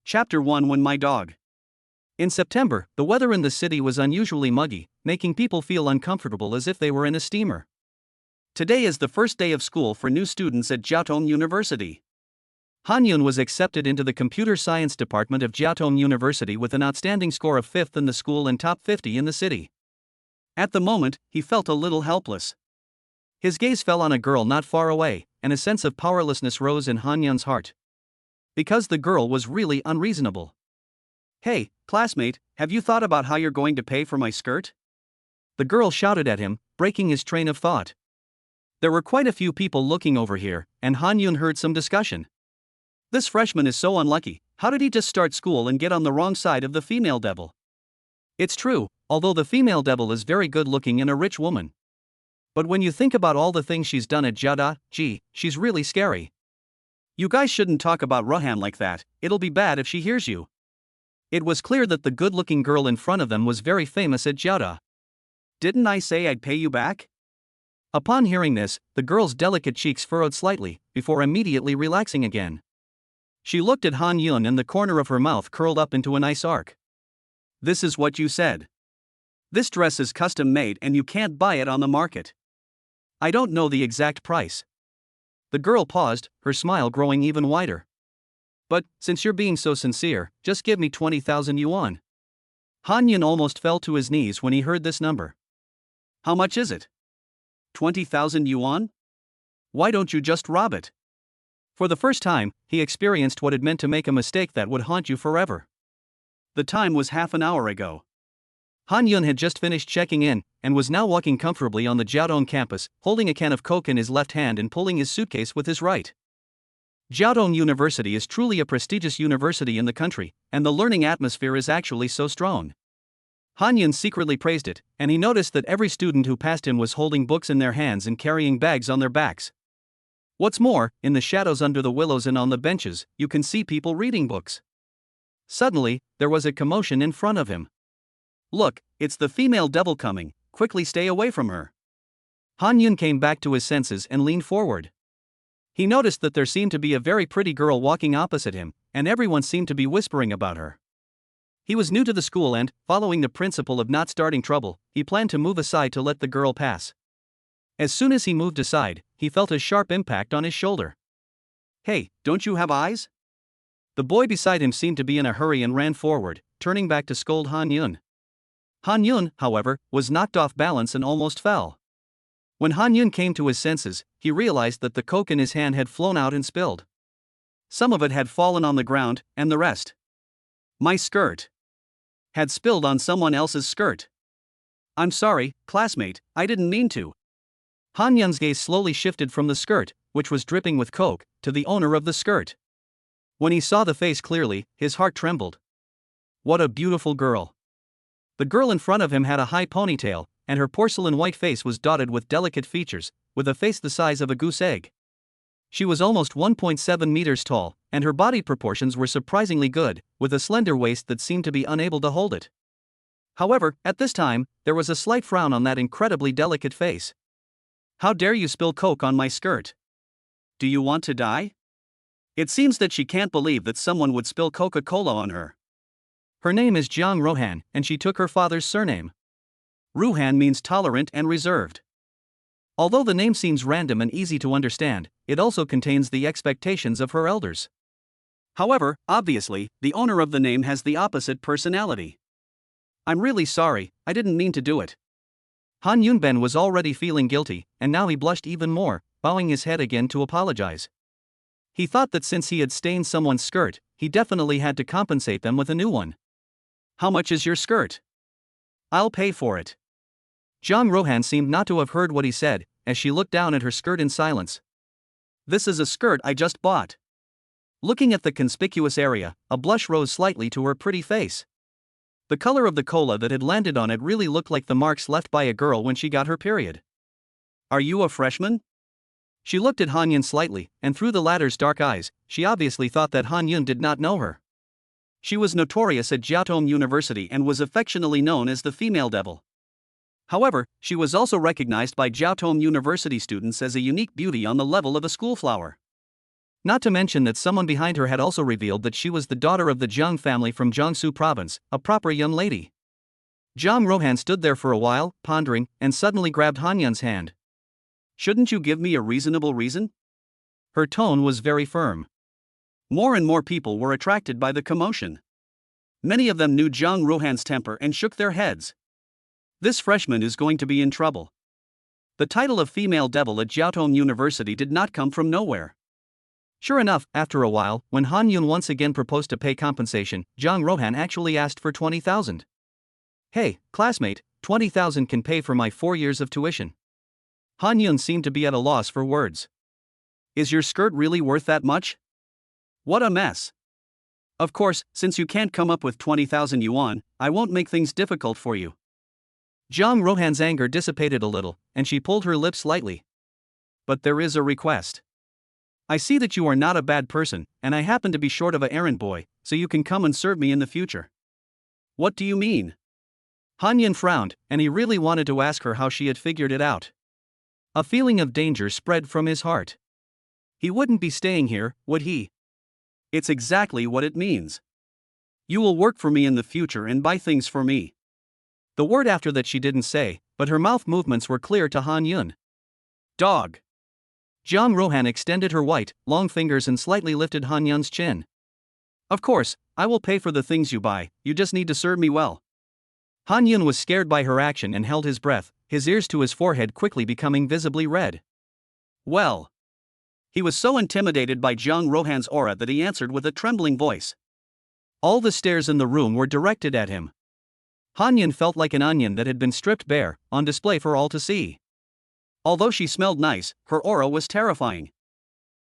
Chapter 1 When My Dog. In September, the weather in the city was unusually muggy, making people feel uncomfortable as if they were in a steamer. Today is the first day of school for new students at Jiaotong University. Han Yun was accepted into the computer science department of Jiaotong University with an outstanding score of 5th in the school and top 50 in the city. At the moment, he felt a little helpless. His gaze fell on a girl not far away, and a sense of powerlessness rose in Han Yun's heart. Because the girl was really unreasonable. "Hey, classmate, have you thought about how you're going to pay for my skirt?" The girl shouted at him, breaking his train of thought. There were quite a few people looking over here, and Han Yun heard some discussion. This freshman is so unlucky. How did he just start school and get on the wrong side of the female devil? It's true, although the female devil is very good looking and a rich woman. But when you think about all the things she's done at Jiada, she's really scary. You guys shouldn't talk about Rohan like that, it'll be bad if she hears you. It was clear that the good-looking girl in front of them was very famous at Jiada. Didn't I say I'd pay you back? Upon hearing this, the girl's delicate cheeks furrowed slightly, before immediately relaxing again. She looked at Han Yun and the corner of her mouth curled up into a nice arc. "This is what you said. This dress is custom made and you can't buy it on the market. I don't know the exact price." The girl paused, her smile growing even wider. "But, since you're being so sincere, just give me 20,000 yuan. Han Yun almost fell to his knees when he heard this number. "How much is it? 20,000 yuan? Why don't you just rob it?" For the first time, he experienced what it meant to make a mistake that would haunt you forever. The time was half an hour ago. Han Yun had just finished checking in, and was now walking comfortably on the Jiaotong campus, holding a can of Coke in his left hand and pulling his suitcase with his right. Jiaotong University is truly a prestigious university in the country, and the learning atmosphere is actually so strong. Han Yun secretly praised it, and he noticed that every student who passed him was holding books in their hands and carrying bags on their backs. What's more, in the shadows under the willows and on the benches, you can see people reading books. Suddenly, there was a commotion in front of him. "Look, it's the female devil coming, quickly stay away from her." Han Yun came back to his senses and leaned forward. He noticed that there seemed to be a very pretty girl walking opposite him, and everyone seemed to be whispering about her. He was new to the school and, following the principle of not starting trouble, he planned to move aside to let the girl pass. As soon as he moved aside, he felt a sharp impact on his shoulder. "Hey, don't you have eyes?" The boy beside him seemed to be in a hurry and ran forward, turning back to scold Han Yun. Han Yun, however, was knocked off balance and almost fell. When Han Yun came to his senses, he realized that the Coke in his hand had flown out and spilled. Some of it had fallen on the ground, and the rest, my skirt, had spilled on someone else's skirt. "I'm sorry, classmate, I didn't mean to." Han Yun's gaze slowly shifted from the skirt, which was dripping with Coke, to the owner of the skirt. When he saw the face clearly, his heart trembled. What a beautiful girl. The girl in front of him had a high ponytail, and her porcelain white face was dotted with delicate features, with a face the size of a goose egg. She was almost 1.7 meters tall, and her body proportions were surprisingly good, with a slender waist that seemed to be unable to hold it. However, at this time, there was a slight frown on that incredibly delicate face. "How dare you spill Coke on my skirt? Do you want to die?" It seems that she can't believe that someone would spill Coca-Cola on her. Her name is Jiang Rohan, and she took her father's surname. Ruhan means tolerant and reserved. Although the name seems random and easy to understand, it also contains the expectations of her elders. However, obviously, the owner of the name has the opposite personality. "I'm really sorry, I didn't mean to do it." Han Yunben was already feeling guilty, and now he blushed even more, bowing his head again to apologize. He thought that since he had stained someone's skirt, he definitely had to compensate them with a new one. "How much is your skirt?" "I'll pay for it." Jiang Rohan seemed not to have heard what he said, as she looked down at her skirt in silence. "This is a skirt I just bought." Looking at the conspicuous area, a blush rose slightly to her pretty face. The color of the cola that had landed on it really looked like the marks left by a girl when she got her period. "Are you a freshman?" She looked at Han Yun slightly, and through the latter's dark eyes, she obviously thought that Han Yun did not know her. She was notorious at Jiaotong University and was affectionately known as the female devil. However, she was also recognized by Jiaotong University students as a unique beauty on the level of a schoolflower. Not to mention that someone behind her had also revealed that she was the daughter of the Jiang family from Jiangsu province, a proper young lady. Jiang Rohan stood there for a while, pondering, and suddenly grabbed Han Yun's hand. "Shouldn't you give me a reasonable reason?" Her tone was very firm. More and more people were attracted by the commotion. Many of them knew Jiang Rohan's temper and shook their heads. This freshman is going to be in trouble. The title of female devil at Jiaotong University did not come from nowhere. Sure enough, after a while, when Han Yun once again proposed to pay compensation, Jiang Rohan actually asked for 20,000. "Hey, classmate, 20,000 can pay for my 4 years of tuition." Han Yun seemed to be at a loss for words. "Is your skirt really worth that much? What a mess. Of course, since you can't come up with 20,000 yuan, I won't make things difficult for you." Jiang Rohan's anger dissipated a little, and she pulled her lips slightly. "But there is a request. I see that you are not a bad person, and I happen to be short of a errand boy, so you can come and serve me in the future." "What do you mean?" Han Yun frowned, and he really wanted to ask her how she had figured it out. A feeling of danger spread from his heart. He wouldn't be staying here, would he? "It's exactly what it means. You will work for me in the future and buy things for me." The word after that she didn't say, but her mouth movements were clear to Han Yun. "Dog." Jiang Rohan extended her white, long fingers and slightly lifted Han Yun's chin. "Of course, I will pay for the things you buy, you just need to serve me well." Han Yun was scared by her action and held his breath, his ears to his forehead quickly becoming visibly red. "Well." He was so intimidated by Jiang Rohan's aura that he answered with a trembling voice. All the stares in the room were directed at him. Han Yun felt like an onion that had been stripped bare, on display for all to see. Although she smelled nice, her aura was terrifying.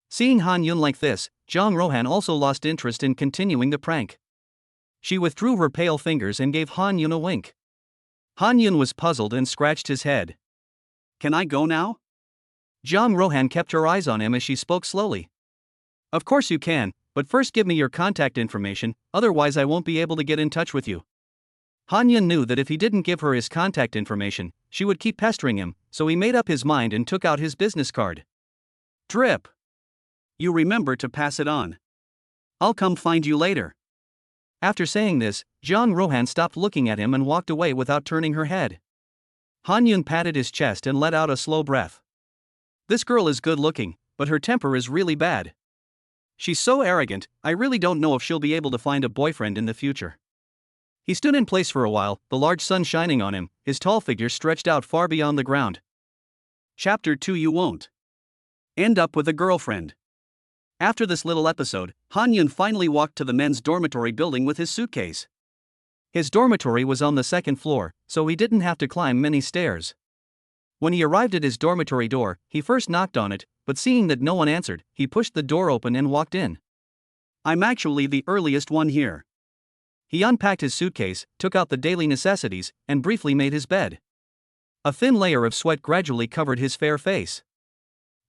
Seeing Han Yun like this, Jiang Rohan also lost interest in continuing the prank. She withdrew her pale fingers and gave Han Yun a wink. Han Yun was puzzled and scratched his head. "Can I go now?" Jiang Rohan kept her eyes on him as she spoke slowly. "Of course you can, but first give me your contact information, otherwise I won't be able to get in touch with you." Han Yun knew that if he didn't give her his contact information, she would keep pestering him, so he made up his mind and took out his business card. "Drip. You remember to pass it on. I'll come find you later." After saying this, Jiang Rohan stopped looking at him and walked away without turning her head. Han Yun patted his chest and let out a slow breath. This girl is good looking, but her temper is really bad. She's so arrogant, I really don't know if she'll be able to find a boyfriend in the future. He stood in place for a while, the large sun shining on him, his tall figure stretched out far beyond the ground. Chapter 2. You won't end up with a girlfriend. After this little episode, Han Yun finally walked to the men's dormitory building with his suitcase. His dormitory was on the second floor, so he didn't have to climb many stairs. When he arrived at his dormitory door, he first knocked on it, but seeing that no one answered, he pushed the door open and walked in. "I'm actually the earliest one here." He unpacked his suitcase, took out the daily necessities, and briefly made his bed. A thin layer of sweat gradually covered his fair face.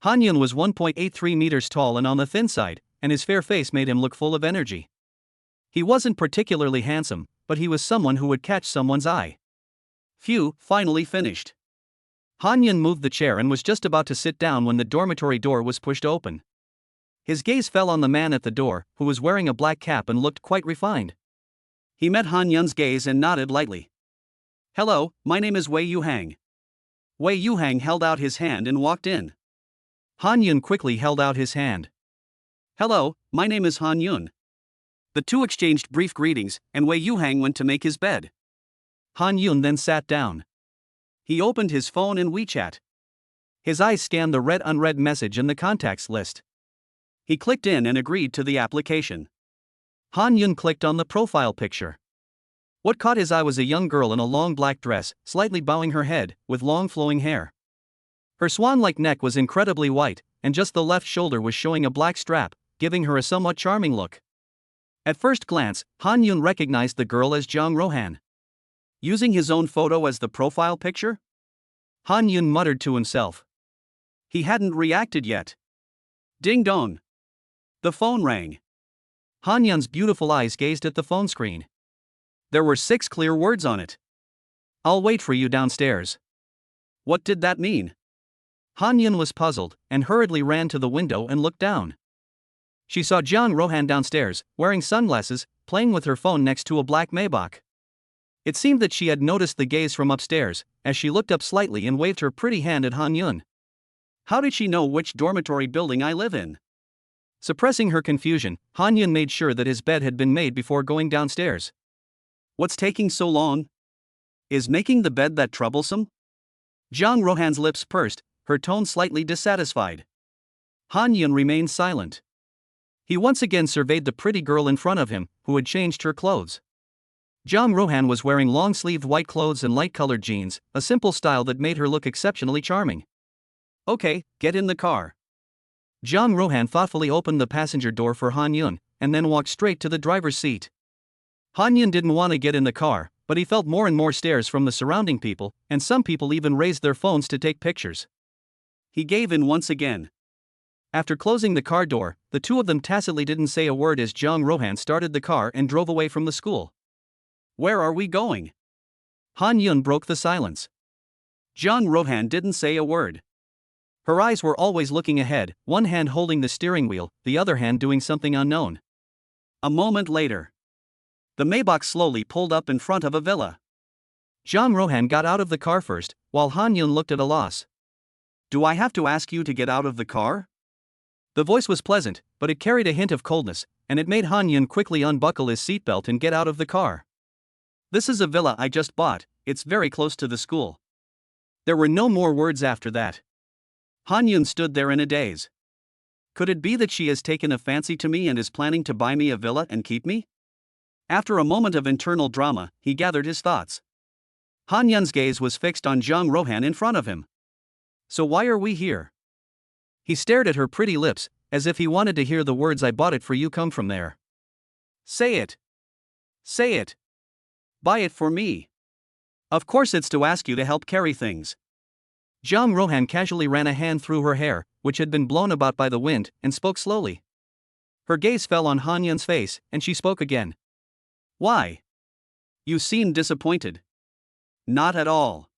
Han Yun was 1.83 meters tall and on the thin side, and his fair face made him look full of energy. He wasn't particularly handsome, but he was someone who would catch someone's eye. Phew, finally finished. Han Yun moved the chair and was just about to sit down when the dormitory door was pushed open. His gaze fell on the man at the door, who was wearing a black cap and looked quite refined. He met Han Yun's gaze and nodded lightly. "Hello, my name is Wei Yuhang." Wei Yuhang held out his hand and walked in. Han Yun quickly held out his hand. "Hello, my name is Han Yun." The two exchanged brief greetings, and Wei Yuhang went to make his bed. Han Yun then sat down. He opened his phone and WeChat. His eyes scanned the read unread message in the contacts list. He clicked in and agreed to the application. Han Yun clicked on the profile picture. What caught his eye was a young girl in a long black dress, slightly bowing her head, with long flowing hair. Her swan-like neck was incredibly white, and just the left shoulder was showing a black strap, giving her a somewhat charming look. At first glance, Han Yun recognized the girl as Jiang Rohan. Using his own photo as the profile picture? Han Yun muttered to himself. He hadn't reacted yet. Ding dong. The phone rang. Han Yun's beautiful eyes gazed at the phone screen. There were 6 clear words on it. "I'll wait for you downstairs." What did that mean? Han Yun was puzzled, and hurriedly ran to the window and looked down. She saw Jang Rohan downstairs, wearing sunglasses, playing with her phone next to a black Maybach. It seemed that she had noticed the gaze from upstairs, as she looked up slightly and waved her pretty hand at Han Yun. How did she know which dormitory building I live in? Suppressing her confusion, Han Yun made sure that his bed had been made before going downstairs. What's taking so long? Is making the bed that troublesome? Jang Rohan's lips pursed, her tone slightly dissatisfied. Han Yun remained silent. He once again surveyed the pretty girl in front of him, who had changed her clothes. Jang Rohan was wearing long-sleeved white clothes and light-colored jeans, a simple style that made her look exceptionally charming. Okay, get in the car. Jang Rohan thoughtfully opened the passenger door for Han Yun, and then walked straight to the driver's seat. Han Yun didn't want to get in the car, but he felt more and more stares from the surrounding people, and some people even raised their phones to take pictures. He gave in once again. After closing the car door, the two of them tacitly didn't say a word as Jang Rohan started the car and drove away from the school. Where are we going? Han Yun broke the silence. Jang Rohan didn't say a word. Her eyes were always looking ahead, one hand holding the steering wheel, the other hand doing something unknown. A moment later, the Maybach slowly pulled up in front of a villa. Jang Rohan got out of the car first, while Han Yun looked at a loss. Do I have to ask you to get out of the car? The voice was pleasant, but it carried a hint of coldness, and it made Han Yun quickly unbuckle his seatbelt and get out of the car. This is a villa I just bought, it's very close to the school. There were no more words after that. Han Yun stood there in a daze. Could it be that she has taken a fancy to me and is planning to buy me a villa and keep me? After a moment of internal drama, he gathered his thoughts. Han Yun's gaze was fixed on Jang Rohan in front of him. So why are we here? He stared at her pretty lips, as if he wanted to hear the words "I bought it for you" come from there. Say it. Say it. Buy it for me. Of course it's to ask you to help carry things. Jang Rohan casually ran a hand through her hair, which had been blown about by the wind, and spoke slowly. Her gaze fell on Han Yun's face, and she spoke again. Why? You seem disappointed. Not at all.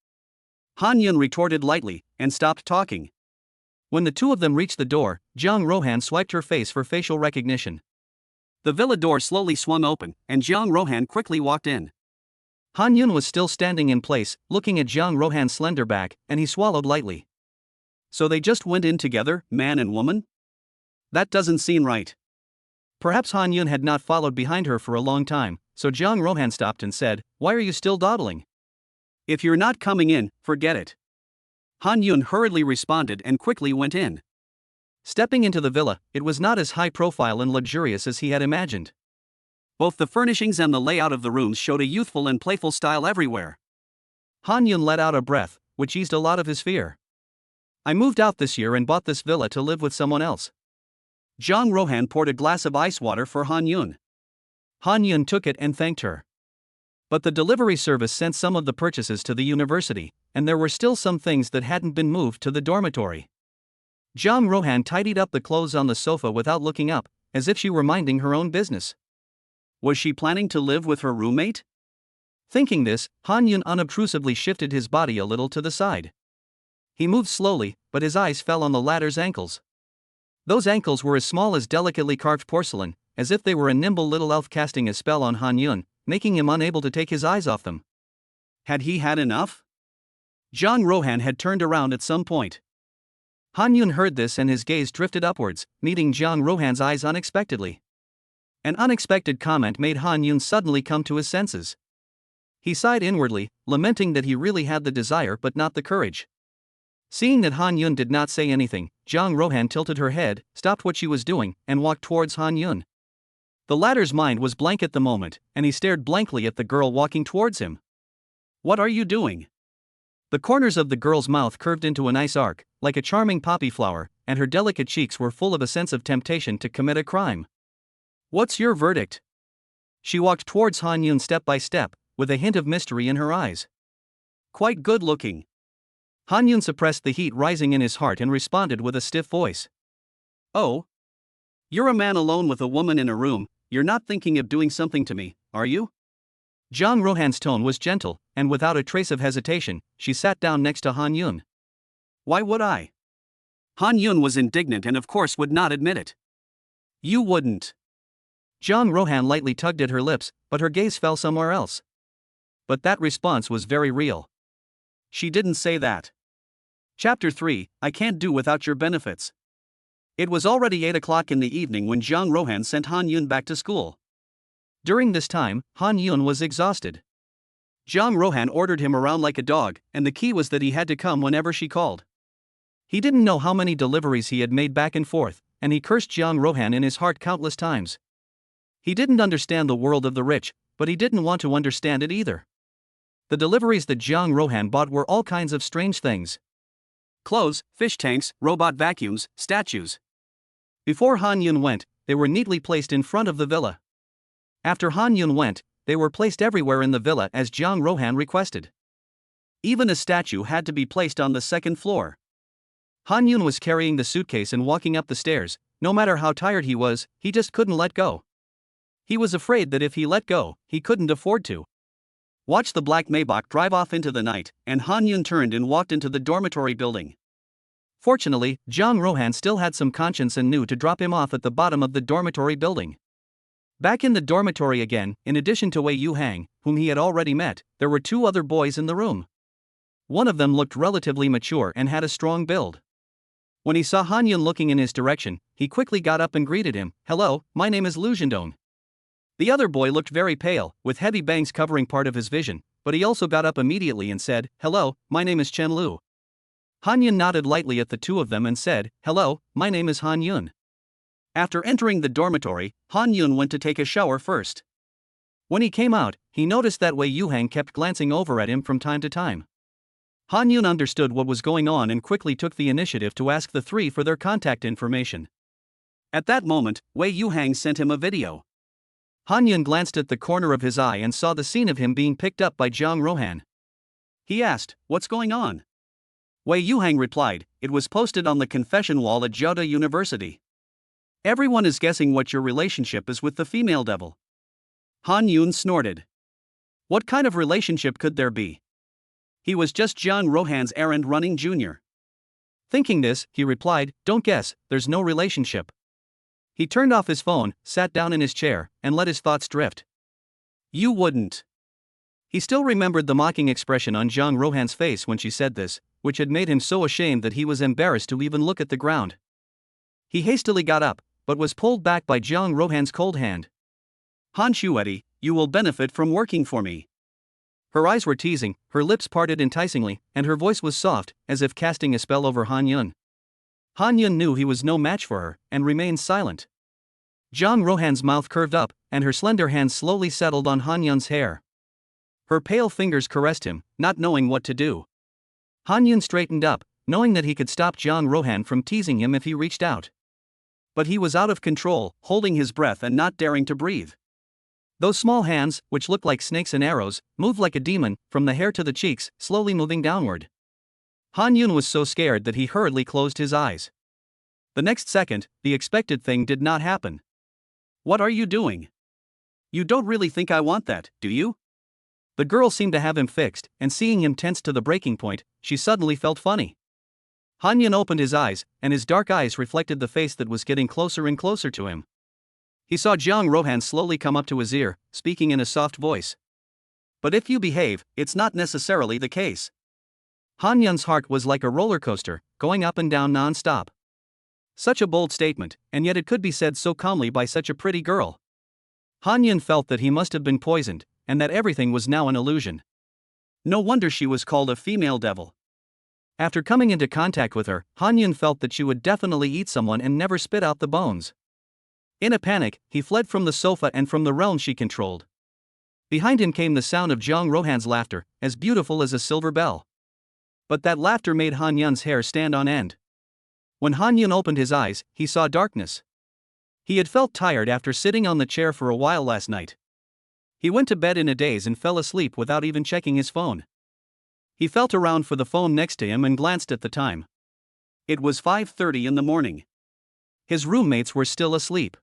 Han Yun retorted lightly, and stopped talking. When the two of them reached the door, Jang Rohan swiped her face for facial recognition. The villa door slowly swung open, and Jang Rohan quickly walked in. Han Yun was still standing in place, looking at Jang Rohan's slender back, and he swallowed lightly. So they just went in together, man and woman? That doesn't seem right. Perhaps Han Yun had not followed behind her for a long time, so Jang Rohan stopped and said, Why are you still dawdling? If you're not coming in, forget it. Han Yun hurriedly responded and quickly went in. Stepping into the villa, it was not as high profile and luxurious as he had imagined. Both the furnishings and the layout of the rooms showed a youthful and playful style everywhere. Han Yun let out a breath, which eased a lot of his fear. I moved out this year and bought this villa to live with someone else. Jang Rohan poured a glass of ice water for Han Yun. Han Yun took it and thanked her. But the delivery service sent some of the purchases to the university, and there were still some things that hadn't been moved to the dormitory. Jang Rohan tidied up the clothes on the sofa without looking up, as if she were minding her own business. Was she planning to live with her roommate? Thinking this, Han Yun unobtrusively shifted his body a little to the side. He moved slowly, but his eyes fell on the latter's ankles. Those ankles were as small as delicately carved porcelain, as if they were a nimble little elf casting a spell on Han Yun, making him unable to take his eyes off them. Had he had enough? Jang Rohan had turned around at some point. Han Yun heard this and his gaze drifted upwards, meeting Jang Rohan's eyes unexpectedly. An unexpected comment made Han Yun suddenly come to his senses. He sighed inwardly, lamenting that he really had the desire but not the courage. Seeing that Han Yun did not say anything, Jang Rohan tilted her head, stopped what she was doing, and walked towards Han Yun. The latter's mind was blank at the moment, and he stared blankly at the girl walking towards him. What are you doing? The corners of the girl's mouth curved into a nice arc, like a charming poppy flower, and her delicate cheeks were full of a sense of temptation to commit a crime. What's your verdict? She walked towards Han Yun step by step, with a hint of mystery in her eyes. Quite good looking. Han Yun suppressed the heat rising in his heart and responded with a stiff voice. Oh? You're a man alone with a woman in a room, you're not thinking of doing something to me, are you? Jang Rohan's tone was gentle, and without a trace of hesitation, she sat down next to Han Yun. Why would I? Han Yun was indignant and of course would not admit it. You wouldn't. Jiang Rohan lightly tugged at her lips, but her gaze fell somewhere else. But that response was very real. She didn't say that. Chapter 3, I Can't Do Without Your Benefits. It was already 8 o'clock in the evening when Jiang Rohan sent Han Yun back to school. During this time, Han Yun was exhausted. Jiang Rohan ordered him around like a dog, and the key was that he had to come whenever she called. He didn't know how many deliveries he had made back and forth, and he cursed Jiang Rohan in his heart countless times. He didn't understand the world of the rich, but he didn't want to understand it either. The deliveries that Jiang Rohan bought were all kinds of strange things. Clothes, fish tanks, robot vacuums, statues. Before Han Yun went, they were neatly placed in front of the villa. After Han Yun went, they were placed everywhere in the villa as Jiang Rohan requested. Even a statue had to be placed on the second floor. Han Yun was carrying the suitcase and walking up the stairs. No matter how tired he was, he just couldn't let go. He was afraid that if he let go, he couldn't afford to. Watch the black Maybach drive off into the night, and Han Yun turned and walked into the dormitory building. Fortunately, Jiang Rohan still had some conscience and knew to drop him off at the bottom of the dormitory building. Back in the dormitory again, in addition to Wei Yuhang, whom he had already met, there were 2 other boys in the room. One of them looked relatively mature and had a strong build. When he saw Han Yun looking in his direction, he quickly got up and greeted him. "Hello, my name is Lu Zhendong." The other boy looked very pale, with heavy bangs covering part of his vision, but he also got up immediately and said, "Hello, my name is Chen Lu." Han Yun nodded lightly at the 2 of them and said, "Hello, my name is Han Yun." After entering the dormitory, Han Yun went to take a shower first. When he came out, he noticed that Wei Yuhang kept glancing over at him from time to time. Han Yun understood what was going on and quickly took the initiative to ask the 3 for their contact information. At that moment, Wei Yuhang sent him a video. Han Yun glanced at the corner of his eye and saw the scene of him being picked up by Jiang Rohan. He asked, "What's going on?" Wei Yuhang replied, "It was posted on the confession wall at Jiaoda University. Everyone is guessing what your relationship is with the female devil." Han Yun snorted. What kind of relationship could there be? He was just Jiang Rohan's errand-running junior. Thinking this, he replied, "Don't guess, there's no relationship." He turned off his phone, sat down in his chair, and let his thoughts drift. You wouldn't. He still remembered the mocking expression on Jiang Rohan's face when she said this, which had made him so ashamed that he was embarrassed to even look at the ground. He hastily got up, but was pulled back by Jiang Rohan's cold hand. "Han Shuedi, you will benefit from working for me." Her eyes were teasing, her lips parted enticingly, and her voice was soft, as if casting a spell over Han Yun. Han Yun knew he was no match for her, and remained silent. Jiang Rohan's mouth curved up, and her slender hands slowly settled on Han Yun's hair. Her pale fingers caressed him, not knowing what to do. Han Yun straightened up, knowing that he could stop Jiang Rohan from teasing him if he reached out. But he was out of control, holding his breath and not daring to breathe. Those small hands, which looked like snakes and arrows, moved like a demon, from the hair to the cheeks, slowly moving downward. Han Yun was so scared that he hurriedly closed his eyes. The next second, the expected thing did not happen. "What are you doing? You don't really think I want that, do you?" The girl seemed to have him fixed, and seeing him tense to the breaking point, she suddenly felt funny. Han Yun opened his eyes, and his dark eyes reflected the face that was getting closer and closer to him. He saw Jiang Rohan slowly come up to his ear, speaking in a soft voice. "But if you behave, it's not necessarily the case." Han Yun's heart was like a roller coaster, going up and down non-stop. Such a bold statement, and yet it could be said so calmly by such a pretty girl. Han Yun felt that he must have been poisoned, and that everything was now an illusion. No wonder she was called a female devil. After coming into contact with her, Han Yun felt that she would definitely eat someone and never spit out the bones. In a panic, he fled from the sofa and from the realm she controlled. Behind him came the sound of Jiang Rohan's laughter, as beautiful as a silver bell. But that laughter made Han Yun's hair stand on end. When Han Yun opened his eyes, he saw darkness. He had felt tired after sitting on the chair for a while last night. He went to bed in a daze and fell asleep without even checking his phone. He felt around for the phone next to him and glanced at the time. It was 5:30 in the morning. His roommates were still asleep.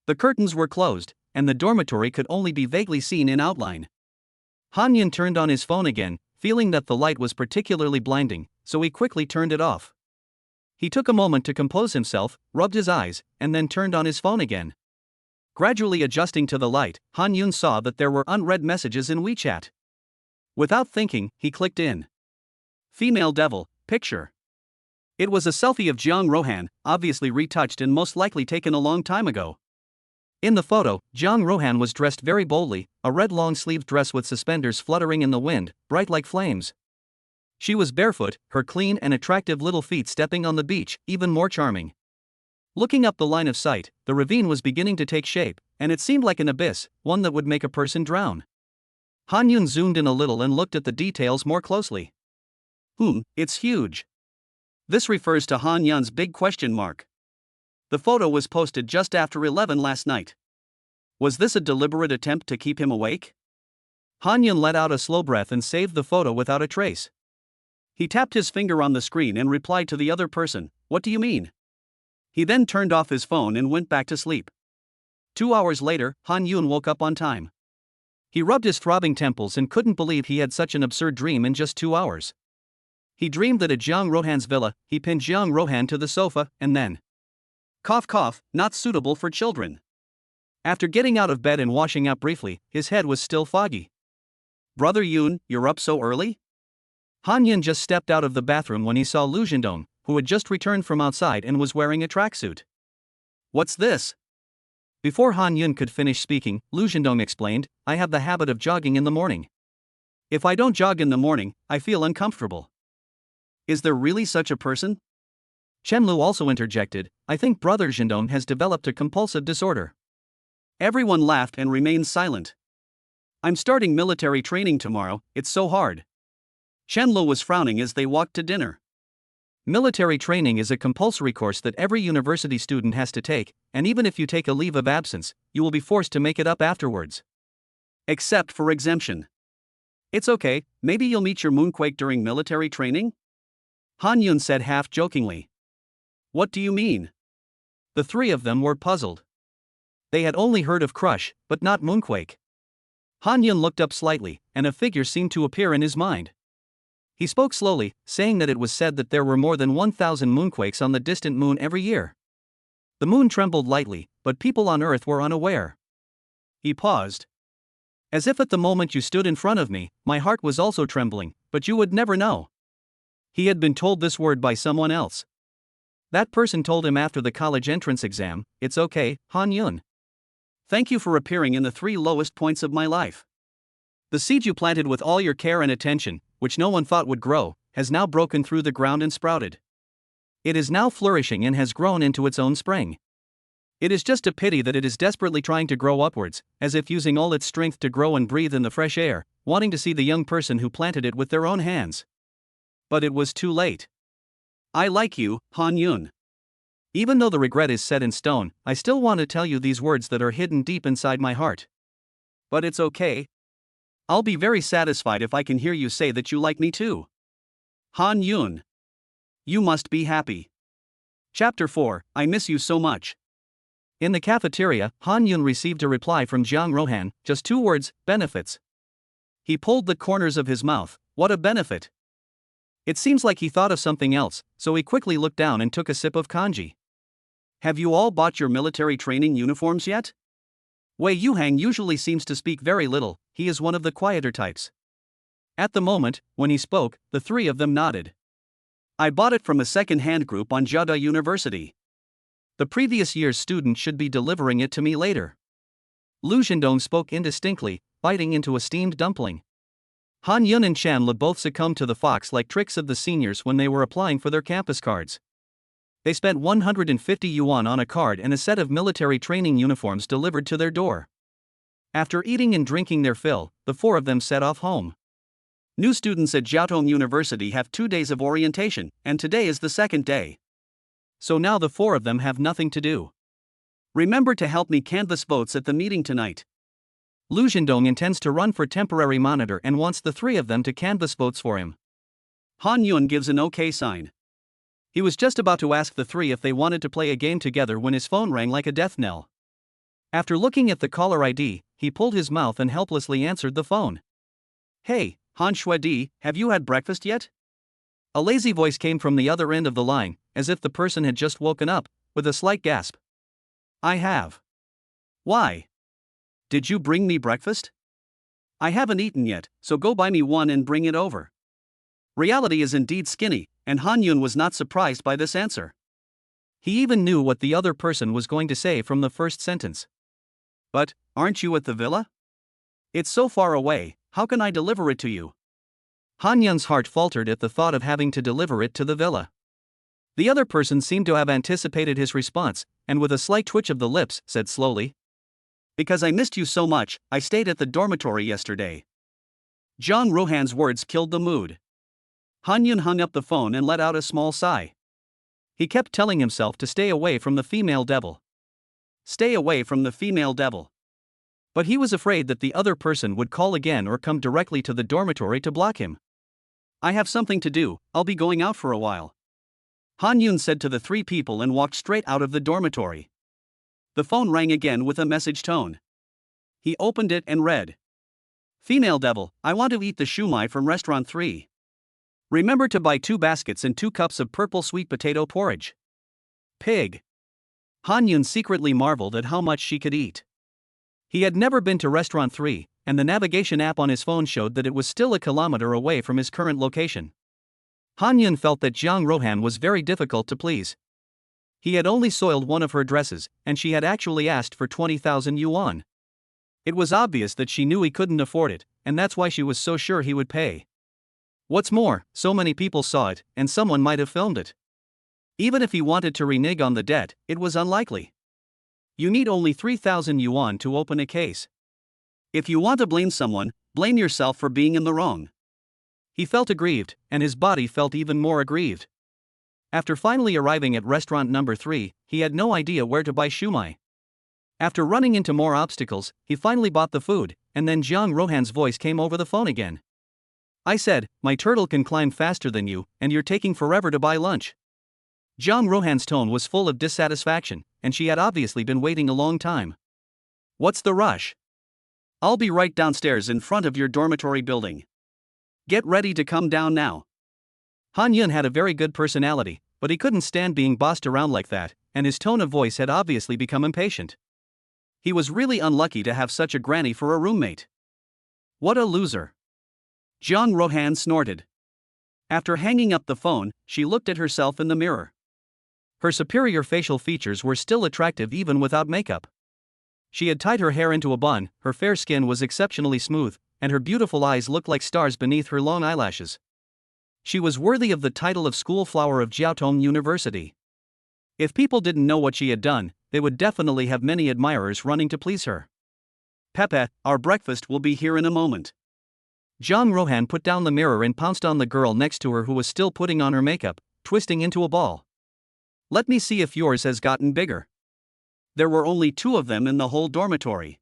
The curtains were closed, and the dormitory could only be vaguely seen in outline. Han Yun turned on his phone again, feeling that the light was particularly blinding, so he quickly turned it off. He took a moment to compose himself, rubbed his eyes, and then turned on his phone again. Gradually adjusting to the light, Han Yun saw that there were unread messages in WeChat. Without thinking, he clicked in. Female devil, picture. It was a selfie of Jiang Rohan, obviously retouched and most likely taken a long time ago. In the photo, Jiang Rohan was dressed very boldly, a red long-sleeved dress with suspenders fluttering in the wind, bright like flames. She was barefoot, her clean and attractive little feet stepping on the beach, even more charming. Looking up the line of sight, the ravine was beginning to take shape, and it seemed like an abyss, one that would make a person drown. Han Yun zoomed in a little and looked at the details more closely. It's huge. This refers to Han Yun's big question mark. The photo was posted just after 11 last night. Was this a deliberate attempt to keep him awake? Han Yun let out a slow breath and saved the photo without a trace. He tapped his finger on the screen and replied to the other person, "What do you mean?" He then turned off his phone and went back to sleep. 2 hours later, Han Yun woke up on time. He rubbed his throbbing temples and couldn't believe he had such an absurd dream in just 2 hours. He dreamed that at Jiang Rohan's villa, he pinned Jiang Rohan to the sofa, and then... Cough cough, not suitable for children. After getting out of bed and washing up briefly, his head was still foggy. "Brother Yun, you're up so early?" Han Yun just stepped out of the bathroom when he saw Lu Zhendong, who had just returned from outside and was wearing a tracksuit. "What's this?" Before Han Yun could finish speaking, Lu Zhendong explained, "I have the habit of jogging in the morning. If I don't jog in the morning, I feel uncomfortable." "Is there really such a person?" Chen Lu also interjected, "I think Brother Zhendong has developed a compulsive disorder." Everyone laughed and remained silent. "I'm starting military training tomorrow, it's so hard." Chen Lu was frowning as they walked to dinner. Military training is a compulsory course that every university student has to take, and even if you take a leave of absence, you will be forced to make it up afterwards. Except for exemption. "It's okay, maybe you'll meet your moonquake during military training?" Han Yun said half-jokingly. "What do you mean?" The three of them were puzzled. They had only heard of crush, but not moonquake. Han Yun looked up slightly, and a figure seemed to appear in his mind. He spoke slowly, saying that it was said that there were more than 1,000 moonquakes on the distant moon every year. The moon trembled lightly, but people on Earth were unaware. He paused. "As if at the moment you stood in front of me, my heart was also trembling, but you would never know." He had been told this word by someone else. That person told him after the college entrance exam, "It's okay, Han Yun. Thank you for appearing in the 3 lowest points of my life. The seed you planted with all your care and attention, which no one thought would grow, has now broken through the ground and sprouted. It is now flourishing and has grown into its own spring. It is just a pity that it is desperately trying to grow upwards, as if using all its strength to grow and breathe in the fresh air, wanting to see the young person who planted it with their own hands. But it was too late. I like you, Han Yun. Even though the regret is set in stone, I still want to tell you these words that are hidden deep inside my heart. But it's okay. I'll be very satisfied if I can hear you say that you like me too. Han Yun. You must be happy." Chapter 4, I Miss You So Much. In the cafeteria, Han Yun received a reply from Jiang Rohan, just 2 words, benefits. He pulled the corners of his mouth. What a benefit. It seems like he thought of something else, so he quickly looked down and took a sip of kanji. "Have you all bought your military training uniforms yet?" Wei Yuhang usually seems to speak very little, he is one of the quieter types. At the moment, when he spoke, the 3 of them nodded. "I bought it from a second-hand group on Jiada University. The previous year's student should be delivering it to me later." Lu Zhendong spoke indistinctly, biting into a steamed dumpling. Han Yun and Chen Le both succumbed to the fox-like tricks of the seniors when they were applying for their campus cards. They spent 150 yuan on a card and a set of military training uniforms delivered to their door. After eating and drinking their fill, the 4 of them set off home. New students at Jiaotong University have 2 days of orientation, and today is the 2nd day. So now the 4 of them have nothing to do. "Remember to help me canvass votes at the meeting tonight." Lu Zhendong intends to run for temporary monitor and wants the 3 of them to canvass votes for him. Han Yun gives an OK sign. He was just about to ask the 3 if they wanted to play a game together when his phone rang like a death knell. After looking at the caller ID, he pulled his mouth and helplessly answered the phone. "Hey, Han Shuedi, have you had breakfast yet?" A lazy voice came from the other end of the line, as if the person had just woken up, with a slight gasp. I have. Why? Did you bring me breakfast? I haven't eaten yet, so go buy me one and bring it over. Reality is indeed skinny, and Han Yun was not surprised by this answer. He even knew what the other person was going to say from the first sentence. But, aren't you at the villa? It's so far away, how can I deliver it to you? Han Yun's heart faltered at the thought of having to deliver it to the villa. The other person seemed to have anticipated his response, and with a slight twitch of the lips, said slowly, Because I missed you so much, I stayed at the dormitory yesterday. Zhang Rohan's words killed the mood. Han Yun hung up the phone and let out a small sigh. He kept telling himself to stay away from the female devil. Stay away from the female devil. But he was afraid that the other person would call again or come directly to the dormitory to block him. I have something to do, I'll be going out for a while. Han Yun said to the three people and walked straight out of the dormitory. The phone rang again with a message tone. He opened it and read. Female devil, I want to eat the shumai from restaurant 3. Remember to buy 2 baskets and 2 cups of purple sweet potato porridge. Pig. Han Yun secretly marveled at how much she could eat. He had never been to restaurant 3, and the navigation app on his phone showed that it was still a kilometer away from his current location. Han Yun felt that Zhang Rohan was very difficult to please. He had only soiled one of her dresses, and she had actually asked for 20,000 yuan. It was obvious that she knew he couldn't afford it, and that's why she was so sure he would pay. What's more, so many people saw it, and someone might have filmed it. Even if he wanted to renege on the debt, it was unlikely. You need only 3,000 yuan to open a case. If you want to blame someone, blame yourself for being in the wrong. He felt aggrieved, and his body felt even more aggrieved. After finally arriving at restaurant number 3, he had no idea where to buy shumai. After running into more obstacles, he finally bought the food, and then Zhang Rohan's voice came over the phone again. I said, my turtle can climb faster than you, and you're taking forever to buy lunch. Zhang Rohan's tone was full of dissatisfaction, and she had obviously been waiting a long time. What's the rush? I'll be right downstairs in front of your dormitory building. Get ready to come down now. Han Yun had a very good personality, but he couldn't stand being bossed around like that, and his tone of voice had obviously become impatient. He was really unlucky to have such a granny for a roommate. What a loser. Zhang Rohan snorted. After hanging up the phone, she looked at herself in the mirror. Her superior facial features were still attractive even without makeup. She had tied her hair into a bun, her fair skin was exceptionally smooth, and her beautiful eyes looked like stars beneath her long eyelashes. She was worthy of the title of School Flower of Jiaotong University. If people didn't know what she had done, they would definitely have many admirers running to please her. Pepe, our breakfast will be here in a moment. Zhang Rohan put down the mirror and pounced on the girl next to her who was still putting on her makeup, twisting into a ball. Let me see if yours has gotten bigger. There were only 2 of them in the whole dormitory.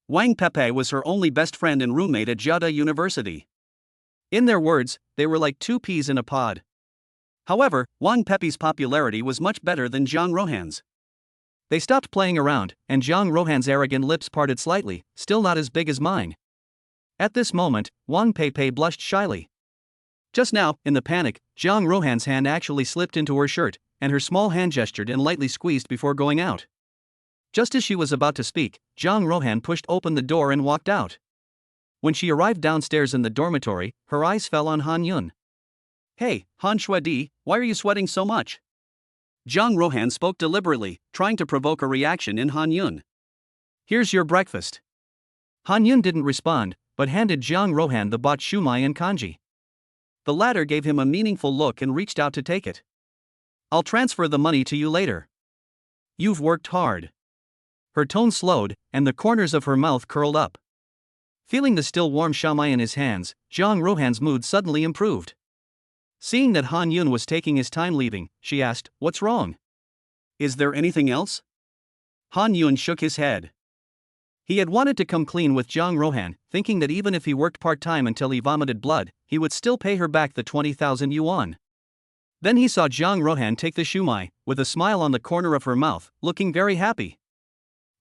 Wang Pepe was her only best friend and roommate at Jiaotong University. In their words, they were like 2 peas in a pod. However, Wang Pepe's popularity was much better than Zhang Rohan's. They stopped playing around, and Zhang Rohan's arrogant lips parted slightly, still not as big as mine. At this moment, Wang Pepe blushed shyly. Just now, in the panic, Zhang Rohan's hand actually slipped into her shirt, and her small hand gestured and lightly squeezed before going out. Just as she was about to speak, Zhang Rohan pushed open the door and walked out. When she arrived downstairs in the dormitory, her eyes fell on Han Yun. Hey, Han Shuedi, why are you sweating so much? Zhang Rohan spoke deliberately, trying to provoke a reaction in Han Yun. Here's your breakfast. Han Yun didn't respond, but handed Zhang Rohan the bought shumai and kanji. The latter gave him a meaningful look and reached out to take it. I'll transfer the money to you later. You've worked hard. Her tone slowed, and the corners of her mouth curled up. Feeling the still warm shumai in his hands, Zhang Rohan's mood suddenly improved. Seeing that Han Yun was taking his time leaving, she asked, What's wrong? Is there anything else? Han Yun shook his head. He had wanted to come clean with Zhang Rohan, thinking that even if he worked part-time until he vomited blood, he would still pay her back the 20,000 yuan. Then he saw Zhang Rohan take the shumai, with a smile on the corner of her mouth, looking very happy.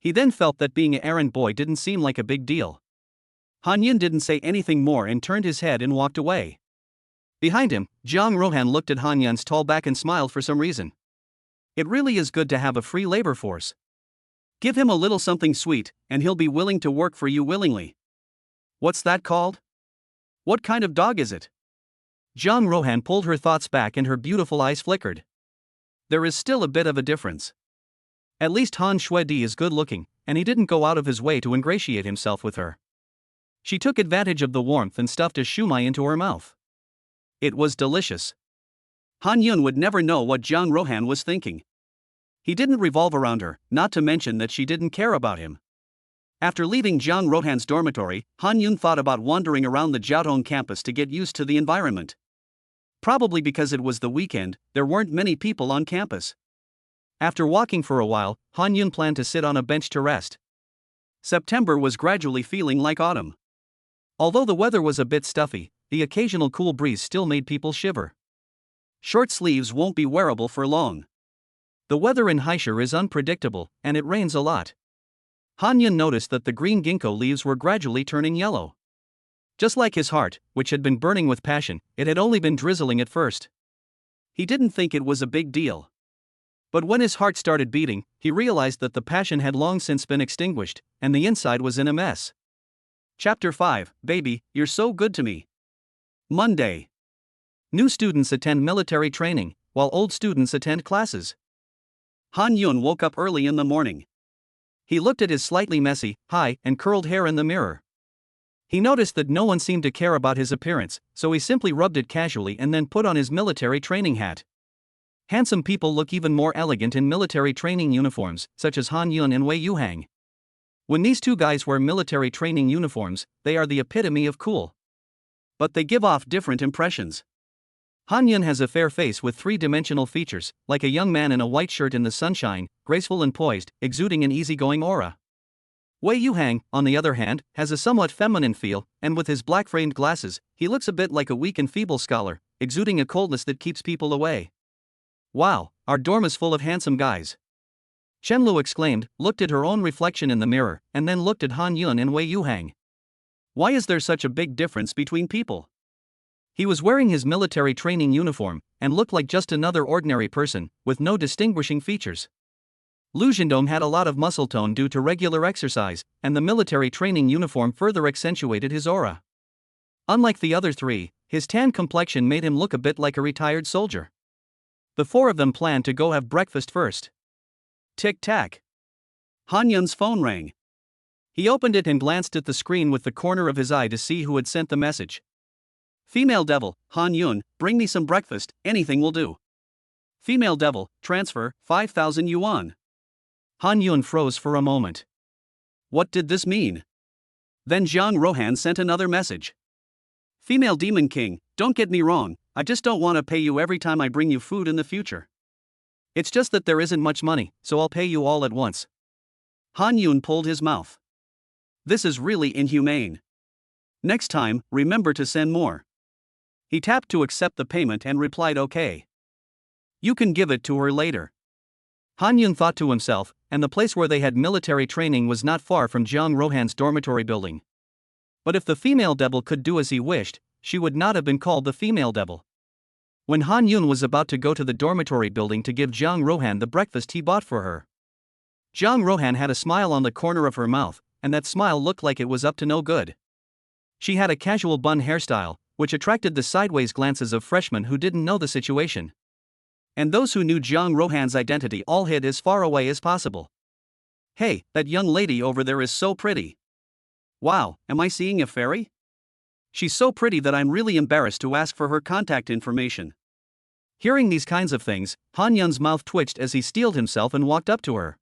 He then felt that being an errand boy didn't seem like a big deal. Han Yun didn't say anything more and turned his head and walked away. Behind him, Jiang Rohan looked at Han Yun's tall back and smiled for some reason. It really is good to have a free labor force. Give him a little something sweet, and he'll be willing to work for you willingly. What's that called? What kind of dog is it? Jiang Rohan pulled her thoughts back and her beautiful eyes flickered. There is still a bit of a difference. At least Han Shuedi is good looking, and he didn't go out of his way to ingratiate himself with her. She took advantage of the warmth and stuffed a shumai into her mouth. It was delicious. Han Yun would never know what Jiang Rohan was thinking. He didn't revolve around her, not to mention that she didn't care about him. After leaving Jiang Rohan's dormitory, Han Yun thought about wandering around the Jiaotong campus to get used to the environment. Probably because it was the weekend, there weren't many people on campus. After walking for a while, Han Yun planned to sit on a bench to rest. September was gradually feeling like autumn. Although the weather was a bit stuffy, the occasional cool breeze still made people shiver. Short sleeves won't be wearable for long. The weather in Haishur is unpredictable, and it rains a lot. Han Yun noticed that the green ginkgo leaves were gradually turning yellow. Just like his heart, which had been burning with passion, it had only been drizzling at first. He didn't think it was a big deal. But when his heart started beating, he realized that the passion had long since been extinguished, and the inside was in a mess. Chapter 5, Baby, You're So Good to Me. Monday. New students attend military training, while old students attend classes. Han Yun woke up early in the morning. He looked at his slightly messy, high, and curled hair in the mirror. He noticed that no one seemed to care about his appearance, so he simply rubbed it casually and then put on his military training hat. Handsome people look even more elegant in military training uniforms, such as Han Yun and Wei Yuhang. When these two guys wear military training uniforms, they are the epitome of cool. But they give off different impressions. Han Yun has a fair face with three-dimensional features, like a young man in a white shirt in the sunshine, graceful and poised, exuding an easygoing aura. Wei Yuhang, on the other hand, has a somewhat feminine feel, and with his black-framed glasses, he looks a bit like a weak and feeble scholar, exuding a coldness that keeps people away. Wow, our dorm is full of handsome guys. Shenlu exclaimed, looked at her own reflection in the mirror, and then looked at Han Yun and Wei Yuhang. Why is there such a big difference between people? He was wearing his military training uniform, and looked like just another ordinary person, with no distinguishing features. Lu Zhendong had a lot of muscle tone due to regular exercise, and the military training uniform further accentuated his aura. Unlike the other three, his tan complexion made him look a bit like a retired soldier. The four of them planned to go have breakfast first. Tick-tack. Han Yun's phone rang. He opened it and glanced at the screen with the corner of his eye to see who had sent the message. Female Devil, Han Yun, bring me some breakfast, anything will do. Female Devil, transfer, 5,000 yuan. Han Yun froze for a moment. What did this mean? Then Jiang Rohan sent another message. Female Demon King, don't get me wrong, I just don't want to pay you every time I bring you food in the future. It's just that there isn't much money, so I'll pay you all at once. Han Yun pulled his mouth. This is really inhumane. Next time, remember to send more. He tapped to accept the payment and replied okay. You can give it to her later. Han Yun thought to himself, and the place where they had military training was not far from Jiang Rohan's dormitory building. But if the female devil could do as he wished, she would not have been called the female devil. When Han Yun was about to go to the dormitory building to give Jiang Rohan the breakfast he bought for her, Jiang Rohan had a smile on the corner of her mouth, and that smile looked like it was up to no good. She had a casual bun hairstyle, which attracted the sideways glances of freshmen who didn't know the situation. And those who knew Jiang Rohan's identity all hid as far away as possible. Hey, that young lady over there is so pretty. Wow, am I seeing a fairy? She's so pretty that I'm really embarrassed to ask for her contact information. Hearing these kinds of things, Han Yun's mouth twitched as he steeled himself and walked up to her.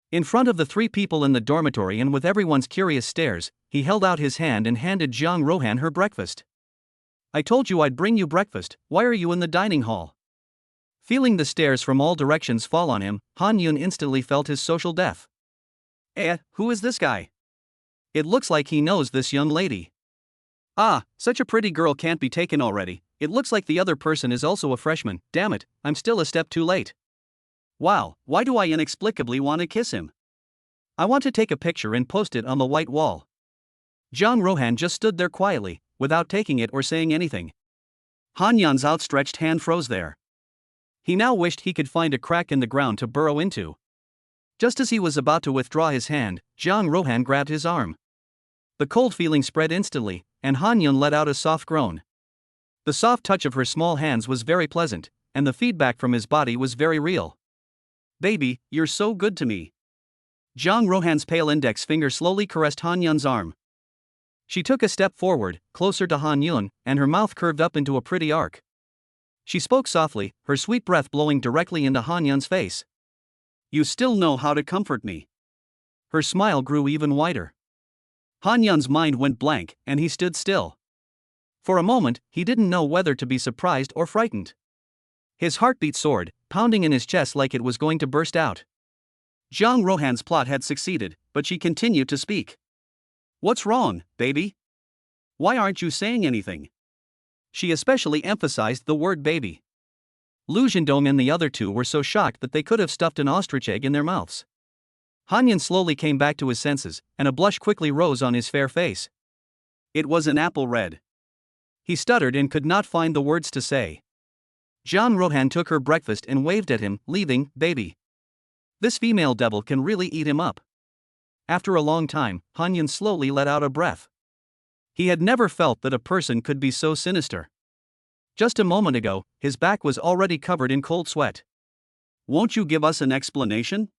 In front of the three people in the dormitory and with everyone's curious stares, he held out his hand and handed Jiang Rohan her breakfast. I told you I'd bring you breakfast, why are you in the dining hall? Feeling the stares from all directions fall on him, Han Yun instantly felt his social death. Who is this guy? It looks like he knows this young lady. Ah, such a pretty girl can't be taken already. It looks like the other person is also a freshman, damn it, I'm still a step too late. Wow, why do I inexplicably want to kiss him? I want to take a picture and post it on the white wall. Jiang Rohan just stood there quietly, without taking it or saying anything. Han Yun's outstretched hand froze there. He now wished he could find a crack in the ground to burrow into. Just as he was about to withdraw his hand, Zhang Rohan grabbed his arm. The cold feeling spread instantly, and Han Yun let out a soft groan. The soft touch of her small hands was very pleasant, and the feedback from his body was very real. "Baby, you're so good to me." Zhang Rohan's pale index finger slowly caressed Han Yun's arm. She took a step forward, closer to Han Yun, and her mouth curved up into a pretty arc. She spoke softly, her sweet breath blowing directly into Han Yun's face. "You still know how to comfort me." Her smile grew even wider. Han Yun's mind went blank, and he stood still. For a moment, he didn't know whether to be surprised or frightened. His heartbeat soared, pounding in his chest like it was going to burst out. Zhang Rohan's plot had succeeded, but she continued to speak. "What's wrong, baby? Why aren't you saying anything?" She especially emphasized the word baby. Lu Zhendong and the other two were so shocked that they could have stuffed an ostrich egg in their mouths. Han Yun slowly came back to his senses, and a blush quickly rose on his fair face. It was an apple red. He stuttered and could not find the words to say. Zhang Rohan took her breakfast and waved at him, leaving, "Baby. This female devil can really eat him up." After a long time, Han Yun slowly let out a breath. He had never felt that a person could be so sinister. Just a moment ago, his back was already covered in cold sweat. "Won't you give us an explanation?"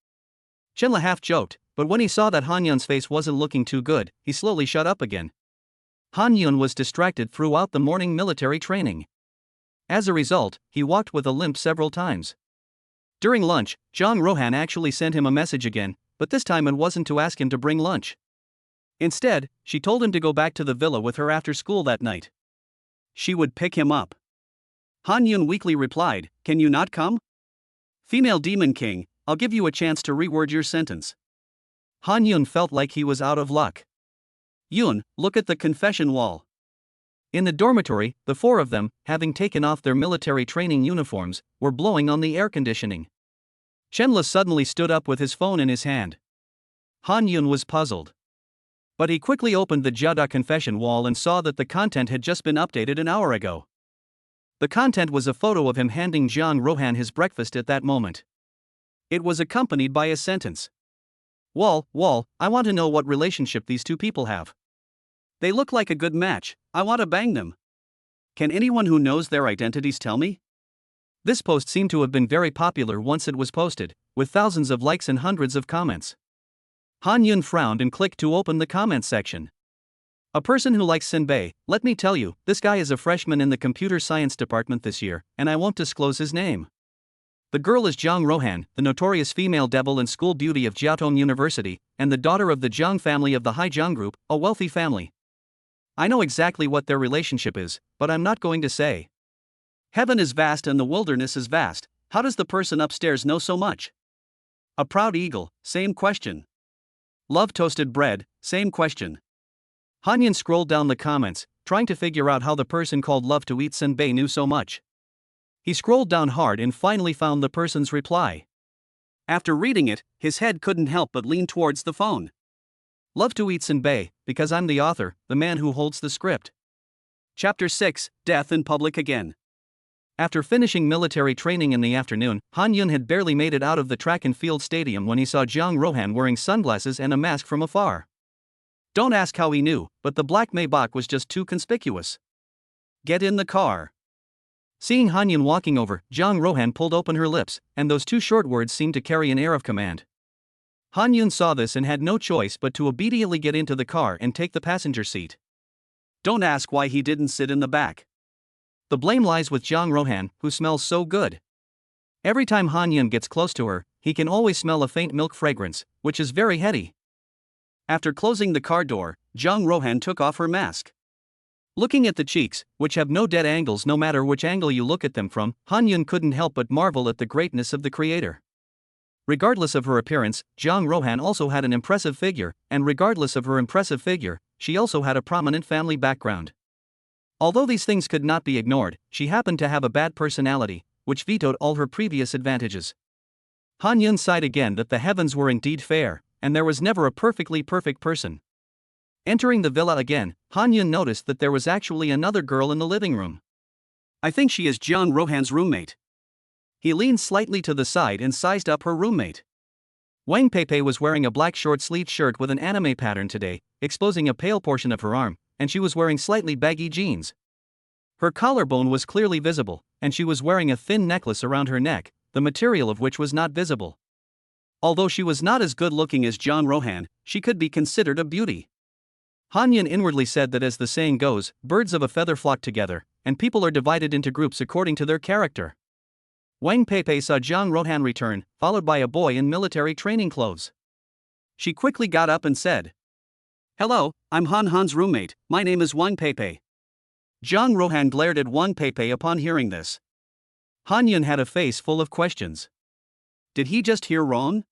Chenla half joked, but when he saw that Han Yun's face wasn't looking too good, he slowly shut up again. Han Yun was distracted throughout the morning military training. As a result, he walked with a limp several times. During lunch, Zhang Rohan actually sent him a message again, but this time it wasn't to ask him to bring lunch. Instead, she told him to go back to the villa with her after school that night. She would pick him up. Han Yun weakly replied, "Can you not come?" "Female Demon King, I'll give you a chance to reword your sentence." Han Yun felt like he was out of luck. "Yun, look at the confession wall." In the dormitory, the four of them, having taken off their military training uniforms, were blowing on the air conditioning. Chenla suddenly stood up with his phone in his hand. Han Yun was puzzled. But he quickly opened the Jiada confession wall and saw that the content had just been updated an hour ago. The content was a photo of him handing Zhang Rohan his breakfast at that moment. It was accompanied by a sentence. Wall, I want to know what relationship these two people have. They look like a good match, I want to bang them. Can anyone who knows their identities tell me?" This post seemed to have been very popular once it was posted, with thousands of likes and hundreds of comments. Han Yun frowned and clicked to open the comments section. "A person who likes Sinbei, let me tell you, this guy is a freshman in the computer science department this year, and I won't disclose his name. The girl is Zhang Rohan, the notorious female devil and school beauty of Jiaotong University, and the daughter of the Zhang family of the Haijiang Group, a wealthy family. I know exactly what their relationship is, but I'm not going to say. Heaven is vast and the wilderness is vast, how does the person upstairs know so much? A proud eagle, same question. Love toasted bread, same question." Han Yun scrolled down the comments, trying to figure out how the person called Love to Eat Senbei knew so much. He scrolled down hard and finally found the person's reply. After reading it, his head couldn't help but lean towards the phone. "Love to Eat Senbei, because I'm the author, the man who holds the script." Chapter 6, Death in Public Again. After finishing military training in the afternoon, Han Yun had barely made it out of the track and field stadium when he saw Zhang Rohan wearing sunglasses and a mask from afar. Don't ask how he knew, but the black Maybach was just too conspicuous. "Get in the car." Seeing Han Yun walking over, Zhang Rohan pulled open her lips, and those two short words seemed to carry an air of command. Han Yun saw this and had no choice but to obediently get into the car and take the passenger seat. Don't ask why he didn't sit in the back. The blame lies with Zhang Rohan, who smells so good. Every time Han Yun gets close to her, he can always smell a faint milk fragrance, which is very heady. After closing the car door, Zhang Rohan took off her mask. Looking at the cheeks, which have no dead angles no matter which angle you look at them from, Han Yun couldn't help but marvel at the greatness of the creator. Regardless of her appearance, Zhang Rohan also had an impressive figure, and regardless of her impressive figure, she also had a prominent family background. Although these things could not be ignored, she happened to have a bad personality, which vetoed all her previous advantages. Han Yun sighed again that the heavens were indeed fair, and there was never a perfectly perfect person. Entering the villa again, Han Yun noticed that there was actually another girl in the living room. I think she is Jiang Rohan's roommate. He leaned slightly to the side and sized up her roommate. Wang Peipei was wearing a black short-sleeved shirt with an anime pattern today, exposing a pale portion of her arm, and she was wearing slightly baggy jeans. Her collarbone was clearly visible, and she was wearing a thin necklace around her neck, the material of which was not visible. Although she was not as good-looking as Jiang Rohan, she could be considered a beauty. Han Yun inwardly said that as the saying goes, birds of a feather flock together, and people are divided into groups according to their character. Wang Peipei saw Jiang Rohan return, followed by a boy in military training clothes. She quickly got up and said, "Hello, I'm Han's roommate, my name is Wang Peipei." Jiang Rohan glared at Wang Peipei upon hearing this. Han Yun had a face full of questions. Did he just hear wrong?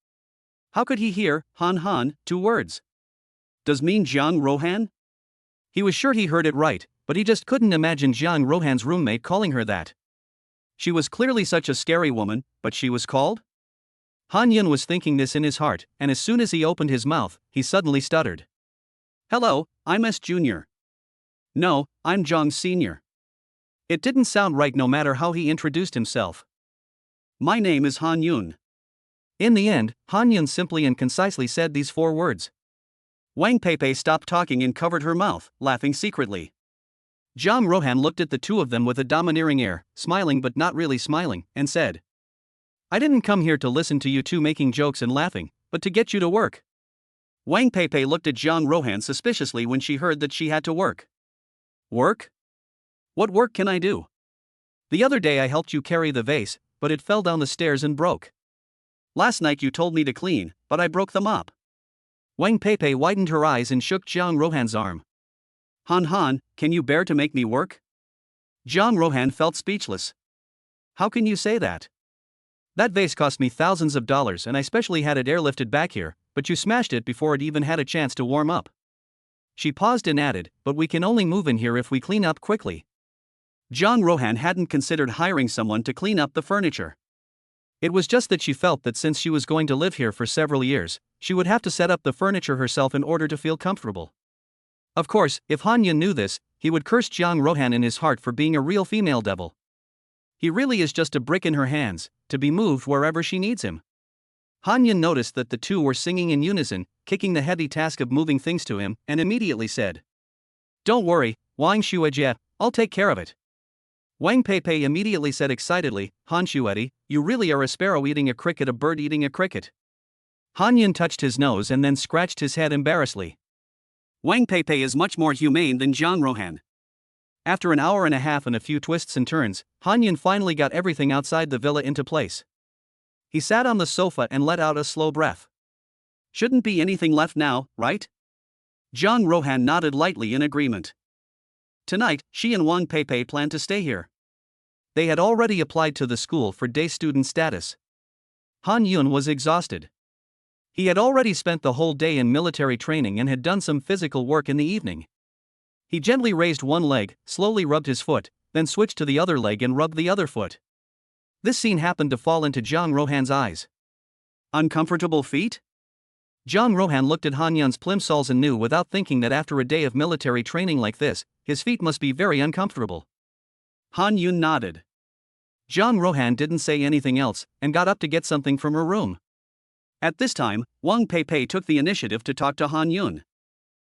How could he hear Han, 2 words? Does mean Jiang Rohan? He was sure he heard it right, but he just couldn't imagine Jiang Rohan's roommate calling her that. She was clearly such a scary woman, but she was called? Han Yun was thinking this in his heart, and as soon as he opened his mouth, he suddenly stuttered. "Hello, I'm S. Jr. No, I'm Jiang Sr. It didn't sound right no matter how he introduced himself. My name is Han Yun." In the end, Han Yun simply and concisely said these 4 words. Wang Peipei stopped talking and covered her mouth, laughing secretly. Jiang Rohan looked at the 2 of them with a domineering air, smiling but not really smiling, and said, "I didn't come here to listen to you 2 making jokes and laughing, but to get you to work." Wang Peipei looked at Jiang Rohan suspiciously when she heard that she had to work. "Work? What work can I do? The other day I helped you carry the vase, but it fell down the stairs and broke. Last night you told me to clean, but I broke the mop." Wang Peipei widened her eyes and shook Jiang Rohan's arm. Han, can you bear to make me work?" Jiang Rohan felt speechless. "How can you say that? That vase cost me thousands of dollars and I specially had it airlifted back here, but you smashed it before it even had a chance to warm up." She paused and added, "But we can only move in here if we clean up quickly." Jiang Rohan hadn't considered hiring someone to clean up the furniture. It was just that she felt that since she was going to live here for several years, she would have to set up the furniture herself in order to feel comfortable. Of course, if Han Yun knew this, he would curse Jiang Rohan in his heart for being a real female devil. He really is just a brick in her hands, to be moved wherever she needs him. Han Yun noticed that the 2 were singing in unison, kicking the heavy task of moving things to him, and immediately said, "Don't worry, Wang Shuejie, I'll take care of it." Wang Peipei immediately said excitedly, "Han Shuedi, you really are a sparrow eating a cricket, a bird eating a cricket." Han Yun touched his nose and then scratched his head embarrassedly. Wang Peipei is much more humane than Jiang Rohan. After an hour and a half and a few twists and turns, Han Yun finally got everything outside the villa into place. He sat on the sofa and let out a slow breath. "Shouldn't be anything left now, right?" Jiang Rohan nodded lightly in agreement. Tonight, she and Wang Peipei planned to stay here. They had already applied to the school for day student status. Han Yun was exhausted. He had already spent the whole day in military training and had done some physical work in the evening. He gently raised one leg, slowly rubbed his foot, then switched to the other leg and rubbed the other foot. This scene happened to fall into Jiang Rohan's eyes. "Uncomfortable feet?" Jiang Rohan looked at Han Yun's plimsolls and knew without thinking that after a day of military training like this, his feet must be very uncomfortable. Han Yun nodded. Jiang Rohan didn't say anything else, and got up to get something from her room. At this time, Wang Peipei took the initiative to talk to Han Yun.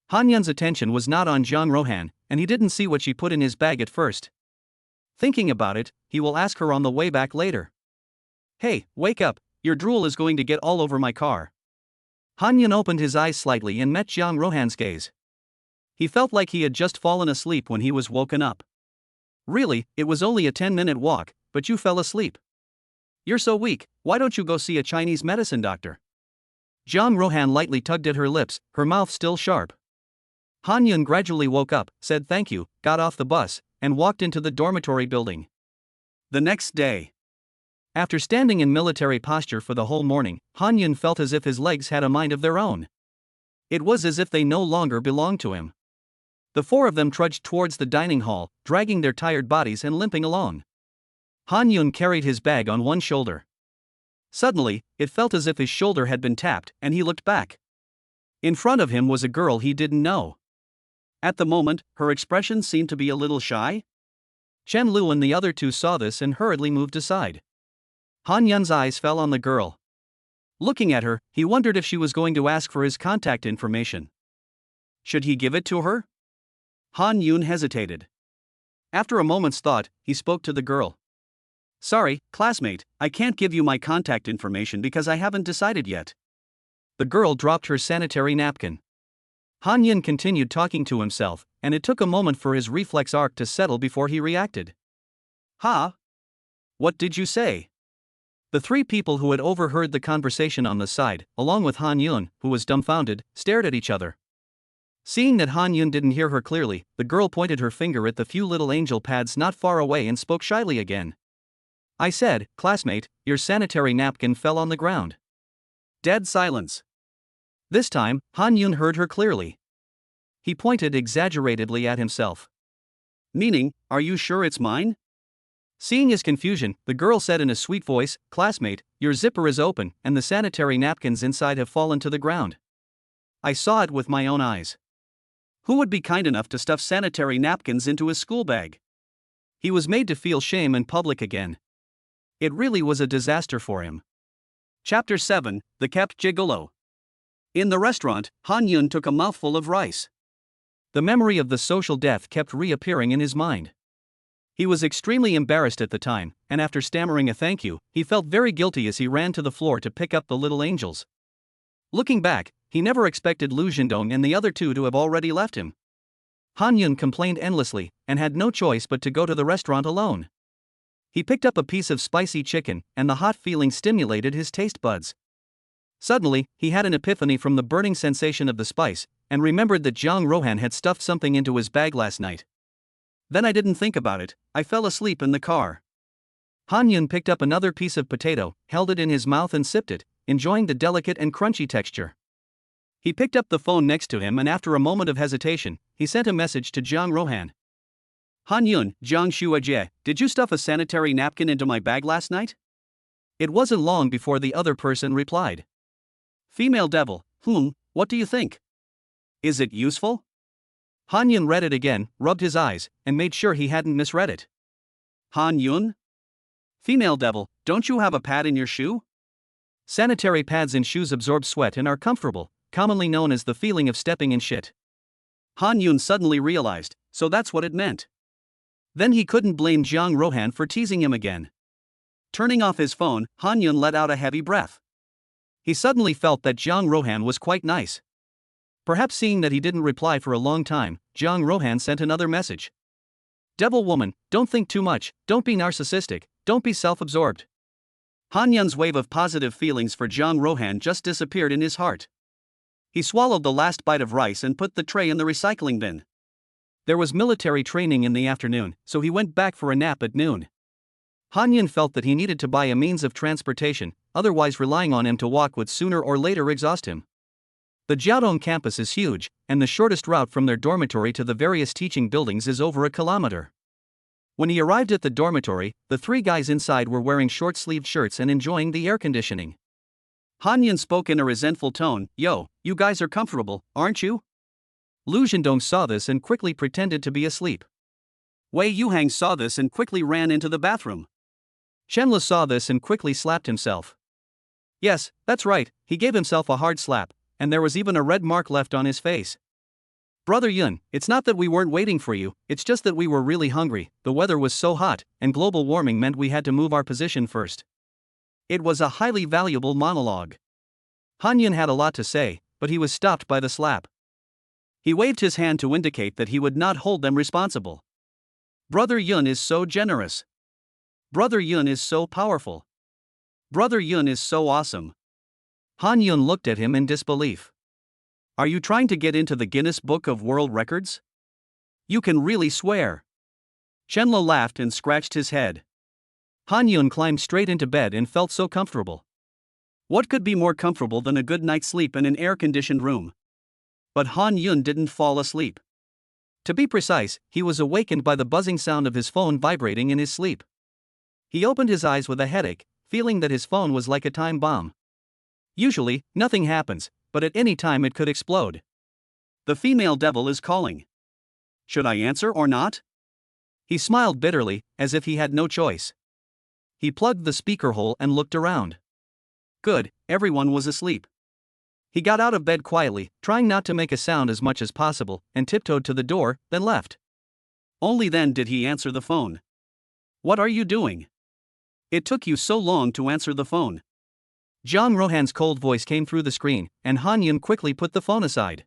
Han Yun's attention was not on Jiang Rohan, and he didn't see what she put in his bag at first. Thinking about it, he will ask her on the way back later. "Hey, wake up, your drool is going to get all over my car." Han Yun opened his eyes slightly and met Jiang Rohan's gaze. He felt like he had just fallen asleep when he was woken up. "Really, it was only a 10-minute walk, but you fell asleep. You're so weak, why don't you go see a Chinese medicine doctor?" Jiang Rohan lightly tugged at her lips, her mouth still sharp. Han Yun gradually woke up, said thank you, got off the bus, and walked into the dormitory building. The next day, after standing in military posture for the whole morning, Han Yun felt as if his legs had a mind of their own. It was as if they no longer belonged to him. The 4 of them trudged towards the dining hall, dragging their tired bodies and limping along. Han Yun carried his bag on one shoulder. Suddenly, it felt as if his shoulder had been tapped, and he looked back. In front of him was a girl he didn't know. At the moment, her expression seemed to be a little shy. Chen Lu and the other two saw this and hurriedly moved aside. Han Yun's eyes fell on the girl. Looking at her, he wondered if she was going to ask for his contact information. Should he give it to her? Han Yun hesitated. After a moment's thought, he spoke to the girl. Sorry, classmate, I can't give you my contact information because I haven't decided yet. The girl dropped her sanitary napkin. Han Yun continued talking to himself, and it took a moment for his reflex arc to settle before he reacted. Ha? What did you say? The three people who had overheard the conversation on the side, along with Han Yun, who was dumbfounded, stared at each other. Seeing that Han Yun didn't hear her clearly, the girl pointed her finger at the few little angel pads not far away and spoke shyly again. I said, classmate, your sanitary napkin fell on the ground. Dead silence. This time, Han Yun heard her clearly. He pointed exaggeratedly at himself. Meaning, are you sure it's mine? Seeing his confusion, the girl said in a sweet voice, classmate, your zipper is open and the sanitary napkins inside have fallen to the ground. I saw it with my own eyes. Who would be kind enough to stuff sanitary napkins into his school bag? He was made to feel shame in public again. It really was a disaster for him. Chapter 7, The Kept Gigolo. In the restaurant, Han Yun took a mouthful of rice. The memory of the social death kept reappearing in his mind. He was extremely embarrassed at the time, and after stammering a thank you, he felt very guilty as he ran to the floor to pick up the little angels. Looking back, he never expected Lu Zhendong and the other two to have already left him. Han Yun complained endlessly, and had no choice but to go to the restaurant alone. He picked up a piece of spicy chicken, and the hot feeling stimulated his taste buds. Suddenly, he had an epiphany from the burning sensation of the spice, and remembered that Jiang Rohan had stuffed something into his bag last night. Then I didn't think about it, I fell asleep in the car. Han Yun picked up another piece of potato, held it in his mouth and sipped it, enjoying the delicate and crunchy texture. He picked up the phone next to him and after a moment of hesitation, he sent a message to Jiang Rohan. Han Yun, Jiang Shuajie, did you stuff a sanitary napkin into my bag last night? It wasn't long before the other person replied. Female devil, what do you think? Is it useful? Han Yun read it again, rubbed his eyes, and made sure he hadn't misread it. Han Yun? Female devil, don't you have a pad in your shoe? Sanitary pads in shoes absorb sweat and are comfortable, commonly known as the feeling of stepping in shit. Han Yun suddenly realized, so that's what it meant. Then he couldn't blame Jiang Rohan for teasing him again. Turning off his phone, Han Yun let out a heavy breath. He suddenly felt that Jiang Rohan was quite nice. Perhaps seeing that he didn't reply for a long time, Jiang Rohan sent another message. Devil woman, don't think too much, don't be narcissistic, don't be self-absorbed. Han Yun's wave of positive feelings for Jiang Rohan just disappeared in his heart. He swallowed the last bite of rice and put the tray in the recycling bin. There was military training in the afternoon, so he went back for a nap at noon. Han Yun felt that he needed to buy a means of transportation, otherwise relying on him to walk would sooner or later exhaust him. The Jiaodong campus is huge, and the shortest route from their dormitory to the various teaching buildings is over a kilometer. When he arrived at the dormitory, the three guys inside were wearing short-sleeved shirts and enjoying the air conditioning. Han Yun spoke in a resentful tone, Yo, you guys are comfortable, aren't you? Lu Zhendong saw this and quickly pretended to be asleep. Wei Yuhang saw this and quickly ran into the bathroom. Shenle saw this and quickly slapped himself. Yes, that's right, he gave himself a hard slap, and there was even a red mark left on his face. Brother Yun, it's not that we weren't waiting for you, it's just that we were really hungry, the weather was so hot, and global warming meant we had to move our position first. It was a highly valuable monologue. Han Yun had a lot to say, but he was stopped by the slap. He waved his hand to indicate that he would not hold them responsible. Brother Yun is so generous. Brother Yun is so powerful. Brother Yun is so awesome. Han Yun looked at him in disbelief. Are you trying to get into the Guinness Book of World Records? You can really swear. Shenle laughed and scratched his head. Han Yun climbed straight into bed and felt so comfortable. What could be more comfortable than a good night's sleep in an air-conditioned room? But Han Yun didn't fall asleep. To be precise, he was awakened by the buzzing sound of his phone vibrating in his sleep. He opened his eyes with a headache, feeling that his phone was like a time bomb. Usually, nothing happens, but at any time it could explode. The female devil is calling. Should I answer or not? He smiled bitterly, as if he had no choice. He plugged the speaker hole and looked around. Good, everyone was asleep. He got out of bed quietly, trying not to make a sound as much as possible, and tiptoed to the door, then left. Only then did he answer the phone. What are you doing? It took you so long to answer the phone. Jang Rohan's cold voice came through the screen, and Han Yun quickly put the phone aside.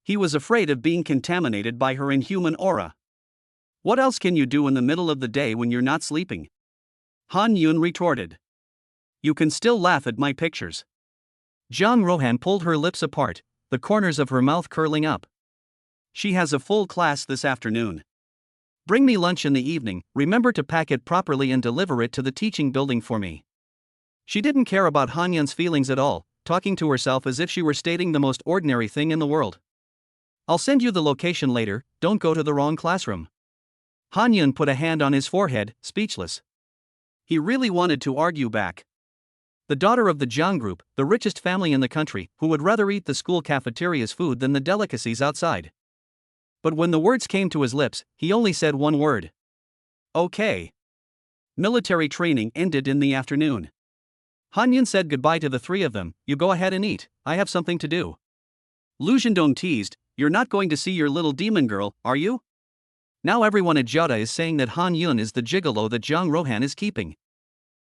He was afraid of being contaminated by her inhuman aura. What else can you do in the middle of the day when you're not sleeping? Han Yun retorted. You can still laugh at my pictures. Jang Rohan pulled her lips apart, the corners of her mouth curling up. She has a full class this afternoon. Bring me lunch in the evening, remember to pack it properly and deliver it to the teaching building for me. She didn't care about Han Yun's feelings at all, talking to herself as if she were stating the most ordinary thing in the world. I'll send you the location later, don't go to the wrong classroom. Han Yun put a hand on his forehead, speechless. He really wanted to argue back. The daughter of the Jiang group, the richest family in the country, who would rather eat the school cafeteria's food than the delicacies outside. But when the words came to his lips, he only said one word. Okay. Military training ended in the afternoon. Han Yun said goodbye to the three of them. You go ahead and eat, I have something to do. Lu Zhendong teased, you're not going to see your little demon girl, are you? Now everyone at Jada is saying that Han Yun is the gigolo that Jang Rohan is keeping.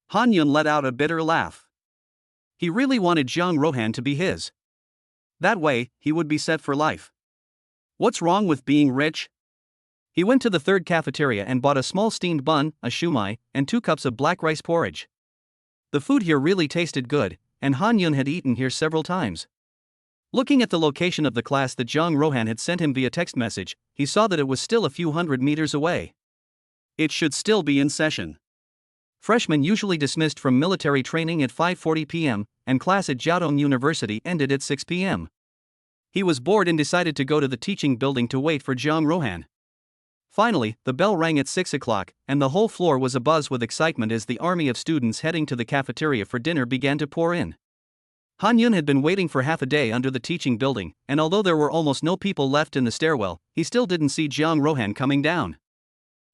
Han Yun let out a bitter laugh. He really wanted Jang Rohan to be his. That way, he would be set for life. What's wrong with being rich? He went to the third cafeteria and bought a small steamed bun, a shumai, and 2 cups of black rice porridge. The food here really tasted good, and Han Yun had eaten here several times. Looking at the location of the class that Jang Rohan had sent him via text message, he saw that it was still a few hundred meters away. It should still be in session. Freshmen usually dismissed from military training at 5:40 p.m., and class at Jiaotong University ended at 6 p.m. He was bored and decided to go to the teaching building to wait for Jang Rohan. Finally, the bell rang at 6 o'clock, and the whole floor was abuzz with excitement as the army of students heading to the cafeteria for dinner began to pour in. Han Yun had been waiting for half a day under the teaching building, and although there were almost no people left in the stairwell, he still didn't see Jang Rohan coming down.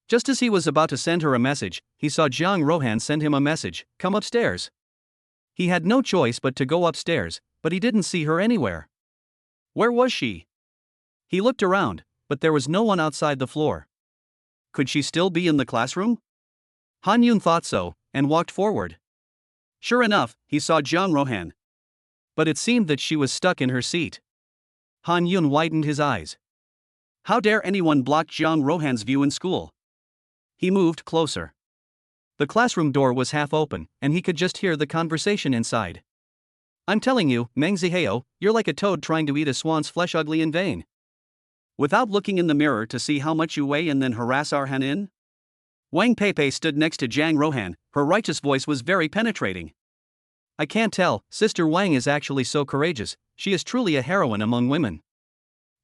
Just as he was about to send her a message, he saw Jang Rohan send him a message, come upstairs. He had no choice but to go upstairs, but he didn't see her anywhere. Where was she? He looked around, but there was no one outside the floor. Could she still be in the classroom? Han Yun thought so, and walked forward. Sure enough, he saw Jang Rohan. But it seemed that she was stuck in her seat. Han Yun widened his eyes. How dare anyone block Jang Rohan's view in school? He moved closer. The classroom door was half open, and he could just hear the conversation inside. I'm telling you, Meng Zihao, you're like a toad trying to eat a swan's flesh, ugly in vain. Without looking in the mirror to see how much you weigh and then harass our Hanin? Wang Peipei stood next to Jang Rohan, her righteous voice was very penetrating. I can't tell, Sister Wang is actually so courageous, she is truly a heroine among women.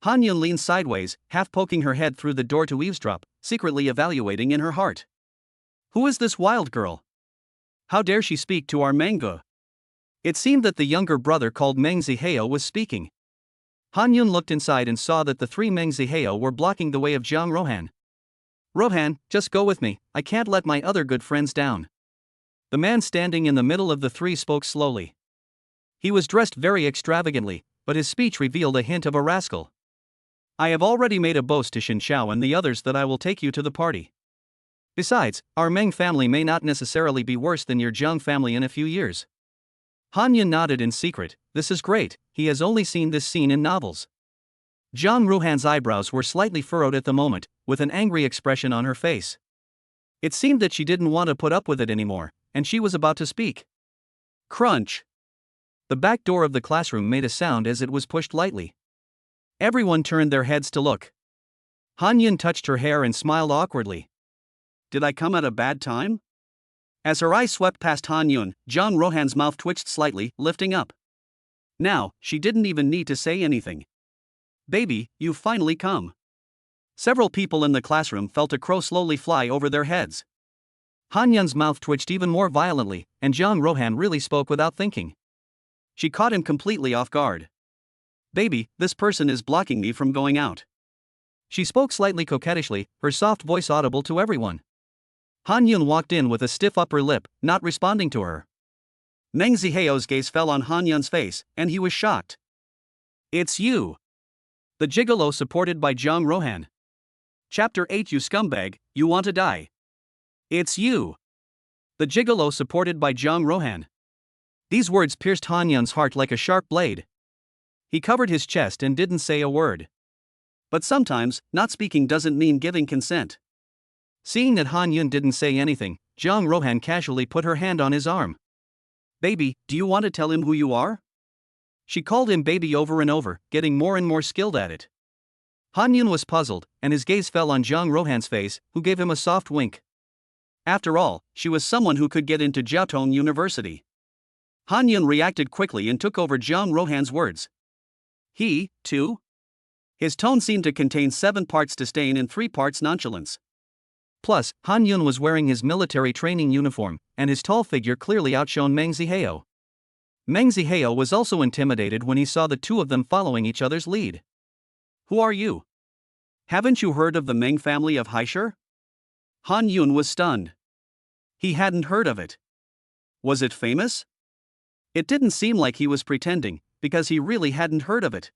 Han Yun leaned sideways, half poking her head through the door to eavesdrop, secretly evaluating in her heart. Who is this wild girl? How dare she speak to our Mengge? It seemed that the younger brother called Meng Zihao was speaking. Han Yun looked inside and saw that the 3 Meng Zihao were blocking the way of Jang Rohan. Rohan, just go with me, I can't let my other good friends down. The man standing in the middle of the 3 spoke slowly. He was dressed very extravagantly, but his speech revealed a hint of a rascal. I have already made a boast to Xin Xiao and the others that I will take you to the party. Besides, our Meng family may not necessarily be worse than your Jiang family in a few years. Han Yun nodded in secret, this is great, he has only seen this scene in novels. Jang Rohan's eyebrows were slightly furrowed at the moment, with an angry expression on her face. It seemed that she didn't want to put up with it anymore, and she was about to speak. Crunch! The back door of the classroom made a sound as it was pushed lightly. Everyone turned their heads to look. Han Yun touched her hair and smiled awkwardly. Did I come at a bad time? As her eyes swept past Han Yun, Jang Rohan's mouth twitched slightly, lifting up. Now, she didn't even need to say anything. Baby, you've finally come. Several people in the classroom felt a crow slowly fly over their heads. Han Yun's mouth twitched even more violently, and Jang Rohan really spoke without thinking. She caught him completely off guard. Baby, this person is blocking me from going out. She spoke slightly coquettishly, her soft voice audible to everyone. Han Yun walked in with a stiff upper lip, not responding to her. Meng Zihao's gaze fell on Han Yun's face, and he was shocked. It's you. The gigolo supported by Zhang Rohan. Chapter 8. You scumbag, you want to die. It's you. The gigolo supported by Zhang Rohan. These words pierced Han Yun's heart like a sharp blade. He covered his chest and didn't say a word. But sometimes, not speaking doesn't mean giving consent. Seeing that Han Yun didn't say anything, Zhang Rohan casually put her hand on his arm. Baby, do you want to tell him who you are? She called him baby over and over, getting more and more skilled at it. Han Yun was puzzled, and his gaze fell on Zhang Rohan's face, who gave him a soft wink. After all, she was someone who could get into Jiaotong University. Han Yun reacted quickly and took over Zhang Rohan's words. He, too? His tone seemed to contain 7 parts disdain and 3 parts nonchalance. Plus, Han Yun was wearing his military training uniform, and his tall figure clearly outshone Meng Zihao. Meng Zihao was also intimidated when he saw the two of them following each other's lead. Who are you? Haven't you heard of the Meng family of Haishur? Han Yun was stunned. He hadn't heard of it. Was it famous? It didn't seem like he was pretending, because he really hadn't heard of it.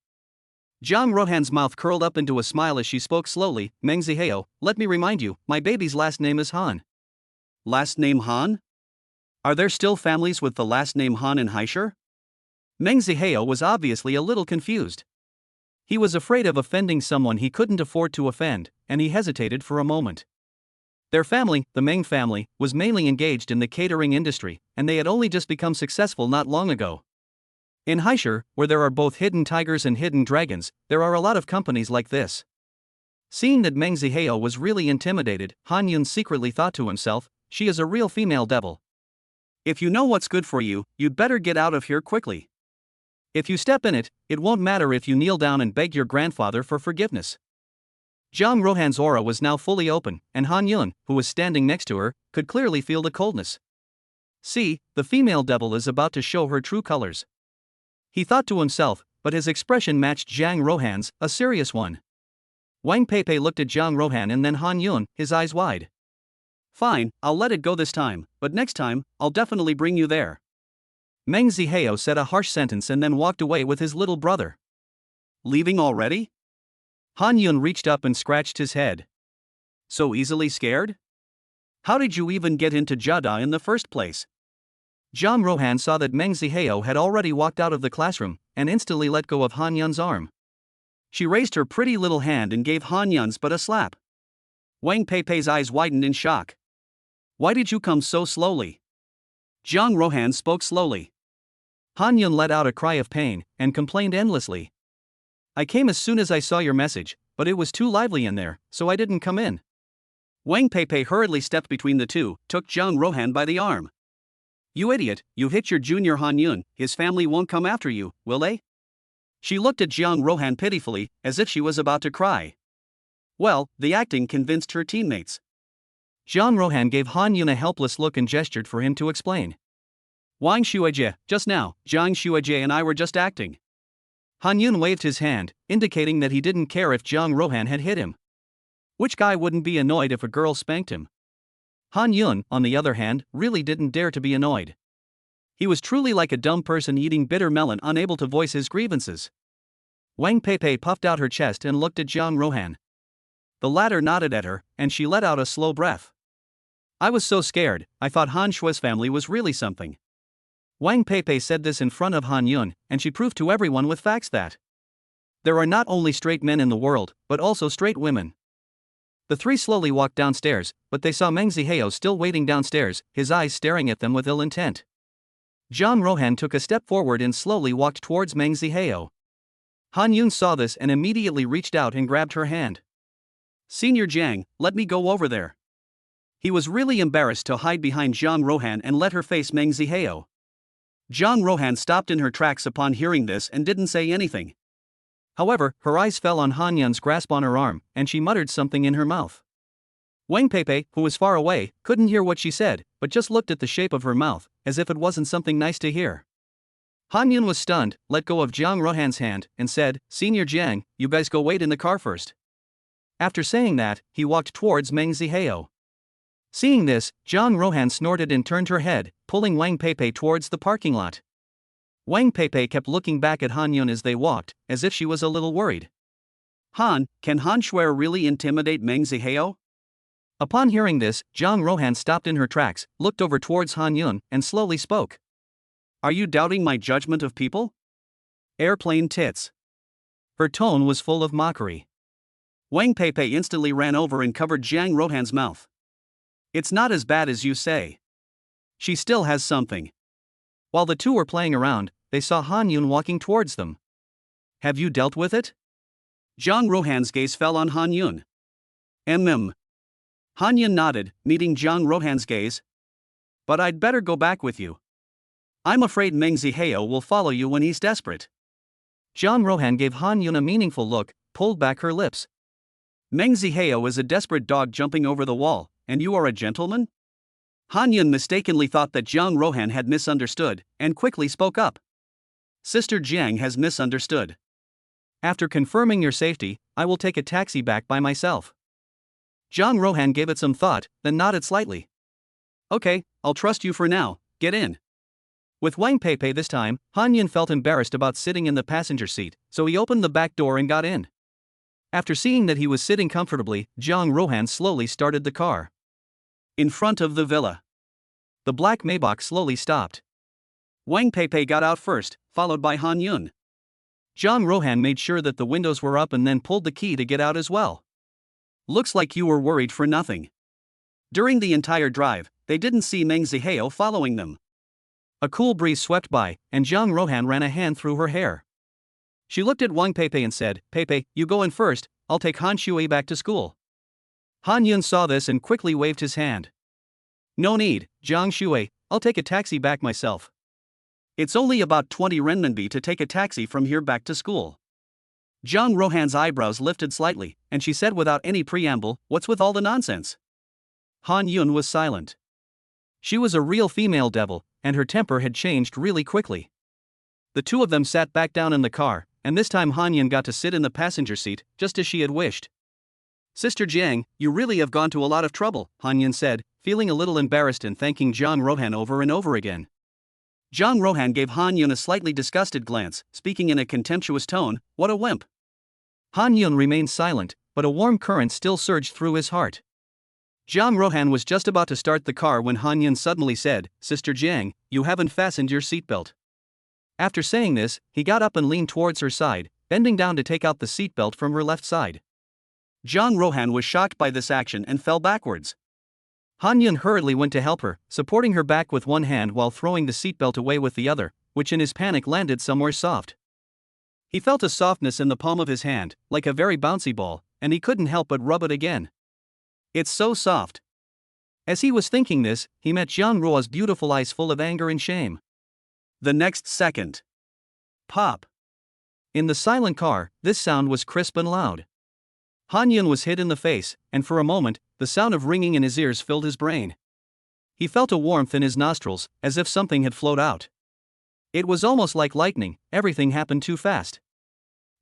Zhang Rohan's mouth curled up into a smile as she spoke slowly. Meng Zihao, let me remind you, my baby's last name is Han. Last name Han? Are there still families with the last name Han in Haishur? Meng Zihao was obviously a little confused. He was afraid of offending someone he couldn't afford to offend, and he hesitated for a moment. Their family, the Meng family, was mainly engaged in the catering industry, and they had only just become successful not long ago. In Haishur, where there are both hidden tigers and hidden dragons, there are a lot of companies like this. Seeing that Meng Zihao was really intimidated, Han Yun secretly thought to himself, she is a real female devil. If you know what's good for you, you'd better get out of here quickly. If you step in it, it won't matter if you kneel down and beg your grandfather for forgiveness. Zhang Rohan's aura was now fully open, and Han Yun, who was standing next to her, could clearly feel the coldness. See, the female devil is about to show her true colors. He thought to himself, but his expression matched Zhang Rohan's, a serious one. Wang Peipei looked at Zhang Rohan and then Han Yun, his eyes wide. Fine, I'll let it go this time, but next time, I'll definitely bring you there. Meng Zihao said a harsh sentence and then walked away with his little brother. Leaving already? Han Yun reached up and scratched his head. So easily scared? How did you even get into Jada in the first place? Zhang Rohan saw that Meng Zihao had already walked out of the classroom, and instantly let go of Han Yun's arm. She raised her pretty little hand and gave Han Yun's but a slap. Wang Peipei's eyes widened in shock. Why did you come so slowly? Zhang Rohan spoke slowly. Han Yun let out a cry of pain, and complained endlessly. I came as soon as I saw your message, but it was too lively in there, so I didn't come in. Wang Peipei hurriedly stepped between the two, took Zhang Rohan by the arm. You idiot, you hit your junior Han Yun, his family won't come after you, will they? She looked at Zhang Rohan pitifully, as if she was about to cry. Well, the acting convinced her teammates. Zhang Rohan gave Han Yun a helpless look and gestured for him to explain. Wang Xuejie, just now, Zhang Xuejie and I were just acting. Han Yun waved his hand, indicating that he didn't care if Zhang Rohan had hit him. Which guy wouldn't be annoyed if a girl spanked him? Han Yun, on the other hand, really didn't dare to be annoyed. He was truly like a dumb person eating bitter melon, unable to voice his grievances. Wang Peipei puffed out her chest and looked at Zhang Rohan. The latter nodded at her, and she let out a slow breath. I was so scared, I thought Han Shui's family was really something. Wang Peipei said this in front of Han Yun, and she proved to everyone with facts that there are not only straight men in the world, but also straight women. The three slowly walked downstairs, but they saw Meng Zihao still waiting downstairs, his eyes staring at them with ill intent. Zhang Rohan took a step forward and slowly walked towards Meng Zihao. Han Yun saw this and immediately reached out and grabbed her hand. Senior Zhang, let me go over there. He was really embarrassed to hide behind Zhang Rohan and let her face Meng Zihao. Zhang Rohan stopped in her tracks upon hearing this and didn't say anything. However, her eyes fell on Han Yun's grasp on her arm, and she muttered something in her mouth. Wang Peipei, who was far away, couldn't hear what she said, but just looked at the shape of her mouth, as if it wasn't something nice to hear. Han Yun was stunned, let go of Zhang Rohan's hand, and said, Senior Jiang, you guys go wait in the car first. After saying that, he walked towards Meng Zihao. Seeing this, Zhang Rohan snorted and turned her head, pulling Wang Peipei towards the parking lot. Wang Peipei kept looking back at Han Yun as they walked, as if she was a little worried. Can Han Shuer really intimidate Meng Zihao? Upon hearing this, Zhang Rohan stopped in her tracks, looked over towards Han Yun, and slowly spoke. Are you doubting my judgment of people? Airplane tits. Her tone was full of mockery. Wang Peipei instantly ran over and covered Zhang Rohan's mouth. It's not as bad as you say. She still has something. While the two were playing around, they saw Han Yun walking towards them. Have you dealt with it? Zhang Rohan's gaze fell on Han Yun. Han Yun nodded, meeting Zhang Rohan's gaze. But I'd better go back with you. I'm afraid Meng Zihao will follow you when he's desperate. Zhang Rohan gave Han Yun a meaningful look, pulled back her lips. Meng Zihao is a desperate dog jumping over the wall, and you are a gentleman? Han Yun mistakenly thought that Zhang Rohan had misunderstood, and quickly spoke up. Sister Jiang has misunderstood. After confirming your safety, I will take a taxi back by myself. Zhang Rohan gave it some thought, then nodded slightly. Okay, I'll trust you for now, get in. With Wang Peipei this time, Han Yun felt embarrassed about sitting in the passenger seat, so he opened the back door and got in. After seeing that he was sitting comfortably, Zhang Rohan slowly started the car. In front of the villa, the black Maybach slowly stopped. Wang Peipei got out first, followed by Han Yun. Zhang Rohan made sure that the windows were up and then pulled the key to get out as well. Looks like you were worried for nothing. During the entire drive, they didn't see Meng Zihao following them. A cool breeze swept by, and Zhang Rohan ran a hand through her hair. She looked at Wang Peipei and said, Peipei, you go in first, I'll take Han Shui back to school. Han Yun saw this and quickly waved his hand. No need, Zhang Shui, I'll take a taxi back myself. It's only about 20 renminbi to take a taxi from here back to school. Zhang Rohan's eyebrows lifted slightly, and she said without any preamble, what's with all the nonsense? Han Yun was silent. She was a real female devil, and her temper had changed really quickly. The two of them sat back down in the car, and this time Han Yun got to sit in the passenger seat, just as she had wished. Sister Jiang, you really have gone to a lot of trouble, Han Yun said, feeling a little embarrassed and thanking Zhang Rohan over and over again. Zhang Rohan gave Han Yun a slightly disgusted glance, speaking in a contemptuous tone, what a wimp. Han Yun remained silent, but a warm current still surged through his heart. Zhang Rohan was just about to start the car when Han Yun suddenly said, Sister Jiang, you haven't fastened your seatbelt. After saying this, he got up and leaned towards her side, bending down to take out the seatbelt from her left side. Zhang Rohan was shocked by this action and fell backwards. Han Yun hurriedly went to help her, supporting her back with one hand while throwing the seatbelt away with the other, which in his panic landed somewhere soft. He felt a softness in the palm of his hand, like a very bouncy ball, and he couldn't help but rub it again. It's so soft. As he was thinking this, he met Zhang Ruo's beautiful eyes full of anger and shame. The next second. Pop. In the silent car, this sound was crisp and loud. Han Yun was hit in the face, and for a moment, the sound of ringing in his ears filled his brain. He felt a warmth in his nostrils, as if something had flowed out. It was almost like lightning, everything happened too fast.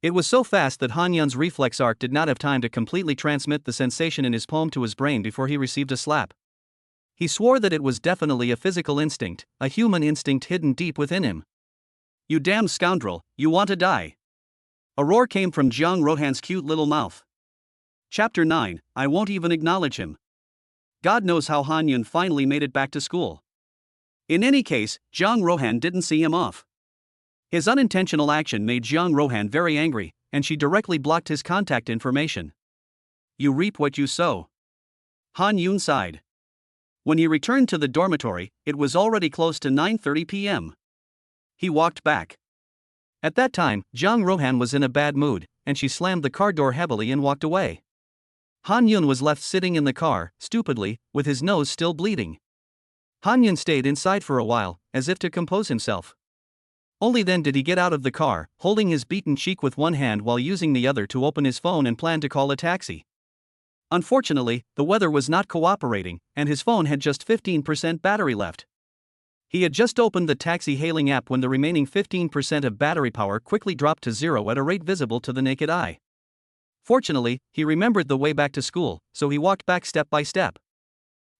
It was so fast that Han Yun's reflex arc did not have time to completely transmit the sensation in his palm to his brain before he received a slap. He swore that it was definitely a physical instinct, a human instinct hidden deep within him. You damn scoundrel, you want to die. A roar came from Zhang Rohan's cute little mouth. Chapter 9, I won't even acknowledge him. God knows how Han Yun finally made it back to school. In any case, Zhang Rohan didn't see him off. His unintentional action made Zhang Rohan very angry, and she directly blocked his contact information. You reap what you sow. Han Yun sighed. When he returned to the dormitory, it was already close to 9:30 p.m. He walked back. At that time, Zhang Rohan was in a bad mood, and she slammed the car door heavily and walked away. Han Yun was left sitting in the car, stupidly, with his nose still bleeding. Han Yun stayed inside for a while, as if to compose himself. Only then did he get out of the car, holding his beaten cheek with one hand while using the other to open his phone and plan to call a taxi. Unfortunately, the weather was not cooperating, and his phone had just 15% battery left. He had just opened the taxi hailing app when the remaining 15% of battery power quickly dropped to zero at a rate visible to the naked eye. Fortunately, he remembered the way back to school, so he walked back step by step.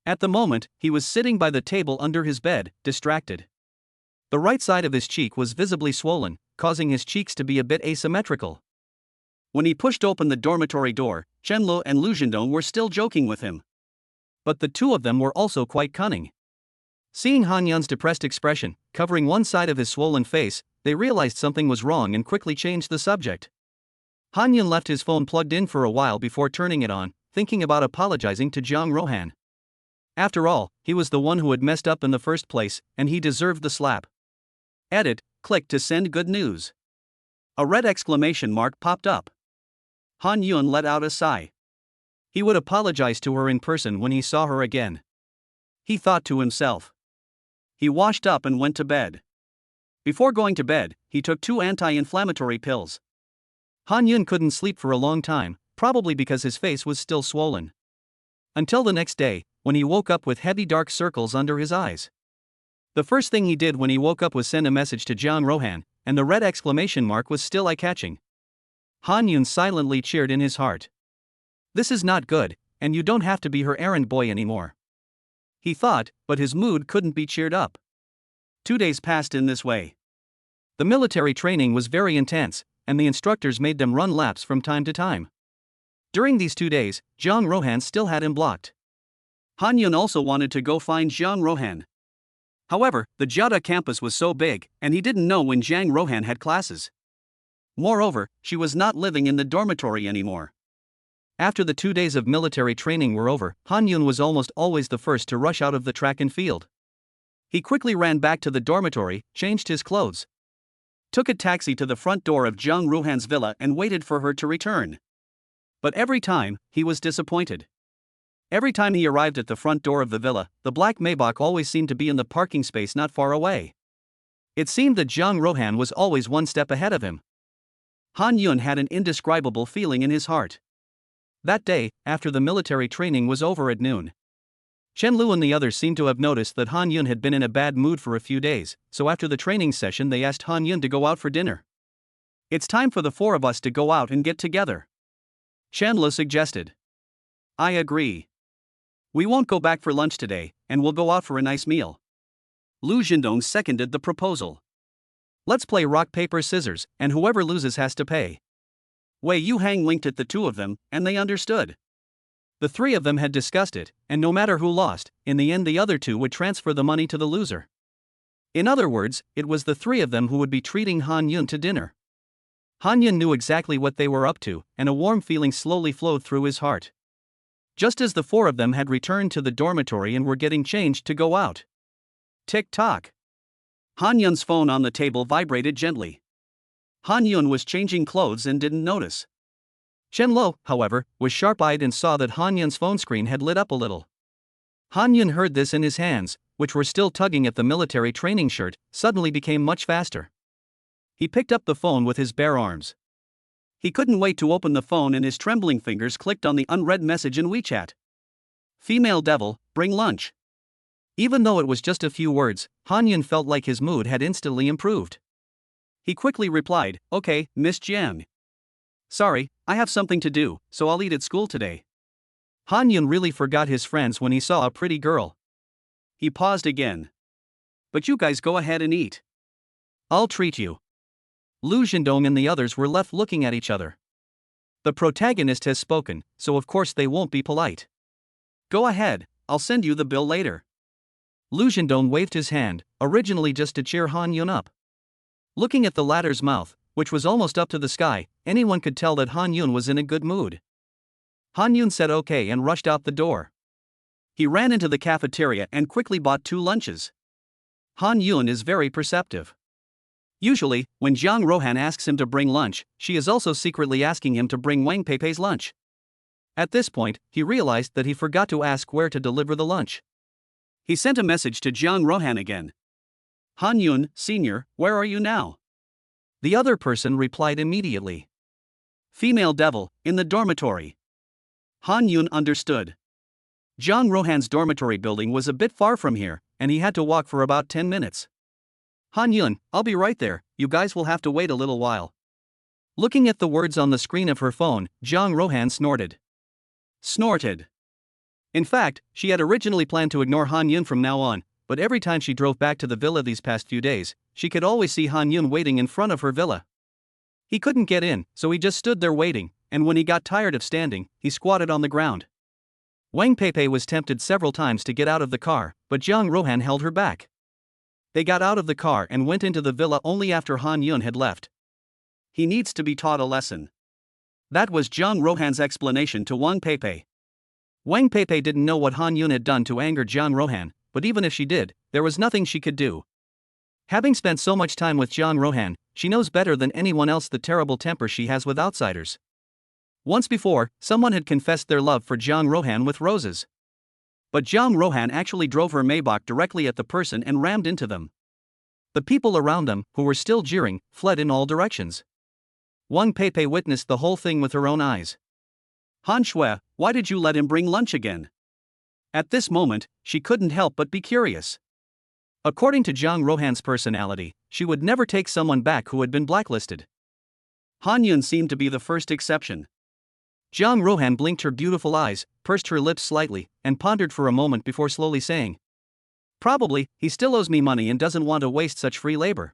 At the moment, he was sitting by the table under his bed, distracted. The right side of his cheek was visibly swollen, causing his cheeks to be a bit asymmetrical. When he pushed open the dormitory door, Chenlo and Lu Zhendong were still joking with him. But the two of them were also quite cunning. Seeing Han Yun's depressed expression, covering one side of his swollen face, they realized something was wrong and quickly changed the subject. Han Yun left his phone plugged in for a while before turning it on, thinking about apologizing to Jiang Rohan. After all, he was the one who had messed up in the first place, and he deserved the slap. Edit, click to send good news. A red exclamation mark popped up. Han Yun let out a sigh. He would apologize to her in person when he saw her again. He thought to himself. He washed up and went to bed. Before going to bed, he took 2 anti-inflammatory pills. Han Yun couldn't sleep for a long time, probably because his face was still swollen. Until the next day, when he woke up with heavy dark circles under his eyes. The first thing he did when he woke up was send a message to Jiang Rohan, and the red exclamation mark was still eye-catching. Han Yun silently cheered in his heart. This is not good, and you don't have to be her errand boy anymore. He thought, but his mood couldn't be cheered up. 2 days passed in this way. The military training was very intense, and the instructors made them run laps from time to time. During these 2 days, Jiang Rohan still had him blocked. Han Yun also wanted to go find Jiang Rohan. However, the Jiada campus was so big, and he didn't know when Jiang Rohan had classes. Moreover, she was not living in the dormitory anymore. After the 2 days of military training were over, Han Yun was almost always the first to rush out of the track and field. He quickly ran back to the dormitory, changed his clothes, took a taxi to the front door of Jiang Rohan's villa and waited for her to return. But every time, he was disappointed. Every time he arrived at the front door of the villa, the black Maybach always seemed to be in the parking space not far away. It seemed that Jiang Rohan was always one step ahead of him. Han Yun had an indescribable feeling in his heart. That day, after the military training was over at noon, Chen Lu and the others seemed to have noticed that Han Yun had been in a bad mood for a few days, so after the training session they asked Han Yun to go out for dinner. It's time for the 4 of us to go out and get together, Chen Lu suggested. I agree. We won't go back for lunch today, and we'll go out for a nice meal. Lu Zhendong seconded the proposal. Let's play rock paper scissors, and whoever loses has to pay. Wei Yuhang winked at the 2 of them, and they understood. The 3 of them had discussed it, and no matter who lost, in the end the other 2 would transfer the money to the loser. In other words, it was the 3 of them who would be treating Han Yun to dinner. Han Yun knew exactly what they were up to, and a warm feeling slowly flowed through his heart. Just as the 4 of them had returned to the dormitory and were getting changed to go out. Tick-tock. Han Yun's phone on the table vibrated gently. Han Yun was changing clothes and didn't notice. Chen Lo, however, was sharp-eyed and saw that Han Yun's phone screen had lit up a little. Han Yun heard this, and his hands, which were still tugging at the military training shirt, suddenly became much faster. He picked up the phone with his bare arms. He couldn't wait to open the phone, and his trembling fingers clicked on the unread message in WeChat. Female devil, bring lunch. Even though it was just a few words, Han Yun felt like his mood had instantly improved. He quickly replied, Okay, Miss Jiang. Sorry, I have something to do, so I'll eat at school today. Han Yun really forgot his friends when he saw a pretty girl. He paused again. But you guys go ahead and eat. I'll treat you. Lu Zhendong and the others were left looking at each other. The protagonist has spoken, so of course they won't be polite. Go ahead, I'll send you the bill later. Lu Zhendong waved his hand, originally just to cheer Han Yun up. Looking at the latter's mouth, which was almost up to the sky, anyone could tell that Han Yun was in a good mood. Han Yun said okay and rushed out the door. He ran into the cafeteria and quickly bought 2 lunches. Han Yun is very perceptive. Usually, when Jiang Rohan asks him to bring lunch, she is also secretly asking him to bring Wang Peipei's lunch. At this point, he realized that he forgot to ask where to deliver the lunch. He sent a message to Jiang Rohan again. Han Yun, Senior, where are you now? The other person replied immediately. Female devil, in the dormitory. Han Yun understood. Jiang Rohan's dormitory building was a bit far from here, and he had to walk for about 10 minutes. Han Yun, I'll be right there, you guys will have to wait a little while. Looking at the words on the screen of her phone, Jang Rohan snorted. Snorted. In fact, she had originally planned to ignore Han Yun from now on, but every time she drove back to the villa these past few days, she could always see Han Yun waiting in front of her villa. He couldn't get in, so he just stood there waiting, and when he got tired of standing, he squatted on the ground. Wang Peipei was tempted several times to get out of the car, but Jang Rohan held her back. They got out of the car and went into the villa only after Han Yun had left. He needs to be taught a lesson. That was Jang Rohan's explanation to Wang Peipei. Wang Peipei didn't know what Han Yun had done to anger Jang Rohan, but even if she did, there was nothing she could do. Having spent so much time with Jang Rohan, she knows better than anyone else the terrible temper she has with outsiders. Once before, someone had confessed their love for Jang Rohan with roses. But Jang Rohan actually drove her Maybach directly at the person and rammed into them. The people around them, who were still jeering, fled in all directions. Wang Peipei witnessed the whole thing with her own eyes. Han Shui, why did you let him bring lunch again? At this moment, she couldn't help but be curious. According to Jang Rohan's personality, she would never take someone back who had been blacklisted. Han Yun seemed to be the first exception. Jang Rohan blinked her beautiful eyes, pursed her lips slightly, and pondered for a moment before slowly saying, "Probably, he still owes me money and doesn't want to waste such free labor."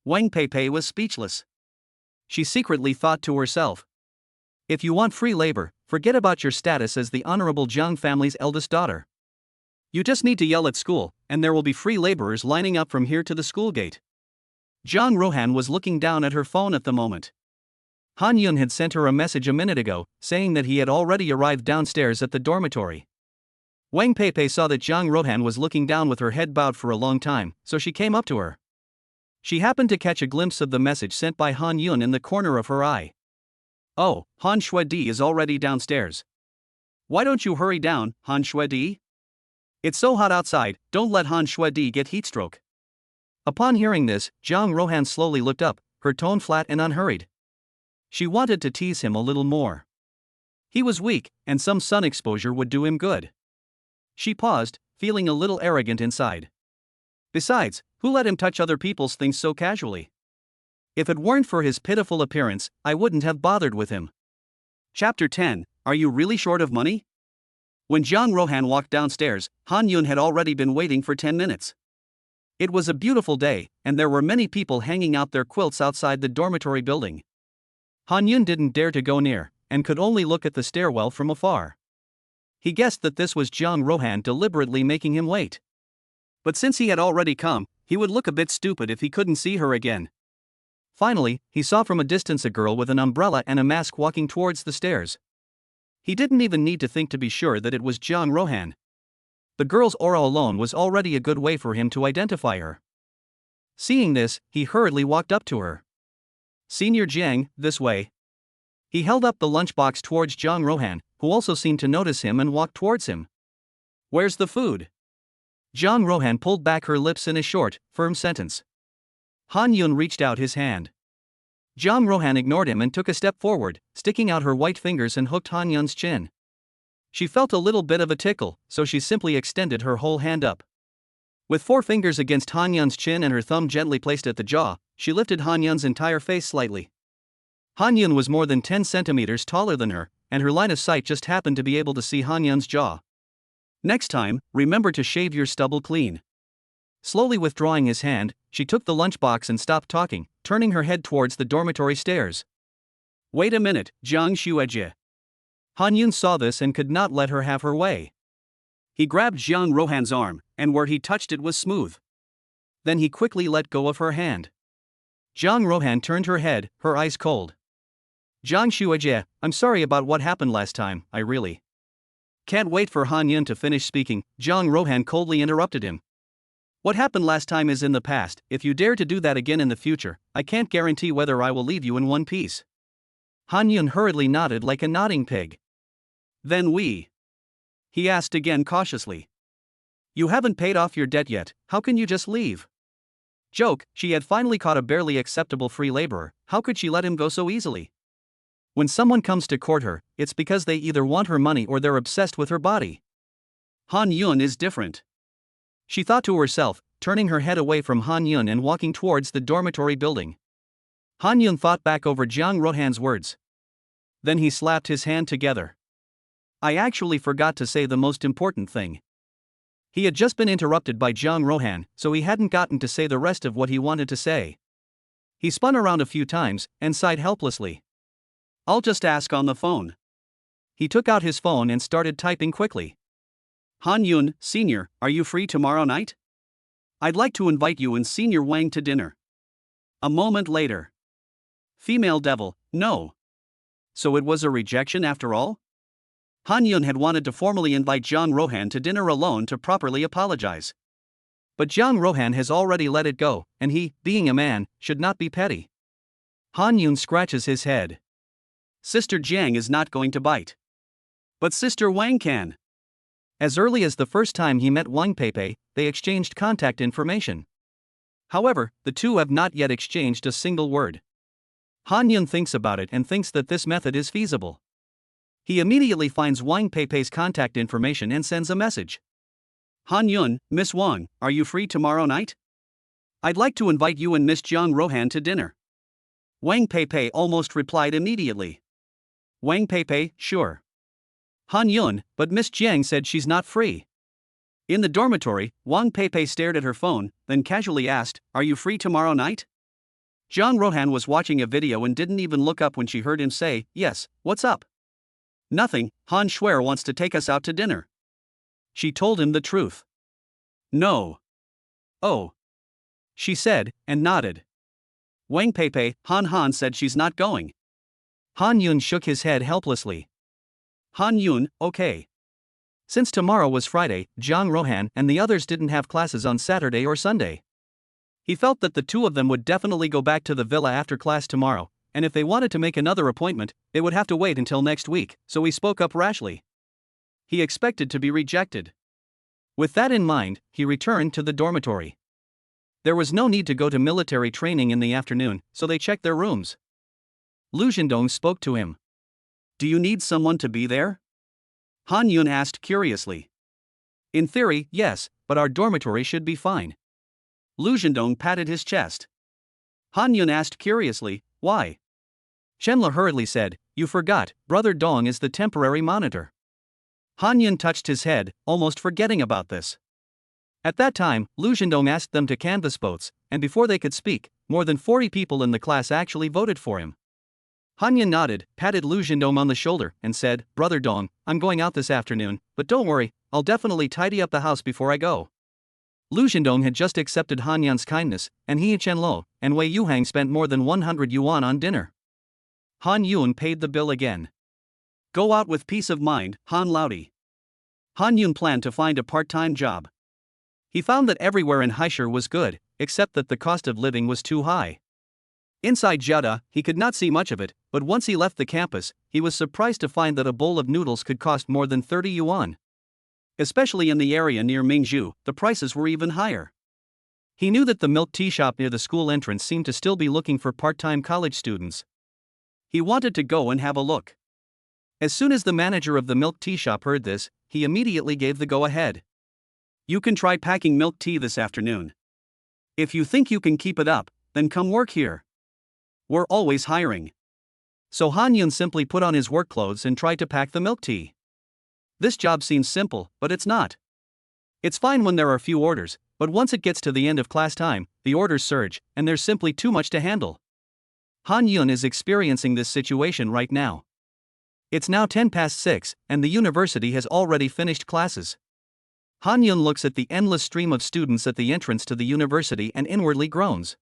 Wang Peipei was speechless. She secretly thought to herself, "If you want free labor, forget about your status as the Honorable Jiang family's eldest daughter. You just need to yell at school, and there will be free laborers lining up from here to the school gate." Jang Rohan was looking down at her phone at the moment. Han Yun had sent her a message a minute ago, saying that he had already arrived downstairs at the dormitory. Wang Peipei saw that Jang Rohan was looking down with her head bowed for a long time, so she came up to her. She happened to catch a glimpse of the message sent by Han Yun in the corner of her eye. "Oh, Han Shui is already downstairs. Why don't you hurry down, Han Shui? It's so hot outside, don't let Han Shui get heatstroke." Upon hearing this, Jang Rohan slowly looked up, her tone flat and unhurried. She wanted to tease him a little more. He was weak, and some sun exposure would do him good. She paused, feeling a little arrogant inside. Besides, who let him touch other people's things so casually? If it weren't for his pitiful appearance, I wouldn't have bothered with him. Chapter 10. Are you really short of money? When Jang Rohan walked downstairs, Han Yun had already been waiting for 10 minutes. It was a beautiful day, and there were many people hanging out their quilts outside the dormitory building. Han Yun didn't dare to go near, and could only look at the stairwell from afar. He guessed that this was Jang Rohan deliberately making him wait. But since he had already come, he would look a bit stupid if he couldn't see her again. Finally, he saw from a distance a girl with an umbrella and a mask walking towards the stairs. He didn't even need to think to be sure that it was Jang Rohan. The girl's aura alone was already a good way for him to identify her. Seeing this, he hurriedly walked up to her. "Senior Jiang, this way." He held up the lunchbox towards Jang Rohan, who also seemed to notice him and walked towards him. "Where's the food?" Jang Rohan pulled back her lips in a short, firm sentence. Han Yun reached out his hand. Jang Rohan ignored him and took a step forward, sticking out her white fingers and hooked Han Yun's chin. She felt a little bit of a tickle, so she simply extended her whole hand up. With 4 fingers against Han Yun's chin and her thumb gently placed at the jaw, she lifted Han Yun's entire face slightly. Han Yun was more than 10 centimeters taller than her, and her line of sight just happened to be able to see Han Yun's jaw. "Next time, remember to shave your stubble clean." Slowly withdrawing his hand, she took the lunchbox and stopped talking, turning her head towards the dormitory stairs. "Wait a minute, Jiang Xuejie." Han Yun saw this and could not let her have her way. He grabbed Jang Rohan's arm, and where he touched it was smooth. Then he quickly let go of her hand. Jang Rohan turned her head, her eyes cold. "Jiang Xuejie, I'm sorry about what happened last time, I really..." Can't wait for Han Yun to finish speaking, Jang Rohan coldly interrupted him. "What happened last time is in the past. If you dare to do that again in the future, I can't guarantee whether I will leave you in one piece." Han Yun hurriedly nodded like a nodding pig. "Then he asked again cautiously. "You haven't paid off your debt yet, how can you just leave?" Joke, she had finally caught a barely acceptable free laborer, how could she let him go so easily? When someone comes to court her, it's because they either want her money or they're obsessed with her body. Han Yun is different. She thought to herself, turning her head away from Han Yun and walking towards the dormitory building. Han Yun thought back over Jiang Rohan's words. Then he slapped his hand together. I actually forgot to say the most important thing. He had just been interrupted by Jiang Rohan, so he hadn't gotten to say the rest of what he wanted to say. He spun around a few times and sighed helplessly. I'll just ask on the phone. He took out his phone and started typing quickly. Han Yun, Senior, are you free tomorrow night? I'd like to invite you and Senior Wang to dinner. A moment later. Female devil, no. So it was a rejection after all? Han Yun had wanted to formally invite Jiang Rohan to dinner alone to properly apologize. But Jiang Rohan has already let it go, and he, being a man, should not be petty. Han Yun scratches his head. Sister Jiang is not going to bite. But Sister Wang can. As early as the first time he met Wang Peipei, they exchanged contact information. However, the two have not yet exchanged a single word. Han Yun thinks about it and thinks that this method is feasible. He immediately finds Wang Peipei's contact information and sends a message. Han Yun, Miss Wang, are you free tomorrow night? I'd like to invite you and Miss Jiang Rohan to dinner. Wang Peipei almost replied immediately. Wang Peipei, sure. Han Yun, but Miss Jiang said she's not free. In the dormitory, Wang Peipei stared at her phone, then casually asked, are you free tomorrow night? Jiang Rohan was watching a video and didn't even look up when she heard him say, yes, what's up? Nothing, Han Shuer wants to take us out to dinner. She told him the truth. No. Oh. She said, and nodded. Wang Peipei, Han said she's not going. Han Yun shook his head helplessly. Han Yun, okay. Since tomorrow was Friday, Jiang Rohan and the others didn't have classes on Saturday or Sunday. He felt that the two of them would definitely go back to the villa after class tomorrow, and if they wanted to make another appointment, they would have to wait until next week, so he spoke up rashly. He expected to be rejected. With that in mind, he returned to the dormitory. There was no need to go to military training in the afternoon, so they checked their rooms. Lu Zhendong spoke to him. Do you need someone to be there? Han Yun asked curiously. In theory, yes, but our dormitory should be fine. Lu Zhendong patted his chest. Han Yun asked curiously, why? Shenle hurriedly said, you forgot, Brother Dong is the temporary monitor. Han Yun touched his head, almost forgetting about this. At that time, Lu Zhendong asked them to canvass votes, and before they could speak, more than 40 people in the class actually voted for him. Han Yun nodded, patted Lu Zhendong on the shoulder, and said, Brother Dong, I'm going out this afternoon, but don't worry, I'll definitely tidy up the house before I go. Lu Zhendong had just accepted Han Yun's kindness, and he, Chen Lo, and Wei Yuhang spent more than 100 yuan on dinner. Han Yun paid the bill again. Go out with peace of mind, Han Laudi. Han Yun planned to find a part-time job. He found that everywhere in Haishur was good, except that the cost of living was too high. Inside Jiada, he could not see much of it, but once he left the campus, he was surprised to find that a bowl of noodles could cost more than 30 yuan. Especially in the area near Mingzhu, the prices were even higher. He knew that the milk tea shop near the school entrance seemed to still be looking for part-time college students. He wanted to go and have a look. As soon as the manager of the milk tea shop heard this, he immediately gave the go-ahead. You can try packing milk tea this afternoon. If you think you can keep it up, then come work here. We're always hiring. So Han Yun simply put on his work clothes and tried to pack the milk tea. This job seems simple, but it's not. It's fine when there are few orders, but once it gets to the end of class time, the orders surge, and there's simply too much to handle. Han Yun is experiencing this situation right now. It's now 6:10, and the university has already finished classes. Han Yun looks at the endless stream of students at the entrance to the university and inwardly groans.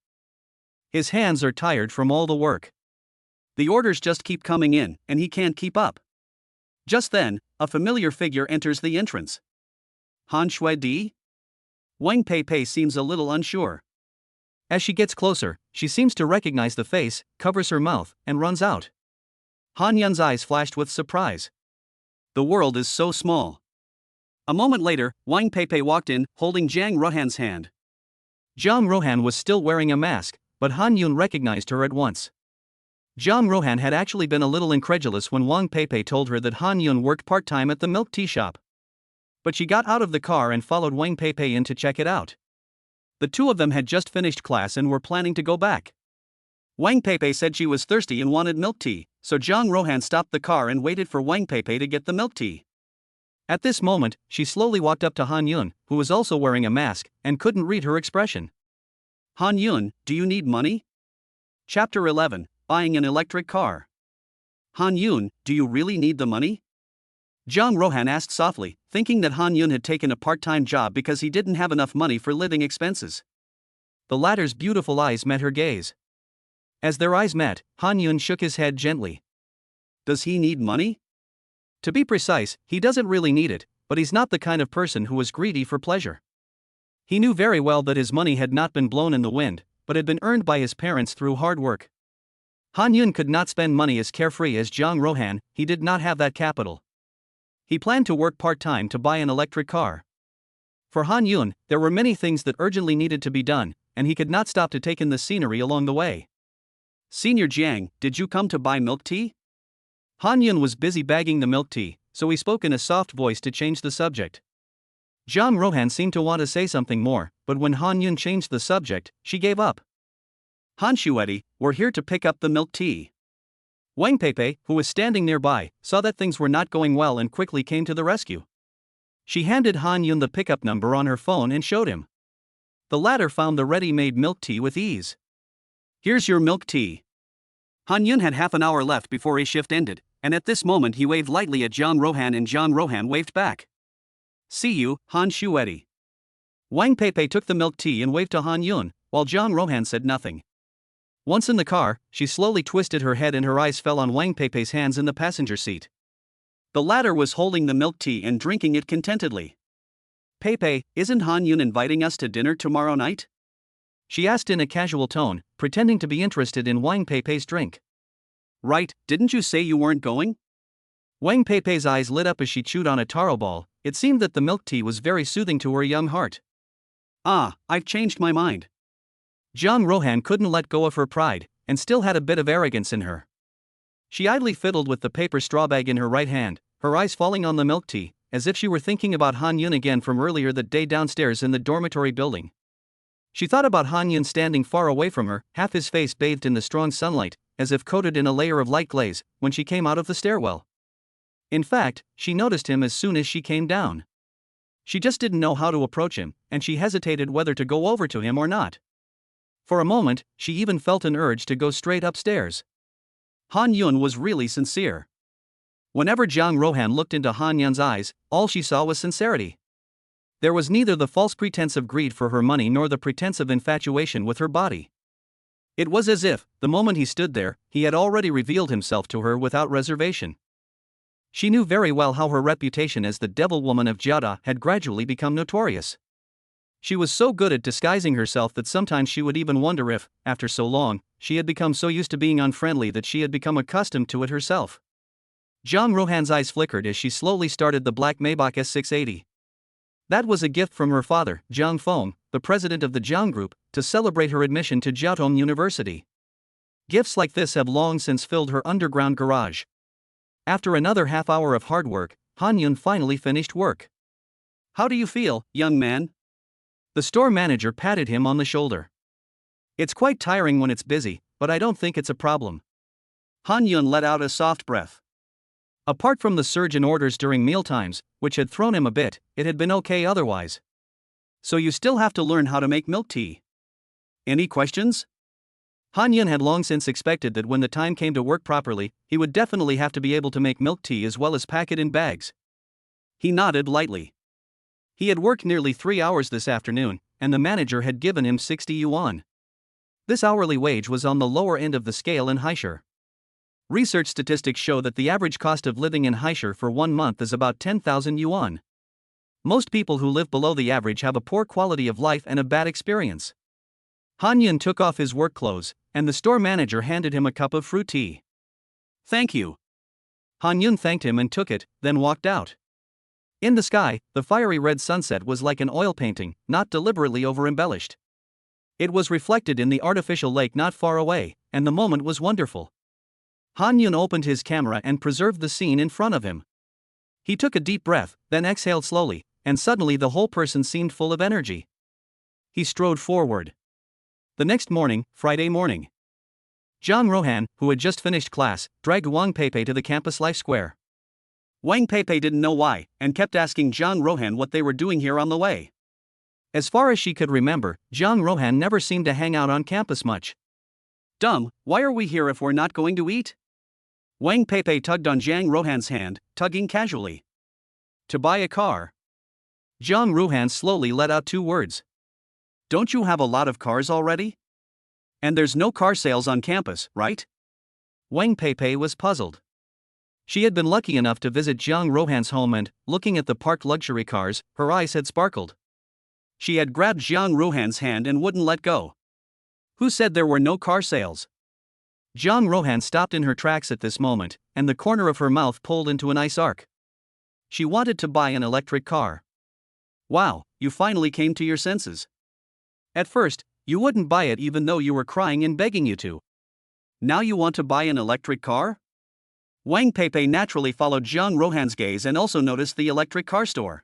His hands are tired from all the work. The orders just keep coming in, and he can't keep up. Just then, a familiar figure enters the entrance. Han Shui Di? Wang Peipei seems a little unsure. As she gets closer, she seems to recognize the face, covers her mouth, and runs out. Han Yun's eyes flashed with surprise. The world is so small. A moment later, Wang Peipei walked in, holding Jiang Rohan's hand. Jiang Rohan was still wearing a mask, but Han Yun recognized her at once. Jiang Rohan had actually been a little incredulous when Wang Peipei told her that Han Yun worked part-time at the milk tea shop. But she got out of the car and followed Wang Peipei in to check it out. The two of them had just finished class and were planning to go back. Wang Pei said she was thirsty and wanted milk tea, so Zhang Rohan stopped the car and waited for Wang Pei to get the milk tea. At this moment, she slowly walked up to Han Yun, who was also wearing a mask, and couldn't read her expression. Han Yun, do you need money? Chapter 11, Buying an Electric Car. Han Yun, do you really need the money? Zhang Rohan asked softly, thinking that Han Yun had taken a part-time job because he didn't have enough money for living expenses. The latter's beautiful eyes met her gaze. As their eyes met, Han Yun shook his head gently. Does he need money? To be precise, he doesn't really need it, but he's not the kind of person who was greedy for pleasure. He knew very well that his money had not been blown in the wind, but had been earned by his parents through hard work. Han Yun could not spend money as carefree as Zhang Rohan, he did not have that capital. He planned to work part-time to buy an electric car. For Han Yun, there were many things that urgently needed to be done, and he could not stop to take in the scenery along the way. Senior Jiang, did you come to buy milk tea? Han Yun was busy bagging the milk tea, so he spoke in a soft voice to change the subject. Zhang Rohan seemed to want to say something more, but when Han Yun changed the subject, she gave up. Han Shueti, we're here to pick up the milk tea. Wang Pei, who was standing nearby, saw that things were not going well and quickly came to the rescue. She handed Han Yun the pickup number on her phone and showed him. The latter found the ready-made milk tea with ease. Here's your milk tea. Han Yun had half an hour left before his shift ended, and at this moment he waved lightly at Zhang Rohan and Zhang Rohan waved back. See you, Han Shueti. Wang Pei took the milk tea and waved to Han Yun, while Zhang Rohan said nothing. Once in the car, she slowly twisted her head and her eyes fell on Wang Pei's hands in the passenger seat. The latter was holding the milk tea and drinking it contentedly. Pei, isn't Han Yun inviting us to dinner tomorrow night? She asked in a casual tone, pretending to be interested in Wang Pei's drink. Right, didn't you say you weren't going? Wang Pei's eyes lit up as she chewed on a taro ball. It seemed that the milk tea was very soothing to her young heart. Ah, I've changed my mind. Zhang Rohan couldn't let go of her pride, and still had a bit of arrogance in her. She idly fiddled with the paper straw bag in her right hand, her eyes falling on the milk tea, as if she were thinking about Han Yun again from earlier that day downstairs in the dormitory building. She thought about Han Yun standing far away from her, half his face bathed in the strong sunlight, as if coated in a layer of light glaze, when she came out of the stairwell. In fact, she noticed him as soon as she came down. She just didn't know how to approach him, and she hesitated whether to go over to him or not. For a moment, she even felt an urge to go straight upstairs. Han Yun was really sincere. Whenever Zhang Rohan looked into Han Yun's eyes, all she saw was sincerity. There was neither the false pretense of greed for her money nor the pretense of infatuation with her body. It was as if, the moment he stood there, he had already revealed himself to her without reservation. She knew very well how her reputation as the devil woman of Jiada had gradually become notorious. She was so good at disguising herself that sometimes she would even wonder if, after so long, she had become so used to being unfriendly that she had become accustomed to it herself. Zhang Rohan's eyes flickered as she slowly started the black Maybach S680. That was a gift from her father, Zhang Feng, the president of the Zhang Group, to celebrate her admission to Jiaotong University. Gifts like this have long since filled her underground garage. After another half hour of hard work, Han Yun finally finished work. How do you feel, young man? The store manager patted him on the shoulder. It's quite tiring when it's busy, but I don't think it's a problem. Han Yun let out a soft breath. Apart from the surge in orders during mealtimes, which had thrown him a bit, it had been okay otherwise. So you still have to learn how to make milk tea. Any questions? Han Yun had long since expected that when the time came to work properly, he would definitely have to be able to make milk tea as well as pack it in bags. He nodded lightly. He had worked nearly 3 hours this afternoon, and the manager had given him 60 yuan. This hourly wage was on the lower end of the scale in Haishur. Research statistics show that the average cost of living in Haishur for 1 month is about 10,000 yuan. Most people who live below the average have a poor quality of life and a bad experience. Han Yun took off his work clothes, and the store manager handed him a cup of fruit tea. Thank you. Han Yun thanked him and took it, then walked out. In the sky, the fiery red sunset was like an oil painting, not deliberately over-embellished. It was reflected in the artificial lake not far away, and the moment was wonderful. Han Yun opened his camera and preserved the scene in front of him. He took a deep breath, then exhaled slowly, and suddenly the whole person seemed full of energy. He strode forward. The next morning, Friday morning. Jiang Rohan, who had just finished class, dragged Wang Peipei to the campus life square. Wang Peipei didn't know why, and kept asking Jiang Rohan what they were doing here on the way. As far as she could remember, Jiang Rohan never seemed to hang out on campus much. Dumb, why are we here if we're not going to eat? Wang Peipei tugged on Jiang Rohan's hand, tugging casually. To buy a car. Jiang Rohan slowly let out 2 words. Don't you have a lot of cars already? And there's no car sales on campus, right? Wang Peipei was puzzled. She had been lucky enough to visit Jiang Rohan's home and, looking at the parked luxury cars, her eyes had sparkled. She had grabbed Jiang Rohan's hand and wouldn't let go. Who said there were no car sales? Jiang Rohan stopped in her tracks at this moment, and the corner of her mouth pulled into a nice arc. She wanted to buy an electric car. Wow, you finally came to your senses. At first, you wouldn't buy it even though you were crying and begging you to. Now you want to buy an electric car? Wang Peipei naturally followed Jiang Rohan's gaze and also noticed the electric car store.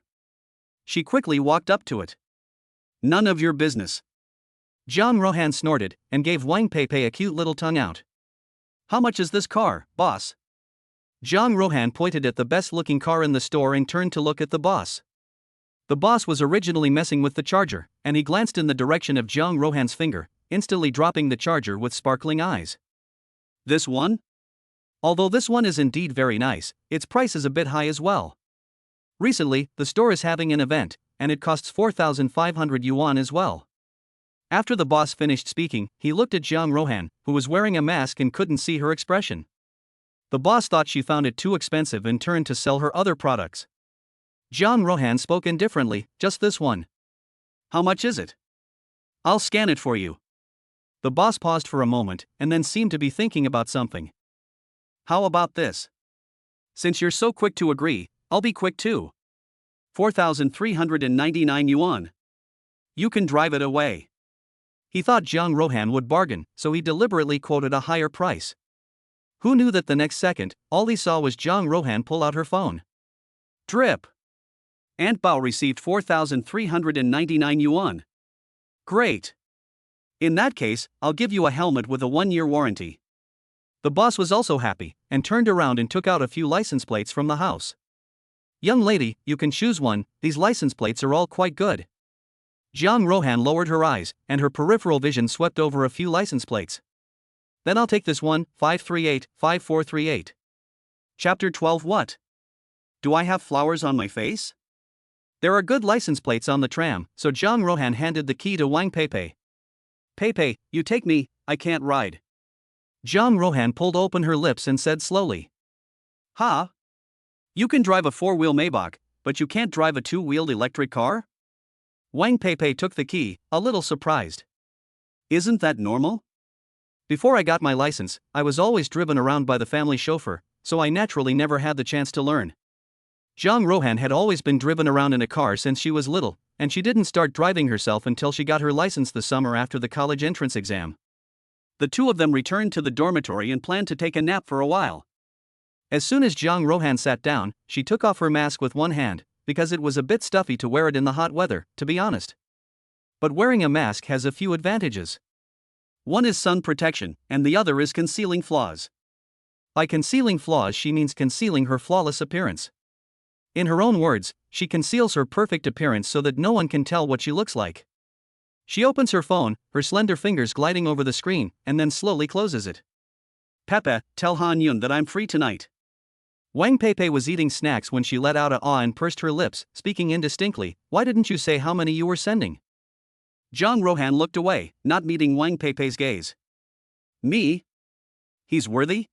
She quickly walked up to it. None of your business. Jiang Rohan snorted and gave Wang Peipei a cute little tongue out. How much is this car, boss? Jiang Rohan pointed at the best-looking car in the store and turned to look at the boss. The boss was originally messing with the charger, and he glanced in the direction of Jiang Rohan's finger, instantly dropping the charger with sparkling eyes. This one? Although this one is indeed very nice, its price is a bit high as well. Recently, the store is having an event, and it costs 4,500 yuan as well. After the boss finished speaking, he looked at Jiang Rohan, who was wearing a mask and couldn't see her expression. The boss thought she found it too expensive and turned to sell her other products. Jiang Rohan spoke indifferently, just this one. How much is it? I'll scan it for you. The boss paused for a moment and then seemed to be thinking about something. How about this? Since you're so quick to agree, I'll be quick too. 4,399 yuan. You can drive it away. He thought Jiang Rohan would bargain, so he deliberately quoted a higher price. Who knew that the next second, all he saw was Jiang Rohan pull out her phone. Drip. Aunt Bao received 4,399 yuan. Great. In that case, I'll give you a helmet with a 1-year warranty. The boss was also happy, and turned around and took out a few license plates from the house. Young lady, you can choose one, these license plates are all quite good. Jiang Rohan lowered her eyes, and her peripheral vision swept over a few license plates. Then I'll take this one, 538-5438. Chapter 12. What? Do I have flowers on my face? There are good license plates on the tram, so Jiang Rohan handed the key to Wang Peipei. Peipei, you take me, I can't ride. Jiang Rohan pulled open her lips and said slowly. Ha? You can drive a 4-wheel Maybach, but you can't drive a 2-wheeled electric car? Wang Peipei took the key, a little surprised. Isn't that normal? Before I got my license, I was always driven around by the family chauffeur, so I naturally never had the chance to learn. Jiang Rohan had always been driven around in a car since she was little, and she didn't start driving herself until she got her license the summer after the college entrance exam. The two of them returned to the dormitory and planned to take a nap for a while. As soon as Jiang Rohan sat down, she took off her mask with one hand, because it was a bit stuffy to wear it in the hot weather, to be honest. But wearing a mask has a few advantages. One is sun protection, and the other is concealing flaws. By concealing flaws, she means concealing her flawless appearance. In her own words, she conceals her perfect appearance so that no one can tell what she looks like. She opens her phone, her slender fingers gliding over the screen, and then slowly closes it. Pepe, tell Han Yun that I'm free tonight. Wang Peipei was eating snacks when she let out a ah and pursed her lips, speaking indistinctly. Why didn't you say how many you were sending? Jiang Rohan looked away, not meeting Wang Peipei's gaze. Me? He's worthy?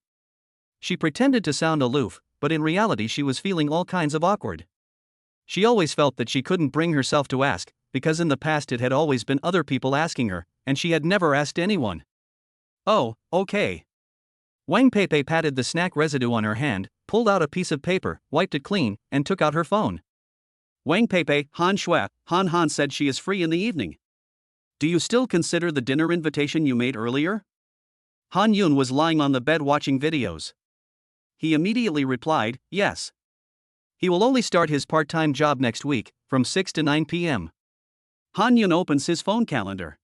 She pretended to sound aloof, but in reality she was feeling all kinds of awkward. She always felt that she couldn't bring herself to ask, because in the past it had always been other people asking her, and she had never asked anyone. Oh, okay. Wang Peipei patted the snack residue on her hand, pulled out a piece of paper, wiped it clean, and took out her phone. Wang Peipei, Han Shui, Han said she is free in the evening. Do you still consider the dinner invitation you made earlier? Han Yun was lying on the bed watching videos. He immediately replied, yes. He will only start his part-time job next week, from 6 to 9 p.m. Han Yun opens his phone calendar.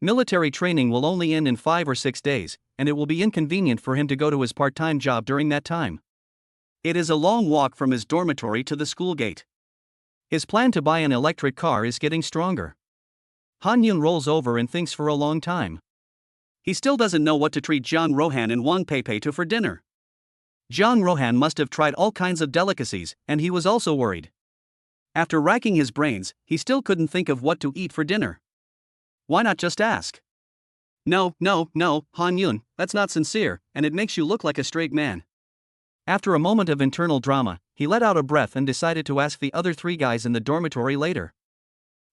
Military training will only end in 5 or 6 days, and it will be inconvenient for him to go to his part-time job during that time. It is a long walk from his dormitory to the school gate. His plan to buy an electric car is getting stronger. Han-yoon rolls over and thinks for a long time. He still doesn't know what to treat Jang Rohan and Wang Peipei to for dinner. Jang Rohan must have tried all kinds of delicacies, and he was also worried. After racking his brains, he still couldn't think of what to eat for dinner. Why not just ask? No, Han-yoon, that's not sincere, and it makes you look like a straight man. After a moment of internal drama, he let out a breath and decided to ask the other 3 guys in the dormitory later.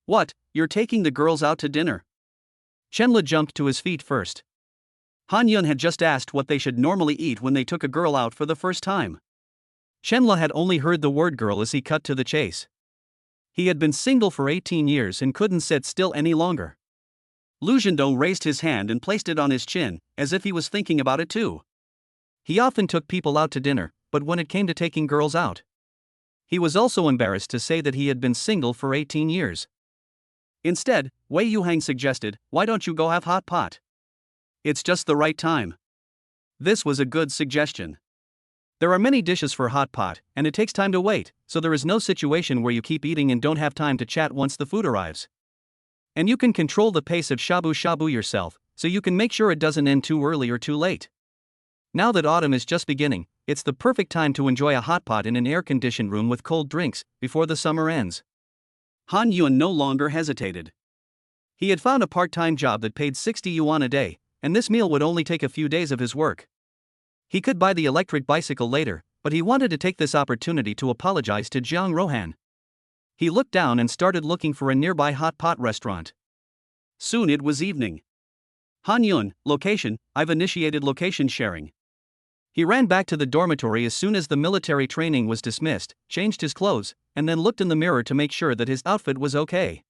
What, you're taking the girls out to dinner? Chenla jumped to his feet first. Han-yoon had just asked what they should normally eat when they took a girl out for the first time. Chenla had only heard the word girl as he cut to the chase. He had been single for 18 years and couldn't sit still any longer. Lu Zhendong raised his hand and placed it on his chin, as if he was thinking about it too. He often took people out to dinner, but when it came to taking girls out, he was also embarrassed to say that he had been single for 18 years. Instead, Wei Yuhang suggested, why don't you go have hot pot? It's just the right time. This was a good suggestion. There are many dishes for hot pot, and it takes time to wait, so there is no situation where you keep eating and don't have time to chat once the food arrives. And you can control the pace of shabu shabu yourself, so you can make sure it doesn't end too early or too late. Now that autumn is just beginning, it's the perfect time to enjoy a hot pot in an air-conditioned room with cold drinks, before the summer ends. Han-yoon no longer hesitated. He had found a part-time job that paid 60 yuan a day, and this meal would only take a few days of his work. He could buy the electric bicycle later, but he wanted to take this opportunity to apologize to Jang Rohan. He looked down and started looking for a nearby hot pot restaurant. Soon it was evening. Han-yoon, location, I've initiated location sharing. He ran back to the dormitory as soon as the military training was dismissed, changed his clothes, and then looked in the mirror to make sure that his outfit was okay.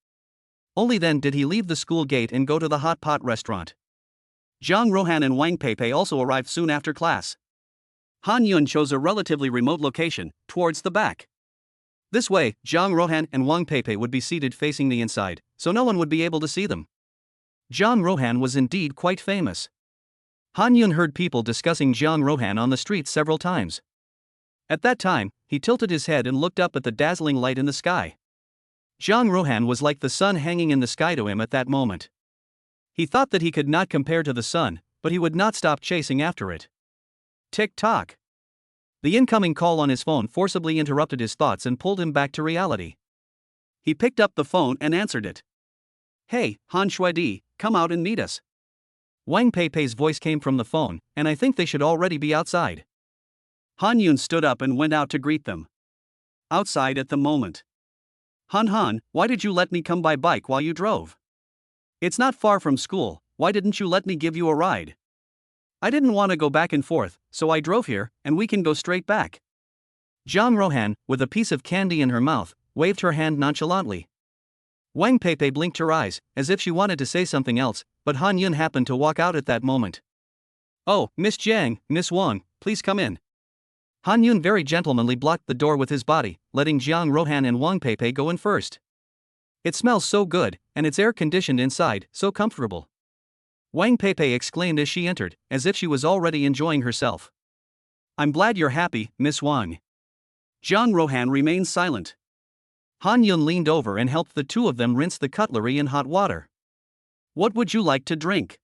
Only then did he leave the school gate and go to the hot pot restaurant. Jang Rohan and Wang Peipei also arrived soon after class. Han-yoon chose a relatively remote location, towards the back. This way, Jang Rohan and Wang Peipei would be seated facing the inside, so no one would be able to see them. Jang Rohan was indeed quite famous. Han-yoon heard people discussing Jang Rohan on the streets several times. At that time, he tilted his head and looked up at the dazzling light in the sky. Jang Rohan was like the sun hanging in the sky to him at that moment. He thought that he could not compare to the sun, but he would not stop chasing after it. Tick-tock. The incoming call on his phone forcibly interrupted his thoughts and pulled him back to reality. He picked up the phone and answered it. Hey, Han Shuidi, come out and meet us. Wang Peipei's voice came from the phone, and I think they should already be outside. Han-yoon stood up and went out to greet them. Outside at the moment. Han, why did you let me come by bike while you drove? It's not far from school, why didn't you let me give you a ride? I didn't want to go back and forth, so I drove here, and we can go straight back. Jang Rohan, with a piece of candy in her mouth, waved her hand nonchalantly. Wang Peipei blinked her eyes, as if she wanted to say something else, but Han-yoon happened to walk out at that moment. Oh, Miss Jiang, Miss Wang, please come in. Han-yoon very gentlemanly blocked the door with his body, letting Jang Rohan and Wang Peipei go in first. It smells so good, and it's air-conditioned inside, so comfortable. Wang Peipei exclaimed as she entered, as if she was already enjoying herself. I'm glad you're happy, Miss Wang. Jang Rohan remained silent. Han-yoon leaned over and helped the two of them rinse the cutlery in hot water. What would you like to drink?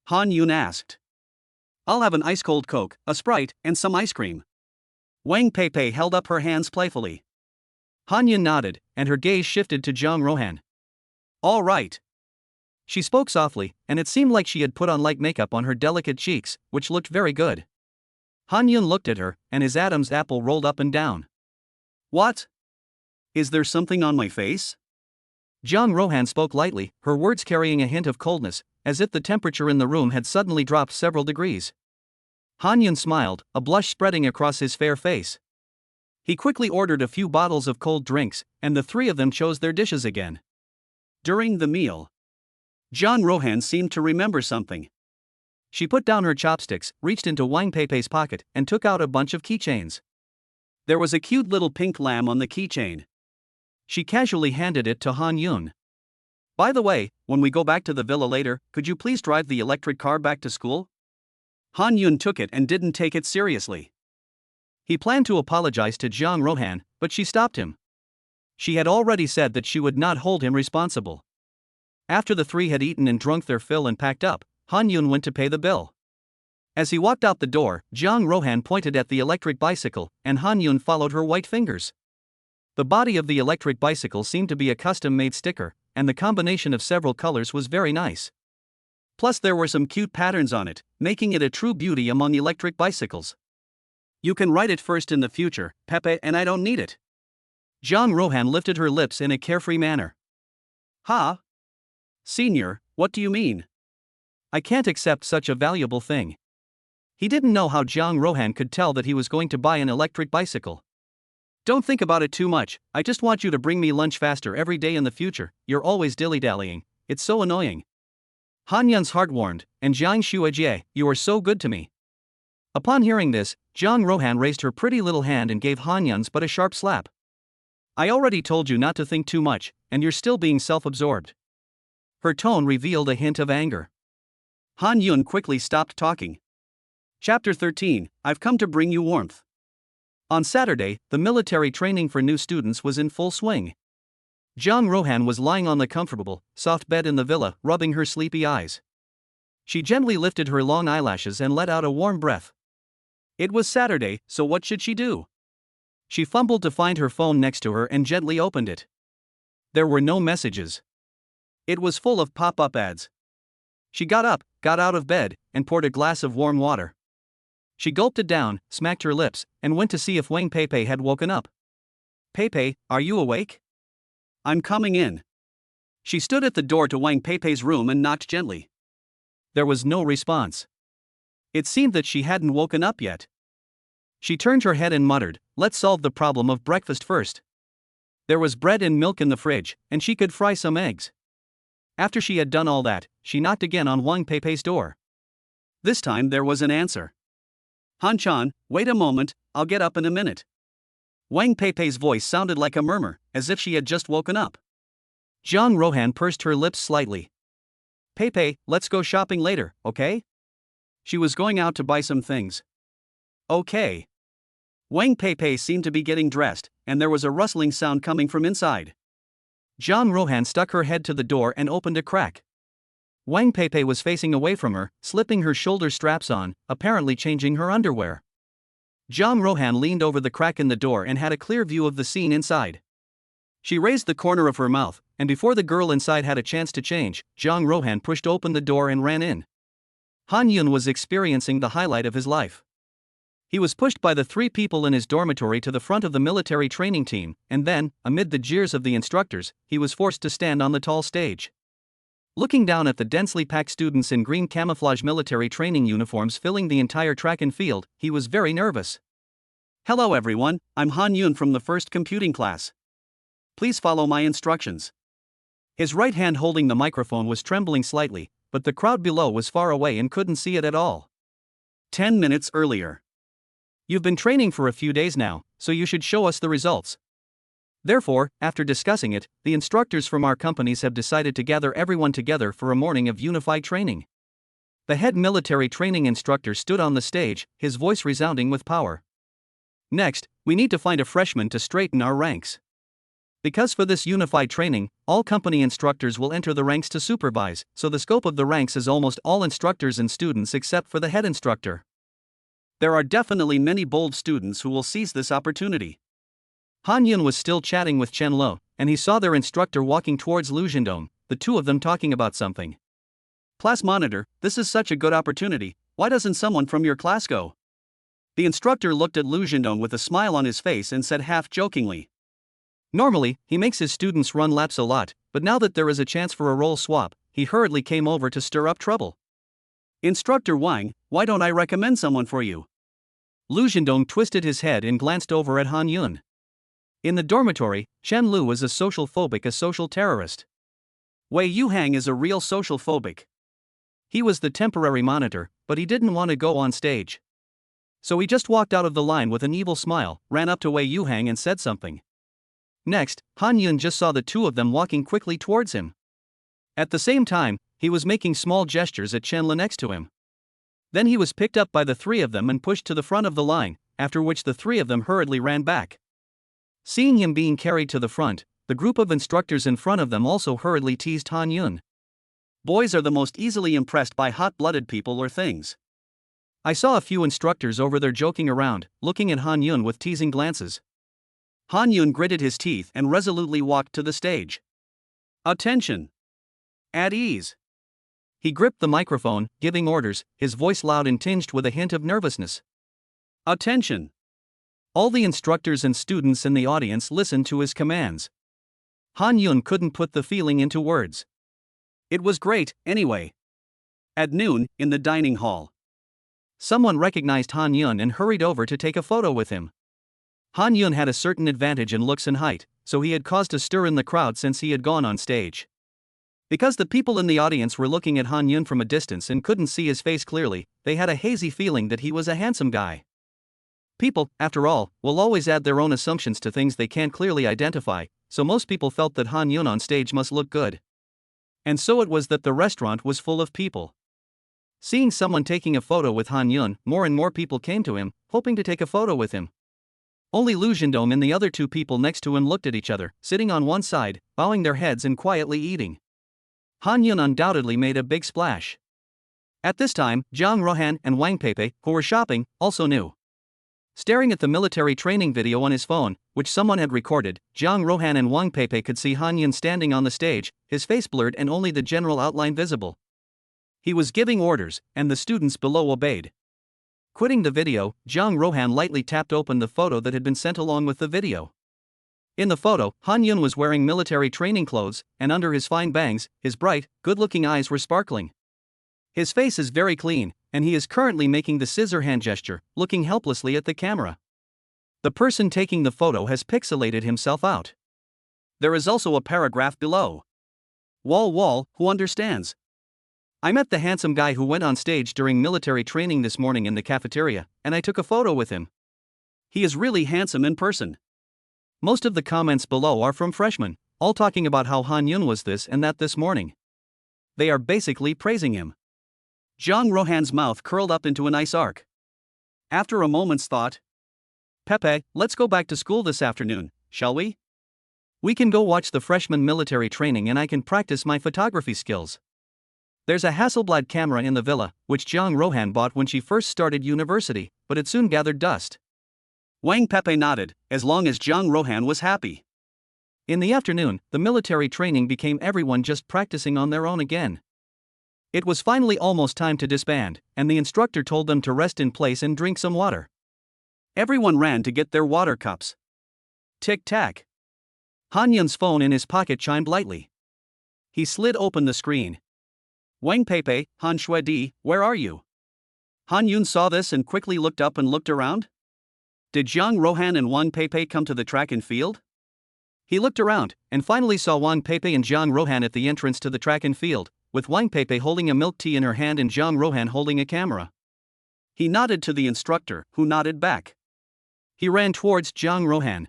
Han-yoon asked. I'll have an ice-cold Coke, a Sprite, and some ice cream. Wang Peipei held up her hands playfully. Han-yoon nodded, and her gaze shifted to Jang Rohan. All right. She spoke softly, and it seemed like she had put on light makeup on her delicate cheeks, which looked very good. Han-yoon looked at her, and his Adam's apple rolled up and down. What? Is there something on my face? Jang Rohan spoke lightly, her words carrying a hint of coldness, as if the temperature in the room had suddenly dropped several degrees. Han-yoon smiled, a blush spreading across his fair face. He quickly ordered a few bottles of cold drinks, and the three of them chose their dishes again. During the meal, Jang Rohan seemed to remember something. She put down her chopsticks, reached into Wang Peipei's pocket, and took out a bunch of keychains. There was a cute little pink lamb on the keychain. She casually handed it to Han-yoon. By the way, when we go back to the villa later, could you please drive the electric car back to school? Han Yun took it and didn't take it seriously. He planned to apologize to Jiang Rohan, but she stopped him. She had already said that she would not hold him responsible. After the three had eaten and drunk their fill and packed up, Han Yun went to pay the bill. As he walked out the door, Jiang Rohan pointed at the electric bicycle, and Han Yun followed her white fingers. The body of the electric bicycle seemed to be a custom-made sticker, and the combination of several colors was very nice. Plus there were some cute patterns on it, making it a true beauty among electric bicycles. You can ride it first in the future, Pepe, and I don't need it. Jiang Rohan lifted her lips in a carefree manner. Ha? Senior, what do you mean? I can't accept such a valuable thing. He didn't know how Jiang Rohan could tell that he was going to buy an electric bicycle. Don't think about it too much, I just want you to bring me lunch faster every day in the future, you're always dilly-dallying, it's so annoying. Han Yun's heart warmed, and Jiang Shuajie, you are so good to me. Upon hearing this, Jiang Rohan raised her pretty little hand and gave Han Yun's but a sharp slap. I already told you not to think too much, and you're still being self-absorbed. Her tone revealed a hint of anger. Han Yun quickly stopped talking. Chapter 13, I've come to bring you warmth. On Saturday, the military training for new students was in full swing. Jiang Rohan was lying on the comfortable, soft bed in the villa, rubbing her sleepy eyes. She gently lifted her long eyelashes and let out a warm breath. It was Saturday, so what should she do? She fumbled to find her phone next to her and gently opened it. There were no messages. It was full of pop-up ads. She got up, got out of bed, and poured a glass of warm water. She gulped it down, smacked her lips, and went to see if Wang Peipei had woken up. Peipei, are you awake? I'm coming in. She stood at the door to Wang Peipei's room and knocked gently. There was no response. It seemed that she hadn't woken up yet. She turned her head and muttered, let's solve the problem of breakfast first. There was bread and milk in the fridge, and she could fry some eggs. After she had done all that, she knocked again on Wang Peipei's door. This time there was an answer. Han-chan, wait a moment, I'll get up in a minute. Wang Peipei's voice sounded like a murmur, as if she had just woken up. Jiang Rohan pursed her lips slightly. Peipei, let's go shopping later, okay? She was going out to buy some things. Okay. Wang Peipei seemed to be getting dressed, and there was a rustling sound coming from inside. Jiang Rohan stuck her head to the door and opened a crack. Wang Peipei was facing away from her, slipping her shoulder straps on, apparently changing her underwear. Jiang Rohan leaned over the crack in the door and had a clear view of the scene inside. She raised the corner of her mouth, and before the girl inside had a chance to change, Jiang Rohan pushed open the door and ran in. Han Yun was experiencing the highlight of his life. He was pushed by the three people in his dormitory to the front of the military training team, and then, amid the jeers of the instructors, he was forced to stand on the tall stage. Looking down at the densely packed students in green camouflage military training uniforms filling the entire track and field, he was very nervous. Hello everyone, I'm Han Yun from the first computing class. Please follow my instructions. His right hand holding the microphone was trembling slightly, but the crowd below was far away and couldn't see it at all. 10 minutes earlier. You've been training for a few days now, so you should show us the results. Therefore, after discussing it, the instructors from our companies have decided to gather everyone together for a morning of unified training. The head military training instructor stood on the stage, his voice resounding with power. Next, we need to find a freshman to straighten our ranks. Because for this unified training, all company instructors will enter the ranks to supervise, so the scope of the ranks is almost all instructors and students except for the head instructor. There are definitely many bold students who will seize this opportunity. Han Yun was still chatting with Chen Lo, and he saw their instructor walking towards Lu Zhendong, the two of them talking about something. Class monitor, this is such a good opportunity, why doesn't someone from your class go? The instructor looked at Lu Zhendong with a smile on his face and said half-jokingly. Normally, he makes his students run laps a lot, but now that there is a chance for a role swap, he hurriedly came over to stir up trouble. Instructor Wang, why don't I recommend someone for you? Lu Zhendong twisted his head and glanced over at Han Yun. In the dormitory, Chen Lu is a social terrorist. Wei Yuhang is a real social phobic. He was the temporary monitor, but he didn't want to go on stage. So he just walked out of the line with an evil smile, ran up to Wei Yuhang and said something. Next, Han Yun just saw the two of them walking quickly towards him. At the same time, he was making small gestures at Chen Lu next to him. Then he was picked up by the three of them and pushed to the front of the line, after which the three of them hurriedly ran back. Seeing him being carried to the front, the group of instructors in front of them also hurriedly teased Han Yun. Boys are the most easily impressed by hot-blooded people or things. I saw a few instructors over there joking around, looking at Han Yun with teasing glances. Han Yun gritted his teeth and resolutely walked to the stage. Attention! At ease! He gripped the microphone, giving orders, his voice loud and tinged with a hint of nervousness. Attention! All the instructors and students in the audience listened to his commands. Han Yun couldn't put the feeling into words. It was great, anyway. At noon, in the dining hall, someone recognized Han Yun and hurried over to take a photo with him. Han Yun had a certain advantage in looks and height, so he had caused a stir in the crowd since he had gone on stage. Because the people in the audience were looking at Han Yun from a distance and couldn't see his face clearly, they had a hazy feeling that he was a handsome guy. People, after all, will always add their own assumptions to things they can't clearly identify, so most people felt that Han Yun on stage must look good. And so it was that the restaurant was full of people. Seeing someone taking a photo with Han Yun, more and more people came to him, hoping to take a photo with him. Only Lu Zhendong and the other two people next to him looked at each other, sitting on one side, bowing their heads and quietly eating. Han Yun undoubtedly made a big splash. At this time, Jiang Rohan and Wang Peipai, who were shopping, also knew. Staring at the military training video on his phone, which someone had recorded, Jiang Rohan and Wang Peipai could see Han Yun standing on the stage, his face blurred and only the general outline visible. He was giving orders, and the students below obeyed. Quitting the video, Jiang Rohan lightly tapped open the photo that had been sent along with the video. In the photo, Han Yun was wearing military training clothes, and under his fine bangs, his bright, good-looking eyes were sparkling. His face is very clean, and he is currently making the scissor hand gesture, looking helplessly at the camera. The person taking the photo has pixelated himself out. There is also a paragraph below. Wall, who understands? I met the handsome guy who went on stage during military training this morning in the cafeteria, and I took a photo with him. He is really handsome in person. Most of the comments below are from freshmen, all talking about how Han Yun was this and that this morning. They are basically praising him. Jiang Rohan's mouth curled up into a nice arc. After a moment's thought, Pepe, let's go back to school this afternoon, shall we? We can go watch the freshman military training and I can practice my photography skills. There's a Hasselblad camera in the villa, which Jiang Rohan bought when she first started university, but it soon gathered dust. Wang Pepe nodded, as long as Jiang Rohan was happy. In the afternoon, the military training became everyone just practicing on their own again. It was finally almost time to disband, and the instructor told them to rest in place and drink some water. Everyone ran to get their water cups. Tick-tack. Han Yun's phone in his pocket chimed lightly. He slid open the screen. Wang Peipai, Han Shuedi, where are you? Han Yun saw this and quickly looked up and looked around. Did Jiang Rohan and Wang Peipai come to the track and field? He looked around, and finally saw Wang Peipai and Jiang Rohan at the entrance to the track and field, with Wang Peipai holding a milk tea in her hand and Jiang Rohan holding a camera. He nodded to the instructor, who nodded back. He ran towards Jiang Rohan.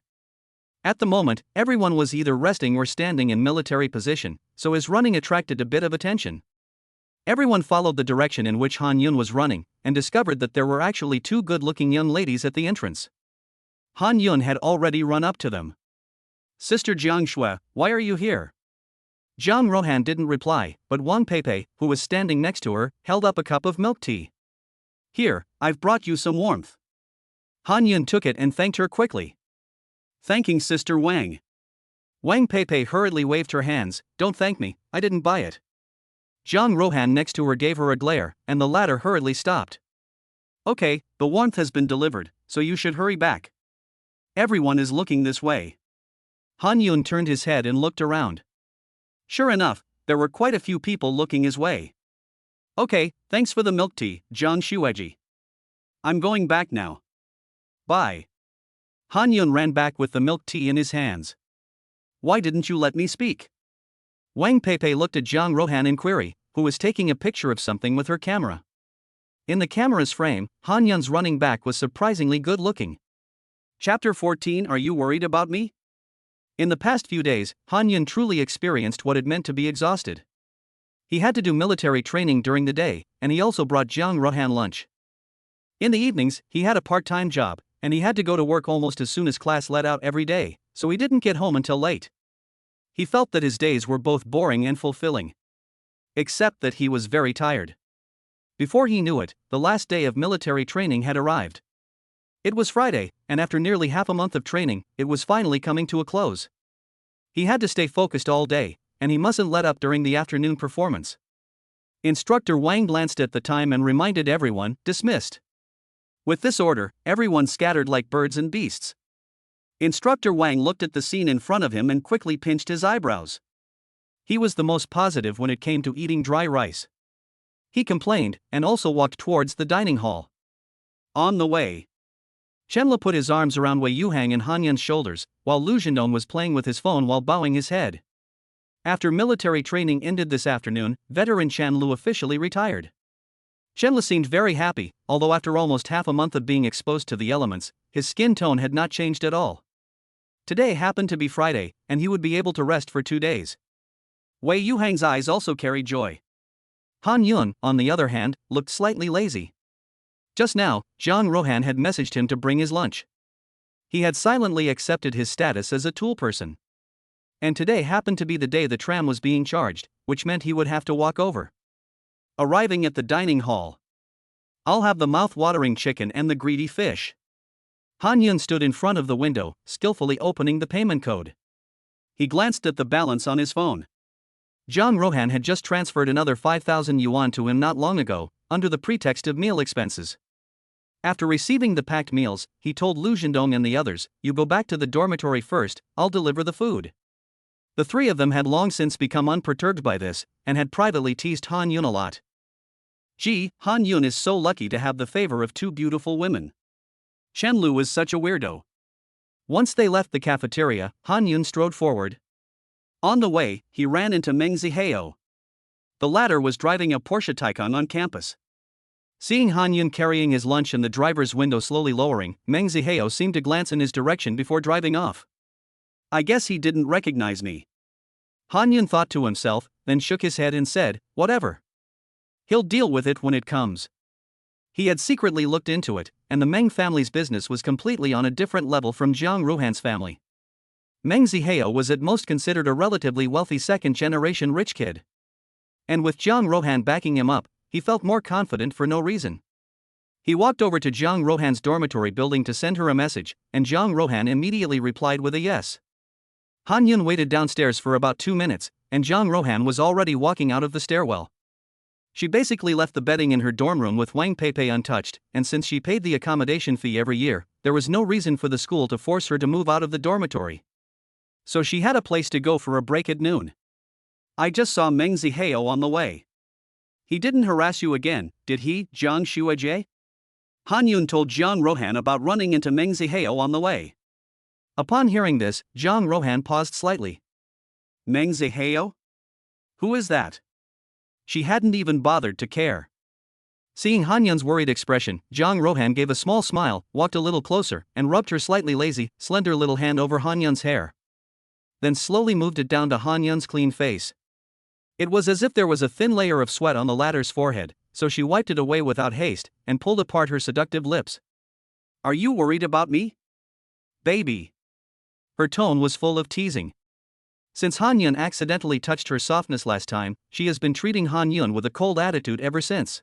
At the moment, everyone was either resting or standing in military position, so his running attracted a bit of attention. Everyone followed the direction in which Han Yun was running, and discovered that there were actually two good-looking young ladies at the entrance. Han Yun had already run up to them. Sister Jiang Shui, why are you here? Jiang Rohan didn't reply, but Wang Peipai, who was standing next to her, held up a cup of milk tea. Here, I've brought you some warmth. Han Yun took it and thanked her quickly. Thanking Sister Wang. Wang Peipai hurriedly waved her hands, don't thank me, I didn't buy it. Jiang Rohan next to her gave her a glare, and the latter hurriedly stopped. Okay, the warmth has been delivered, so you should hurry back. Everyone is looking this way. Han Yun turned his head and looked around. Sure enough, there were quite a few people looking his way. Okay, thanks for the milk tea, Jiang Shueji. I'm going back now. Bye. Han Yun ran back with the milk tea in his hands. Why didn't you let me speak? Wang Peipai looked at Jiang Rohan in query, who was taking a picture of something with her camera. In the camera's frame, Han Yun's running back was surprisingly good-looking. Chapter 14. Are you worried about me? In the past few days, Han Yun truly experienced what it meant to be exhausted. He had to do military training during the day, and he also brought Jiang Rohan lunch. In the evenings, he had a part-time job, and he had to go to work almost as soon as class let out every day, so he didn't get home until late. He felt that his days were both boring and fulfilling. Except that he was very tired. Before he knew it, the last day of military training had arrived. It was Friday, and after nearly half a month of training, it was finally coming to a close. He had to stay focused all day, and he mustn't let up during the afternoon performance. Instructor Wang glanced at the time and reminded everyone, dismissed. With this order, everyone scattered like birds and beasts. Instructor Wang looked at the scene in front of him and quickly pinched his eyebrows. He was the most positive when it came to eating dry rice. He complained, and also walked towards the dining hall. On the way, Chenla put his arms around Wei Yuhang and Han Yun's shoulders, while Lu Zhendong was playing with his phone while bowing his head. After military training ended this afternoon, veteran Chen Lu officially retired. Chenla seemed very happy, although after almost half a month of being exposed to the elements, his skin tone had not changed at all. Today happened to be Friday, and he would be able to rest for 2 days. Wei Yuhang's eyes also carried joy. Han Yun, on the other hand, looked slightly lazy. Just now, Jiang Rohan had messaged him to bring his lunch. He had silently accepted his status as a tool person. And today happened to be the day the tram was being charged, which meant he would have to walk over. Arriving at the dining hall. I'll have the mouth-watering chicken and the greedy fish. Han Yun stood in front of the window, skillfully opening the payment code. He glanced at the balance on his phone. Jiang Rohan had just transferred another 5,000 yuan to him not long ago, under the pretext of meal expenses. After receiving the packed meals, he told Lu Zhendong and the others, "You go back to the dormitory first, I'll deliver the food." The three of them had long since become unperturbed by this, and had privately teased Han Yun a lot. Gee, Han Yun is so lucky to have the favor of 2 beautiful women. Chen Lu is such a weirdo. Once they left the cafeteria, Han Yun strode forward. On the way, he ran into Meng Zihao. The latter was driving a Porsche Taycan on campus. Seeing Han Yun carrying his lunch and the driver's window slowly lowering, Meng Zihao seemed to glance in his direction before driving off. I guess he didn't recognize me. Han Yun thought to himself, then shook his head and said, whatever. He'll deal with it when it comes. He had secretly looked into it, and the Meng family's business was completely on a different level from Jiang Rohan's family. Meng Zihao was at most considered a relatively wealthy second-generation rich kid. And with Jiang Rohan backing him up, he felt more confident for no reason. He walked over to Jiang Rohan's dormitory building to send her a message, and Jiang Rohan immediately replied with a yes. Han Yun waited downstairs for about 2 minutes, and Jiang Rohan was already walking out of the stairwell. She basically left the bedding in her dorm room with Wang Peipei untouched, and since she paid the accommodation fee every year, there was no reason for the school to force her to move out of the dormitory. So she had a place to go for a break at noon. I just saw Meng Zihao on the way. He didn't harass you again, did he, Jiang Shuajie? Han Yun told Jiang Rohan about running into Meng Zihao on the way. Upon hearing this, Jiang Rohan paused slightly. Meng Zihao? Who is that? She hadn't even bothered to care. Seeing Han Yun's worried expression, Jiang Rohan gave a small smile, walked a little closer, and rubbed her slightly lazy, slender little hand over Han Yun's hair. Then slowly moved it down to Han Yun's clean face. It was as if there was a thin layer of sweat on the latter's forehead, so she wiped it away without haste, and pulled apart her seductive lips. Are you worried about me? Baby. Her tone was full of teasing. Since Han Yun accidentally touched her softness last time, she has been treating Han Yun with a cold attitude ever since.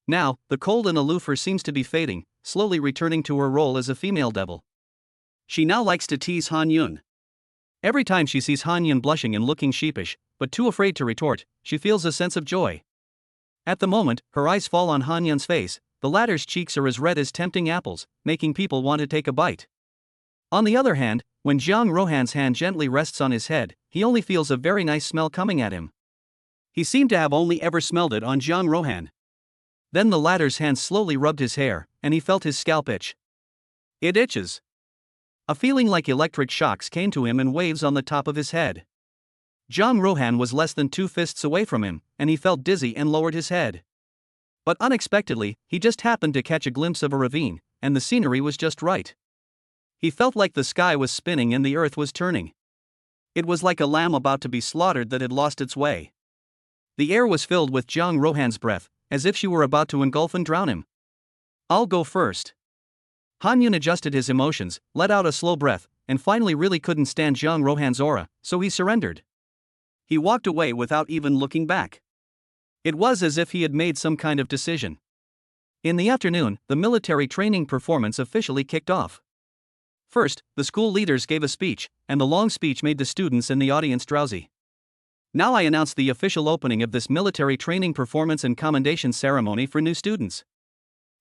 Now, the cold and aloof seems to be fading, slowly returning to her role as a female devil. She now likes to tease Han Yun. Every time she sees Han Yun blushing and looking sheepish, but too afraid to retort, she feels a sense of joy. At the moment, her eyes fall on Han Yun's face, the latter's cheeks are as red as tempting apples, making people want to take a bite. On the other hand, when Jiang Rohan's hand gently rests on his head, he only feels a very nice smell coming at him. He seemed to have only ever smelled it on Jiang Rohan. Then the latter's hand slowly rubbed his hair, and he felt his scalp itch. It itches. A feeling like electric shocks came to him in waves on the top of his head. Jiang Rohan was less than 2 fists away from him, and he felt dizzy and lowered his head. But unexpectedly, he just happened to catch a glimpse of a ravine, and the scenery was just right. He felt like the sky was spinning and the earth was turning. It was like a lamb about to be slaughtered that had lost its way. The air was filled with Jiang Rohan's breath, as if she were about to engulf and drown him. "I'll go first." Han Yun adjusted his emotions, let out a slow breath, and finally really couldn't stand Jiang Rohan's aura, so he surrendered. He walked away without even looking back. It was as if he had made some kind of decision. In the afternoon, the military training performance officially kicked off. First, the school leaders gave a speech, and the long speech made the students in the audience drowsy. Now I announce the official opening of this military training performance and commendation ceremony for new students.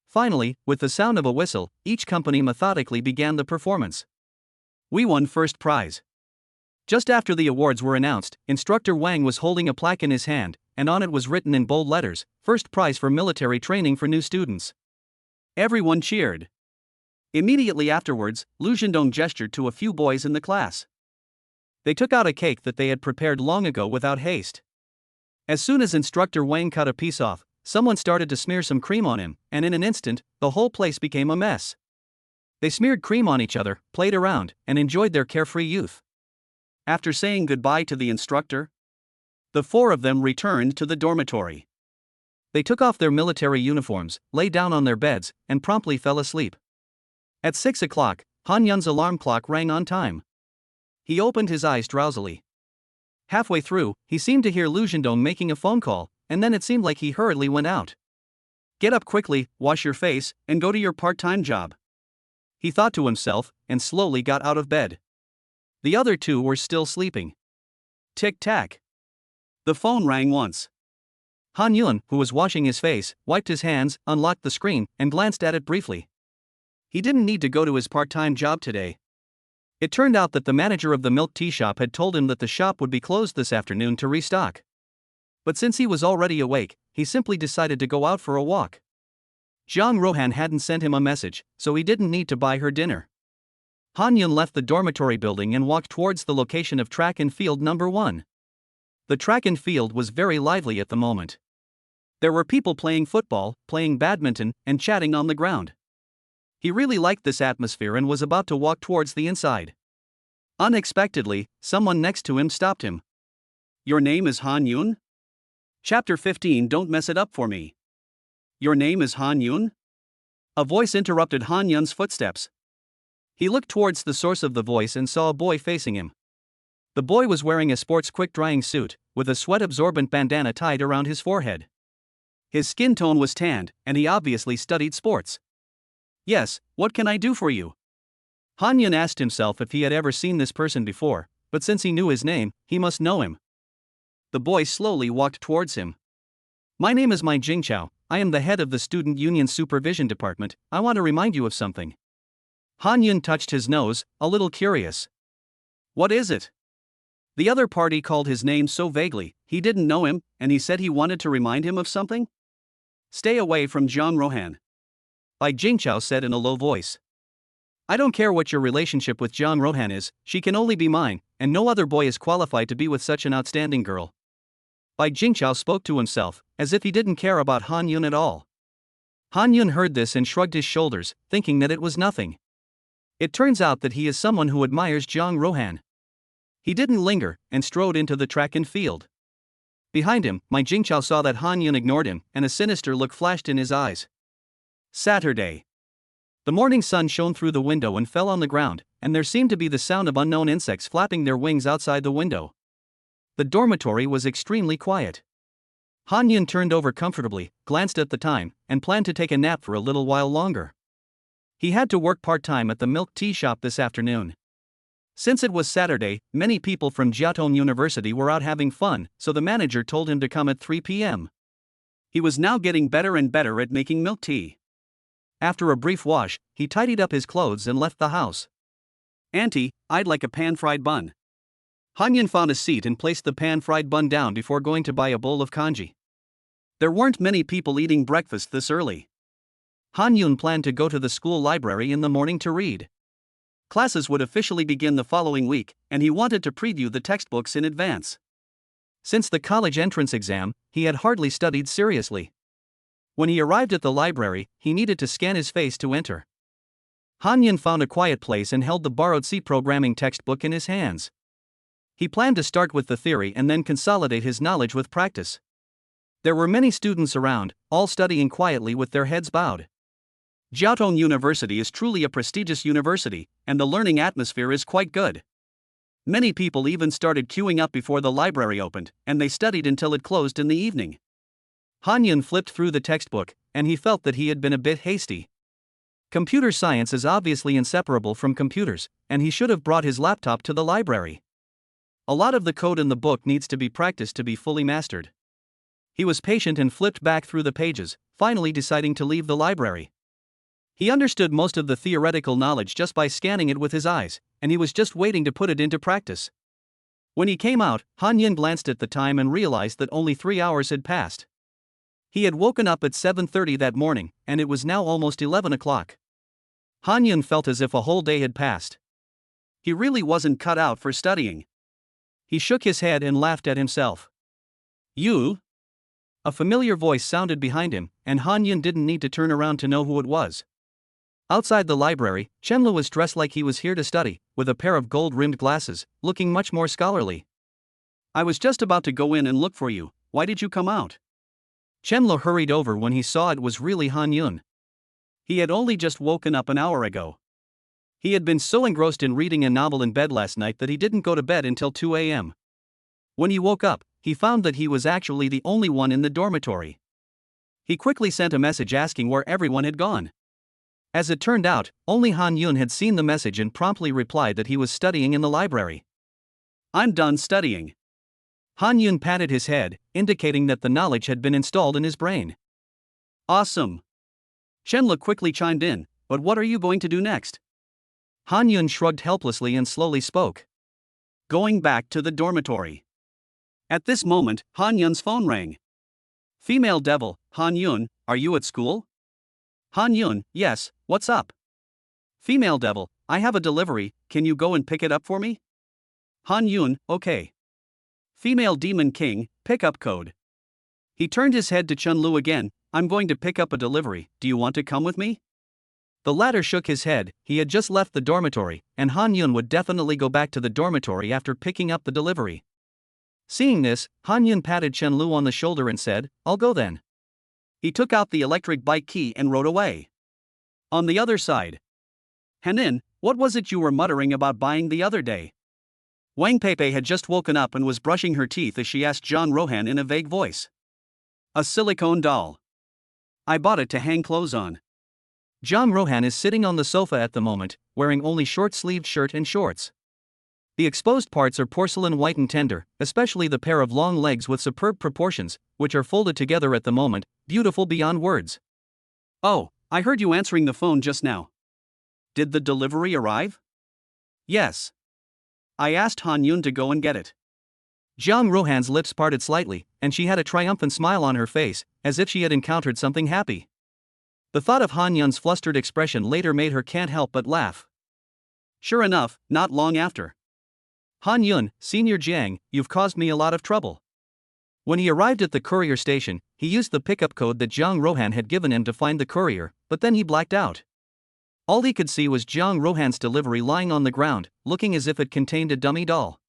Finally, with the sound of a whistle, each company methodically began the performance. We won first prize. Just after the awards were announced, Instructor Wang was holding a plaque in his hand, and on it was written in bold letters, "First prize for military training for new students." Everyone cheered. Immediately afterwards, Lu Zhendong gestured to a few boys in the class. They took out a cake that they had prepared long ago without haste. As soon as Instructor Wang cut a piece off, someone started to smear some cream on him, and in an instant, the whole place became a mess. They smeared cream on each other, played around, and enjoyed their carefree youth. After saying goodbye to the instructor, the four of them returned to the dormitory. They took off their military uniforms, lay down on their beds, and promptly fell asleep. At 6 o'clock, Han Yun's alarm clock rang on time. He opened his eyes drowsily. Halfway through, he seemed to hear Lu Zhendong making a phone call, and then it seemed like he hurriedly went out. "Get up quickly, wash your face, and go to your part-time job," he thought to himself, and slowly got out of bed. The other two were still sleeping. Tick-tack. The phone rang once. Han Yun, who was washing his face, wiped his hands, unlocked the screen, and glanced at it briefly. He didn't need to go to his part-time job today. It turned out that the manager of the milk tea shop had told him that the shop would be closed this afternoon to restock. But since he was already awake, he simply decided to go out for a walk. Jiang Rohan hadn't sent him a message, so he didn't need to buy her dinner. Han Yun left the dormitory building and walked towards the location of track and field number 1. The track and field was very lively at the moment. There were people playing football, playing badminton, and chatting on the ground. He really liked this atmosphere and was about to walk towards the inside. Unexpectedly, someone next to him stopped him. "Your name is Han Yun?" Chapter 15. Don't mess it up for me. "Your name is Han Yun?" A voice interrupted Han Yun's footsteps. He looked towards the source of the voice and saw a boy facing him. The boy was wearing a sports quick-drying suit, with a sweat-absorbent bandana tied around his forehead. His skin tone was tanned, and he obviously studied sports. "Yes, what can I do for you?" Han Yun asked himself if he had ever seen this person before, but since he knew his name, he must know him. The boy slowly walked towards him. "My name is Mai Jingchao, I am the head of the Student Union Supervision Department. I want to remind you of something." Han Yun touched his nose, a little curious. "What is it?" The other party called his name so vaguely, he didn't know him, and he said he wanted to remind him of something? "Stay away from Jiang Rohan," Bai Jingchao said in a low voice. "I don't care what your relationship with Jiang Rohan is, she can only be mine, and no other boy is qualified to be with such an outstanding girl." Bai Jingchao spoke to himself, as if he didn't care about Han Yun at all. Han Yun heard this and shrugged his shoulders, thinking that it was nothing. It turns out that he is someone who admires Jiang Rohan. He didn't linger, and strode into the track and field. Behind him, Mai Jingchao saw that Han Yun ignored him, and a sinister look flashed in his eyes. Saturday. The morning sun shone through the window and fell on the ground, and there seemed to be the sound of unknown insects flapping their wings outside the window. The dormitory was extremely quiet. Han Yun turned over comfortably, glanced at the time, and planned to take a nap for a little while longer. He had to work part-time at the milk tea shop this afternoon. Since it was Saturday, many people from Jiaotong University were out having fun, so the manager told him to come at 3 p.m. He was now getting better and better at making milk tea. After a brief wash, he tidied up his clothes and left the house. "Auntie, I'd like a pan-fried bun." Han Yun found a seat and placed the pan-fried bun down before going to buy a bowl of congee. There weren't many people eating breakfast this early. Han Yun planned to go to the school library in the morning to read. Classes would officially begin the following week, and he wanted to preview the textbooks in advance. Since the college entrance exam, he had hardly studied seriously. When he arrived at the library, he needed to scan his face to enter. Han Yun found a quiet place and held the borrowed C programming textbook in his hands. He planned to start with the theory and then consolidate his knowledge with practice. There were many students around, all studying quietly with their heads bowed. Jiaotong University is truly a prestigious university, and the learning atmosphere is quite good. Many people even started queuing up before the library opened, and they studied until it closed in the evening. Han Yun flipped through the textbook, and he felt that he had been a bit hasty. Computer science is obviously inseparable from computers, and he should have brought his laptop to the library. A lot of the code in the book needs to be practiced to be fully mastered. He was patient and flipped back through the pages, finally deciding to leave the library. He understood most of the theoretical knowledge just by scanning it with his eyes, and he was just waiting to put it into practice. When he came out, Han Yun glanced at the time and realized that only 3 hours had passed. He had woken up at 7:30 that morning, and it was now almost 11 o'clock. Han Yun felt as if a whole day had passed. He really wasn't cut out for studying. He shook his head and laughed at himself. "You?" A familiar voice sounded behind him, and Han Yun didn't need to turn around to know who it was. Outside the library, Chenlu was dressed like he was here to study, with a pair of gold-rimmed glasses, looking much more scholarly. "I was just about to go in and look for you. Why did you come out?" Chenlu hurried over when he saw it was really Han Yun. He had only just woken up an hour ago. He had been so engrossed in reading a novel in bed last night that he didn't go to bed until 2 a.m. When he woke up, he found that he was actually the only one in the dormitory. He quickly sent a message asking where everyone had gone. As it turned out, only Han Yun had seen the message and promptly replied that he was studying in the library. "I'm done studying." Han Yun patted his head, indicating that the knowledge had been installed in his brain. "Awesome." Chenlu quickly chimed in, "But what are you going to do next?" Han Yun shrugged helplessly and slowly spoke. "Going back to the dormitory." At this moment, Han Yun's phone rang. "Female devil, Han Yun, are you at school?" Han Yun, "Yes, what's up?" "Female devil, I have a delivery, can you go and pick it up for me?" Han Yun, "Okay." Female demon king, pickup code. He turned his head to Chun-Lu again, "I'm going to pick up a delivery, do you want to come with me?" The latter shook his head. He had just left the dormitory, and Han Yun would definitely go back to the dormitory after picking up the delivery. Seeing this, Han Yun patted Chun-Lu on the shoulder and said, "I'll go then." He took out the electric bike key and rode away. On the other side. "Hanin, what was it you were muttering about buying the other day?" Wang Peipei had just woken up and was brushing her teeth as she asked John Rohan in a vague voice. "A silicone doll. I bought it to hang clothes on." John Rohan is sitting on the sofa at the moment, wearing only short-sleeved shirt and shorts. The exposed parts are porcelain white and tender, especially the pair of long legs with superb proportions, which are folded together at the moment, beautiful beyond words. "Oh, I heard you answering the phone just now. Did the delivery arrive?" "Yes. I asked Han Yun to go and get it." Jiang Rohan's lips parted slightly, and she had a triumphant smile on her face, as if she had encountered something happy. The thought of Han Yun's flustered expression later made her can't help but laugh. Sure enough, not long after. "Han Yun, Senior Jiang, you've caused me a lot of trouble." When he arrived at the courier station, he used the pickup code that Jiang Rohan had given him to find the courier, but then he blacked out. All he could see was Jiang Rohan's delivery lying on the ground, looking as if it contained a dummy doll.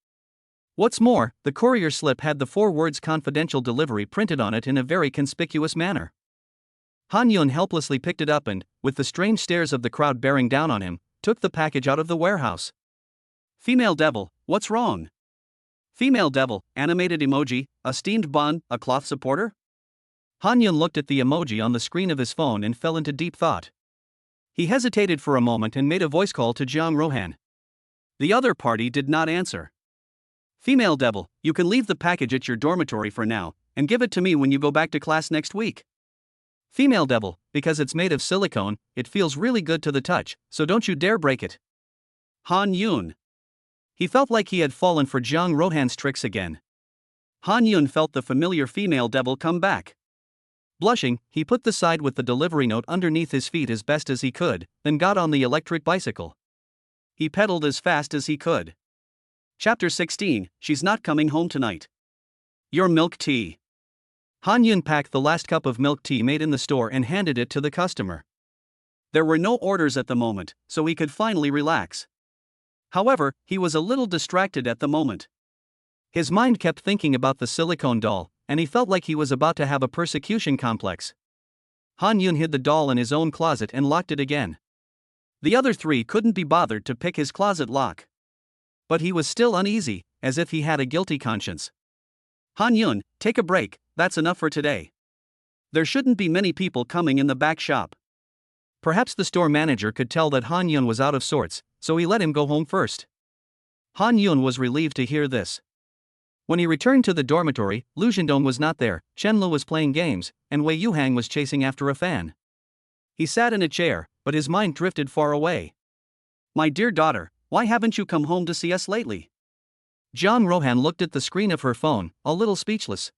What's more, the courier slip had the 4 words "confidential delivery" printed on it in a very conspicuous manner. Han Yun helplessly picked it up and, with the strange stares of the crowd bearing down on him, took the package out of the warehouse. "Female devil, what's wrong?" "Female devil, animated emoji, a steamed bun, a cloth supporter?" Han Yun looked at the emoji on the screen of his phone and fell into deep thought. He hesitated for a moment and made a voice call to Jiang Rohan. The other party did not answer. "Female devil, you can leave the package at your dormitory for now, and give it to me when you go back to class next week." "Female devil, because it's made of silicone, it feels really good to the touch, so don't you dare break it." Han Yun. He felt like he had fallen for Jiang Rohan's tricks again. Han Yun felt the familiar female devil come back. Blushing, he put the side with the delivery note underneath his feet as best as he could, then got on the electric bicycle. He pedaled as fast as he could. Chapter 16, She's Not Coming Home Tonight. Your milk tea. Han Yun packed the last cup of milk tea made in the store and handed it to the customer. There were no orders at the moment, so he could finally relax. However, he was a little distracted at the moment. His mind kept thinking about the silicone doll, and he felt like he was about to have a persecution complex. Han Yun hid the doll in his own closet and locked it again. The other three couldn't be bothered to pick his closet lock. But he was still uneasy, as if he had a guilty conscience. Han Yun, take a break, that's enough for today. There shouldn't be many people coming in the back shop. Perhaps the store manager could tell that Han Yun was out of sorts, so he let him go home first. Han Yun was relieved to hear this. When he returned to the dormitory, Lu Zhendong was not there, Chen Lu was playing games, and Wei Yuhang was chasing after a fan. He sat in a chair, but his mind drifted far away. My dear daughter, why haven't you come home to see us lately? Zhang Rohan looked at the screen of her phone, a little speechless.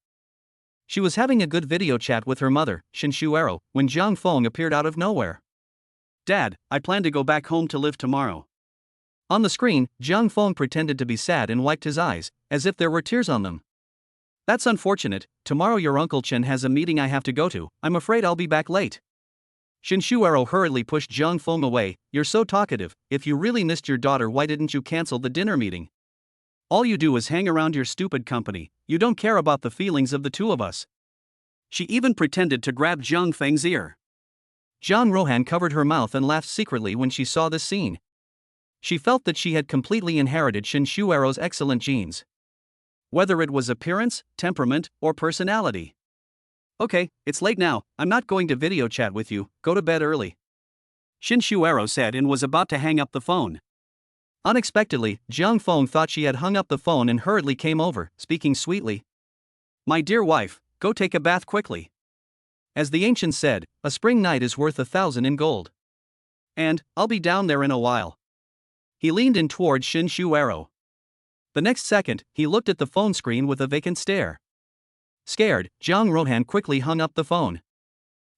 She was having a good video chat with her mother, Shin Shuero, when Zhang Feng appeared out of nowhere. Dad, I plan to go back home to live tomorrow. On the screen, Zhang Feng pretended to be sad and wiped his eyes, as if there were tears on them. That's unfortunate, tomorrow your Uncle Chen has a meeting I have to go to, I'm afraid I'll be back late. Shin Shuero hurriedly pushed Zhang Feng away, you're so talkative, if you really missed your daughter why didn't you cancel the dinner meeting? All you do is hang around your stupid company, you don't care about the feelings of the two of us. She even pretended to grab Zhang Feng's ear. Zhang Rohan covered her mouth and laughed secretly when she saw this scene. She felt that she had completely inherited Shin Shuero's excellent genes. Whether it was appearance, temperament, or personality. Okay, it's late now, I'm not going to video chat with you, go to bed early. Shin Shuero said and was about to hang up the phone. Unexpectedly, Zhang Feng thought she had hung up the phone and hurriedly came over, speaking sweetly. My dear wife, go take a bath quickly. As the ancients said, a spring night is worth 1,000 in gold. And, I'll be down there in a while. He leaned in toward Shin Shuero. The next second, he looked at the phone screen with a vacant stare. Scared, Zhang Rohan quickly hung up the phone.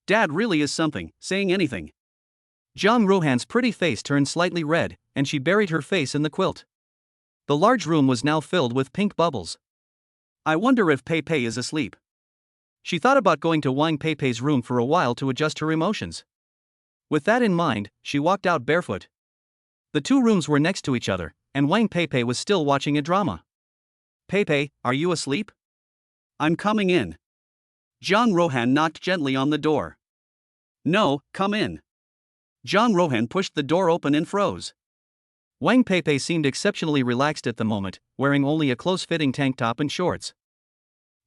Dad really is something, saying anything. Zhang Rohan's pretty face turned slightly red, and she buried her face in the quilt. The large room was now filled with pink bubbles. I wonder if Pei Pei is asleep. She thought about going to Wang Pei Pei's room for a while to adjust her emotions. With that in mind, she walked out barefoot. The two rooms were next to each other, and Wang Pei Pei was still watching a drama. Pei Pei, are you asleep? I'm coming in. Zhang Rohan knocked gently on the door. No, come in. Zhang Rohan pushed the door open and froze. Wang Pei Pei seemed exceptionally relaxed at the moment, wearing only a close-fitting tank top and shorts.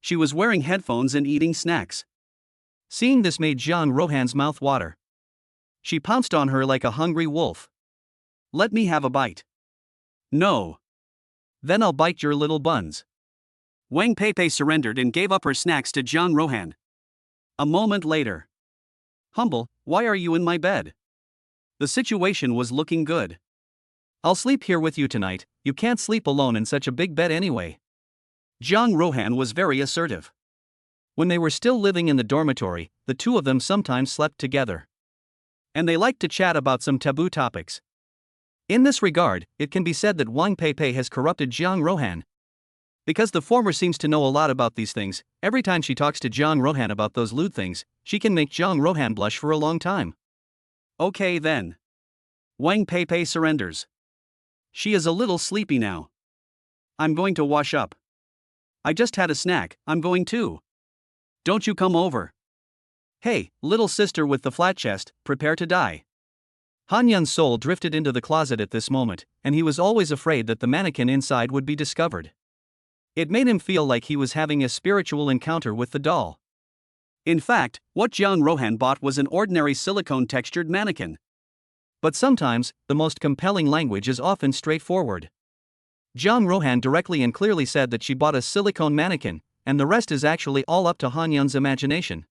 She was wearing headphones and eating snacks. Seeing this made Zhang Rohan's mouth water. She pounced on her like a hungry wolf. Let me have a bite. No. Then I'll bite your little buns. Wang Pei Pei surrendered and gave up her snacks to Zhang Rohan. A moment later. Humble, why are you in my bed? The situation was looking good. I'll sleep here with you tonight, you can't sleep alone in such a big bed anyway. Zhang Rohan was very assertive. When they were still living in the dormitory, the two of them sometimes slept together. And they liked to chat about some taboo topics. In this regard, it can be said that Wang Pei Pei has corrupted Zhang Rohan. Because the former seems to know a lot about these things, every time she talks to Zhang Rohan about those lewd things, she can make Zhang Rohan blush for a long time. Okay then. Wang Pei Pei surrenders. She is a little sleepy now. I'm going to wash up. I just had a snack, I'm going too. Don't you come over. Hey, little sister with the flat chest, prepare to die. Han Yun's soul drifted into the closet at this moment, and he was always afraid that the mannequin inside would be discovered. It made him feel like he was having a spiritual encounter with the doll. In fact, what Zhang Rohan bought was an ordinary silicone-textured mannequin. But sometimes, the most compelling language is often straightforward. Zhang Rohan directly and clearly said that she bought a silicone mannequin, and the rest is actually all up to Han Yun's imagination.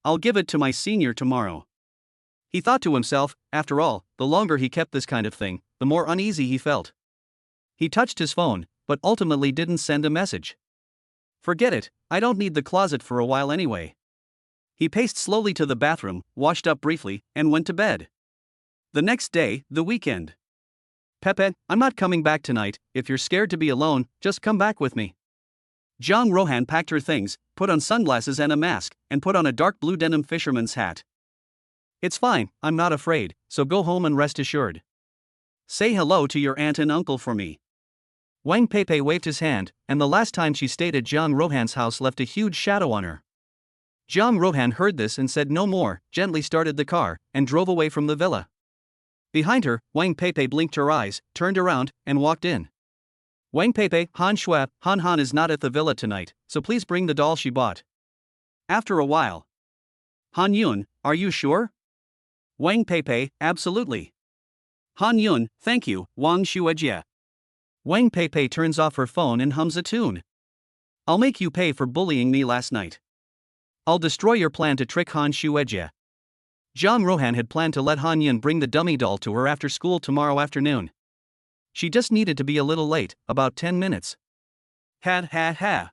I'll give it to my senior tomorrow. He thought to himself, after all, the longer he kept this kind of thing, the more uneasy he felt. He touched his phone, but ultimately didn't send a message. Forget it, I don't need the closet for a while anyway. He paced slowly to the bathroom, washed up briefly, and went to bed. The next day, the weekend. Pepe, I'm not coming back tonight, if you're scared to be alone, just come back with me. Zhang Rohan packed her things, put on sunglasses and a mask, and put on a dark blue denim fisherman's hat. It's fine, I'm not afraid, so go home and rest assured. Say hello to your aunt and uncle for me. Wang Peipei waved his hand, and the last time she stayed at Jiang Rohan's house left a huge shadow on her. Jiang Rohan heard this and said no more, gently started the car, and drove away from the villa. Behind her, Wang Peipei blinked her eyes, turned around, and walked in. Wang Peipei, Han Shui, Han is not at the villa tonight, so please bring the doll she bought. After a while. Han Yun, are you sure? Wang Peipei, absolutely. Han Yun, thank you, Wang Shuejie. Wang Peipei turns off her phone and hums a tune. I'll make you pay for bullying me last night. I'll destroy your plan to trick Han Shuejie. Jiang Rohan had planned to let Han Yun bring the dummy doll to her after school tomorrow afternoon. She just needed to be a little late, about 10 minutes. Ha.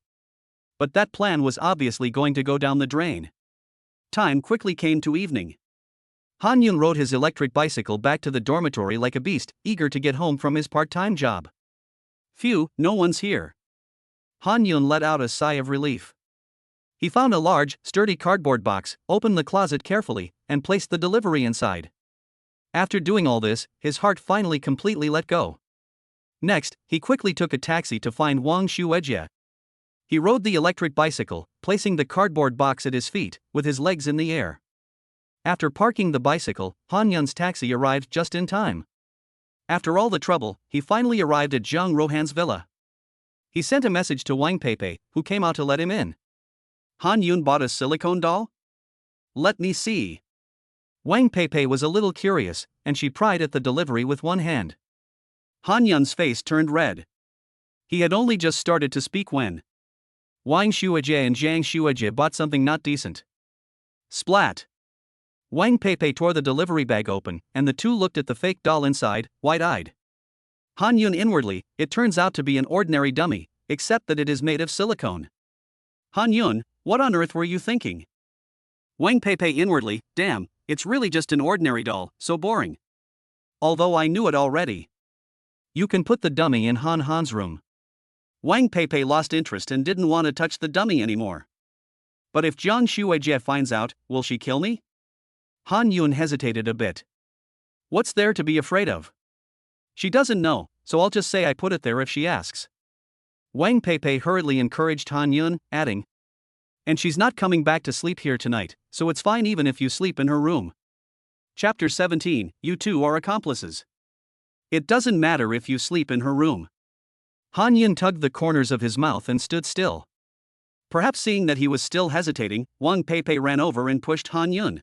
But that plan was obviously going to go down the drain. Time quickly came to evening. Han Yun rode his electric bicycle back to the dormitory like a beast, eager to get home from his part-time job. Phew, no one's here. Han Yun let out a sigh of relief. He found a large, sturdy cardboard box, opened the closet carefully, and placed the delivery inside. After doing all this, his heart finally completely let go. Next, he quickly took a taxi to find Wang Shuejie. He rode the electric bicycle, placing the cardboard box at his feet, with his legs in the air. After parking the bicycle, Han Yun's taxi arrived just in time. After all the trouble, he finally arrived at Jiang Rohan's villa. He sent a message to Wang Peipei, who came out to let him in. Han Yun bought a silicone doll? Let me see. Wang Peipei was a little curious, and she pried at the delivery with one hand. Han Yun's face turned red. He had only just started to speak when Wang Shuejie and Jiang Shuejie bought something not decent. Splat! Wang Peipei tore the delivery bag open, and the two looked at the fake doll inside, wide-eyed. Han Yun inwardly, it turns out to be an ordinary dummy, except that it is made of silicone. Han Yun, what on earth were you thinking? Wang Peipei inwardly, damn, it's really just an ordinary doll, so boring. Although I knew it already. You can put the dummy in Han's room. Wang Peipei lost interest and didn't want to touch the dummy anymore. But if Jiang Shuejie finds out, will she kill me? Han Yun hesitated a bit. What's there to be afraid of? She doesn't know, so I'll just say I put it there if she asks. Wang Peipei hurriedly encouraged Han Yun, adding, and she's not coming back to sleep here tonight, so it's fine even if you sleep in her room. Chapter 17, you two are accomplices. It doesn't matter if you sleep in her room. Han Yun tugged the corners of his mouth and stood still. Perhaps seeing that he was still hesitating, Wang Peipei ran over and pushed Han Yun.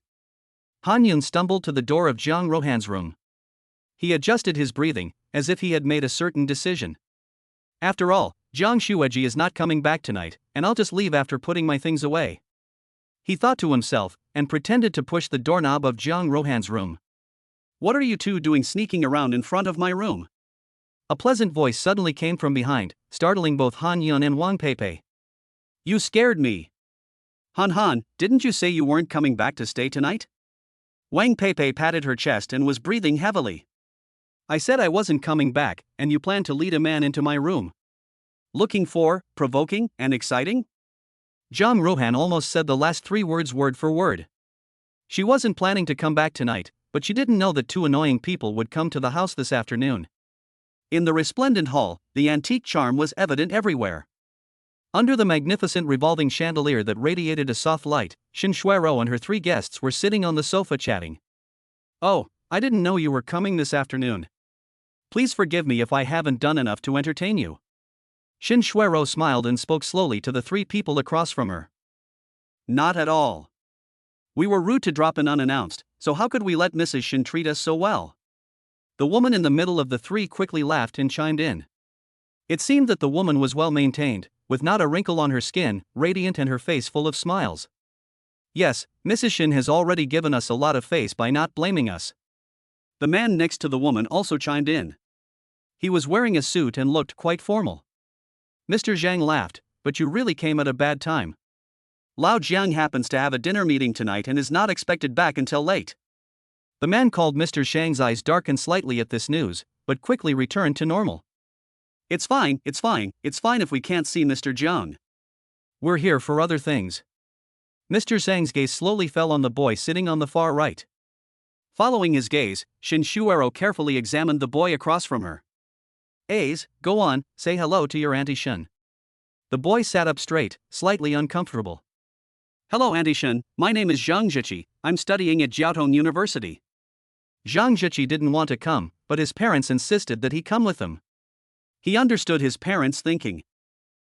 Han Yun stumbled to the door of Jiang Rohan's room. He adjusted his breathing, as if he had made a certain decision. After all, Jiang Shuejie is not coming back tonight, and I'll just leave after putting my things away. He thought to himself, and pretended to push the doorknob of Jiang Rohan's room. What are you two doing sneaking around in front of my room? A pleasant voice suddenly came from behind, startling both Han Yun and Wang Peipei. You scared me. Han, didn't you say you weren't coming back to stay tonight? Wang Peipei patted her chest and was breathing heavily. I said I wasn't coming back, and you planned to lead a man into my room. Looking for, provoking, and exciting? Jiang Rohan almost said the last three words word for word. She wasn't planning to come back tonight, but she didn't know that two annoying people would come to the house this afternoon. In the resplendent hall, the antique charm was evident everywhere. Under the magnificent revolving chandelier that radiated a soft light, Shin Shuero and her three guests were sitting on the sofa chatting. Oh, I didn't know you were coming this afternoon. Please forgive me if I haven't done enough to entertain you. Shin Shuero smiled and spoke slowly to the three people across from her. Not at all. We were rude to drop in unannounced, so how could we let Mrs. Shin treat us so well? The woman in the middle of the three quickly laughed and chimed in. It seemed that the woman was well maintained, with not a wrinkle on her skin, radiant and her face full of smiles. Yes, Mrs. Shin has already given us a lot of face by not blaming us. The man next to the woman also chimed in. He was wearing a suit and looked quite formal. Mr. Zhang laughed, but you really came at a bad time. Lao Jiang happens to have a dinner meeting tonight and is not expected back until late. The man called Mr. Zhang's eyes darkened slightly at this news, but quickly returned to normal. It's fine if we can't see Mr. Zhang. We're here for other things. Mr. Zhang's gaze slowly fell on the boy sitting on the far right. Following his gaze, Shin Shuero carefully examined the boy across from her. A's, go on, say hello to your Auntie Shun. The boy sat up straight, slightly uncomfortable. Hello Auntie Shun, my name is Zhang Zhiqi, I'm studying at Jiaotong University. Zhang Zhiqi didn't want to come, but his parents insisted that he come with them. He understood his parents' thinking.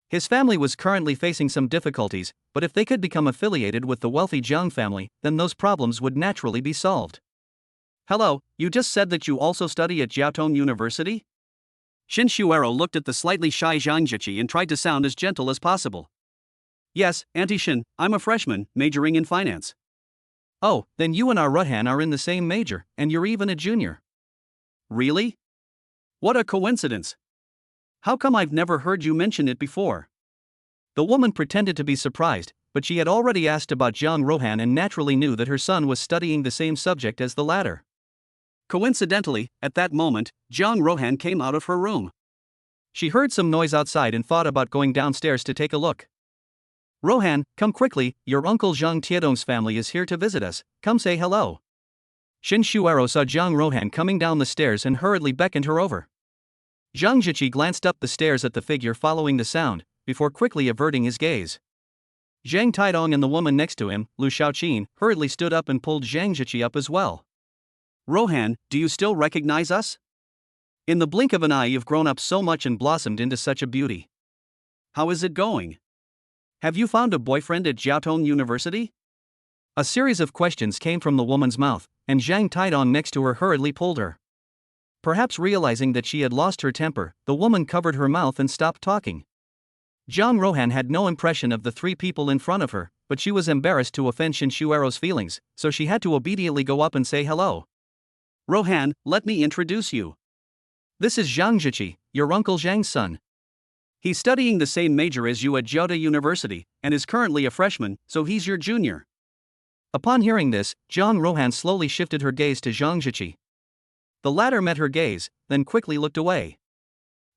His family was currently facing some difficulties, but if they could become affiliated with the wealthy Zhang family, then those problems would naturally be solved. Hello, you just said that you also study at Jiaotong University? Xin Shuero looked at the slightly shy Zhang Zhiqi and tried to sound as gentle as possible. Yes, Auntie Xin, I'm a freshman, majoring in finance. Oh, then you and our Ruhan are in the same major, and you're even a junior. Really? What a coincidence. How come I've never heard you mention it before? The woman pretended to be surprised, but she had already asked about Zhang Rohan and naturally knew that her son was studying the same subject as the latter. Coincidentally, at that moment, Zhang Rohan came out of her room. She heard some noise outside and thought about going downstairs to take a look. Rohan, come quickly, your uncle Zhang Tiedong's family is here to visit us, come say hello. Xin Shuero saw Zhang Rohan coming down the stairs and hurriedly beckoned her over. Zhang Zhiqi glanced up the stairs at the figure following the sound, before quickly averting his gaze. Zhang Taidong and the woman next to him, Lu Shaoqin, hurriedly stood up and pulled Zhang Zhiqi up as well. Rohan, do you still recognize us? In the blink of an eye you've grown up so much and blossomed into such a beauty. How is it going? Have you found a boyfriend at Jiaotong University? A series of questions came from the woman's mouth, and Zhang Taidong next to her hurriedly pulled her. Perhaps realizing that she had lost her temper, the woman covered her mouth and stopped talking. Zhang Rohan had no impression of the three people in front of her, but she was embarrassed to offend Xin Shuero's feelings, so she had to obediently go up and say hello. Rohan, let me introduce you. This is Zhang Zhiqi, your uncle Zhang's son. He's studying the same major as you at Jiaotong University, and is currently a freshman, so he's your junior. Upon hearing this, Zhang Rohan slowly shifted her gaze to Zhang Zhiqi. The latter met her gaze, then quickly looked away.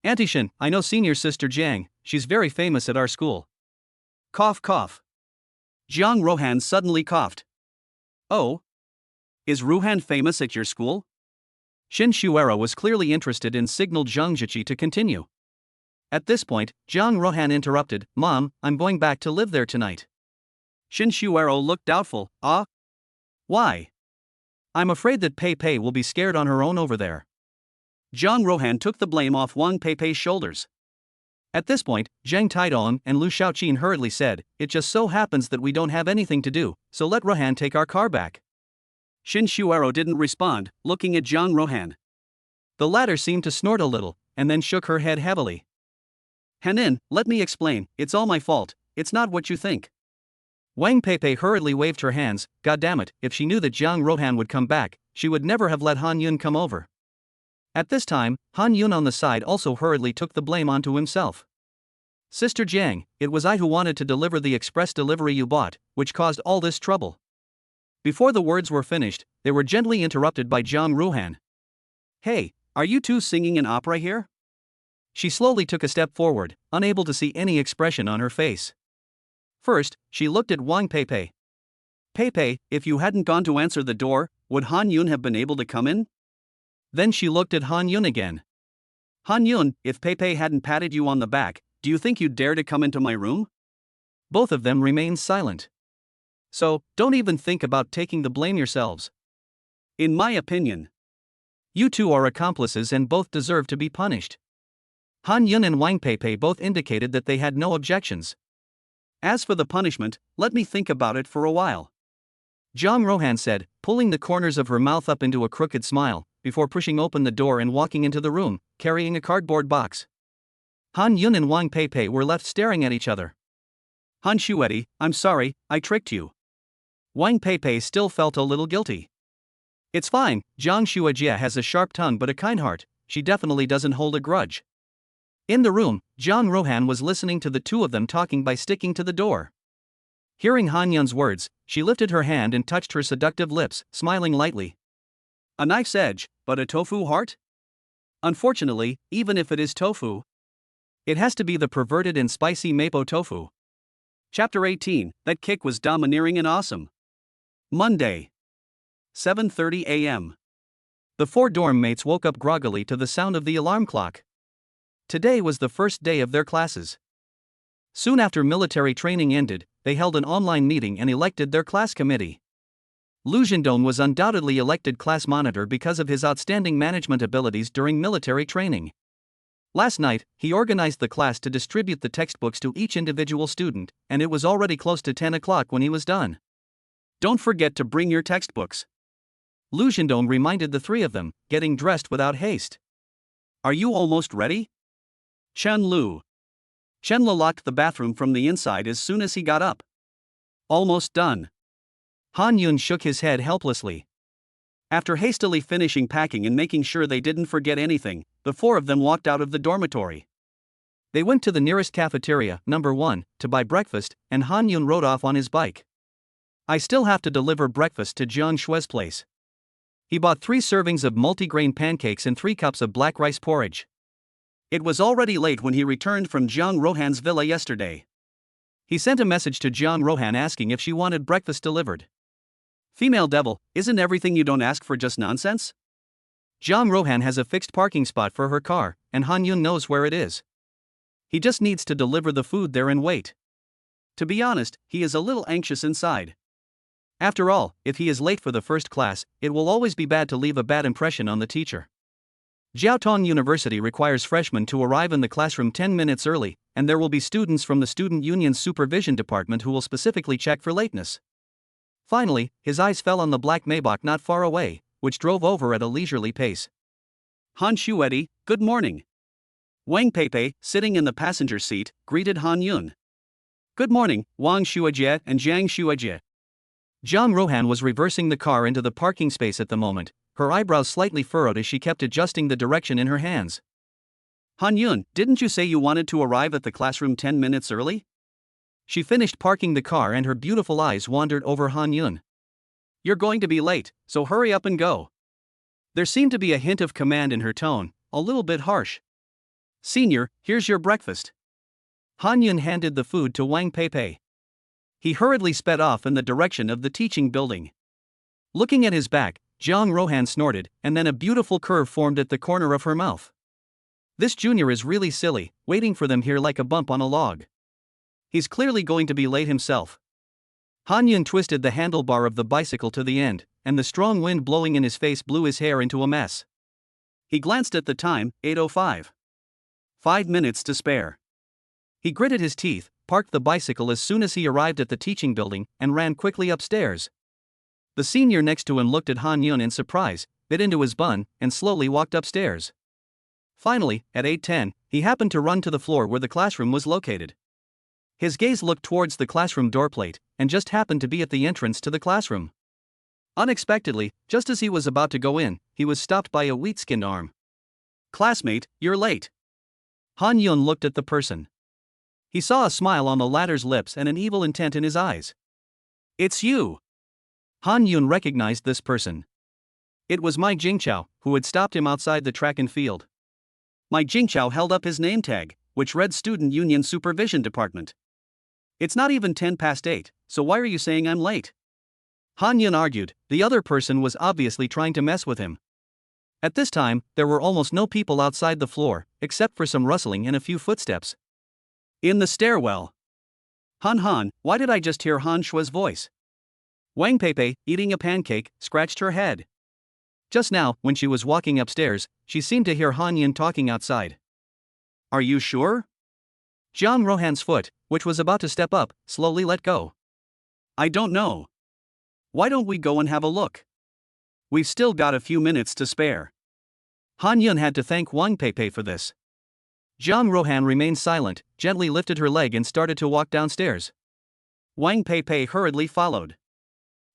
Auntie Shin, I know senior sister Jiang, she's very famous at our school. Cough cough. Zhang Rohan suddenly coughed. Oh? Is Ruhan famous at your school? Xin Shuero was clearly interested and signaled Zhang Zhiqi to continue. At this point, Zhang Rohan interrupted, Mom, I'm going back to live there tonight. Xin Shuero looked doubtful. Ah? Why? I'm afraid that Pei Pei will be scared on her own over there. Zhang Rohan took the blame off Wang Pei Pei's shoulders. At this point, Zhang Taidong and Lu Shaoqin hurriedly said, It just so happens that we don't have anything to do, so let Rohan take our car back. Xin Shuero didn't respond, looking at Zhang Rohan. The latter seemed to snort a little, and then shook her head heavily. Hanin, let me explain, it's all my fault, it's not what you think. Wang Pei hurriedly waved her hands, goddammit, if she knew that Zhang Rohan would come back, she would never have let Han Yun come over. At this time, Han Yun on the side also hurriedly took the blame onto himself. Sister Jiang, it was I who wanted to deliver the express delivery you bought, which caused all this trouble. Before the words were finished, they were gently interrupted by Zhang Rohan. Hey, are you two singing an opera here? She slowly took a step forward, unable to see any expression on her face. First, she looked at Wang Pei Pei. Pei Pei, if you hadn't gone to answer the door, would Han Yun have been able to come in? Then she looked at Han Yun again. Han Yun, if Pei Pei hadn't patted you on the back, do you think you'd dare to come into my room? Both of them remained silent. So, don't even think about taking the blame yourselves. In my opinion, you two are accomplices and both deserve to be punished. Han Yun and Wang Pei Pei both indicated that they had no objections. As for the punishment, let me think about it for a while. Zhang Rohan said, pulling the corners of her mouth up into a crooked smile, before pushing open the door and walking into the room, carrying a cardboard box. Han Yun and Wang Pei Pei were left staring at each other. Han Shueti, I'm sorry, I tricked you. Wang Pei Pei still felt a little guilty. It's fine, Zhang Shuejia has a sharp tongue but a kind heart, she definitely doesn't hold a grudge. In the room, Zhang Rohan was listening to the two of them talking by sticking to the door. Hearing Han Yun's words, she lifted her hand and touched her seductive lips, smiling lightly. A knife's edge, but a tofu heart? Unfortunately, even if it is tofu, it has to be the perverted and spicy mapo tofu. Chapter 18, that kick was domineering and awesome. Monday. 7:30 a.m. The four dorm mates woke up groggily to the sound of the alarm clock. Today was the first day of their classes. Soon after military training ended, they held an online meeting and elected their class committee. Lu Zhendong was undoubtedly elected class monitor because of his outstanding management abilities during military training. Last night, he organized the class to distribute the textbooks to each individual student, and it was already close to 10 o'clock when he was done. Don't forget to bring your textbooks. Lu Zhendong reminded the three of them, getting dressed without haste. Are you almost ready? Chen Lu locked the bathroom from the inside as soon as he got up. Almost done. Han Yun shook his head helplessly. After hastily finishing packing and making sure they didn't forget anything, the four of them walked out of the dormitory. They went to the nearest cafeteria, number 1, to buy breakfast, and Han Yun rode off on his bike. I still have to deliver breakfast to Jiang Shue's place. He bought 3 servings of multigrain pancakes and 3 cups of black rice porridge. It was already late when he returned from Jiang Rohan's villa yesterday. He sent a message to Jiang Rohan asking if she wanted breakfast delivered. Female devil, isn't everything you don't ask for just nonsense? Jiang Rohan has a fixed parking spot for her car, and Han Yun knows where it is. He just needs to deliver the food there and wait. To be honest, he is a little anxious inside. After all, if he is late for the first class, it will always be bad to leave a bad impression on the teacher. Jiaotong University requires freshmen to arrive in the classroom 10 minutes early, and there will be students from the Student Union's supervision department who will specifically check for lateness. Finally, his eyes fell on the black Maybach not far away, which drove over at a leisurely pace. Han Shuedi, good morning. Wang Peipei, sitting in the passenger seat, greeted Han Yun. Good morning, Wang Shuejie and Jiang Shuejie. Jiang Rohan was reversing the car into the parking space at the moment, her eyebrows slightly furrowed as she kept adjusting the direction in her hands. Han Yun, didn't you say you wanted to arrive at the classroom 10 minutes early? She finished parking the car and her beautiful eyes wandered over Han Yun. You're going to be late, so hurry up and go. There seemed to be a hint of command in her tone, a little bit harsh. Senior, here's your breakfast. Han Yun handed the food to Wang Peipei. He hurriedly sped off in the direction of the teaching building. Looking at his back, Jiang Rohan snorted, and then a beautiful curve formed at the corner of her mouth. This junior is really silly, waiting for them here like a bump on a log. He's clearly going to be late himself. Han Yun twisted the handlebar of the bicycle to the end, and the strong wind blowing in his face blew his hair into a mess. He glanced at the time, 8:05. 5 minutes to spare. He gritted his teeth, parked the bicycle as soon as he arrived at the teaching building, and ran quickly upstairs. The senior next to him looked at Han Yun in surprise, bit into his bun, and slowly walked upstairs. Finally, at 8:10, he happened to run to the floor where the classroom was located. His gaze looked towards the classroom doorplate, and just happened to be at the entrance to the classroom. Unexpectedly, just as he was about to go in, he was stopped by a wheat-skinned arm. Classmate, you're late. Han Yun looked at the person. He saw a smile on the latter's lips and an evil intent in his eyes. It's you. Han Yun recognized this person. It was Mai Jingqiao, who had stopped him outside the track and field. Mai Jingqiao held up his name tag, which read Student Union Supervision Department. It's not even 8:10, so why are you saying I'm late? Han Yun argued, the other person was obviously trying to mess with him. At this time, there were almost no people outside the floor, except for some rustling and a few footsteps. In the stairwell. Han, why did I just hear Han Shue's voice? Wang Peipei, eating a pancake, scratched her head. Just now, when she was walking upstairs, she seemed to hear Han Yun talking outside. Are you sure? Jiang Rohan's foot, which was about to step up, slowly let go. I don't know. Why don't we go and have a look? We've still got a few minutes to spare. Han Yun had to thank Wang Peipei for this. Jiang Rohan remained silent, gently lifted her leg and started to walk downstairs. Wang Peipei hurriedly followed.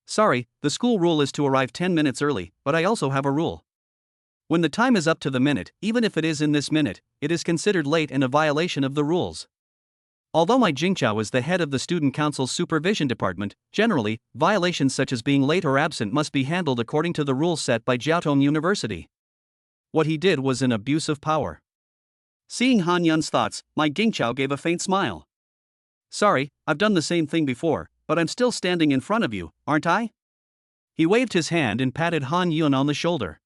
Sorry, the school rule is to arrive 10 minutes early, but I also have a rule. When the time is up to the minute, even if it is in this minute, it is considered late and a violation of the rules. Although Mai Jingqiao is the head of the Student Council's Supervision Department, generally, violations such as being late or absent must be handled according to the rules set by Jiaotong University. What he did was an abuse of power. Seeing Han Yun's thoughts, Mai Jingqiao gave a faint smile. Sorry, I've done the same thing before, but I'm still standing in front of you, aren't I? He waved his hand and patted Han Yun on the shoulder.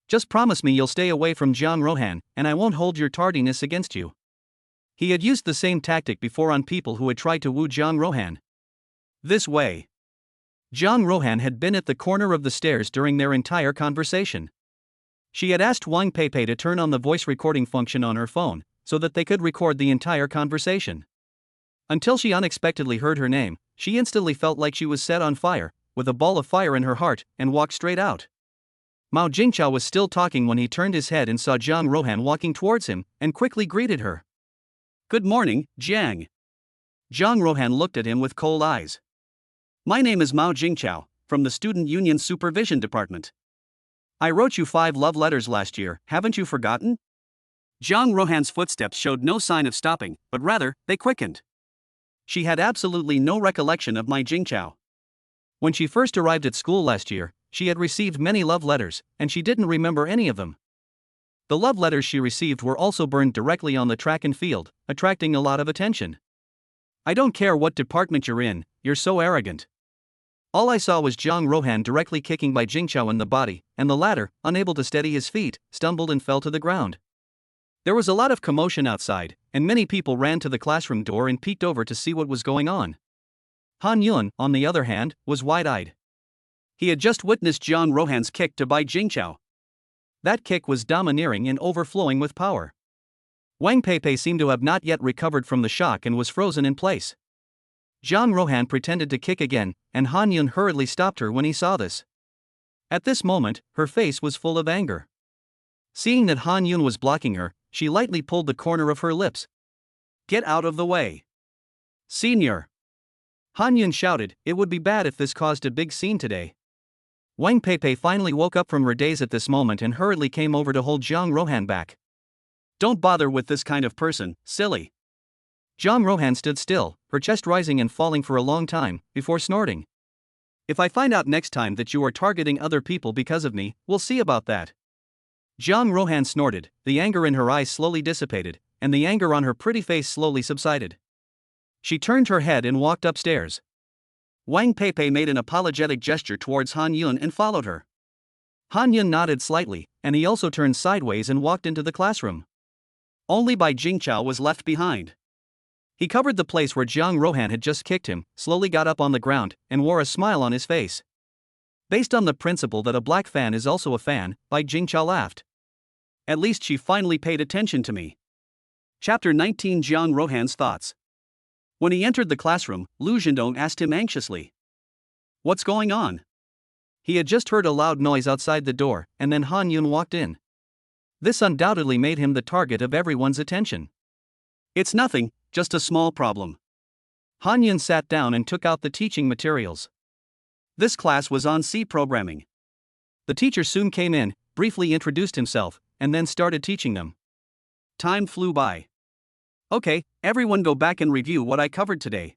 Just promise me you'll stay away from Jiang Rohan, and I won't hold your tardiness against you. He had used the same tactic before on people who had tried to woo Jiang Rohan. This way. Jiang Rohan had been at the corner of the stairs during their entire conversation. She had asked Wang Peipei to turn on the voice recording function on her phone, so that they could record the entire conversation. Until she unexpectedly heard her name, she instantly felt like she was set on fire, with a ball of fire in her heart, and walked straight out. Mao Jingqiao was still talking when he turned his head and saw Jiang Rohan walking towards him, and quickly greeted her. "Good morning, Jiang." Jiang Rohan looked at him with cold eyes. "My name is Mao Jingqiao, from the Student Union Supervision Department. I wrote you 5 love letters last year, haven't you forgotten?" Jiang Rohan's footsteps showed no sign of stopping, but rather, they quickened. She had absolutely no recollection of Mao Jingqiao. When she first arrived at school last year, she had received many love letters, and she didn't remember any of them. The love letters she received were also burned directly on the track and field, attracting a lot of attention. "I don't care what department you're in, you're so arrogant." All I saw was Jiang Rohan directly kicking Mao Jingqiao in the body, and the latter, unable to steady his feet, stumbled and fell to the ground. There was a lot of commotion outside, and many people ran to the classroom door and peeked over to see what was going on. Han Yun, on the other hand, was wide-eyed. He had just witnessed Jiang Rohan's kick to Mao Jingqiao. That kick was domineering and overflowing with power. Wang Peipei seemed to have not yet recovered from the shock and was frozen in place. Jiang Rohan pretended to kick again, and Han Yun hurriedly stopped her when he saw this. At this moment, her face was full of anger. Seeing that Han Yun was blocking her, she lightly pulled the corner of her lips. "Get out of the way, Senior!" Han Yun shouted. It would be bad if this caused a big scene today. Wang Peipei finally woke up from her daze at this moment and hurriedly came over to hold Jiang Rohan back. "Don't bother with this kind of person, silly." Jiang Rohan stood still, her chest rising and falling for a long time, before snorting. "If I find out next time that you are targeting other people because of me, we'll see about that." Jiang Rohan snorted, the anger in her eyes slowly dissipated, and the anger on her pretty face slowly subsided. She turned her head and walked upstairs. Wang Peipei made an apologetic gesture towards Han Yun and followed her. Han Yun nodded slightly, and he also turned sideways and walked into the classroom. Only Mao Jingqiao was left behind. He covered the place where Jiang Rohan had just kicked him, slowly got up on the ground, and wore a smile on his face. Based on the principle that a black fan is also a fan, Mao Jingqiao laughed. "At least she finally paid attention to me." Chapter 19: Jiang Rohan's thoughts. When he entered the classroom, Lu Zhendong asked him anxiously, "What's going on?" He had just heard a loud noise outside the door, and then Han Yun walked in. This undoubtedly made him the target of everyone's attention. "It's nothing, just a small problem." Han Yun sat down and took out the teaching materials. This class was on C programming. The teacher soon came in, briefly introduced himself, and then started teaching them. Time flew by. "Okay, everyone go back and review what I covered today.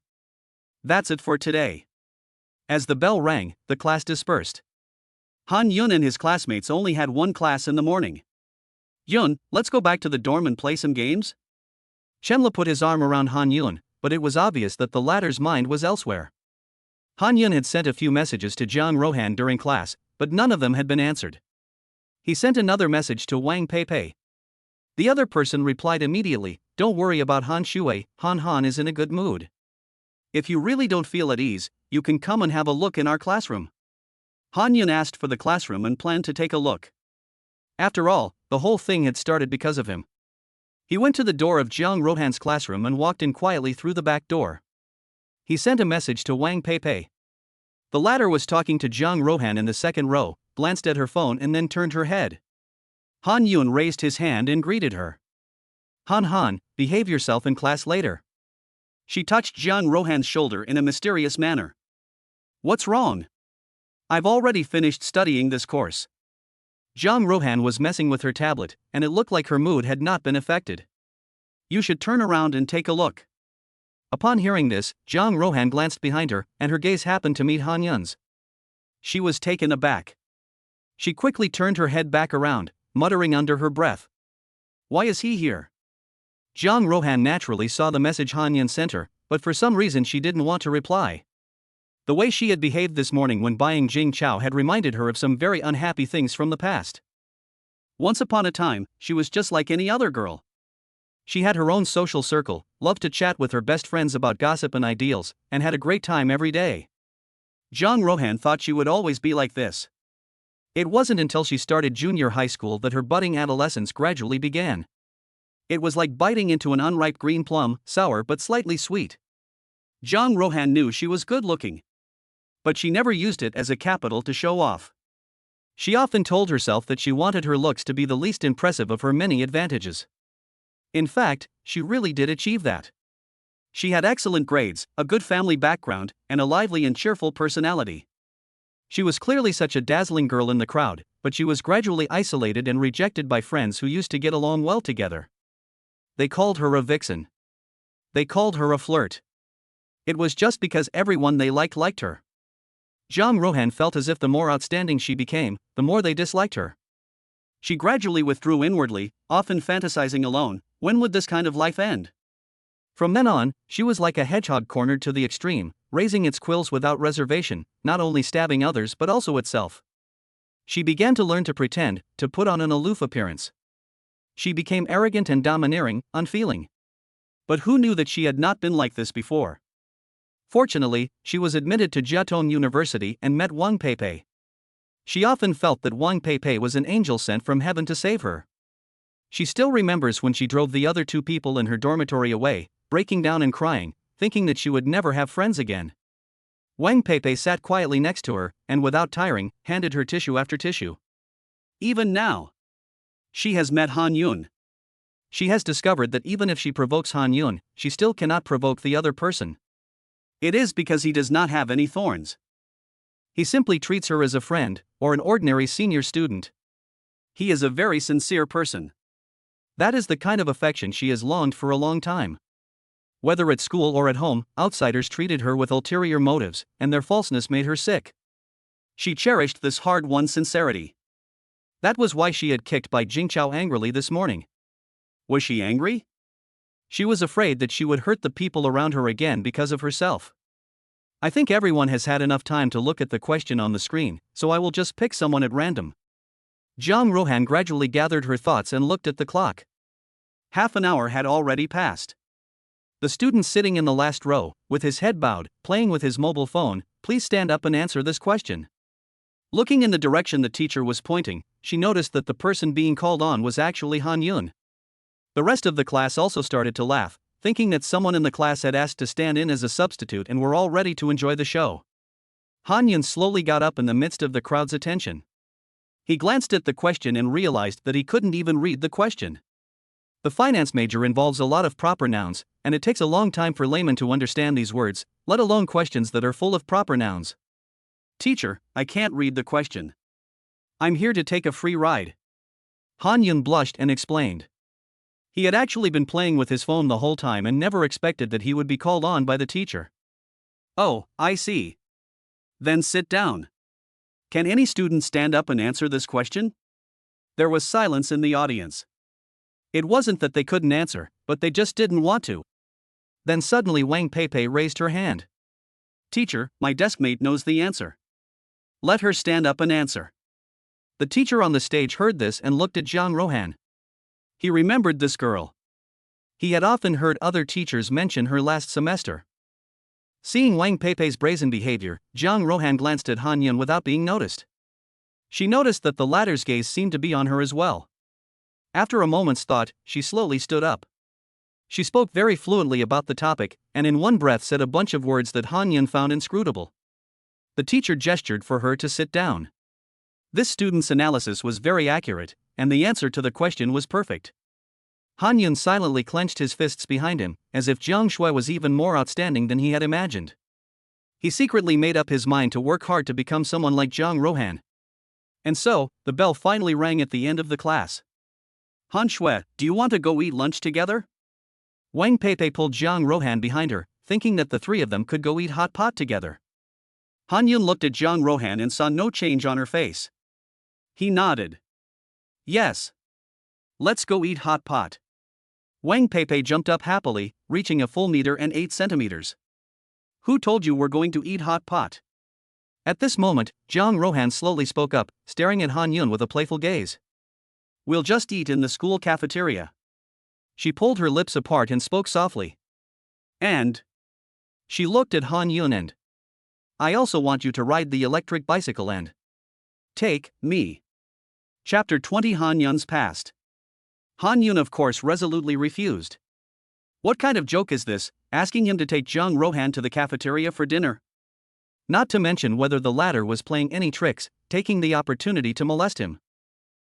That's it for today." As the bell rang, the class dispersed. Han Yun and his classmates only had one class in the morning. "Yun, let's go back to the dorm and play some games?" Shenle put his arm around Han Yun, but it was obvious that the latter's mind was elsewhere. Han Yun had sent a few messages to Jiang Rohan during class, but none of them had been answered. He sent another message to Wang Peipei. The other person replied immediately, "Don't worry about Han Shui, Han is in a good mood. If you really don't feel at ease, you can come and have a look in our classroom." Han Yun asked for the classroom and planned to take a look. After all, the whole thing had started because of him. He went to the door of Jiang Rohan's classroom and walked in quietly through the back door. He sent a message to Wang Peipei. The latter was talking to Jiang Rohan in the second row, glanced at her phone and then turned her head. Han Yun raised his hand and greeted her. Han, behave yourself in class later." She touched Jiang Rohan's shoulder in a mysterious manner. "What's wrong? I've already finished studying this course." Jiang Rohan was messing with her tablet, and it looked like her mood had not been affected. "You should turn around and take a look." Upon hearing this, Jiang Rohan glanced behind her, and her gaze happened to meet Han Yun's. She was taken aback. She quickly turned her head back around, muttering under her breath, "Why is he here?" Jiang Rohan naturally saw the message Han Yun sent her, but for some reason she didn't want to reply. The way she had behaved this morning when buying Jing Chao had reminded her of some very unhappy things from the past. Once upon a time, she was just like any other girl. She had her own social circle, loved to chat with her best friends about gossip and ideals, and had a great time every day. Jang Rohan thought she would always be like this. It wasn't until she started junior high school that her budding adolescence gradually began. It was like biting into an unripe green plum, sour but slightly sweet. Jang Rohan knew she was good-looking. But she never used it as a capital to show off. She often told herself that she wanted her looks to be the least impressive of her many advantages. In fact, she really did achieve that. She had excellent grades, a good family background, and a lively and cheerful personality. She was clearly such a dazzling girl in the crowd, but she was gradually isolated and rejected by friends who used to get along well together. They called her a vixen. They called her a flirt. It was just because everyone they liked her. Jang Rohan felt as if the more outstanding she became, the more they disliked her. She gradually withdrew inwardly, often fantasizing alone, when would this kind of life end? From then on, she was like a hedgehog cornered to the extreme, raising its quills without reservation, not only stabbing others but also itself. She began to learn to pretend, to put on an aloof appearance. She became arrogant and domineering, unfeeling. But who knew that she had not been like this before? Fortunately, she was admitted to Jiatong University and met Wang Peipei. She often felt that Wang Peipei was an angel sent from heaven to save her. She still remembers when she drove the other two people in her dormitory away, breaking down and crying, thinking that she would never have friends again. Wang Peipei sat quietly next to her, and without tiring, handed her tissue after tissue. Even now, she has met Han Yun. She has discovered that even if she provokes Han Yun, she still cannot provoke the other person. It is because he does not have any thorns. He simply treats her as a friend, or an ordinary senior student. He is a very sincere person. That is the kind of affection she has longed for a long time. Whether at school or at home, outsiders treated her with ulterior motives, and their falseness made her sick. She cherished this hard-won sincerity. That was why she had kicked Bai Jingqiao angrily this morning. Was she angry? She was afraid that she would hurt the people around her again because of herself. I think everyone has had enough time to look at the question on the screen, so I will just pick someone at random. Jang Rohan gradually gathered her thoughts and looked at the clock. Half an hour had already passed. The student sitting in the last row, with his head bowed, playing with his mobile phone, please stand up and answer this question. Looking in the direction the teacher was pointing, she noticed that the person being called on was actually Han Yun. The rest of the class also started to laugh, thinking that someone in the class had asked to stand in as a substitute and were all ready to enjoy the show. Han Yun slowly got up in the midst of the crowd's attention. He glanced at the question and realized that he couldn't even read the question. The finance major involves a lot of proper nouns, and it takes a long time for laymen to understand these words, let alone questions that are full of proper nouns. Teacher, I can't read the question. I'm here to take a free ride. Han Yun blushed and explained. He had actually been playing with his phone the whole time and never expected that he would be called on by the teacher. Oh, I see. Then sit down. Can any student stand up and answer this question? There was silence in the audience. It wasn't that they couldn't answer, but they just didn't want to. Then suddenly Wang Peipei raised her hand. Teacher, my deskmate knows the answer. Let her stand up and answer. The teacher on the stage heard this and looked at Jang Rohan. He remembered this girl. He had often heard other teachers mention her last semester. Seeing Wang Peipei's brazen behavior, Jang Rohan glanced at Han Yun without being noticed. She noticed that the latter's gaze seemed to be on her as well. After a moment's thought, she slowly stood up. She spoke very fluently about the topic, and in one breath said a bunch of words that Han Yun found inscrutable. The teacher gestured for her to sit down. This student's analysis was very accurate, and the answer to the question was perfect. Han Yun silently clenched his fists behind him, as if Jiang Shui was even more outstanding than he had imagined. He secretly made up his mind to work hard to become someone like Jang Rohan. And so, the bell finally rang at the end of the class. Han Shui, do you want to go eat lunch together? Wang Peipei pulled Jang Rohan behind her, thinking that the three of them could go eat hot pot together. Han Yun looked at Jang Rohan and saw no change on her face. He nodded. Yes. Let's go eat hot pot. Wang Peipei jumped up happily, reaching a full meter and 8 centimeters. Who told you we're going to eat hot pot? At this moment, Jang Rohan slowly spoke up, staring at Han Yun with a playful gaze. We'll just eat in the school cafeteria. She pulled her lips apart and spoke softly. And she looked at Han Yun and I also want you to ride the electric bicycle and take me. Chapter 20 Han Yun's past. Han Yun of course resolutely refused. What kind of joke is this, asking him to take Jung Rohan to the cafeteria for dinner? Not to mention whether the latter was playing any tricks, taking the opportunity to molest him.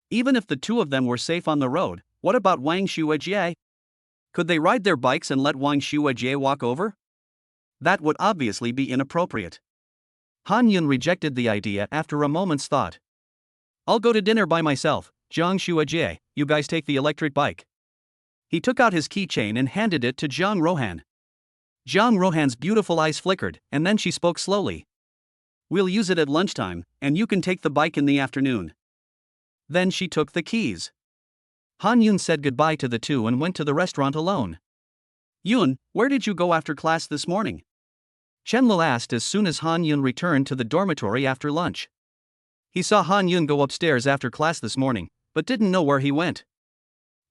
Even if the two of them were safe on the road, what about Wang Shuejie? Could they ride their bikes and let Wang Shuejie walk over? That would obviously be inappropriate. Han Yun rejected the idea after a moment's thought. I'll go to dinner by myself, Jiang Shuejie, you guys take the electric bike. He took out his keychain and handed it to Jiang Rohan. Jiang Rohan's beautiful eyes flickered, and then she spoke slowly. We'll use it at lunchtime, and you can take the bike in the afternoon. Then she took the keys. Han Yun said goodbye to the two and went to the restaurant alone. Yun, where did you go after class this morning? Chen Lu asked as soon as Han Yun returned to the dormitory after lunch. He saw Han Yun go upstairs after class this morning, but didn't know where he went.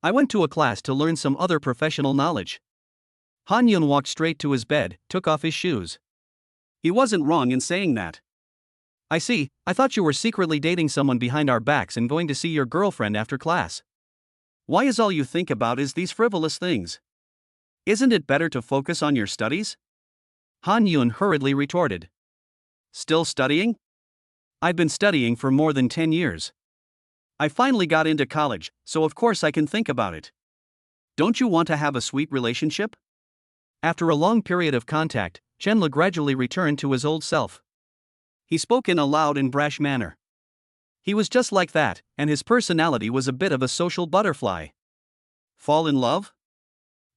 I went to a class to learn some other professional knowledge. Han Yun walked straight to his bed, took off his shoes. He wasn't wrong in saying that. I see, I thought you were secretly dating someone behind our backs and going to see your girlfriend after class. Why is all you think about is these frivolous things? Isn't it better to focus on your studies? Han Yun hurriedly retorted. Still studying? I've been studying for more than 10 years. I finally got into college, so of course I can think about it. Don't you want to have a sweet relationship? After a long period of contact, Chen Lu gradually returned to his old self. He spoke in a loud and brash manner. He was just like that, and his personality was a bit of a social butterfly. Fall in love?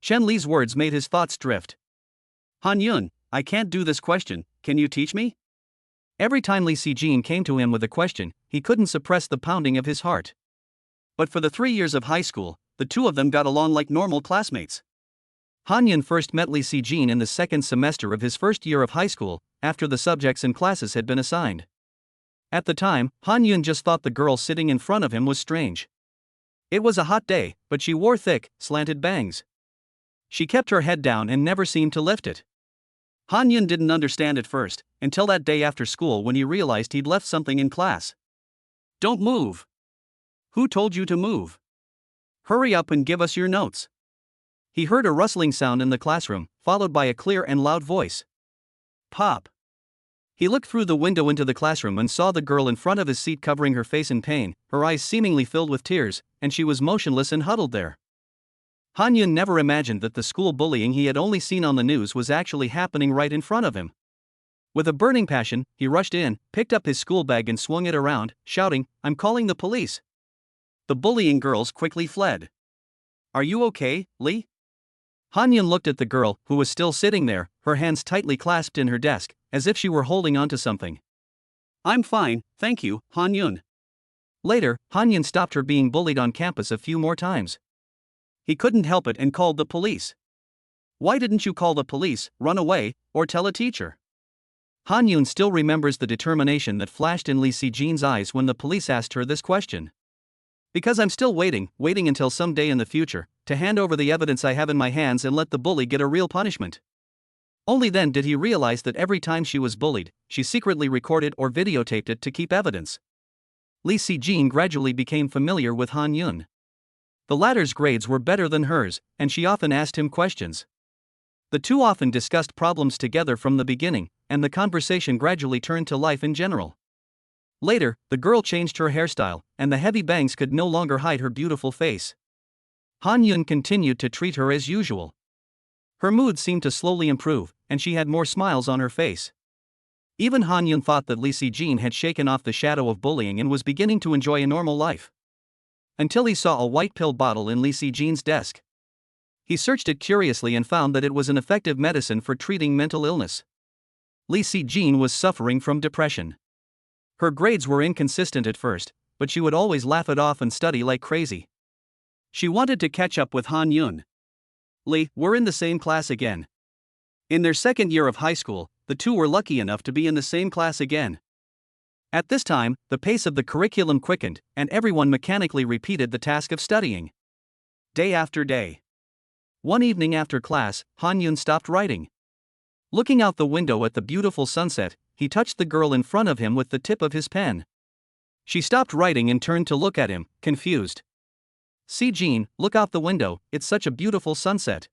Chen Li's words made his thoughts drift. Han Yun, I can't do this question, can you teach me? Every time Li Sijin came to him with a question, he couldn't suppress the pounding of his heart. But for the 3 years of high school, the two of them got along like normal classmates. Han Yun first met Li Sijin in the second semester of his first year of high school, after the subjects and classes had been assigned. At the time, Han Yun just thought the girl sitting in front of him was strange. It was a hot day, but she wore thick, slanted bangs. She kept her head down and never seemed to lift it. Han Yun didn't understand at first, until that day after school when he realized he'd left something in class. Don't move. Who told you to move? Hurry up and give us your notes. He heard a rustling sound in the classroom, followed by a clear and loud voice. Pop. He looked through the window into the classroom and saw the girl in front of his seat covering her face in pain, her eyes seemingly filled with tears, and she was motionless and huddled there. Han Yun never imagined that the school bullying he had only seen on the news was actually happening right in front of him. With a burning passion, he rushed in, picked up his school bag and swung it around, shouting, "I'm calling the police." The bullying girls quickly fled. Are you okay, Li? Han Yun looked at the girl, who was still sitting there, her hands tightly clasped in her desk, as if she were holding onto something. I'm fine, thank you, Han Yun. Later, Han Yun stopped her being bullied on campus a few more times. He couldn't help it and called the police. Why didn't you call the police, run away, or tell a teacher? Han Yun still remembers the determination that flashed in Li Sijin's eyes when the police asked her this question. Because I'm still waiting until some day in the future, to hand over the evidence I have in my hands and let the bully get a real punishment. Only then did he realize that every time she was bullied, she secretly recorded or videotaped it to keep evidence. Li Sijin gradually became familiar with Han Yun. The latter's grades were better than hers, and she often asked him questions. The two often discussed problems together from the beginning, and the conversation gradually turned to life in general. Later, the girl changed her hairstyle, and the heavy bangs could no longer hide her beautiful face. Han Yun continued to treat her as usual. Her mood seemed to slowly improve, and she had more smiles on her face. Even Han Yun thought that Li Sijin had shaken off the shadow of bullying and was beginning to enjoy a normal life. Until he saw a white pill bottle in Li Sijin's desk. He searched it curiously and found that it was an effective medicine for treating mental illness. Li Sijin was suffering from depression. Her grades were inconsistent at first, but she would always laugh it off and study like crazy. She wanted to catch up with Han Yun. Li, we're in the same class again. In their second year of high school, the two were lucky enough to be in the same class again. At this time, the pace of the curriculum quickened, and everyone mechanically repeated the task of studying. Day after day. One evening after class, Han Yun stopped writing. Looking out the window at the beautiful sunset, he touched the girl in front of him with the tip of his pen. She stopped writing and turned to look at him, confused. "See Jean, look out the window, it's such a beautiful sunset."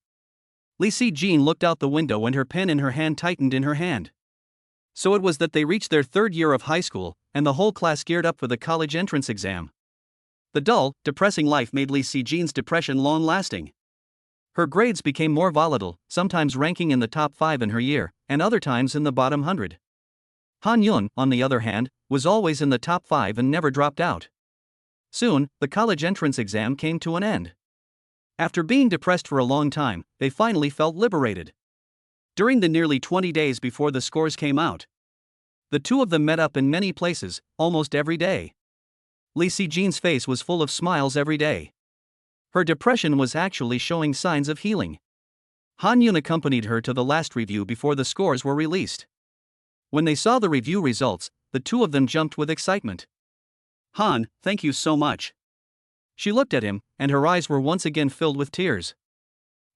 Li Si Jean looked out the window and her pen in her hand tightened in her hand. So it was that they reached their third year of high school, and the whole class geared up for the college entrance exam. The dull, depressing life made Li Si Jean's depression long-lasting. Her grades became more volatile, sometimes ranking in the top 5 in her year, and other times in the bottom 100. Han Yun, on the other hand, was always in the top 5 and never dropped out. Soon, the college entrance exam came to an end. After being depressed for a long time, they finally felt liberated. During the nearly 20 days before the scores came out, the two of them met up in many places, almost every day. Li Si Jean's face was full of smiles every day. Her depression was actually showing signs of healing. Han Yun accompanied her to the last review before the scores were released. When they saw the review results, the two of them jumped with excitement. "Han, thank you so much." She looked at him, and her eyes were once again filled with tears.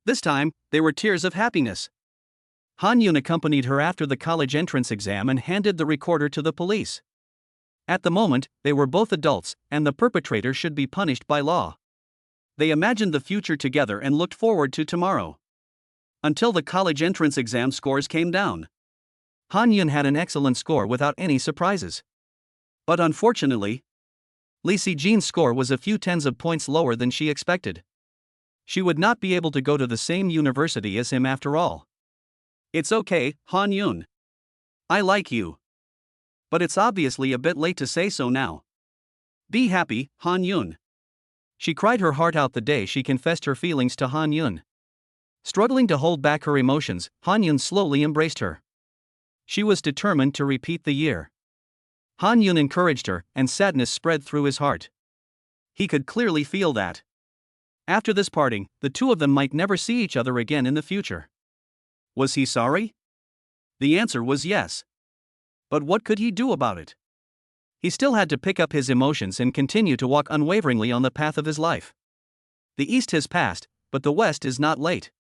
This time, they were tears of happiness. Han Yun accompanied her after the college entrance exam and handed the recorder to the police. At the moment, they were both adults, and the perpetrator should be punished by law. They imagined the future together and looked forward to tomorrow. Until the college entrance exam scores came down. Han Yun had an excellent score without any surprises. But unfortunately, Li Si Jean's score was a few tens of points lower than she expected. She would not be able to go to the same university as him after all. "It's okay, Han Yun. I like you. But it's obviously a bit late to say so now. Be happy, Han Yun." She cried her heart out the day she confessed her feelings to Han Yun. Struggling to hold back her emotions, Han Yun slowly embraced her. She was determined to repeat the year. Han Yun encouraged her, and sadness spread through his heart. He could clearly feel that. After this parting, the two of them might never see each other again in the future. Was he sorry? The answer was yes. But what could he do about it? He still had to pick up his emotions and continue to walk unwaveringly on the path of his life. The East has passed, but the West is not late.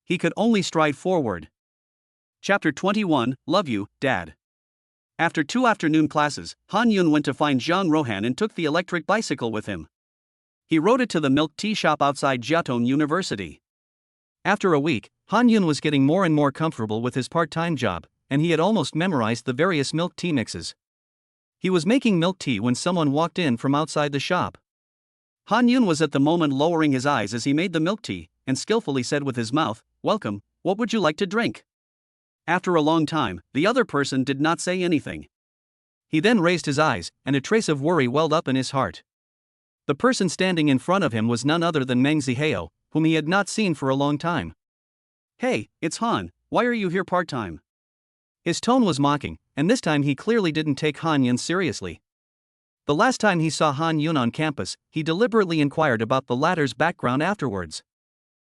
He could only stride forward. Chapter 21, Love You, Dad. After 2 afternoon classes, Han Yun went to find Zhang Rohan and took the electric bicycle with him. He rode it to the milk tea shop outside Jiaotong University. After a week, Han Yun was getting more and more comfortable with his part-time job, and he had almost memorized the various milk tea mixes. He was making milk tea when someone walked in from outside the shop. Han Yun was at the moment lowering his eyes as he made the milk tea, and skillfully said with his mouth, "Welcome, what would you like to drink?" After a long time, the other person did not say anything. He then raised his eyes, and a trace of worry welled up in his heart. The person standing in front of him was none other than Meng Zihao, whom he had not seen for a long time. "Hey, it's Han, why are you here part-time?" His tone was mocking, and this time he clearly didn't take Han Yun seriously. The last time he saw Han Yun on campus, he deliberately inquired about the latter's background afterwards.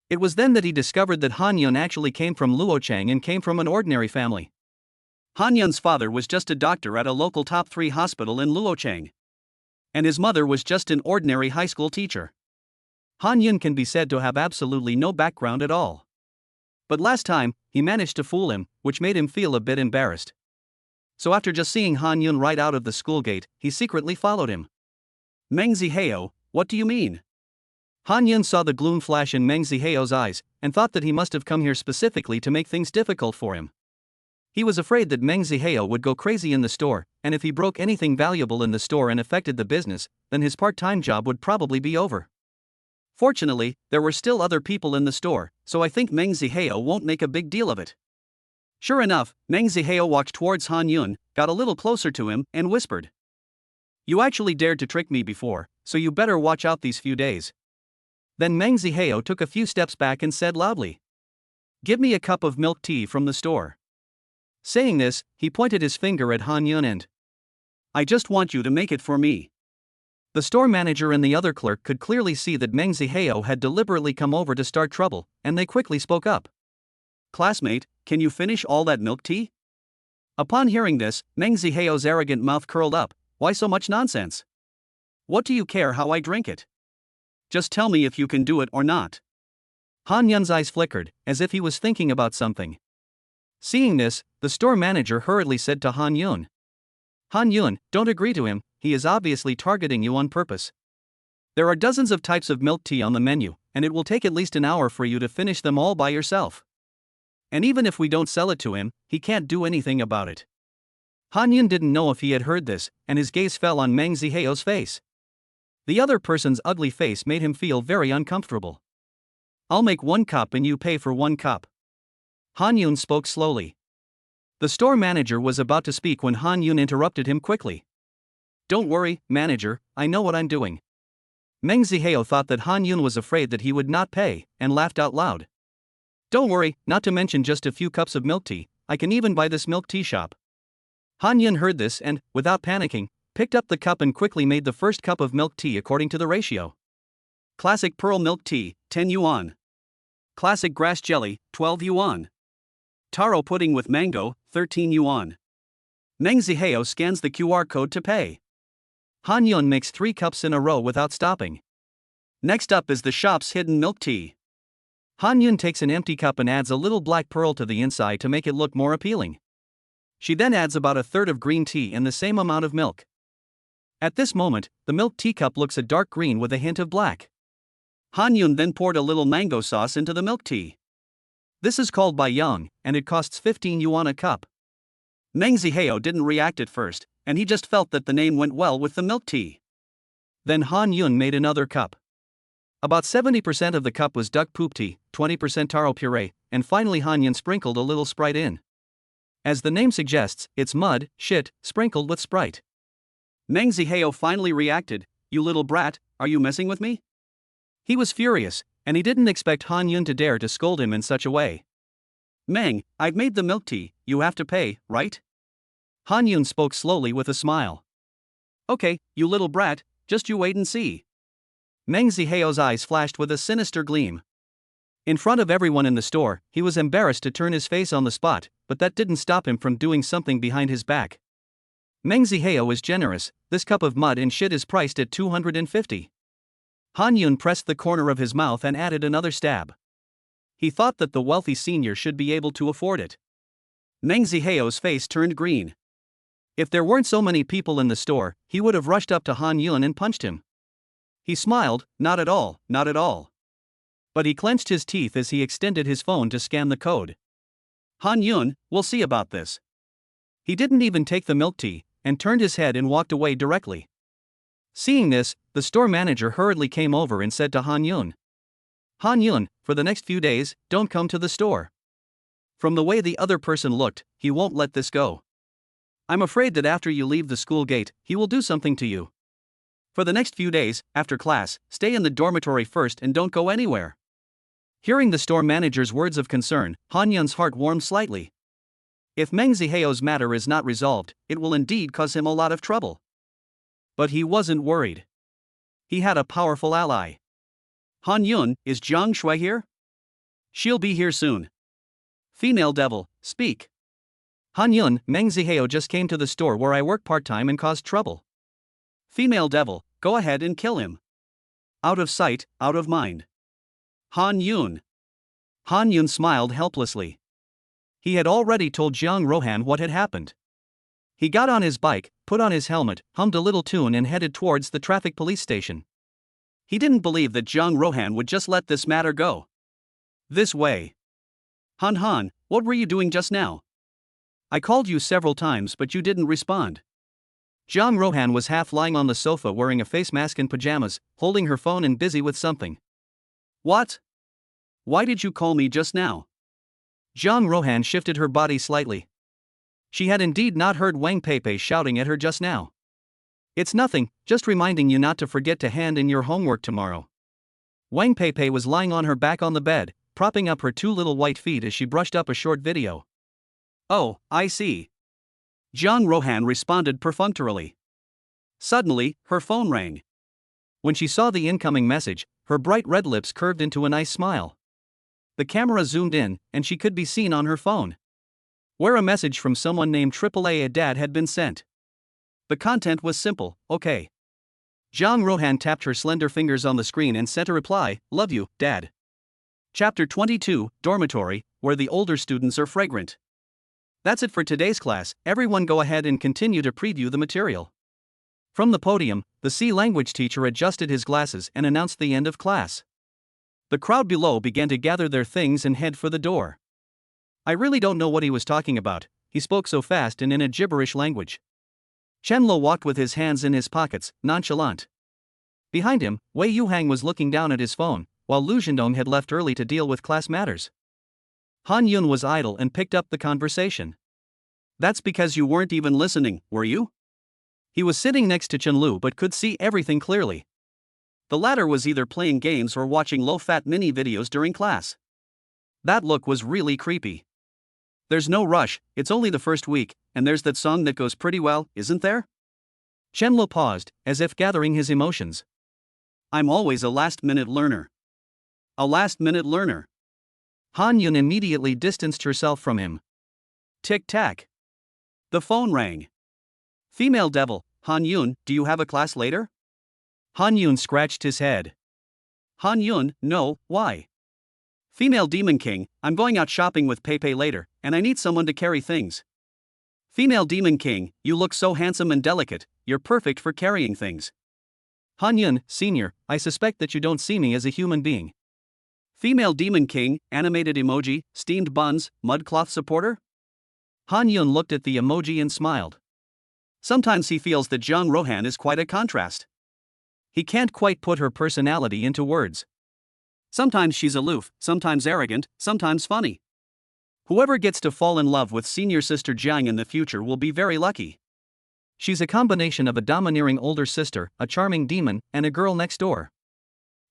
It was then that he discovered that Han Yun actually came from Luochang and came from an ordinary family. Han Yun's father was just a doctor at a local top 3 hospital in Luochang. And his mother was just an ordinary high school teacher. Han Yun can be said to have absolutely no background at all. But last time, he managed to fool him, which made him feel a bit embarrassed. So after just seeing Han Yun right out of the school gate, he secretly followed him. "Meng Zihao, what do you mean?" Han Yun saw the gloom flash in Meng Zihao's eyes, and thought that he must have come here specifically to make things difficult for him. He was afraid that Meng Zihao would go crazy in the store, and if he broke anything valuable in the store and affected the business, then his part-time job would probably be over. Fortunately, there were still other people in the store, so I think Meng Zihao won't make a big deal of it. Sure enough, Meng Zihao walked towards Han Yun, got a little closer to him, and whispered, "You actually dared to trick me before, so you better watch out these few days." Then Meng Zihao took a few steps back and said loudly, "Give me a cup of milk tea from the store." Saying this, he pointed his finger at Han Yun and, "I just want you to make it for me." The store manager and the other clerk could clearly see that Meng Zihao had deliberately come over to start trouble, and they quickly spoke up. "Classmate, can you finish all that milk tea?" Upon hearing this, Meng Ziheo's arrogant mouth curled up. Why so much nonsense? What do you care how I drink it? Just tell me if you can do it or not. Han Yun's eyes flickered, as if he was thinking about something. Seeing this, the store manager hurriedly said to Han Yun. Han Yun, don't agree to him, he is obviously targeting you on purpose. There are dozens of types of milk tea on the menu, and it will take at least an hour for you to finish them all by yourself. And even if we don't sell it to him, he can't do anything about it. Han Yun didn't know if he had heard this, and his gaze fell on Meng Ziheo's face. The other person's ugly face made him feel very uncomfortable. I'll make 1 cup and you pay for 1 cup. Han Yun spoke slowly. The store manager was about to speak when Han Yun interrupted him quickly. Don't worry, manager, I know what I'm doing. Meng Ziheo thought that Han Yun was afraid that he would not pay, and laughed out loud. Don't worry, not to mention just a few cups of milk tea, I can even buy this milk tea shop. Han Yun heard this and, without panicking, picked up the cup and quickly made the first cup of milk tea according to the ratio. Classic pearl milk tea, 10 yuan. Classic grass jelly, 12 yuan. Taro pudding with mango, 13 yuan. Meng Ziheo scans the QR code to pay. Han Yun makes 3 cups in a row without stopping. Next up is the shop's hidden milk tea. Han Yun takes an empty cup and adds a little black pearl to the inside to make it look more appealing. She then adds about a third of green tea and the same amount of milk. At this moment, the milk teacup looks a dark green with a hint of black. Han Yun then poured a little mango sauce into the milk tea. This is called Bai Yang, and it costs 15 yuan a cup. Meng Ziheo didn't react at first, and he just felt that the name went well with the milk tea. Then Han Yun made another cup. About 70% of the cup was duck poop tea, 20% taro puree, and finally Han Yun sprinkled a little Sprite in. As the name suggests, it's mud, shit, sprinkled with Sprite. Meng Ziheo finally reacted. You little brat, are you messing with me? He was furious, and he didn't expect Han Yun to dare to scold him in such a way. Meng, I've made the milk tea, you have to pay, right? Han Yun spoke slowly with a smile. Okay, you little brat, just you wait and see. Meng Ziheo's eyes flashed with a sinister gleam. In front of everyone in the store, he was embarrassed to turn his face on the spot, but that didn't stop him from doing something behind his back. Meng Ziheo is generous, this cup of mud and shit is priced at 250. Han Yun pressed the corner of his mouth and added another stab. He thought that the wealthy senior should be able to afford it. Meng Ziheo's face turned green. If there weren't so many people in the store, he would have rushed up to Han Yun and punched him. He smiled, not at all, not at all. But he clenched his teeth as he extended his phone to scan the code. Han Yun, we'll see about this. He didn't even take the milk tea, and turned his head and walked away directly. Seeing this, the store manager hurriedly came over and said to Han Yun. Han Yun, for the next few days, don't come to the store. From the way the other person looked, he won't let this go. I'm afraid that after you leave the school gate, he will do something to you. For the next few days, after class, stay in the dormitory first and don't go anywhere. Hearing the store manager's words of concern, Han Yun's heart warmed slightly. If Meng Ziheo's matter is not resolved, it will indeed cause him a lot of trouble. But he wasn't worried. He had a powerful ally. Han Yun, is Jiang Shui here? She'll be here soon. Female devil, speak. Han Yun, Meng Ziheo just came to the store where I work part-time and caused trouble. Female devil, go ahead and kill him. Out of sight, out of mind. Han Yun. Han Yun smiled helplessly. He had already told Jiang Rohan what had happened. He got on his bike, put on his helmet, hummed a little tune and headed towards the traffic police station. He didn't believe that Jiang Rohan would just let this matter go. This way. Han, what were you doing just now? I called you several times but you didn't respond. Jiang Rohan was half lying on the sofa wearing a face mask and pajamas, holding her phone and busy with something. What? Why did you call me just now? Jiang Rohan shifted her body slightly. She had indeed not heard Wang Peipei shouting at her just now. It's nothing, just reminding you not to forget to hand in your homework tomorrow. Wang Peipei was lying on her back on the bed, propping up her 2 little white feet as she brushed up a short video. Oh, I see. Jiang Rohan responded perfunctorily. Suddenly, her phone rang. When she saw the incoming message, her bright red lips curved into a nice smile. The camera zoomed in, and she could be seen on her phone. where a message from someone named AAA Dad had been sent. The content was simple, okay. Jang Rohan tapped her slender fingers on the screen and sent a reply, "Love you, Dad." Chapter 22, Dormitory, where the older students are fragrant. That's it for today's class. Everyone go ahead and continue to preview the material. From the podium, the C language teacher adjusted his glasses and announced the end of class. The crowd below began to gather their things and head for the door. I really don't know what he was talking about, he spoke so fast and in a gibberish language. Chenlo walked with his hands in his pockets, nonchalant. Behind him, Wei Yuhang was looking down at his phone, while Lu Zhendong had left early to deal with class matters. Han Yun was idle and picked up the conversation. "That's because you weren't even listening, were you?" He was sitting next to Chen Lu but could see everything clearly. The latter was either playing games or watching low-fat mini videos during class. That look was really creepy. "There's no rush, it's only the first week, and there's that song that goes pretty well, isn't there?" Chen Lu paused, as if gathering his emotions. "I'm always a last-minute learner." "A last-minute learner?" Han Yun immediately distanced herself from him. Tick-tack. The phone rang. "Female devil, Han Yun, do you have a class later?" Han Yun scratched his head. "Han Yun, no, why?" "Female demon king, I'm going out shopping with Pepe later, and I need someone to carry things." "Female demon king, you look so handsome and delicate, you're perfect for carrying things." "Han Yun, senior, I suspect that you don't see me as a human being." "Female demon king, animated emoji, steamed buns, mudcloth supporter?" Han Yun looked at the emoji and smiled. Sometimes he feels that Jang Rohan is quite a contrast. He can't quite put her personality into words. Sometimes she's aloof, sometimes arrogant, sometimes funny. Whoever gets to fall in love with senior sister Jiang in the future will be very lucky. She's a combination of a domineering older sister, a charming demon, and a girl next door.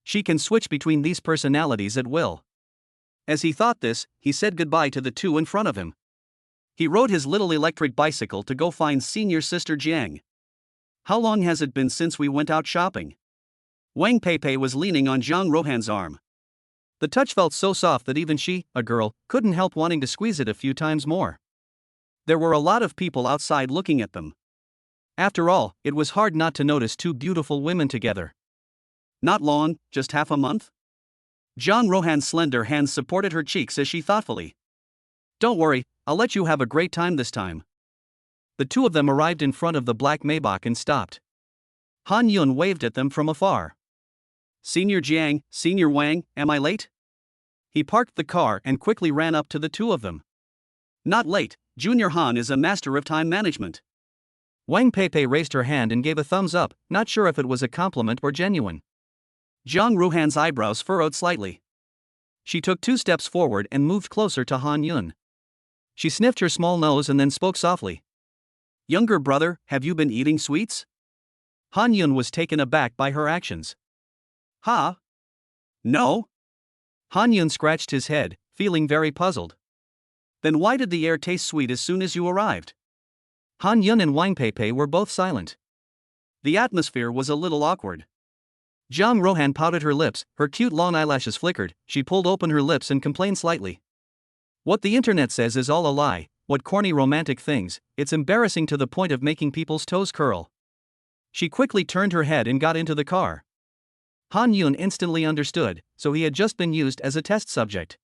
She can switch between these personalities at will. As he thought this, he said goodbye to the two in front of him. He rode his little electric bicycle to go find senior sister Jiang. "How long has it been since we went out shopping?" Wang Peipei was leaning on Zhang Rohan's arm. The touch felt so soft that even she, a girl, couldn't help wanting to squeeze it a few times more. There were a lot of people outside looking at them. After all, it was hard not to notice two beautiful women together. "Not long, just half a month?" Zhang Rohan's slender hands supported her cheeks as she thoughtfully. "Don't worry, I'll let you have a great time this time." The two of them arrived in front of the black Maybach and stopped. Han Yun waved at them from afar. "Senior Jiang, Senior Wang, am I late?" He parked the car and quickly ran up to the two of them. "Not late, Junior Han is a master of time management." Wang Peipei raised her hand and gave a thumbs up, not sure if it was a compliment or genuine. Zhang Ruhan's eyebrows furrowed slightly. She took 2 steps forward and moved closer to Han Yun. She sniffed her small nose and then spoke softly. "Younger brother, have you been eating sweets?" Han Yun was taken aback by her actions. "Huh? No?" Han Yun scratched his head, feeling very puzzled. "Then why did the air taste sweet as soon as you arrived?" Han Yun and Wang Peipei were both silent. The atmosphere was a little awkward. Zhang Rohan pouted her lips, her cute long eyelashes flickered, she pulled open her lips and complained slightly. "What the internet says is all a lie, what corny romantic things, it's embarrassing to the point of making people's toes curl." She quickly turned her head and got into the car. Han Yun instantly understood, so he had just been used as a test subject.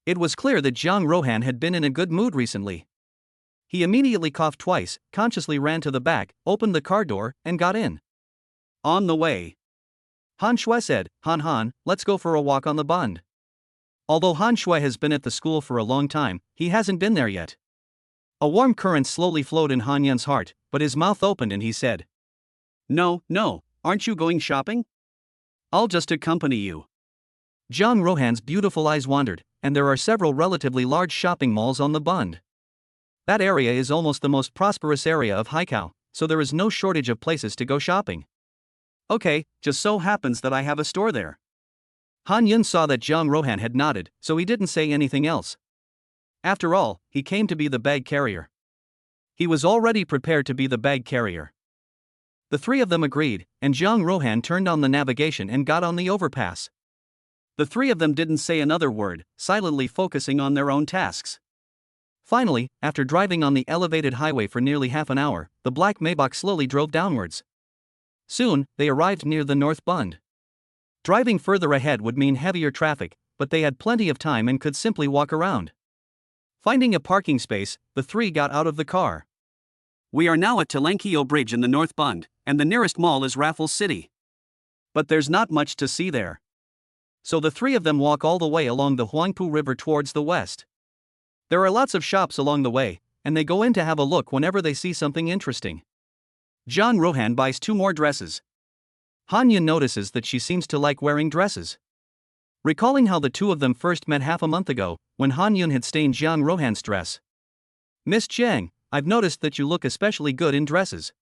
It was clear that Zhang Rohan had been in a good mood recently. He immediately coughed twice, consciously ran to the back, opened the car door, and got in. "On the way." Han Shui said, Han, let's go for a walk on the Bund." Although Han Shui has been at the school for a long time, he hasn't been there yet. A warm current slowly flowed in Han Yun's heart, but his mouth opened and he said, No, aren't you going shopping? I'll just accompany you." Zhang Rohan's beautiful eyes wandered, and there are several relatively large shopping malls on the Bund. That area is almost the most prosperous area of Haikao, so there is no shortage of places to go shopping. "Okay, just so happens that I have a store there." Han Yun saw that Zhang Rohan had nodded, so he didn't say anything else. After all, he came to be the bag carrier. He was already prepared to be the bag carrier. The three of them agreed, and Zhang Rohan turned on the navigation and got on the overpass. The three of them didn't say another word, silently focusing on their own tasks. Finally, after driving on the elevated highway for nearly half an hour, the black Maybach slowly drove downwards. Soon, they arrived near the North Bund. Driving further ahead would mean heavier traffic, but they had plenty of time and could simply walk around. Finding a parking space, the three got out of the car. We are now at Telenkio Bridge in the North Bund, and the nearest mall is Raffles City. But there's not much to see there. So the three of them walk all the way along the Huangpu River towards the west. There are lots of shops along the way, and they go in to have a look whenever they see something interesting. John Rohan buys 2 more dresses. Han Yun notices that she seems to like wearing dresses. Recalling how the two of them first met half a month ago, when Han Yun had stained Jiang Rohan's dress. "Miss Jiang, I've noticed that you look especially good in dresses."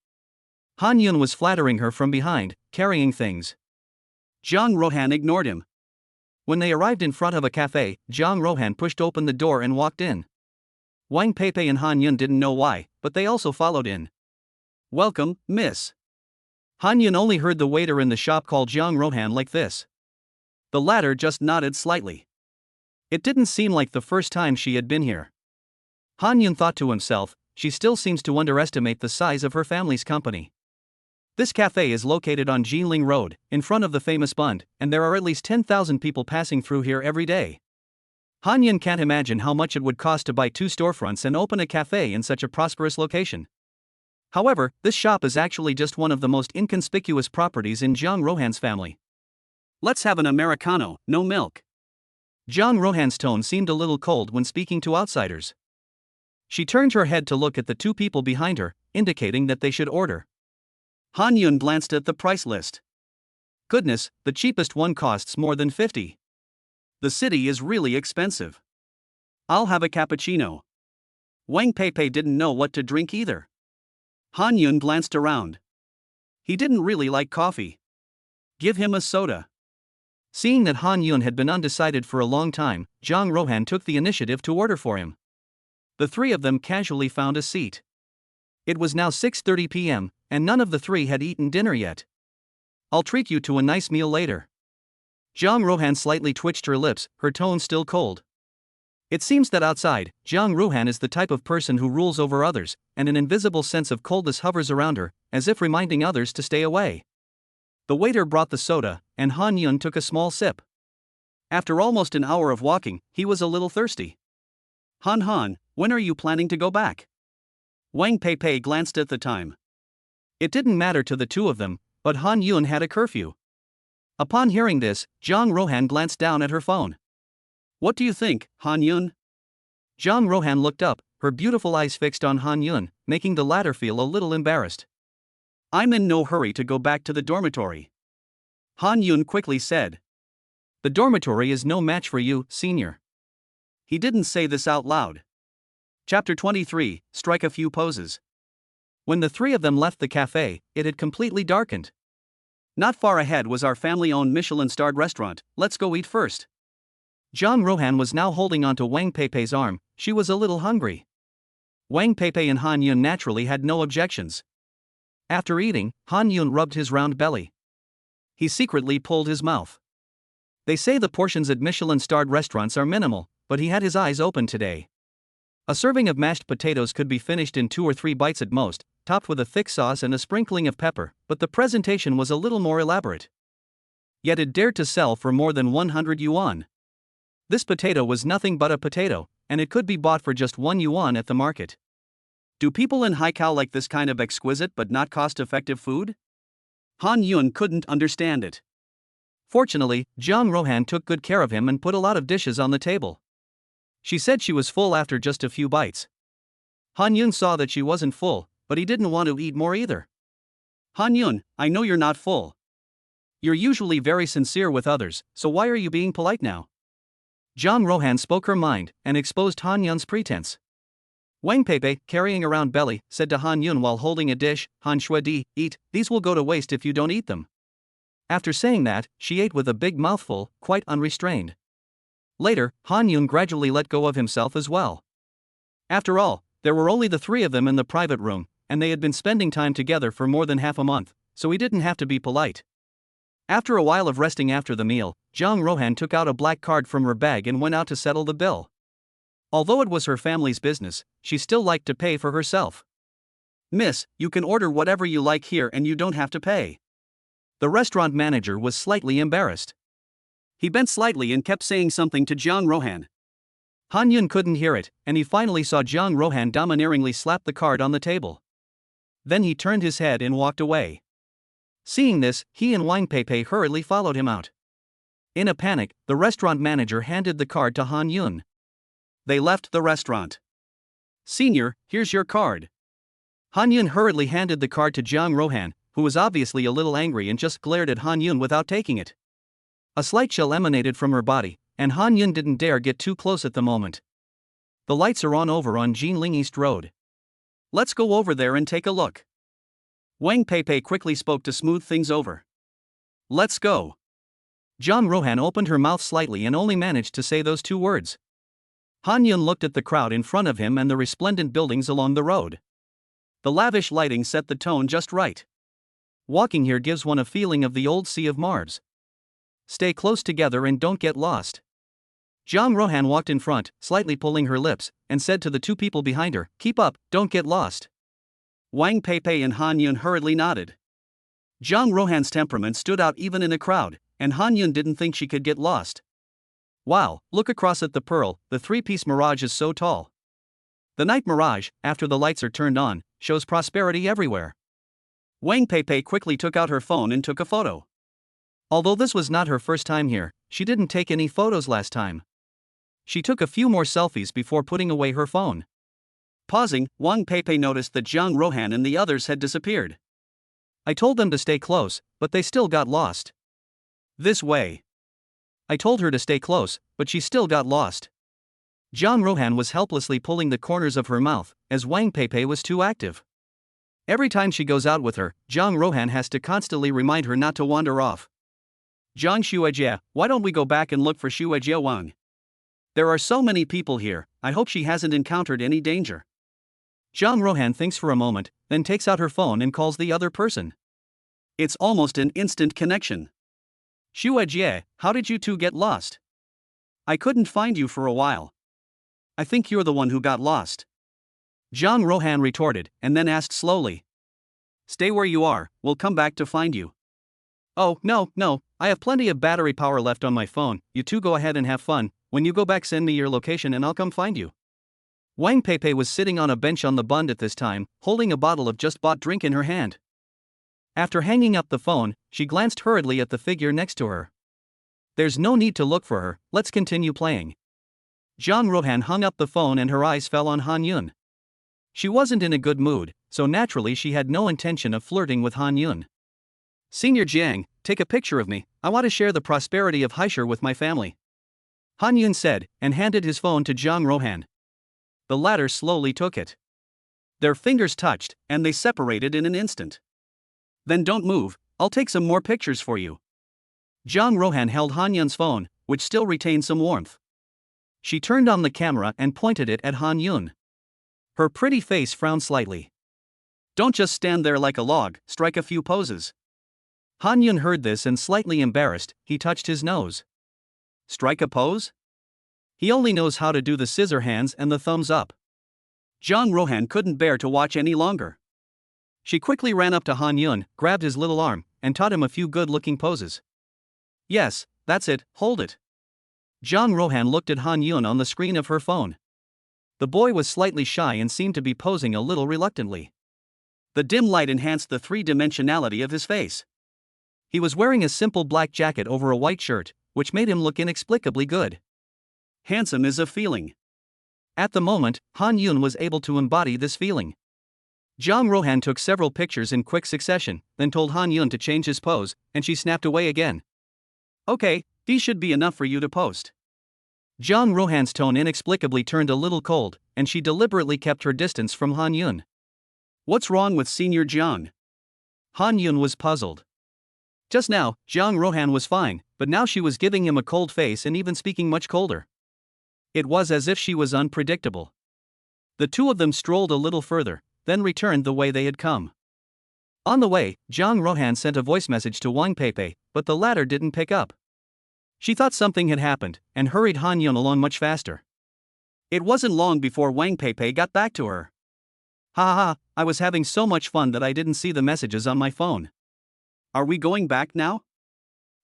Han Yun was flattering her from behind, carrying things. Jiang Rohan ignored him. When they arrived in front of a cafe, Jiang Rohan pushed open the door and walked in. Wang Peipei and Han Yun didn't know why, but they also followed in. "Welcome, miss." Han Yun only heard the waiter in the shop call Jiang Rohan like this. The latter just nodded slightly. It didn't seem like the first time she had been here. Han Yun thought to himself, she still seems to underestimate the size of her family's company. This cafe is located on Jiling Road, in front of the famous Bund, and there are at least 10,000 people passing through here every day. Han Yun can't imagine how much it would cost to buy 2 storefronts and open a cafe in such a prosperous location. However, this shop is actually just one of the most inconspicuous properties in Jiang Rohan's family. "Let's have an Americano, no milk." Jiang Rohan's tone seemed a little cold when speaking to outsiders. She turned her head to look at the 2 people behind her, indicating that they should order. Han Yun glanced at the price list. Goodness, the cheapest one costs more than 50. The city is really expensive. "I'll have a cappuccino." Wang Peipei didn't know what to drink either. Han Yun glanced around. He didn't really like coffee. "Give him a soda." Seeing that Han Yun had been undecided for a long time, Jiang Rohan took the initiative to order for him. The 3 of them casually found a seat. It was now 6:30 p.m., and none of the 3 had eaten dinner yet. "I'll treat you to a nice meal later." Jiang Rohan slightly twitched her lips, her tone still cold. It seems that outside, Jiang Rohan is the type of person who rules over others, and an invisible sense of coldness hovers around her, as if reminding others to stay away. The waiter brought the soda, and Han Yun took a small sip. After almost an hour of walking, he was a little thirsty. Han, when are you planning to go back?" Wang Peipei glanced at the time. It didn't matter to the 2 of them, but Han Yun had a curfew. Upon hearing this, Jiang Rohan glanced down at her phone. "What do you think, Han Yun?" Jiang Rohan looked up, her beautiful eyes fixed on Han Yun, making the latter feel a little embarrassed. "I'm in no hurry to go back to the dormitory," Han Yun quickly said. "The dormitory is no match for you, senior." He didn't say this out loud. Chapter 23, Strike a Few Poses. When the 3 of them left the cafe, it had completely darkened. Not far ahead was our family-owned Michelin-starred restaurant. "Let's go eat first." Jiang Rohan was now holding onto Wang Peipei's arm. She was a little hungry. Wang Peipei and Han Yun naturally had no objections. After eating, Han Yun rubbed his round belly. He secretly pulled his mouth. They say the portions at Michelin-starred restaurants are minimal, but he had his eyes open today. A serving of mashed potatoes could be finished in 2 or 3 bites at most, topped with a thick sauce and a sprinkling of pepper, but the presentation was a little more elaborate. Yet it dared to sell for more than 100 yuan. This potato was nothing but a potato, and it could be bought for just 1 yuan at the market. Do people in Haikal like this kind of exquisite but not cost-effective food? Han Yun couldn't understand it. Fortunately, Jiang Rohan took good care of him and put a lot of dishes on the table. She said she was full after just a few bites. Han Yun saw that she wasn't full, but he didn't want to eat more either. "Han Yun, I know you're not full. You're usually very sincere with others, so why are you being polite now?" Jiang Rohan spoke her mind, and exposed Han Yun's pretense. Wang Peipei, carrying around belly, said to Han Yun while holding a dish, "Han Shuedi, eat, these will go to waste if you don't eat them." After saying that, she ate with a big mouthful, quite unrestrained. Later, Han Yun gradually let go of himself as well. After all, there were only the 3 of them in the private room, and they had been spending time together for more than half a month, so he didn't have to be polite. After a while of resting after the meal, Jiang Rohan took out a black card from her bag and went out to settle the bill. Although it was her family's business, she still liked to pay for herself. "Miss, you can order whatever you like here and you don't have to pay." The restaurant manager was slightly embarrassed. He bent slightly and kept saying something to Jiang Rohan. Han Yun couldn't hear it, and he finally saw Jiang Rohan domineeringly slap the card on the table. Then he turned his head and walked away. Seeing this, he and Wang Pei hurriedly followed him out. In a panic, the restaurant manager handed the card to Han Yun. They left the restaurant. "Senior, here's your card." Han Yun hurriedly handed the card to Jiang Rohan, who was obviously a little angry and just glared at Han Yun without taking it. A slight chill emanated from her body, and Han Yun didn't dare get too close at the moment. "The lights are on over on Jinling East Road. Let's go over there and take a look." Wang Pei quickly spoke to smooth things over. "Let's go." Jiang Rohan opened her mouth slightly and only managed to say those two words. Han Yun looked at the crowd in front of him and the resplendent buildings along the road. The lavish lighting set the tone just right. Walking here gives one a feeling of the old Sea of Mars. Stay close together and don't get lost. Jiang Rohan walked in front, slightly pulling her lips, and said to the two people behind her, "Keep up, don't get lost." Wang Pei and Han Yun hurriedly nodded. Jiang Rohan's temperament stood out even in a crowd, and Han Yun didn't think she could get lost. Wow, look across at the pearl, the three-piece mirage is so tall. The night mirage, after the lights are turned on, shows prosperity everywhere. Wang Pei quickly took out her phone and took a photo. Although this was not her first time here, she didn't take any photos last time. She took a few more selfies before putting away her phone. Pausing, Wang Pei noticed that Jiang Rohan and the others had disappeared. "I told them to stay close, but they still got lost." "This way." "I told her to stay close, but she still got lost." Jiang Rohan was helplessly pulling the corners of her mouth, as Wang Pei was too active. Every time she goes out with her, Jiang Rohan has to constantly remind her not to wander off. "Jiang Xuejie, why don't we go back and look for Xuejie Wang? There are so many people here, I hope she hasn't encountered any danger." Jiang Rohan thinks for a moment, then takes out her phone and calls the other person. It's almost an instant connection. "Xuejie, how did you two get lost? I couldn't find you for a while." "I think you're the one who got lost," Jiang Rohan retorted, and then asked slowly. "Stay where you are, we'll come back to find you." "Oh, no, I have plenty of battery power left on my phone, you two go ahead and have fun, when you go back send me your location and I'll come find you." Wang Pei was sitting on a bench on the bund at this time, holding a bottle of just-bought drink in her hand. After hanging up the phone, she glanced hurriedly at the figure next to her. "There's no need to look for her, let's continue playing." Jiang Rohan hung up the phone and her eyes fell on Han Yun. She wasn't in a good mood, so naturally she had no intention of flirting with Han Yun. "Senior Jiang, take a picture of me, I want to share the prosperity of Haishur with my family," Han Yun said, and handed his phone to Jiang Rohan. The latter slowly took it. Their fingers touched, and they separated in an instant. "Then don't move, I'll take some more pictures for you." Jiang Rohan held Han Yun's phone, which still retained some warmth. She turned on the camera and pointed it at Han Yun. Her pretty face frowned slightly. "Don't just stand there like a log, strike a few poses." Han Yun heard this and slightly embarrassed, he touched his nose. Strike a pose? He only knows how to do the scissor hands and the thumbs up. Jiang Rohan couldn't bear to watch any longer. She quickly ran up to Han Yun, grabbed his little arm, and taught him a few good-looking poses. "Yes, that's it, hold it." Jiang Rohan looked at Han Yun on the screen of her phone. The boy was slightly shy and seemed to be posing a little reluctantly. The dim light enhanced the three-dimensionality of his face. He was wearing a simple black jacket over a white shirt, which made him look inexplicably good. Handsome is a feeling. At the moment, Han Yun was able to embody this feeling. Jiang Rohan took several pictures in quick succession, then told Han Yun to change his pose, and she snapped away again. "Okay, these should be enough for you to post." Jiang Rohan's tone inexplicably turned a little cold, and she deliberately kept her distance from Han Yun. "What's wrong with Senior Jiang?" Han Yun was puzzled. Just now, Jiang Rohan was fine, but now she was giving him a cold face and even speaking much colder. It was as if she was unpredictable. The two of them strolled a little further, then returned the way they had come. On the way, Jiang Rohan sent a voice message to Wang Pei, but the latter didn't pick up. She thought something had happened, and hurried Han Yun along much faster. It wasn't long before Wang Peipei got back to her. Ha ha ha, I was having so much fun that I didn't see the messages on my phone. Are we going back now?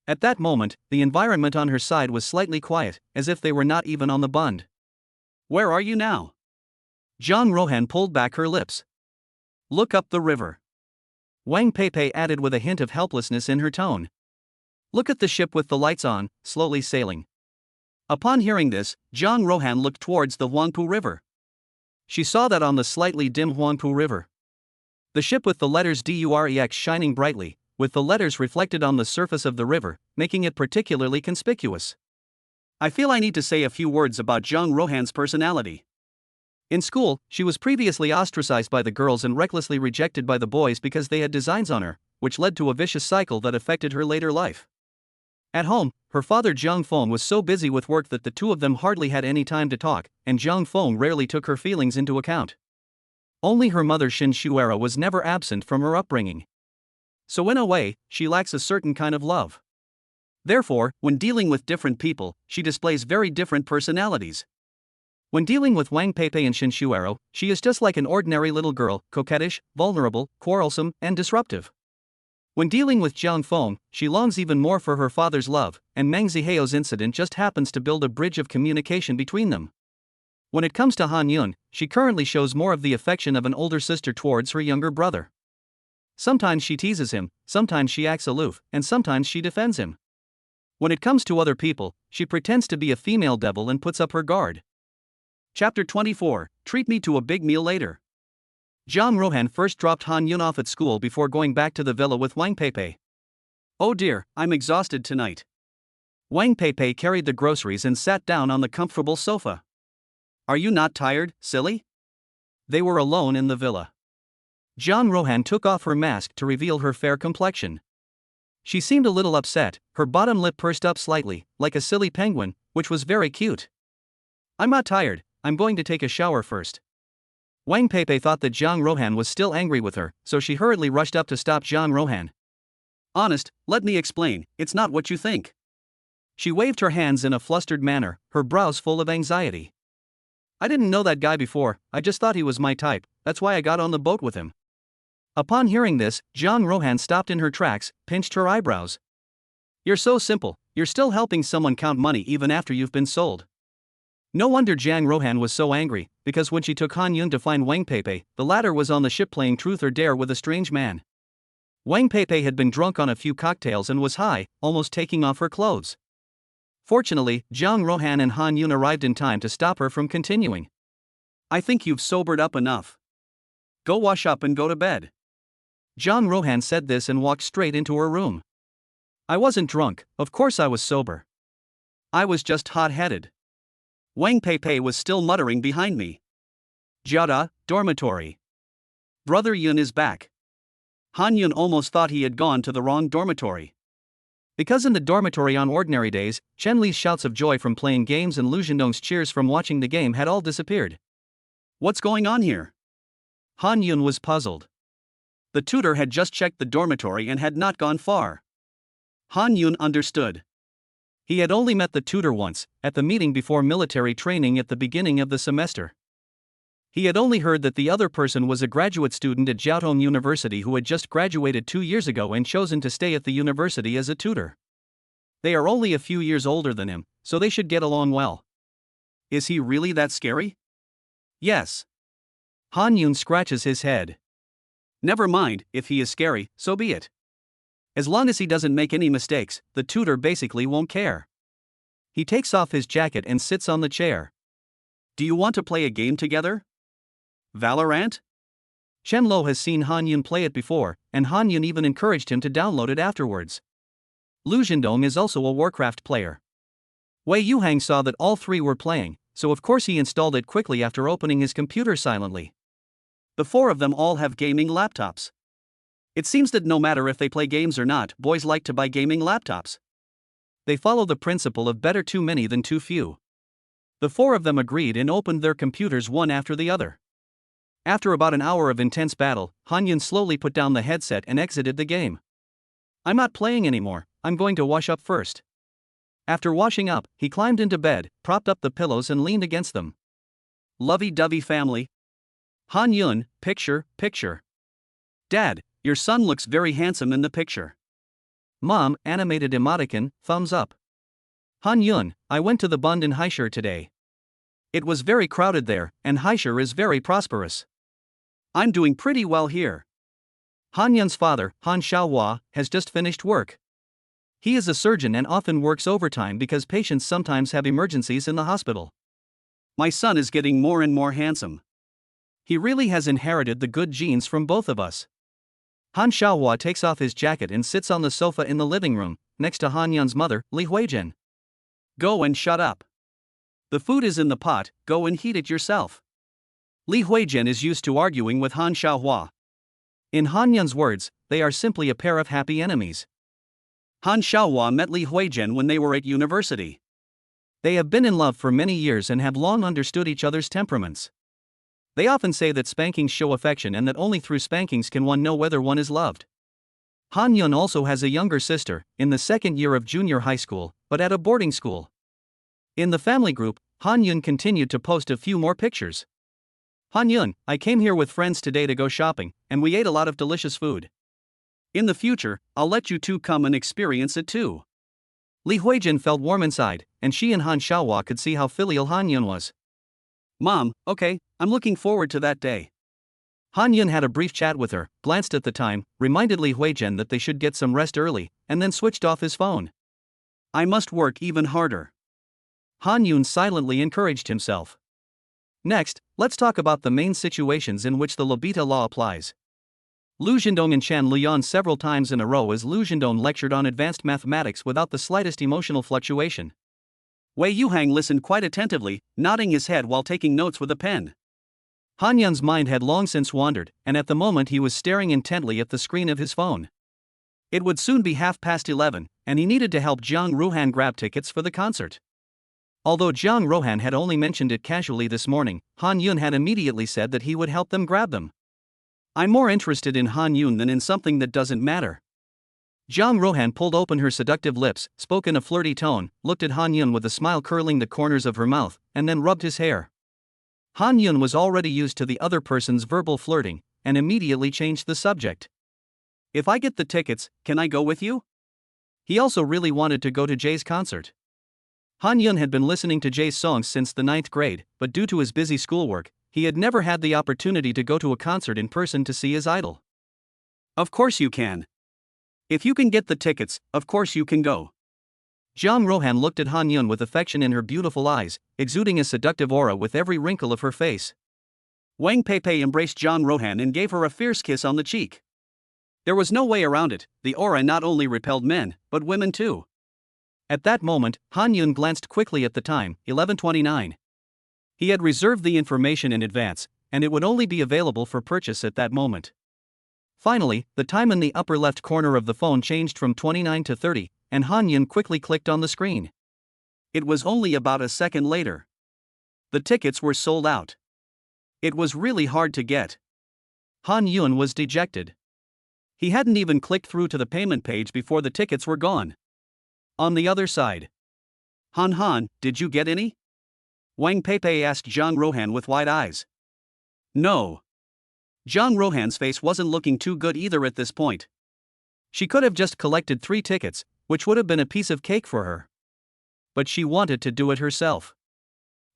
At that moment, the environment on her side was slightly quiet, as if they were not even on the bund. Where are you now? Zhang Rohan pulled back her lips. Look up the river. Wang Peipei added with a hint of helplessness in her tone. Look at the ship with the lights on, slowly sailing. Upon hearing this, Zhang Rohan looked towards the Huangpu River. She saw that on the slightly dim Huangpu River, the ship with the letters DUREX shining brightly, with the letters reflected on the surface of the river, making it particularly conspicuous. I feel I need to say a few words about Zhang Rohan's personality. In school, she was previously ostracized by the girls and recklessly rejected by the boys because they had designs on her, which led to a vicious cycle that affected her later life. At home, her father Zhang Feng was so busy with work that the two of them hardly had any time to talk, and Zhang Feng rarely took her feelings into account. Only her mother Xin Shuera was never absent from her upbringing. So in a way, she lacks a certain kind of love. Therefore, when dealing with different people, she displays very different personalities. When dealing with Wang Peipei and Xin Shuero, she is just like an ordinary little girl, coquettish, vulnerable, quarrelsome, and disruptive. When dealing with Zhang Feng, she longs even more for her father's love, and Meng Ziheo's incident just happens to build a bridge of communication between them. When it comes to Han Yun, she currently shows more of the affection of an older sister towards her younger brother. Sometimes she teases him, sometimes she acts aloof, and sometimes she defends him. When it comes to other people, she pretends to be a female devil and puts up her guard. Chapter 24, Treat Me to a Big Meal Later. Zhang Rohan first dropped Han Yun off at school before going back to the villa with Wang Peipei. Oh dear, I'm exhausted tonight. Wang Peipei carried the groceries and sat down on the comfortable sofa. Are you not tired, silly? They were alone in the villa. Zhang Rohan took off her mask to reveal her fair complexion. She seemed a little upset, her bottom lip pursed up slightly, like a silly penguin, which was very cute. I'm not tired, I'm going to take a shower first. Wang Peipei thought that Zhang Rohan was still angry with her, so she hurriedly rushed up to stop Zhang Rohan. Honest, let me explain, it's not what you think. She waved her hands in a flustered manner, her brows full of anxiety. I didn't know that guy before, I just thought he was my type, that's why I got on the boat with him. Upon hearing this, Zhang Rohan stopped in her tracks, pinched her eyebrows. You're so simple, you're still helping someone count money even after you've been sold. No wonder Zhang Rohan was so angry, because when she took Han Yun to find Wang Peipei, the latter was on the ship playing truth or dare with a strange man. Wang Peipei had been drunk on a few cocktails and was high, almost taking off her clothes. Fortunately, Zhang Rohan and Han Yun arrived in time to stop her from continuing. I think you've sobered up enough. Go wash up and go to bed. Zhang Rohan said this and walked straight into her room. I wasn't drunk, of course I was sober. I was just hot-headed. Wang Peipei was still muttering behind me. Jiada, dormitory. Brother Yun is back. Han Yun almost thought he had gone to the wrong dormitory. Because in the dormitory on ordinary days, Chen Li's shouts of joy from playing games and Lu Zhendong's cheers from watching the game had all disappeared. What's going on here? Han Yun was puzzled. The tutor had just checked the dormitory and had not gone far. Han Yun understood. He had only met the tutor once, at the meeting before military training at the beginning of the semester. He had only heard that the other person was a graduate student at Jiaotong University who had just graduated 2 years ago and chosen to stay at the university as a tutor. They are only a few years older than him, so they should get along well. Is he really that scary? Yes. Han Yun scratches his head. Never mind, if he is scary, so be it. As long as he doesn't make any mistakes, the tutor basically won't care. He takes off his jacket and sits on the chair. Do you want to play a game together? Valorant? Chen Lo has seen Han Yun play it before, and Han Yun even encouraged him to download it afterwards. Lu Zhendong is also a Warcraft player. Wei Yuhang saw that all three were playing, so of course he installed it quickly after opening his computer silently. The four of them all have gaming laptops. It seems that no matter if they play games or not, boys like to buy gaming laptops. They follow the principle of better too many than too few. The four of them agreed and opened their computers one after the other. After about an hour of intense battle, Han Yun slowly put down the headset and exited the game. I'm not playing anymore, I'm going to wash up first. After washing up, he climbed into bed, propped up the pillows and leaned against them. lovey-dovey family. Han Yun, picture. Dad, your son looks very handsome in the picture. Mom, animated emoticon, thumbs up. Han Yun, I went to the Bund in Haishur today. It was very crowded there, and Haishur is very prosperous. I'm doing pretty well here. Han Yun's father, Han Xiaohua, has just finished work. He is a surgeon and often works overtime because patients sometimes have emergencies in the hospital. My son is getting more and more handsome. He really has inherited the good genes from both of us. Han Xiaohua takes off his jacket and sits on the sofa in the living room, next to Han Yun's mother, Li Huizhen. Go and shut up. The food is in the pot, go and heat it yourself. Li Huizhen is used to arguing with Han Xiaohua. In Han Yun's words, they are simply a pair of happy enemies. Han Xiaohua met Li Huizhen when they were at university. They have been in love for many years and have long understood each other's temperaments. They often say that spankings show affection and that only through spankings can one know whether one is loved. Han Yun also has a younger sister, in the second year of junior high school, but at a boarding school. In the family group, Han Yun continued to post a few more pictures. Han Yun, I came here with friends today to go shopping, and we ate a lot of delicious food. In the future, I'll let you two come and experience it too. Li Huizhen felt warm inside, and she and Han Xiaohua could see how filial Han Yun was. Mom, okay, I'm looking forward to that day. Han Yun had a brief chat with her, glanced at the time, reminded Li Huizhen that they should get some rest early, and then switched off his phone. I must work even harder. Han Yun silently encouraged himself. Next, let's talk about the main situations in which the Lobita law applies. Lu Zhendong and Chen Luyan several times in a row as Lu Zhendong lectured on advanced mathematics without the slightest emotional fluctuation. Wei Yuhang listened quite attentively, nodding his head while taking notes with a pen. Han Yun's mind had long since wandered, and at the moment he was staring intently at the screen of his phone. It would soon be 11:30, and he needed to help Jiang Ruhan grab tickets for the concert. Although Jiang Ruhan had only mentioned it casually this morning, Han Yun had immediately said that he would help them grab them. I'm more interested in Han Yun than in something that doesn't matter. Jiang Ruhan pulled open her seductive lips, spoke in a flirty tone, looked at Han Yun with a smile curling the corners of her mouth, and then rubbed his hair. Han Yun was already used to the other person's verbal flirting, and immediately changed the subject. If I get the tickets, can I go with you? He also really wanted to go to Jay's concert. Han Yun had been listening to Jay's songs since the 9th grade, but due to his busy schoolwork, he had never had the opportunity to go to a concert in person to see his idol. Of course you can. If you can get the tickets, of course you can go. Jiang Ruhan looked at Han Yun with affection in her beautiful eyes, exuding a seductive aura with every wrinkle of her face. Wang Peipei embraced Jiang Ruhan and gave her a fierce kiss on the cheek. There was no way around it, the aura not only repelled men, but women too. At that moment, Han Yun glanced quickly at the time, 11:29. He had reserved the information in advance, and it would only be available for purchase at that moment. Finally, the time in the upper left corner of the phone changed from 29 to 30, and Han Yun quickly clicked on the screen. It was only about a second later. The tickets were sold out. It was really hard to get. Han Yun was dejected. He hadn't even clicked through to the payment page before the tickets were gone. On the other side. Han, did you get any? Wang Peipei asked Jiang Ruhan with wide eyes. No. Jiang Ruhan's face wasn't looking too good either at this point. She could have just collected 3 tickets, which would have been a piece of cake for her. But she wanted to do it herself.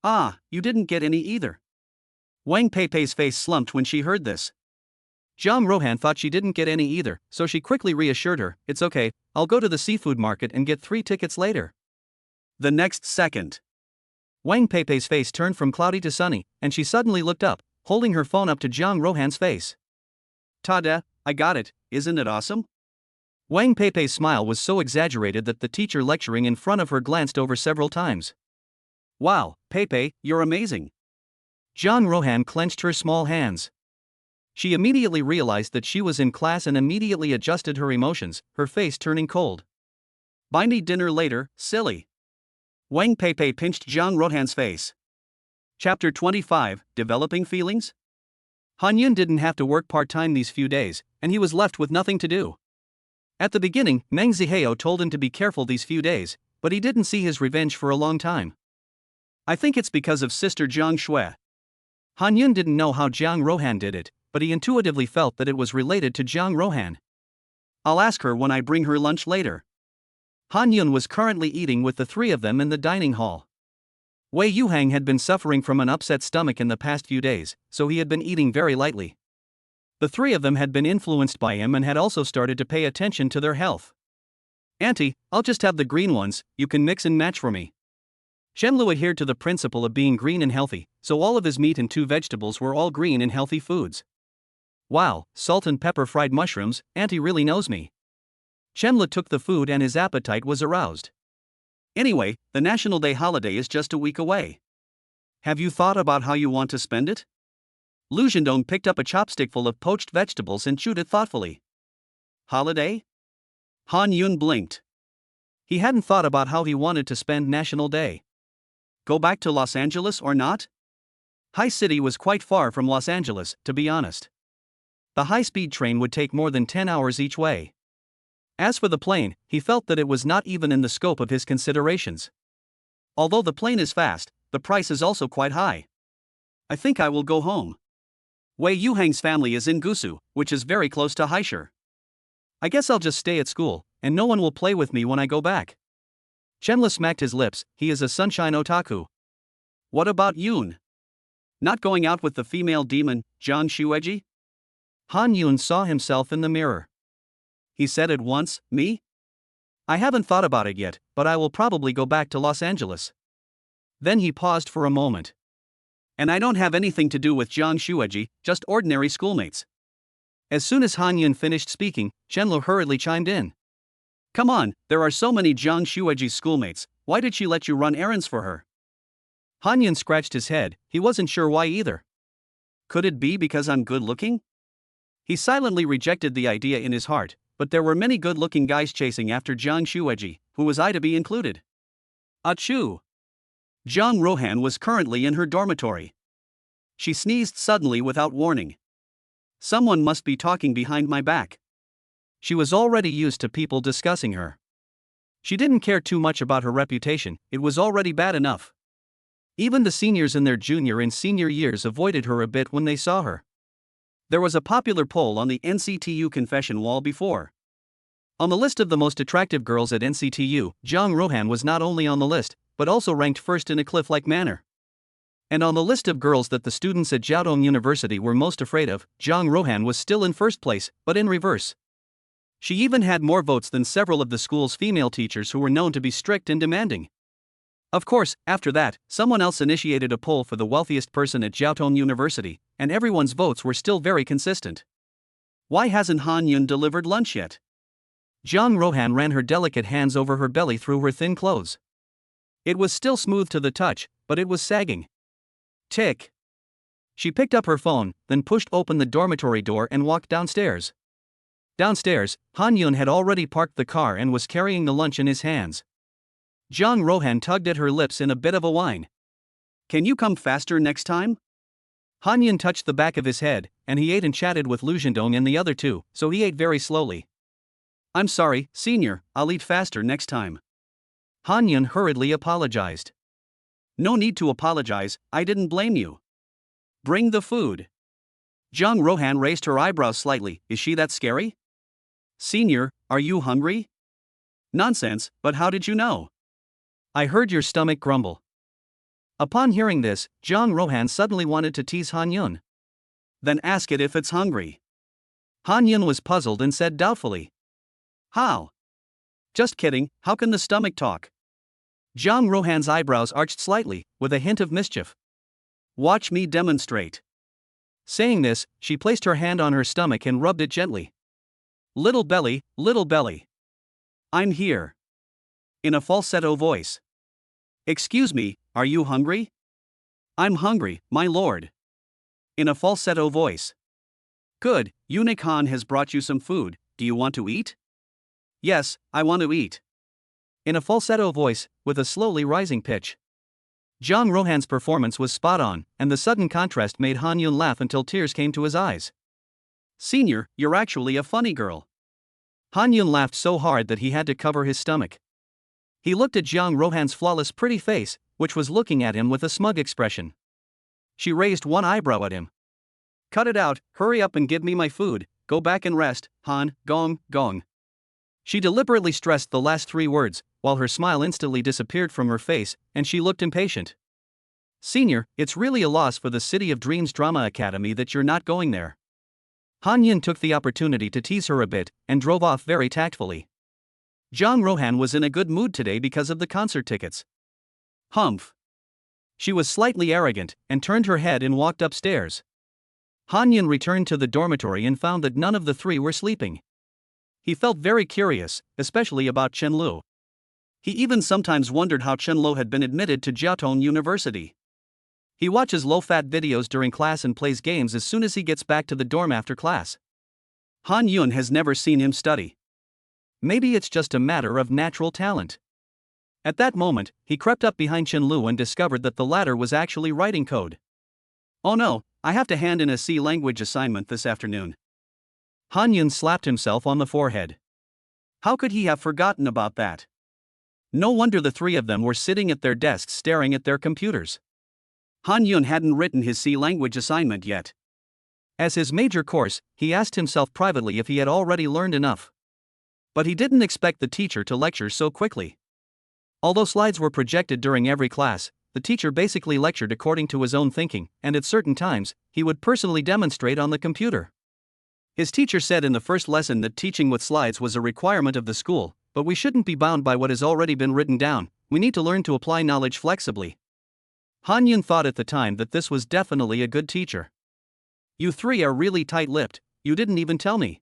Ah, you didn't get any either. Wang Peipei's face slumped when she heard this. Jiang Ruhan thought she didn't get any either, so she quickly reassured her, it's okay, I'll go to the seafood market and get 3 tickets later. The next second. Wang Peipei's face turned from cloudy to sunny, and she suddenly looked up, holding her phone up to Jiang Ruhan's face. Ta-da, I got it, isn't it awesome? Wang Peipei's smile was so exaggerated that the teacher lecturing in front of her glanced over several times. Wow, Peipei, you're amazing. Jiang Ruhan clenched her small hands. She immediately realized that she was in class and immediately adjusted her emotions, her face turning cold. Buy me dinner later, silly. Wang Peipei pinched Jiang Ruhan's face. Chapter 25, Developing Feelings? Han Yun didn't have to work part-time these few days, and he was left with nothing to do. At the beginning, Meng Zihao told him to be careful these few days, but he didn't see his revenge for a long time. I think it's because of Sister Jiang Shui. Han Yun didn't know how Jiang Rohan did it, but he intuitively felt that it was related to Jiang Rohan. I'll ask her when I bring her lunch later. Han Yun was currently eating with the three of them in the dining hall. Wei Yuhang had been suffering from an upset stomach in the past few days, so he had been eating very lightly. The three of them had been influenced by him and had also started to pay attention to their health. Auntie, I'll just have the green ones, you can mix and match for me. Shenlu adhered to the principle of being green and healthy, so all of his meat and 2 vegetables were all green and healthy foods. Wow, salt and pepper fried mushrooms, Auntie really knows me. Shenlu took the food and his appetite was aroused. Anyway, the National Day holiday is just a week away. Have you thought about how you want to spend it? Lu Zhendong picked up a chopstickful of poached vegetables and chewed it thoughtfully. Holiday? Han Yun blinked. He hadn't thought about how he wanted to spend National Day. Go back to Los Angeles or not? High City was quite far from Los Angeles, to be honest. The high-speed train would take more than 10 hours each way. As for the plane, he felt that it was not even in the scope of his considerations. Although the plane is fast, the price is also quite high. I think I will go home. Wei Yuhang's family is in Gusu, which is very close to Haishur. I guess I'll just stay at school, and no one will play with me when I go back. Shenle smacked his lips, he is a sunshine otaku. What about Yun? Not going out with the female demon, Zhang Xueji? Han Yun saw himself in the mirror. He said at once, me? I haven't thought about it yet, but I will probably go back to Los Angeles. Then he paused for a moment. And I don't have anything to do with Zhang Xueji, just ordinary schoolmates. As soon as Han Yun finished speaking, Shenlu hurriedly chimed in. Come on, there are so many Zhang Xueji's schoolmates, why did she let you run errands for her? Han Yun scratched his head, he wasn't sure why either. Could it be because I'm good looking? He silently rejected the idea in his heart, but there were many good-looking guys chasing after Zhang Xueji, who was I to be included? Achoo! Jiang Rohan was currently in her dormitory. She sneezed suddenly without warning. Someone must be talking behind my back. She was already used to people discussing her. She didn't care too much about her reputation, it was already bad enough. Even the seniors in their junior and senior years avoided her a bit when they saw her. There was a popular poll on the NCTU confession wall before. On the list of the most attractive girls at NCTU, Jiang Rohan was not only on the list, but also ranked first in a cliff-like manner. And on the list of girls that the students at Jiaotong University were most afraid of, Jiang Rohan was still in first place, but in reverse. She even had more votes than several of the school's female teachers who were known to be strict and demanding. Of course, after that, someone else initiated a poll for the wealthiest person at Jiaotong University, and everyone's votes were still very consistent. Why hasn't Han Yun delivered lunch yet? Jiang Rohan ran her delicate hands over her belly through her thin clothes. It was still smooth to the touch, but it was sagging. Tick. She picked up her phone, then pushed open the dormitory door and walked downstairs. Downstairs, Han Yun had already parked the car and was carrying the lunch in his hands. Jiang Rohan tugged at her lips in a bit of a whine. Can you come faster next time? Han Yun touched the back of his head, and he ate and chatted with Lu Zhendong and the other two, so he ate very slowly. I'm sorry, senior, I'll eat faster next time. Han Yun hurriedly apologized. No need to apologize, I didn't blame you. Bring the food. Jiang Rohan raised her eyebrows slightly, is she that scary? Senior, are you hungry? Nonsense, but how did you know? I heard your stomach grumble. Upon hearing this, Jiang Rohan suddenly wanted to tease Han Yun. Then ask it if it's hungry. Han Yun was puzzled and said doubtfully. How? Just kidding, how can the stomach talk? Jiang Rohan's eyebrows arched slightly, with a hint of mischief. Watch me demonstrate. Saying this, she placed her hand on her stomach and rubbed it gently. Little belly. I'm here. In a falsetto voice. Excuse me, are you hungry? I'm hungry, my lord. In a falsetto voice. Good, Eunuch Han has brought you some food, do you want to eat? Yes, I want to eat. In a falsetto voice, with a slowly rising pitch. Jiang Rohan's performance was spot on, and the sudden contrast made Han Yun laugh until tears came to his eyes. Senior, you're actually a funny girl. Han Yun laughed so hard that he had to cover his stomach. He looked at Jiang Rohan's flawless pretty face, which was looking at him with a smug expression. She raised one eyebrow at him. Cut it out, hurry up and give me my food, go back and rest, Han, gong, gong. She deliberately stressed the last 3 words, while her smile instantly disappeared from her face, and she looked impatient. Senior, it's really a loss for the City of Dreams Drama Academy that you're not going there. Han Yun took the opportunity to tease her a bit, and drove off very tactfully. Jang Rohan was in a good mood today because of the concert tickets. Humph. She was slightly arrogant, and turned her head and walked upstairs. Han Yun returned to the dormitory and found that none of the 3 were sleeping. He felt very curious, especially about Chen Lu. He even sometimes wondered how Chen Lu had been admitted to Jiaotong University. He watches low-fat videos during class and plays games as soon as he gets back to the dorm after class. Han Yun has never seen him study. Maybe it's just a matter of natural talent. At that moment, he crept up behind Chen Lu and discovered that the latter was actually writing code. Oh no, I have to hand in a C language assignment this afternoon. Han Yun slapped himself on the forehead. How could he have forgotten about that? No wonder the 3 of them were sitting at their desks staring at their computers. Han Yun hadn't written his C language assignment yet. As his major course, he asked himself privately if he had already learned enough. But he didn't expect the teacher to lecture so quickly. Although slides were projected during every class, the teacher basically lectured according to his own thinking, and at certain times, he would personally demonstrate on the computer. His teacher said in the first lesson that teaching with slides was a requirement of the school, but we shouldn't be bound by what has already been written down, we need to learn to apply knowledge flexibly. Han Yun thought at the time that this was definitely a good teacher. You 3 are really tight-lipped, you didn't even tell me.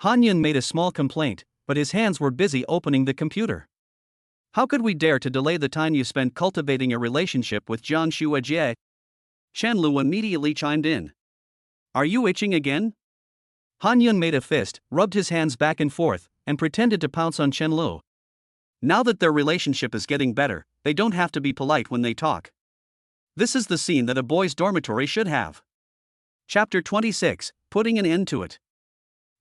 Han Yun made a small complaint, but his hands were busy opening the computer. How could we dare to delay the time you spent cultivating a relationship with Jiang Shuajie? Chen Lu immediately chimed in. Are you itching again? Han Yun made a fist, rubbed his hands back and forth, and pretended to pounce on Chen Lu. Now that their relationship is getting better, they don't have to be polite when they talk. This is the scene that a boys' dormitory should have. Chapter 26, Putting an End to It.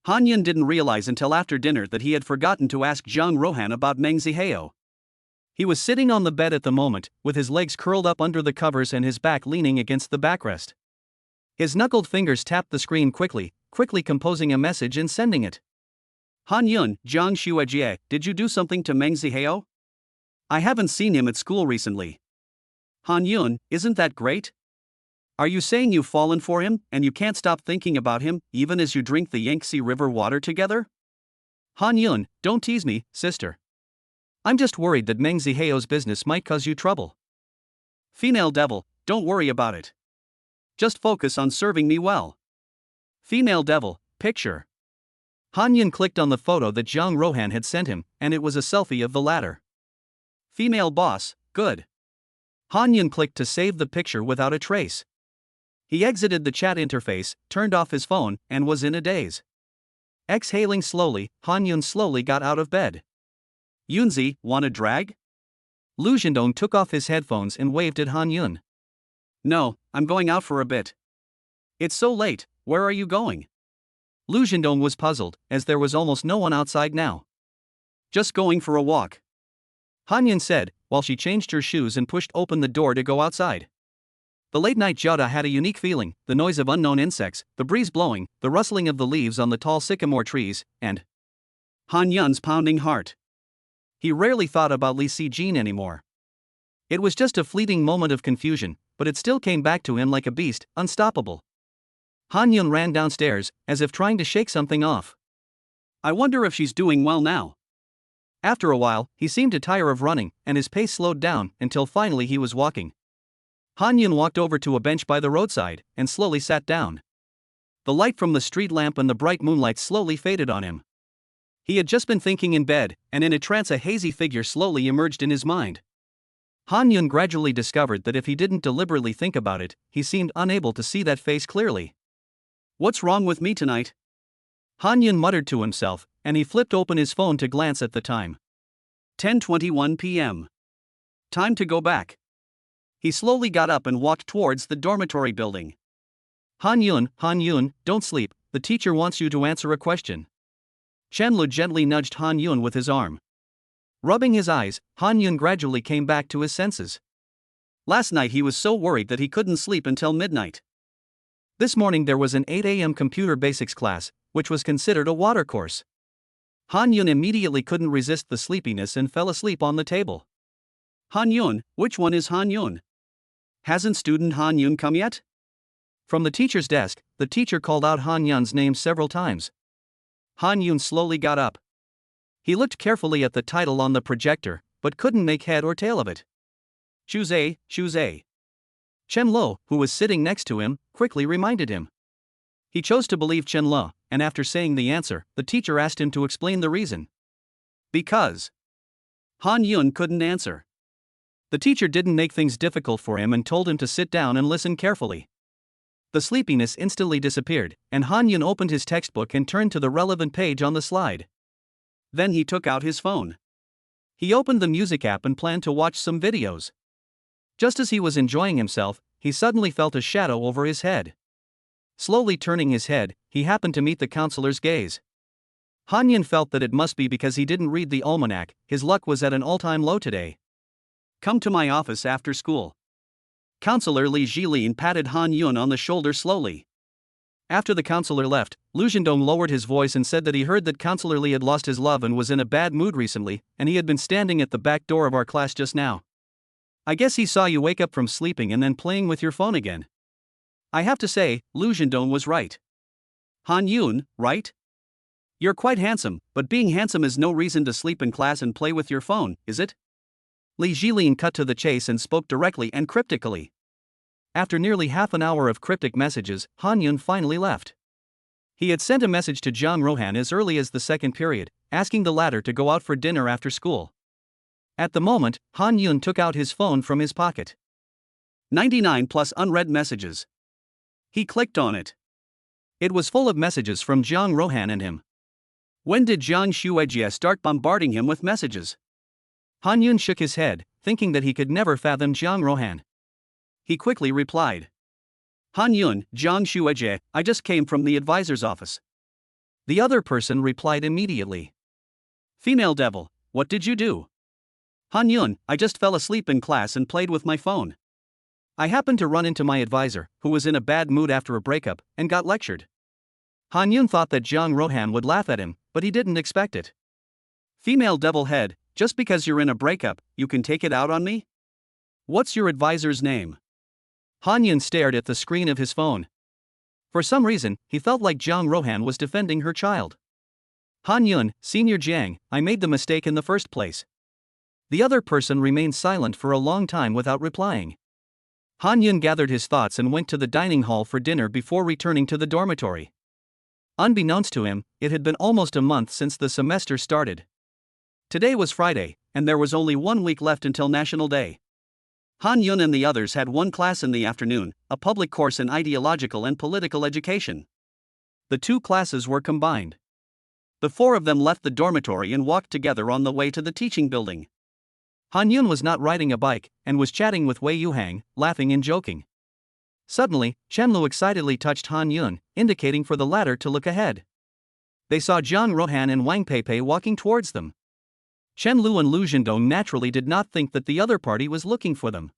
Han Yun didn't realize until after dinner that he had forgotten to ask Zhang Rohan about Meng Zihao. He was sitting on the bed at the moment, with his legs curled up under the covers and his back leaning against the backrest. His knuckled fingers tapped the screen quickly composing a message and sending it. Han Yun, Jiang Shuajie, did you do something to Meng Zihao? I haven't seen him at school recently. Han Yun, isn't that great? Are you saying you've fallen for him, and you can't stop thinking about him, even as you drink the Yangtze River water together? Han Yun, don't tease me, sister. I'm just worried that Meng Zihao's business might cause you trouble. Female devil, don't worry about it. Just focus on serving me well. Female devil, picture. Han Yun clicked on the photo that Zhang Rohan had sent him, and it was a selfie of the latter. Female boss, good. Han Yun clicked to save the picture without a trace. He exited the chat interface, turned off his phone, and was in a daze. Exhaling slowly, Han Yun slowly got out of bed. Yunzi, wanna drag? Lu Zhendong took off his headphones and waved at Han Yun. No, I'm going out for a bit. It's so late, where are you going? Lu Zhendong was puzzled, as there was almost no one outside now. Just going for a walk. Han Yun said, while she changed her shoes and pushed open the door to go outside. The late-night Jota had a unique feeling, the noise of unknown insects, the breeze blowing, the rustling of the leaves on the tall sycamore trees, and Han Yun's pounding heart. He rarely thought about Li Sijin anymore. It was just a fleeting moment of confusion, but it still came back to him like a beast, unstoppable. Han Yun ran downstairs, as if trying to shake something off. I wonder if she's doing well now. After a while, he seemed to tire of running, and his pace slowed down, until finally he was walking. Han Yun walked over to a bench by the roadside, and slowly sat down. The light from the street lamp and the bright moonlight slowly faded on him. He had just been thinking in bed, and in a trance a hazy figure slowly emerged in his mind. Han Yun gradually discovered that if he didn't deliberately think about it, he seemed unable to see that face clearly. What's wrong with me tonight? Han Yun muttered to himself, and he flipped open his phone to glance at the time. 10:21 p.m. Time to go back. He slowly got up and walked towards the dormitory building. Han Yun, don't sleep, the teacher wants you to answer a question. Chen Lu gently nudged Han Yun with his arm. Rubbing his eyes, Han Yun gradually came back to his senses. Last night he was so worried that he couldn't sleep until midnight. This morning there was an 8 a.m. computer basics class, which was considered a water course. Han Yun immediately couldn't resist the sleepiness and fell asleep on the table. Han Yun, which one is Han Yun? Hasn't student Han Yun come yet? From the teacher's desk, the teacher called out Han Yun's name several times. Han Yun slowly got up. He looked carefully at the title on the projector, but couldn't make head or tail of it. Choose A, choose A. Chen Lo, who was sitting next to him, quickly reminded him. He chose to believe Chen Lo, and after saying the answer, the teacher asked him to explain the reason. Because Han Yun couldn't answer. The teacher didn't make things difficult for him and told him to sit down and listen carefully. The sleepiness instantly disappeared, and Han Yun opened his textbook and turned to the relevant page on the slide. Then he took out his phone. He opened the music app and planned to watch some videos. Just as he was enjoying himself, he suddenly felt a shadow over his head. Slowly turning his head, he happened to meet the counselor's gaze. Han Yun felt that it must be because he didn't read the almanac. His luck was at an all-time low today. Come to my office after school. Counselor Li Jilin patted Han Yun on the shoulder slowly. After the counselor left, Lu Zhendong lowered his voice and said that he heard that Counselor Li had lost his love and was in a bad mood recently, and he had been standing at the back door of our class just now. I guess he saw you wake up from sleeping and then playing with your phone again. I have to say, Lu Zhendong was right. Han Yun, right? You're quite handsome, but being handsome is no reason to sleep in class and play with your phone, is it? Li Jilin cut to the chase and spoke directly and cryptically. After nearly half an hour of cryptic messages, Han Yun finally left. He had sent a message to Zhang Rohan as early as the second period, asking the latter to go out for dinner after school. At the moment, Han Yun took out his phone from his pocket. 99 plus unread messages. He clicked on it. It was full of messages from Zhang Rohan and him. When did Zhang Xuejie start bombarding him with messages? Han Yun shook his head, thinking that he could never fathom Zhang Rohan. He quickly replied. Han Yun, Zhang Xuejie, I just came from the advisor's office. The other person replied immediately. Female devil, what did you do? Han Yun, I just fell asleep in class and played with my phone. I happened to run into my advisor, who was in a bad mood after a breakup, and got lectured. Han Yun thought that Zhang Rohan would laugh at him, but he didn't expect it. Female devil head, just because you're in a breakup, you can take it out on me? What's your advisor's name? Han Yun stared at the screen of his phone. For some reason, he felt like Zhang Rohan was defending her child. Han Yun, Senior Jiang, I made the mistake in the first place. The other person remained silent for a long time without replying. Han Yun gathered his thoughts and went to the dining hall for dinner before returning to the dormitory. Unbeknownst to him, it had been almost a month since the semester started. Today was Friday, and there was only 1 week left until National Day. Han Yun and the others had one class in the afternoon, a public course in ideological and political education. The two classes were combined. The four of them left the dormitory and walked together on the way to the teaching building. Han Yun was not riding a bike, and was chatting with Wei Yuhang, laughing and joking. Suddenly, Chen Lu excitedly touched Han Yun, indicating for the latter to look ahead. They saw Zhang Rohan and Wang Peipei walking towards them. Chen Lu and Lu Zhendong naturally did not think that the other party was looking for them.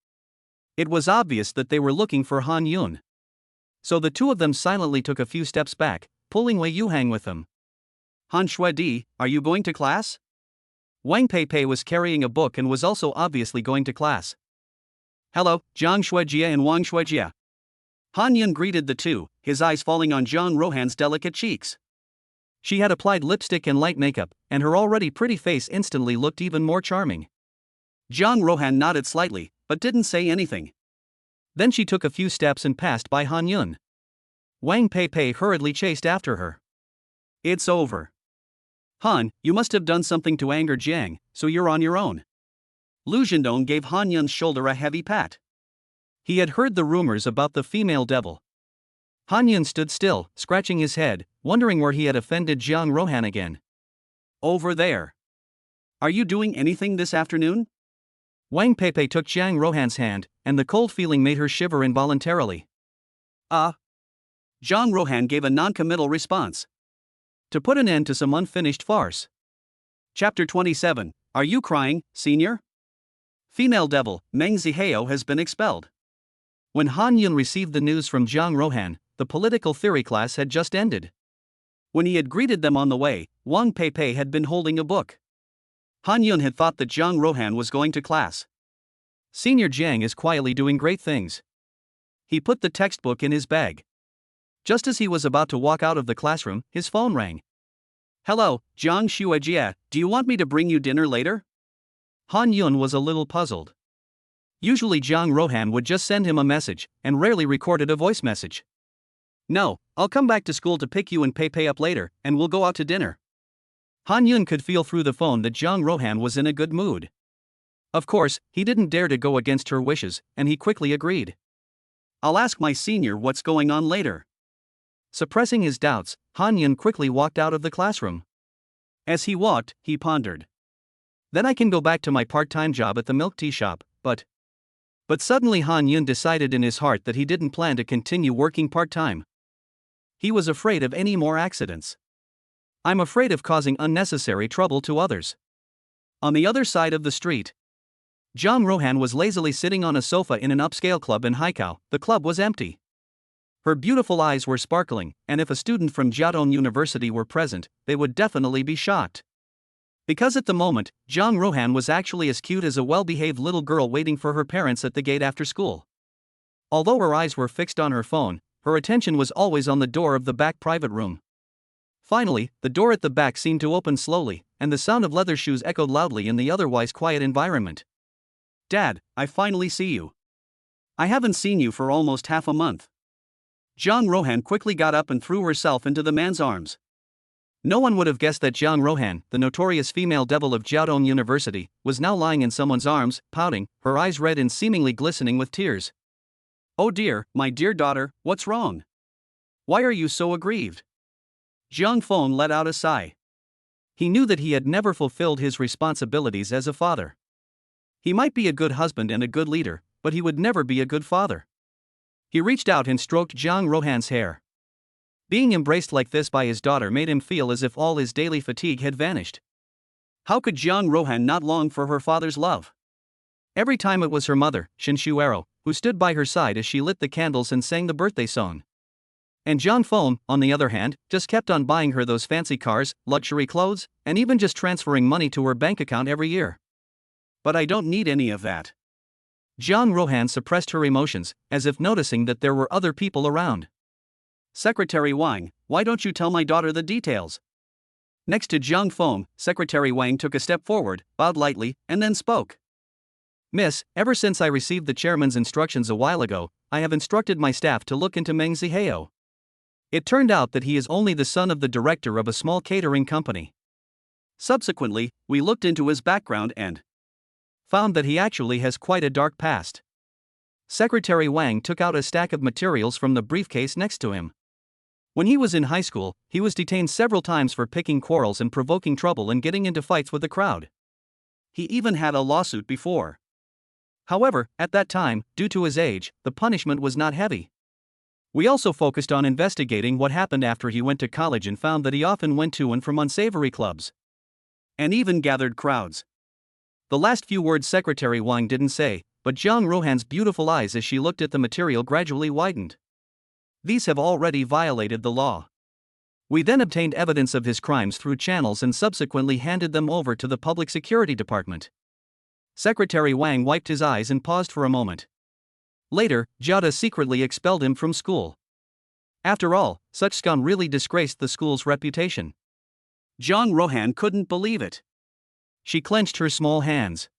It was obvious that they were looking for Han Yun. So the two of them silently took a few steps back, pulling Wei Yuhang with them. Han Shuedi, are you going to class? Wang Peipei was carrying a book and was also obviously going to class. Hello, Zhang Xuejie and Wang Xuejie. Han Yun greeted the two, his eyes falling on Zhang Rohan's delicate cheeks. She had applied lipstick and light makeup, and her already pretty face instantly looked even more charming. Zhang Rohan nodded slightly, but didn't say anything. Then she took a few steps and passed by Han Yun. Wang Peipei hurriedly chased after her. It's over. Han, you must have done something to anger Jiang, so you're on your own. Lu Zhendong gave Han Yun's shoulder a heavy pat. He had heard the rumors about the female devil. Han Yun stood still, scratching his head, wondering where he had offended Zhang Rohan again. Over there. Are you doing anything this afternoon? Wang Peipei took Zhang Rohan's hand, and the cold feeling made her shiver involuntarily. Zhang Rohan gave a non-committal response. To put an end to some unfinished farce. Chapter 27, Are You Crying, Senior? Female devil, Meng Zihao has been expelled. When Han Yun received the news from Zhang Rohan, the political theory class had just ended. When he had greeted them on the way, Wang Peipei had been holding a book. Han Yun had thought that Zhang Rohan was going to class. Senior Jiang is quietly doing great things. He put the textbook in his bag. Just as he was about to walk out of the classroom, his phone rang. Hello, Zhang Xuejie, do you want me to bring you dinner later? Han Yun was a little puzzled. Usually Zhang Rohan would just send him a message, and rarely recorded a voice message. No, I'll come back to school to pick you and Peipei up later, and we'll go out to dinner. Han Yun could feel through the phone that Zhang Rohan was in a good mood. Of course, he didn't dare to go against her wishes, and he quickly agreed. I'll ask my senior what's going on later. Suppressing his doubts, Han Yun quickly walked out of the classroom. As he walked, he pondered. Then I can go back to my part-time job at the milk tea shop, but suddenly Han Yun decided in his heart that he didn't plan to continue working part-time. He was afraid of any more accidents. I'm afraid of causing unnecessary trouble to others. On the other side of the street, Zhang Rohan was lazily sitting on a sofa in an upscale club in Haikao. The club was empty. Her beautiful eyes were sparkling, and if a student from Jiaotong University were present, they would definitely be shocked. Because at the moment, Zhang Rohan was actually as cute as a well-behaved little girl waiting for her parents at the gate after school. Although her eyes were fixed on her phone, her attention was always on the door of the back private room. Finally, the door at the back seemed to open slowly, and the sound of leather shoes echoed loudly in the otherwise quiet environment. Dad, I finally see you. I haven't seen you for almost half a month. Zhang Rohan quickly got up and threw herself into the man's arms. No one would have guessed that Zhang Rohan, the notorious female devil of Jiaotong University, was now lying in someone's arms, pouting, her eyes red and seemingly glistening with tears. Oh dear, my dear daughter, what's wrong? Why are you so aggrieved? Zhang Feng let out a sigh. He knew that he had never fulfilled his responsibilities as a father. He might be a good husband and a good leader, but he would never be a good father. He reached out and stroked Zhang Rohan's hair. Being embraced like this by his daughter made him feel as if all his daily fatigue had vanished. How could Zhang Rohan not long for her father's love? Every time it was her mother, Shin Shuero, who stood by her side as she lit the candles and sang the birthday song. And Zhang Feng, on the other hand, just kept on buying her those fancy cars, luxury clothes, and even just transferring money to her bank account every year. But I don't need any of that. Zhang Rohan suppressed her emotions, as if noticing that there were other people around. Secretary Wang, why don't you tell my daughter the details? Next to Zhang Feng, Secretary Wang took a step forward, bowed lightly, and then spoke. Miss, ever since I received the chairman's instructions a while ago, I have instructed my staff to look into Meng Zihao. It turned out that he is only the son of the director of a small catering company. Subsequently, we looked into his background and found that he actually has quite a dark past. Secretary Wang took out a stack of materials from the briefcase next to him. When he was in high school, he was detained several times for picking quarrels and provoking trouble and getting into fights with the crowd. He even had a lawsuit before. However, at that time, due to his age, the punishment was not heavy. We also focused on investigating what happened after he went to college and found that he often went to and from unsavory clubs. And even gathered crowds. The last few words Secretary Wang didn't say, but Zhang Rohan's beautiful eyes as she looked at the material gradually widened. These have already violated the law. We then obtained evidence of his crimes through channels and subsequently handed them over to the Public Security Department. Secretary Wang wiped his eyes and paused for a moment. Later, Jiada secretly expelled him from school. After all, such scum really disgraced the school's reputation. Zhang Rohan couldn't believe it. She clenched her small hands.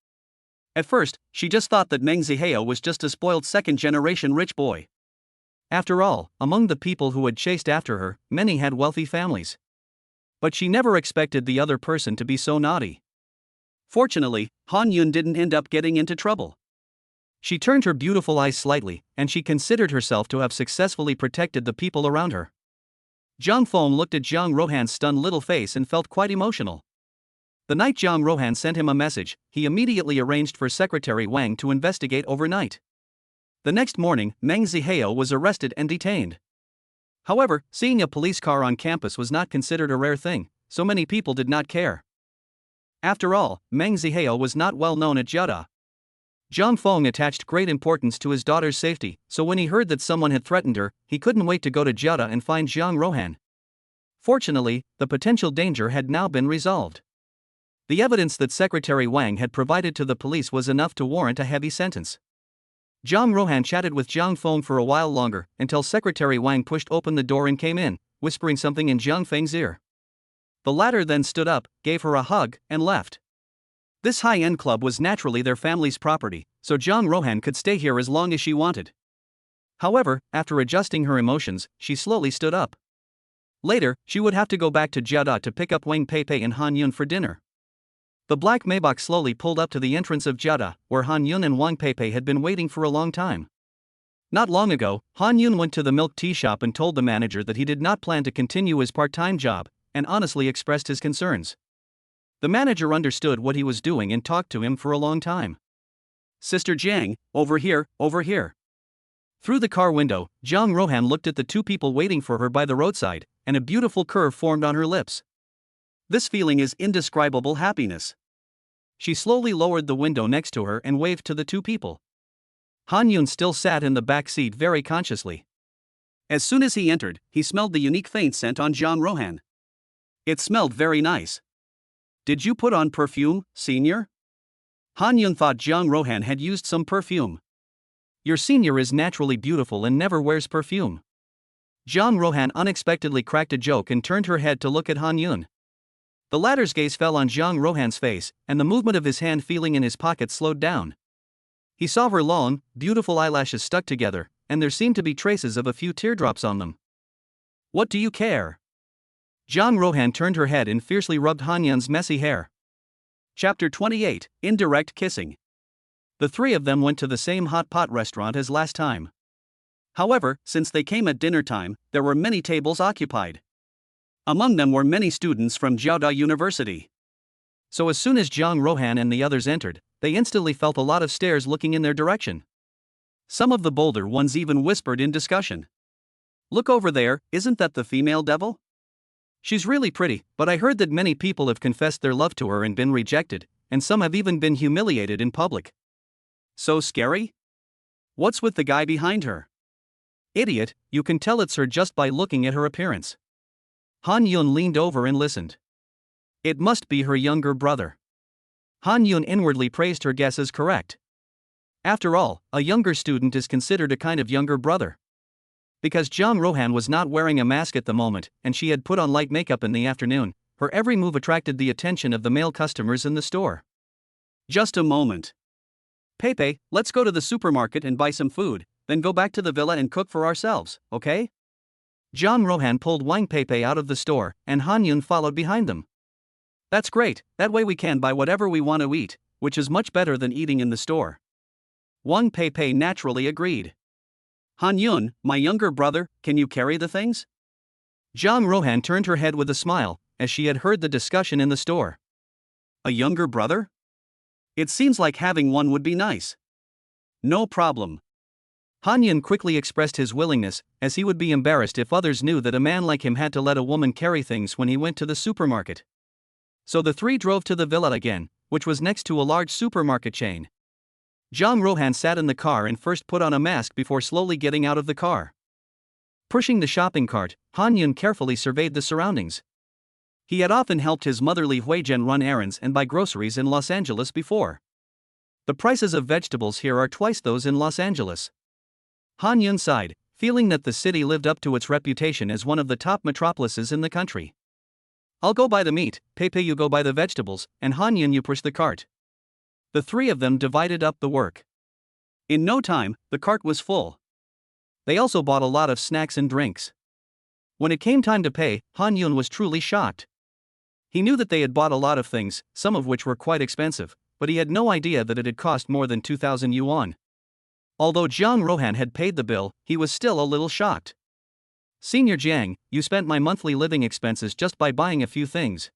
At first, she just thought that Meng Zihao was just a spoiled second-generation rich boy. After all, among the people who had chased after her, many had wealthy families. But she never expected the other person to be so naughty. Fortunately, Han Yun didn't end up getting into trouble. She turned her beautiful eyes slightly, and she considered herself to have successfully protected the people around her. Zhang Feng looked at Zhang Rohan's stunned little face and felt quite emotional. The night Zhang Rohan sent him a message, he immediately arranged for Secretary Wang to investigate overnight. The next morning, Meng Zihao was arrested and detained. However, seeing a police car on campus was not considered a rare thing, so many people did not care. After all, Meng Zihao was not well known at Jiada. Zhang Feng attached great importance to his daughter's safety, so when he heard that someone had threatened her, he couldn't wait to go to Jiada and find Zhang Rohan. Fortunately, the potential danger had now been resolved. The evidence that Secretary Wang had provided to the police was enough to warrant a heavy sentence. Zhang Rohan chatted with Zhang Feng for a while longer, until Secretary Wang pushed open the door and came in, whispering something in Zhang Feng's ear. The latter then stood up, gave her a hug, and left. This high-end club was naturally their family's property, so Zhang Rohan could stay here as long as she wanted. However, after adjusting her emotions, she slowly stood up. Later, she would have to go back to Jiada to pick up Wang Peipei and Han Yun for dinner. The black Maybach slowly pulled up to the entrance of Jiada, where Han Yun and Wang Peipei had been waiting for a long time. Not long ago, Han Yun went to the milk tea shop and told the manager that he did not plan to continue his part-time job, and honestly expressed his concerns. The manager understood what he was doing and talked to him for a long time. "Sister Jiang, over here, over here." Through the car window, Zhang Rohan looked at the two people waiting for her by the roadside, and a beautiful curve formed on her lips. This feeling is indescribable happiness. She slowly lowered the window next to her and waved to the two people. Han Yun still sat in the back seat very consciously. As soon as he entered, he smelled the unique faint scent on Zhang Rohan. It smelled very nice. "Did you put on perfume, senior?" Han Yun thought Zhang Rohan had used some perfume. "Your senior is naturally beautiful and never wears perfume." Zhang Rohan unexpectedly cracked a joke and turned her head to look at Han Yun. The latter's gaze fell on Zhang Rohan's face, and the movement of his hand feeling in his pocket slowed down. He saw her long, beautiful eyelashes stuck together, and there seemed to be traces of a few teardrops on them. "What do you care?" Zhang Rohan turned her head and fiercely rubbed Han Yun's messy hair. Chapter 28, Indirect Kissing. The three of them went to the same hot pot restaurant as last time. However, since they came at dinner time, there were many tables occupied. Among them were many students from Jiaoda University. So as soon as Zhang Rohan and the others entered, they instantly felt a lot of stares looking in their direction. Some of the bolder ones even whispered in discussion. "Look over there, isn't that the female devil? She's really pretty, but I heard that many people have confessed their love to her and been rejected, and some have even been humiliated in public. So scary? What's with the guy behind her?" "Idiot, you can tell it's her just by looking at her appearance." Han Yun leaned over and listened. "It must be her younger brother." Han Yun inwardly praised her guess as correct. After all, a younger student is considered a kind of younger brother. Because Zhang Rohan was not wearing a mask at the moment, and she had put on light makeup in the afternoon, her every move attracted the attention of the male customers in the store. "Just a moment. Peipei, let's go to the supermarket and buy some food, then go back to the villa and cook for ourselves, okay?" Zhang Rohan pulled Wang Peipei out of the store, and Han Yun followed behind them. "That's great, that way we can buy whatever we want to eat, which is much better than eating in the store." Wang Peipei naturally agreed. "Han Yun, my younger brother, can you carry the things?" Zhang Rohan turned her head with a smile, as she had heard the discussion in the store. "A younger brother? It seems like having one would be nice." "No problem." Han Yun quickly expressed his willingness, as he would be embarrassed if others knew that a man like him had to let a woman carry things when he went to the supermarket. So the three drove to the villa again, which was next to a large supermarket chain. Zhang Rohan sat in the car and first put on a mask before slowly getting out of the car. Pushing the shopping cart, Han Yun carefully surveyed the surroundings. He had often helped his mother Li Huijian run errands and buy groceries in Los Angeles before. The prices of vegetables here are twice those in Los Angeles. Han Yun sighed, feeling that the city lived up to its reputation as one of the top metropolises in the country. "I'll go buy the meat, Peipei you go buy the vegetables, and Han Yun you push the cart." The three of them divided up the work. In no time, the cart was full. They also bought a lot of snacks and drinks. When it came time to pay, Han Yun was truly shocked. He knew that they had bought a lot of things, some of which were quite expensive, but he had no idea that it had cost more than 2,000 yuan. Although Zhang Rohan had paid the bill, he was still a little shocked. "Senior Jiang, you spent my monthly living expenses just by buying a few things."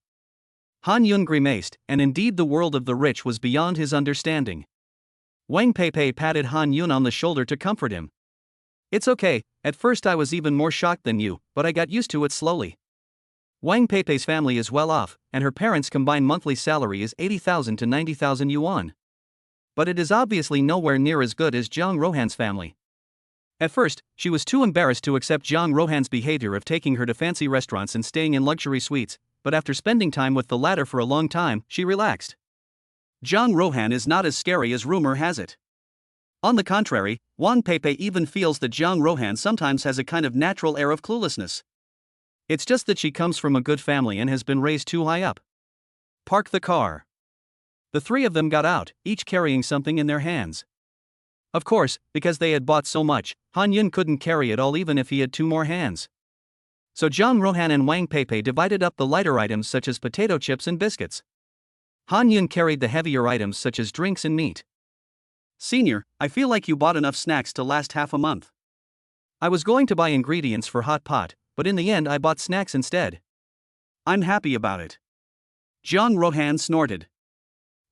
Han Yun grimaced, and indeed the world of the rich was beyond his understanding. Wang Peipei patted Han Yun on the shoulder to comfort him. "It's okay, at first I was even more shocked than you, but I got used to it slowly." Wang Peipei's family is well off, and her parents' combined monthly salary is 80,000 to 90,000 yuan. but it is obviously nowhere near as good as Jang Rohan's family. At first, she was too embarrassed to accept Jang Rohan's behavior of taking her to fancy restaurants and staying in luxury suites, but after spending time with the latter for a long time, she relaxed. Jang Rohan is not as scary as rumor has it. On the contrary, Wang Peipei even feels that Jang Rohan sometimes has a kind of natural air of cluelessness. It's just that she comes from a good family and has been raised too high up. Park the car. The three of them got out, each carrying something in their hands. Of course, because they had bought so much, Han Yun couldn't carry it all even if he had two more hands. So Jang Rohan and Wang Peipei divided up the lighter items such as potato chips and biscuits. Han Yun carried the heavier items such as drinks and meat. Senior, I feel like you bought enough snacks to last half a month. I was going to buy ingredients for hot pot, but in the end I bought snacks instead. I'm happy about it. Jang Rohan snorted.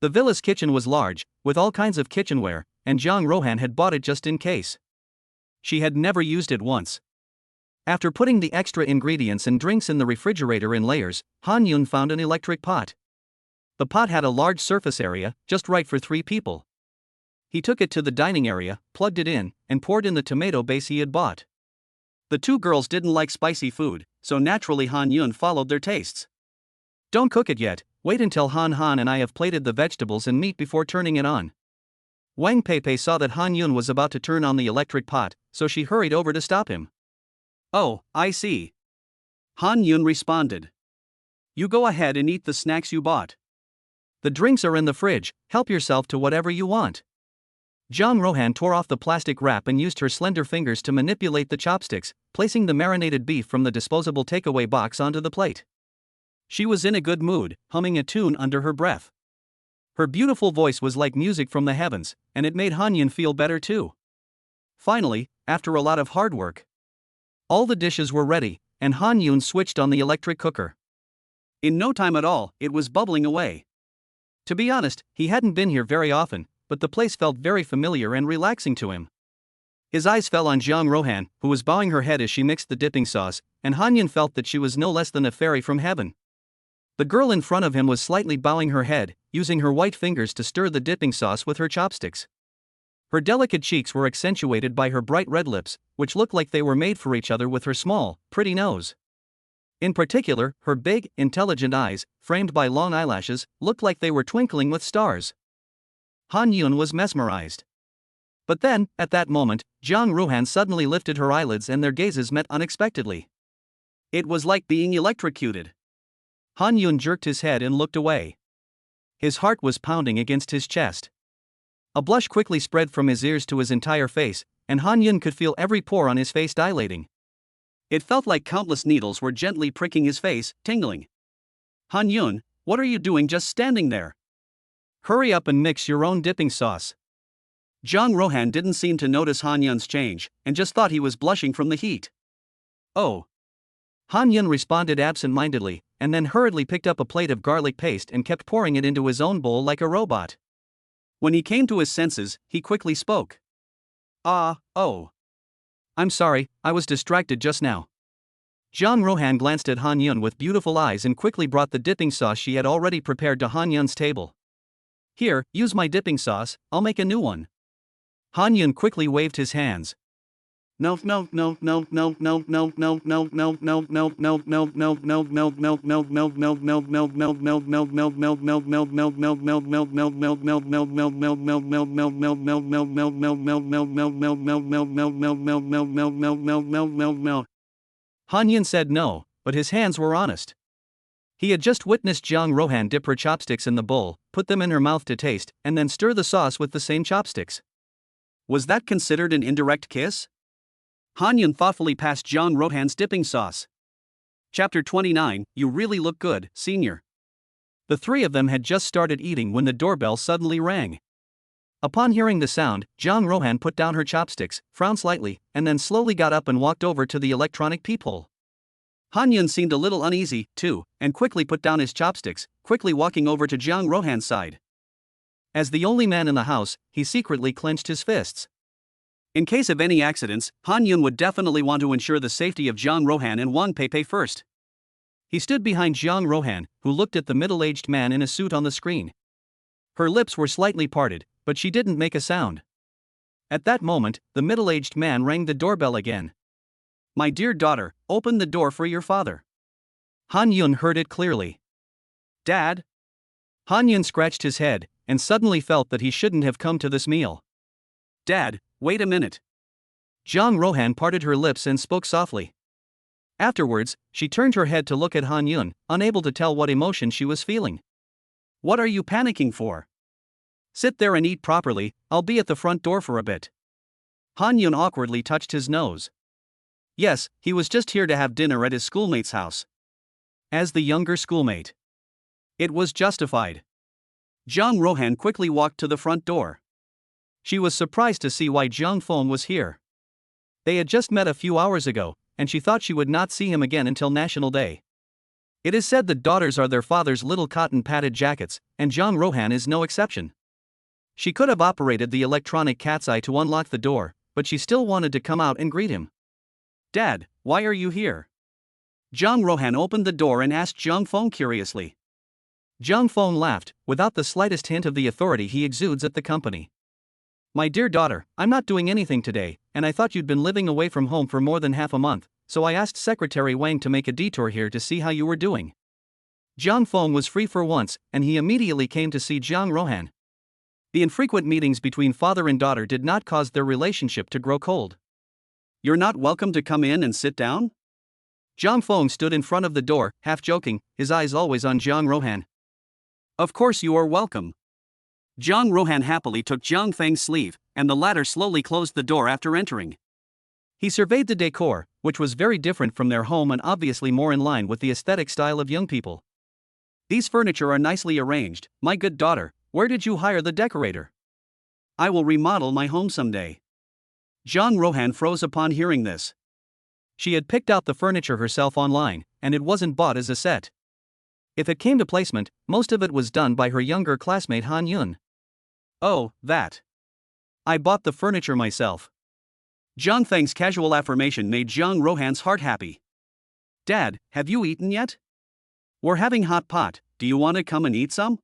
The villa's kitchen was large, with all kinds of kitchenware, and Jang Rohan had bought it just in case. She had never used it once. After putting the extra ingredients and drinks in the refrigerator in layers, Han Yun found an electric pot. The pot had a large surface area, just right for 3 people. He took it to the dining area, plugged it in, and poured in the tomato base he had bought. The 2 girls didn't like spicy food, so naturally Han Yun followed their tastes. Don't cook it yet, wait until Han and I have plated the vegetables and meat before turning it on. Wang Peipei saw that Han Yun was about to turn on the electric pot, so she hurried over to stop him. Oh, I see. Han Yun responded. You go ahead and eat the snacks you bought. The drinks are in the fridge, help yourself to whatever you want. Jang Rohan tore off the plastic wrap and used her slender fingers to manipulate the chopsticks, placing the marinated beef from the disposable takeaway box onto the plate. She was in a good mood, humming a tune under her breath. Her beautiful voice was like music from the heavens, and it made Han Yun feel better too. Finally, after a lot of hard work, all the dishes were ready, and Han Yun switched on the electric cooker. In no time at all, it was bubbling away. To be honest, he hadn't been here very often, but the place felt very familiar and relaxing to him. His eyes fell on Jang Rohan, who was bowing her head as she mixed the dipping sauce, and Han Yun felt that she was no less than a fairy from heaven. The girl in front of him was slightly bowing her head, using her white fingers to stir the dipping sauce with her chopsticks. Her delicate cheeks were accentuated by her bright red lips, which looked like they were made for each other with her small, pretty nose. In particular, her big, intelligent eyes, framed by long eyelashes, looked like they were twinkling with stars. Han Yun was mesmerized. But then, at that moment, Jang Rohan suddenly lifted her eyelids and their gazes met unexpectedly. It was like being electrocuted. Han Yun jerked his head and looked away. His heart was pounding against his chest. A blush quickly spread from his ears to his entire face, and Han Yun could feel every pore on his face dilating. It felt like countless needles were gently pricking his face, tingling. Han Yun, what are you doing just standing there? Hurry up and mix your own dipping sauce. Jang Rohan didn't seem to notice Han Yun's change, and just thought he was blushing from the heat. Oh. Han Yun responded absent-mindedly, and then hurriedly picked up a plate of garlic paste and kept pouring it into his own bowl like a robot. When he came to his senses, he quickly spoke. Oh. I'm sorry, I was distracted just now. Jang Rohan glanced at Han Yun with beautiful eyes and quickly brought the dipping sauce she had already prepared to Han Yun's table. Here, use my dipping sauce, I'll make a new one. Han Yun quickly waved his hands. No. Han Yun said no, but his hands were honest. He had just witnessed Jang Rohan dip her chopsticks in the bowl, put them in her mouth to taste, and then stir the sauce with the same chopsticks. Was that considered an indirect kiss? Han Yun thoughtfully passed Jang Rohan's dipping sauce. Chapter 29, You Really Look Good, Senior. The 3 of them had just started eating when the doorbell suddenly rang. Upon hearing the sound, Jang Rohan put down her chopsticks, frowned slightly, and then slowly got up and walked over to the electronic peephole. Han Yun seemed a little uneasy, too, and quickly put down his chopsticks, quickly walking over to Jang Rohan's side. As the only man in the house, he secretly clenched his fists. In case of any accidents, Han Yun would definitely want to ensure the safety of Jang Rohan and Wang Peipei first. He stood behind Jang Rohan, who looked at the middle-aged man in a suit on the screen. Her lips were slightly parted, but she didn't make a sound. At that moment, the middle-aged man rang the doorbell again. "My dear daughter, open the door for your father." Han Yun heard it clearly. "Dad?" Han Yun scratched his head, and suddenly felt that he shouldn't have come to this meal. "Dad, wait a minute." Jiang Rohan parted her lips and spoke softly. Afterwards, she turned her head to look at Han Yun, unable to tell what emotion she was feeling. "What are you panicking for? Sit there and eat properly, I'll be at the front door for a bit." Han Yun awkwardly touched his nose. Yes, he was just here to have dinner at his schoolmate's house. As the younger schoolmate, it was justified. Jiang Rohan quickly walked to the front door. She was surprised to see why Jiang Feng was here. They had just met a few hours ago, and she thought she would not see him again until National Day. It is said that daughters are their father's little cotton-padded jackets, and Jiang Rohan is no exception. She could have operated the electronic cat's eye to unlock the door, but she still wanted to come out and greet him. "Dad, why are you here?" Jiang Rohan opened the door and asked Jiang Feng curiously. Jiang Feng laughed, without the slightest hint of the authority he exudes at the company. "My dear daughter, I'm not doing anything today, and I thought you'd been living away from home for more than half a month, so I asked Secretary Wang to make a detour here to see how you were doing." Jiang Feng was free for once, and he immediately came to see Jiang Rohan. The infrequent meetings between father and daughter did not cause their relationship to grow cold. "You're not welcome to come in and sit down?" Jiang Feng stood in front of the door, half joking, his eyes always on Jiang Rohan. "Of course you are welcome." Jiang Rohan happily took Jiang Feng's sleeve, and the latter slowly closed the door after entering. He surveyed the decor, which was very different from their home and obviously more in line with the aesthetic style of young people. "These furniture are nicely arranged, my good daughter. Where did you hire the decorator?" "I will remodel my home someday." Jiang Rohan froze upon hearing this. She had picked out the furniture herself online, and it wasn't bought as a set. If it came to placement, most of it was done by her younger classmate Han Yun. "Oh, that. I bought the furniture myself." Jiang Feng's casual affirmation made Jiang Rohan's heart happy. "Dad, have you eaten yet? We're having hot pot, do you want to come and eat some?"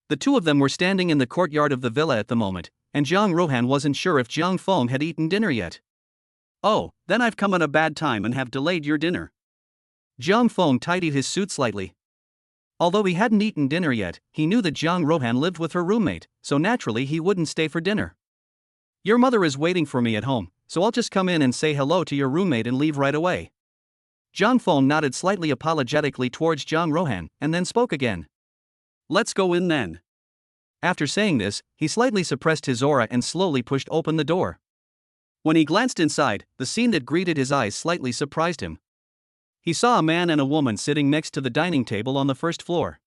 The two of them were standing in the courtyard of the villa at the moment, and Jiang Rohan wasn't sure if Jiang Feng had eaten dinner yet. "Oh, then I've come at a bad time and have delayed your dinner." Jiang Feng tidied his suit slightly. Although he hadn't eaten dinner yet, he knew that Jiang Rohan lived with her roommate, so naturally he wouldn't stay for dinner. "Your mother is waiting for me at home, so I'll just come in and say hello to your roommate and leave right away." Jiang Feng nodded slightly apologetically towards Jiang Rohan, and then spoke again. "Let's go in then." After saying this, he slightly suppressed his aura and slowly pushed open the door. When he glanced inside, the scene that greeted his eyes slightly surprised him. He saw a man and a woman sitting next to the dining table on the first floor.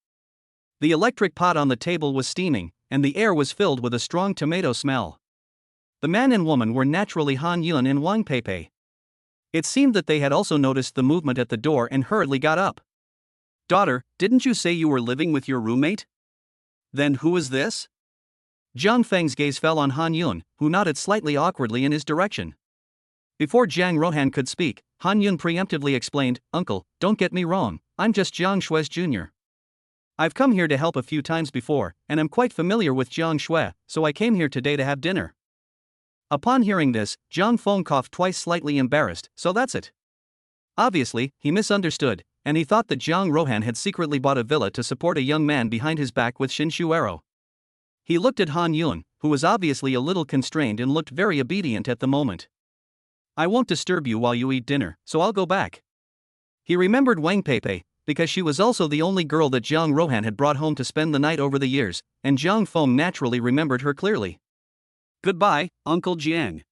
The electric pot on the table was steaming, and the air was filled with a strong tomato smell. The man and woman were naturally Han Yun and Wang Peipei. It seemed that they had also noticed the movement at the door and hurriedly got up. "Daughter, didn't you say you were living with your roommate? Then who is this?" Jiang Feng's gaze fell on Han Yun, who nodded slightly awkwardly in his direction. Before Jiang Rohan could speak, Han Yun preemptively explained, "Uncle, don't get me wrong, I'm just Jiang Shue's junior. I've come here to help a few times before, and I'm quite familiar with Jiang Shue, so I came here today to have dinner." Upon hearing this, Jiang Feng coughed twice, slightly embarrassed. "So that's it." Obviously, he misunderstood, and he thought that Jiang Rohan had secretly bought a villa to support a young man behind his back with Shin Shuero. He looked at Han Yun, who was obviously a little constrained and looked very obedient at the moment. "I won't disturb you while you eat dinner, so I'll go back." He remembered Wang Peipei, because she was also the only girl that Jiang Rohan had brought home to spend the night over the years, and Jiang Feng naturally remembered her clearly. "Goodbye, Uncle Jiang."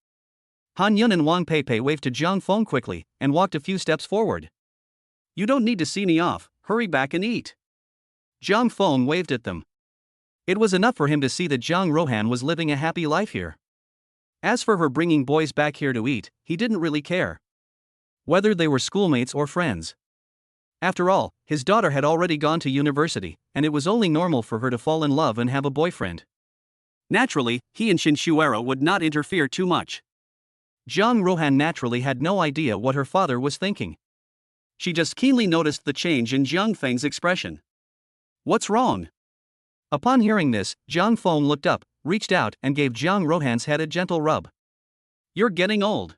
Han Yun and Wang Peipei waved to Jiang Feng quickly, and walked a few steps forward. "You don't need to see me off, hurry back and eat." Jiang Feng waved at them. It was enough for him to see that Jiang Rohan was living a happy life here. As for her bringing boys back here to eat, he didn't really care. Whether they were schoolmates or friends. After all, his daughter had already gone to university, and it was only normal for her to fall in love and have a boyfriend. Naturally, he and Shin Shuero would not interfere too much. Jiang Rohan naturally had no idea what her father was thinking. She just keenly noticed the change in Jiang Feng's expression. "What's wrong?" Upon hearing this, Jiang Feng looked up, reached out, and gave Jiang Rohan's head a gentle rub. "You're getting old."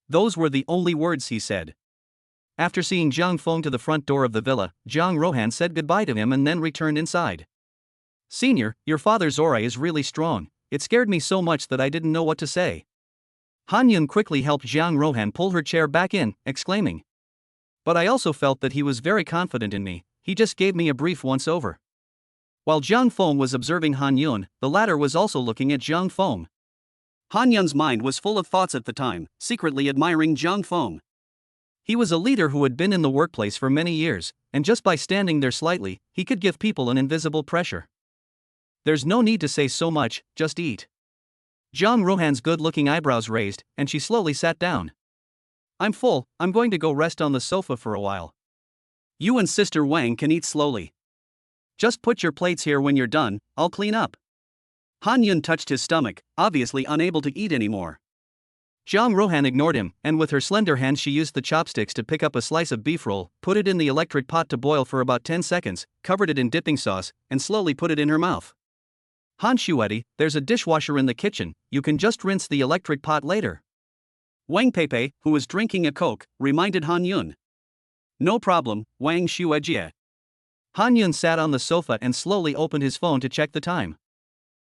Those were the only words he said. After seeing Jiang Feng to the front door of the villa, Jiang Rohan said goodbye to him and then returned inside. "Senior, your father's aura is really strong. It scared me so much that I didn't know what to say." Han Yun quickly helped Jiang Rohan pull her chair back in, exclaiming, "But I also felt that he was very confident in me, he just gave me a brief once-over." While Jiang Feng was observing Han Yun, the latter was also looking at Jiang Feng. Han Yun's mind was full of thoughts at the time, secretly admiring Jiang Feng. He was a leader who had been in the workplace for many years, and just by standing there slightly, he could give people an invisible pressure. "There's no need to say so much, just eat." Jiang Rohan's good-looking eyebrows raised, and she slowly sat down. "I'm full, I'm going to go rest on the sofa for a while. You and Sister Wang can eat slowly. Just put your plates here when you're done, I'll clean up." Han Yun touched his stomach, obviously unable to eat anymore. Jiang Rohan ignored him, and with her slender hands she used the chopsticks to pick up a slice of beef roll, put it in the electric pot to boil for about 10 seconds, covered it in dipping sauce, and slowly put it in her mouth. "Han Shueti, there's a dishwasher in the kitchen, you can just rinse the electric pot later." Wang Peipei, who was drinking a Coke, reminded Han Yun. "No problem, Wang Shuejie." Han Yun sat on the sofa and slowly opened his phone to check the time.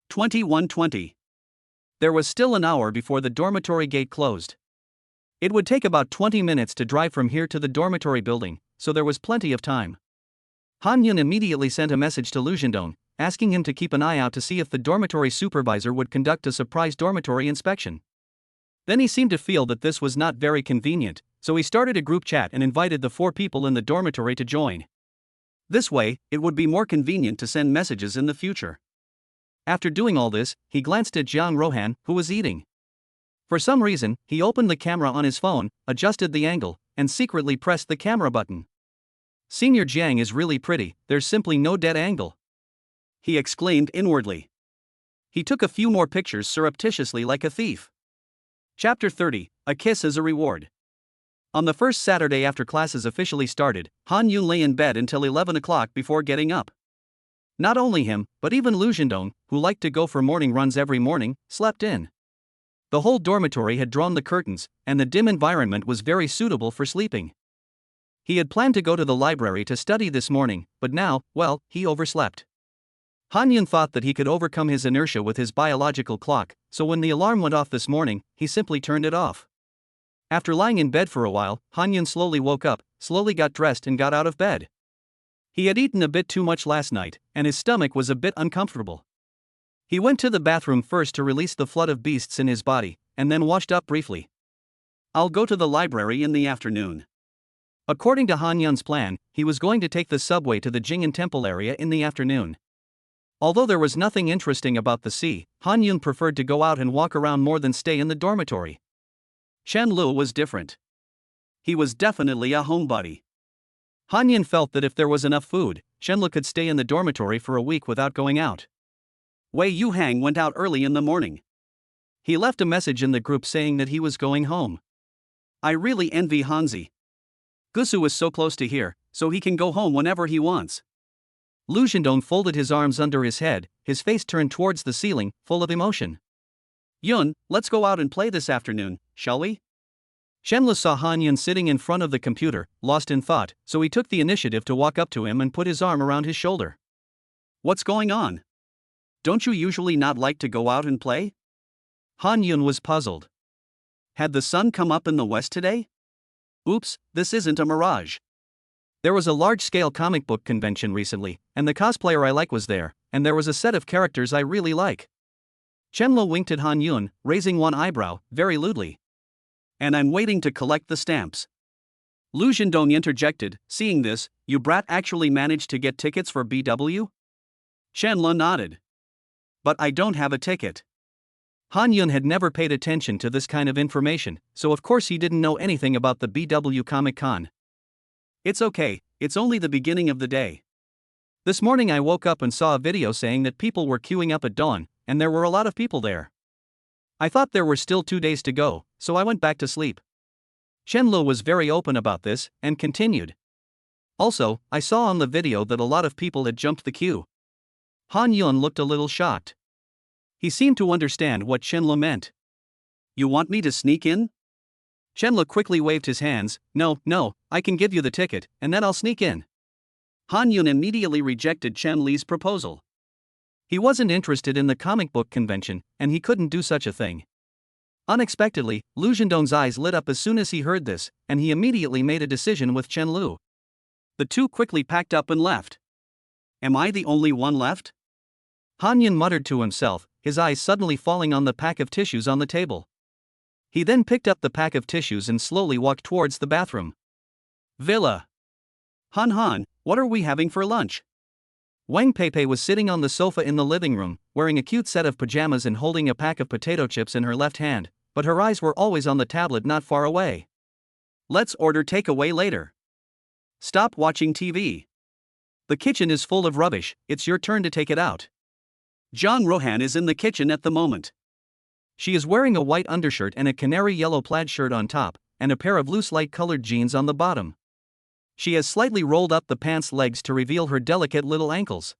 21:20. There was still an hour before the dormitory gate closed. It would take about 20 minutes to drive from here to the dormitory building, so there was plenty of time. Han Yun immediately sent a message to Lu Zhendong, asking him to keep an eye out to see if the dormitory supervisor would conduct a surprise dormitory inspection. Then he seemed to feel that this was not very convenient, so he started a group chat and invited the 4 people in the dormitory to join. This way, it would be more convenient to send messages in the future. After doing all this, he glanced at Jiang Rohan, who was eating. For some reason, he opened the camera on his phone, adjusted the angle, and secretly pressed the camera button. "Senior Jiang is really pretty, there's simply no dead angle," he exclaimed inwardly. He took a few more pictures surreptitiously like a thief. Chapter 30, A Kiss as a Reward. On the first Saturday after classes officially started, Han Yun lay in bed until 11 o'clock before getting up. Not only him, but even Lu Zhendong, who liked to go for morning runs every morning, slept in. The whole dormitory had drawn the curtains, and the dim environment was very suitable for sleeping. He had planned to go to the library to study this morning, but now, well, he overslept. Han Yun thought that he could overcome his inertia with his biological clock, so when the alarm went off this morning, he simply turned it off. After lying in bed for a while, Han Yun slowly woke up, slowly got dressed and got out of bed. He had eaten a bit too much last night, and his stomach was a bit uncomfortable. He went to the bathroom first to release the flood of beasts in his body, and then washed up briefly. "I'll go to the library in the afternoon." According to Han Yun's plan, he was going to take the subway to the Jing'an Temple area in the afternoon. Although there was nothing interesting about the sea, Han Yun preferred to go out and walk around more than stay in the dormitory. Chen Lu was different. He was definitely a homebody. Han Yun felt that if there was enough food, Chen Lu could stay in the dormitory for a week without going out. Wei Yuhang went out early in the morning. He left a message in the group saying that he was going home. "I really envy Hanzi. Gusu is so close to here, so he can go home whenever he wants." Lu Zhendong folded his arms under his head, his face turned towards the ceiling, full of emotion. "Yun, let's go out and play this afternoon, shall we?" Shenlu saw Han Yun sitting in front of the computer, lost in thought, so he took the initiative to walk up to him and put his arm around his shoulder. "What's going on? Don't you usually not like to go out and play?" Han Yun was puzzled. Had the sun come up in the west today? Oops, this isn't a mirage. There was a large-scale comic book convention recently, and the cosplayer I like was there, and there was a set of characters I really like. Chenlo winked at Han Yun, raising one eyebrow, very lewdly. "And I'm waiting to collect the stamps." Lu Zhendong interjected, seeing this, "You brat actually managed to get tickets for BW?" Chenlo nodded. "But I don't have a ticket." Han Yun had never paid attention to this kind of information, so of course he didn't know anything about the BW Comic Con. "It's okay, it's only the beginning of the day. This morning I woke up and saw a video saying that people were queuing up at dawn, and there were a lot of people there. I thought there were still 2 days to go, so I went back to sleep." Chenlo was very open about this, and continued. "Also, I saw on the video that a lot of people had jumped the queue. Han Yun looked a little shocked. He seemed to understand what Chen Lu meant. You want me to sneak in? Chen Lu quickly waved his hands. No, I can give you the ticket, and then I'll sneak in. Han Yun immediately rejected Chen Li's proposal. He wasn't interested in the comic book convention, and he couldn't do such a thing. Unexpectedly, Lu Zhendong's eyes lit up as soon as he heard this, and he immediately made a decision with Chen Lu. The two quickly packed up and left. Am I the only one left? Han Yun muttered to himself, his eyes suddenly falling on the pack of tissues on the table. He then picked up the pack of tissues and slowly walked towards the bathroom. Villa. Han, what are we having for lunch? Wang Peipei was sitting on the sofa in the living room, wearing a cute set of pajamas and holding a pack of potato chips in her left hand, but her eyes were always on the tablet not far away. Let's order takeaway later. Stop watching TV. The kitchen is full of rubbish, it's your turn to take it out. Zhang Rohan is in the kitchen at the moment. She is wearing a white undershirt and a canary yellow plaid shirt on top, and a pair of loose light-colored jeans on the bottom. She has slightly rolled up the pants' legs to reveal her delicate little ankles.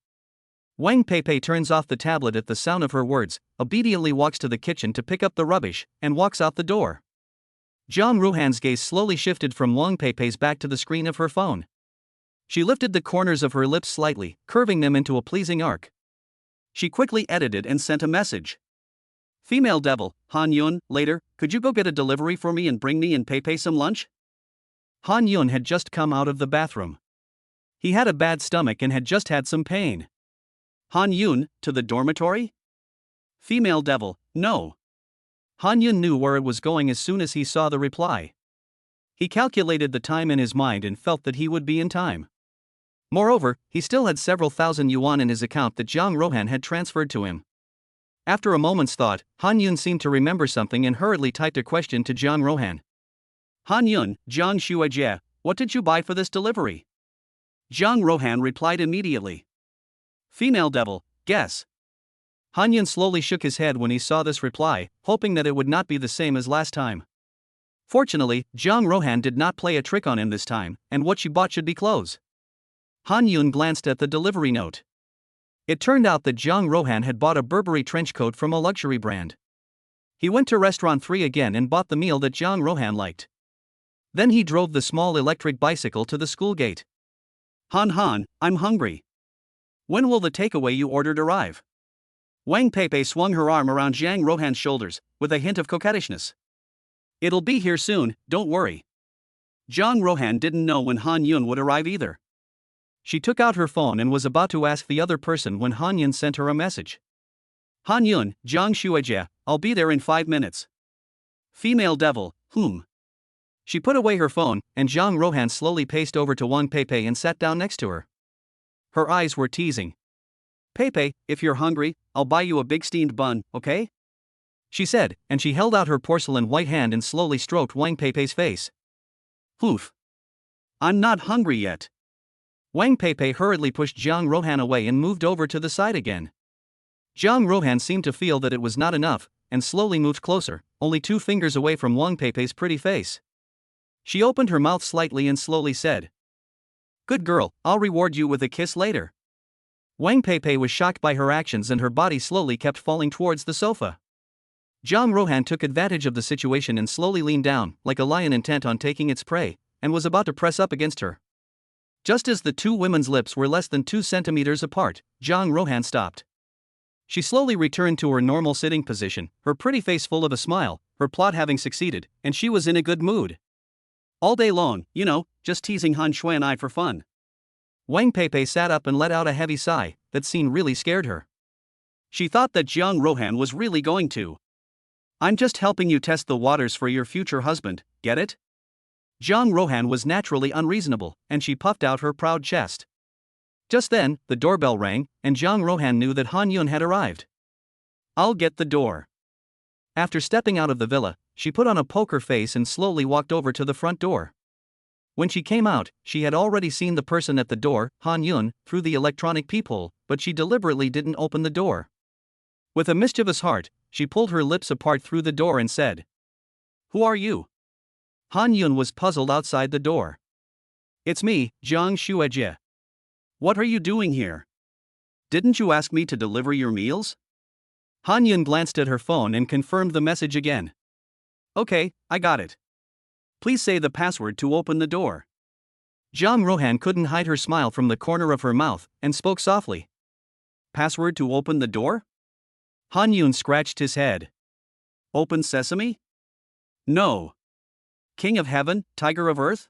Wang Peipei turns off the tablet at the sound of her words, obediently walks to the kitchen to pick up the rubbish, and walks out the door. Zhang Ruhan's gaze slowly shifted from Wang Peipei's back to the screen of her phone. She lifted the corners of her lips slightly, curving them into a pleasing arc. She quickly edited and sent a message. Female devil, Han Yun, later, could you go get a delivery for me and bring me and Peipei some lunch? Han Yun had just come out of the bathroom. He had a bad stomach and had just had some pain. Han Yun, to the dormitory? Female devil, no. Han Yun knew where it was going as soon as he saw the reply. He calculated the time in his mind and felt that he would be in time. Moreover, he still had several thousand yuan in his account that Zhang Rohan had transferred to him. After a moment's thought, Han Yun seemed to remember something and hurriedly typed a question to Zhang Rohan. Han Yun, Zhang Xuejie, what did you buy for this delivery? Zhang Rohan replied immediately. Female devil, guess. Han Yun slowly shook his head when he saw this reply, hoping that it would not be the same as last time. Fortunately, Zhang Rohan did not play a trick on him this time, and what she bought should be clothes. Han Yun glanced at the delivery note. It turned out that Zhang Rohan had bought a Burberry trench coat from a luxury brand. He went to Restaurant 3 again and bought the meal that Zhang Rohan liked. Then he drove the small electric bicycle to the school gate. Han, I'm hungry. When will the takeaway you ordered arrive? Wang Peipei swung her arm around Zhang Rohan's shoulders, with a hint of coquettishness. It'll be here soon, don't worry. Zhang Rohan didn't know when Han Yun would arrive either. She took out her phone and was about to ask the other person when Han Yun sent her a message. Han Yun, Zhang Xuejie, I'll be there in 5 minutes. Female devil, whom? She put away her phone, and Zhang Rohan slowly paced over to Wang Peipei and sat down next to her. Her eyes were teasing. Peipei, if you're hungry, I'll buy you a big steamed bun, okay? She said, and she held out her porcelain white hand and slowly stroked Wang Peipei's face. Oof. I'm not hungry yet. Wang Peipei hurriedly pushed Zhang Rohan away and moved over to the side again. Zhang Rohan seemed to feel that it was not enough, and slowly moved closer, only 2 fingers away from Wang Peipei's pretty face. She opened her mouth slightly and slowly said, Good girl, I'll reward you with a kiss later. Wang Peipei was shocked by her actions and her body slowly kept falling towards the sofa. Zhang Rohan took advantage of the situation and slowly leaned down, like a lion intent on taking its prey, and was about to press up against her. Just as the 2 women's lips were less than 2 centimeters apart, Zhang Rohan stopped. She slowly returned to her normal sitting position, her pretty face full of a smile, her plot having succeeded, and she was in a good mood. All day long, just teasing Han Shui and I for fun. Wang Peipei sat up and let out a heavy sigh that scene really scared her. She thought that Zhang Rohan was really going to. I'm just helping you test the waters for your future husband, get it? Zhang Rohan was naturally unreasonable, and she puffed out her proud chest. Just then, the doorbell rang, and Zhang Rohan knew that Han Yun had arrived. I'll get the door. After stepping out of the villa, she put on a poker face and slowly walked over to the front door. When she came out, she had already seen the person at the door, Han Yun, through the electronic peephole, but she deliberately didn't open the door. With a mischievous heart, she pulled her lips apart through the door and said, Who are you? Han Yun was puzzled outside the door. It's me, Zhang Xuejie. What are you doing here? Didn't you ask me to deliver your meals? Han Yun glanced at her phone and confirmed the message again. Okay, I got it. Please say the password to open the door. Jiang Rohan couldn't hide her smile from the corner of her mouth and spoke softly. Password to open the door? Han Yun scratched his head. Open sesame? No. King of heaven, tiger of earth?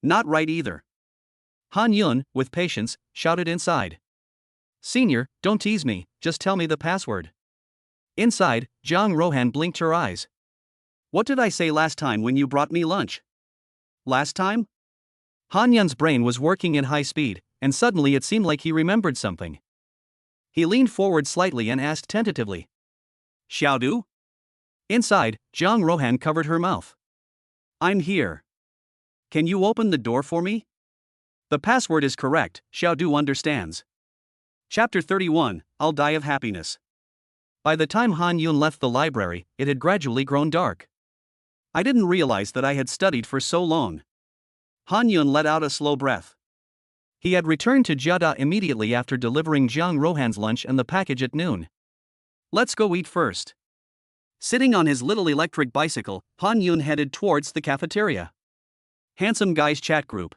Not right either. Han Yun, with patience, shouted inside. Senior, don't tease me, just tell me the password. Inside, Jiang Rohan blinked her eyes. What did I say last time when you brought me lunch? Last time? Han Yun's brain was working at high speed, and suddenly it seemed like he remembered something. He leaned forward slightly and asked tentatively. Xiaodu? Inside, Jiang Rohan covered her mouth. I'm here. Can you open the door for me? The password is correct, Xiaodu understands. Chapter 31, I'll Die of Happiness. By the time Han Yun left the library, it had gradually grown dark. I didn't realize that I had studied for so long. Han Yun let out a slow breath. He had returned to Jiada immediately after delivering Jiang Rohan's lunch and the package at noon. Let's go eat first. Sitting on his little electric bicycle, Han Yun headed towards the cafeteria. Handsome Guys chat group.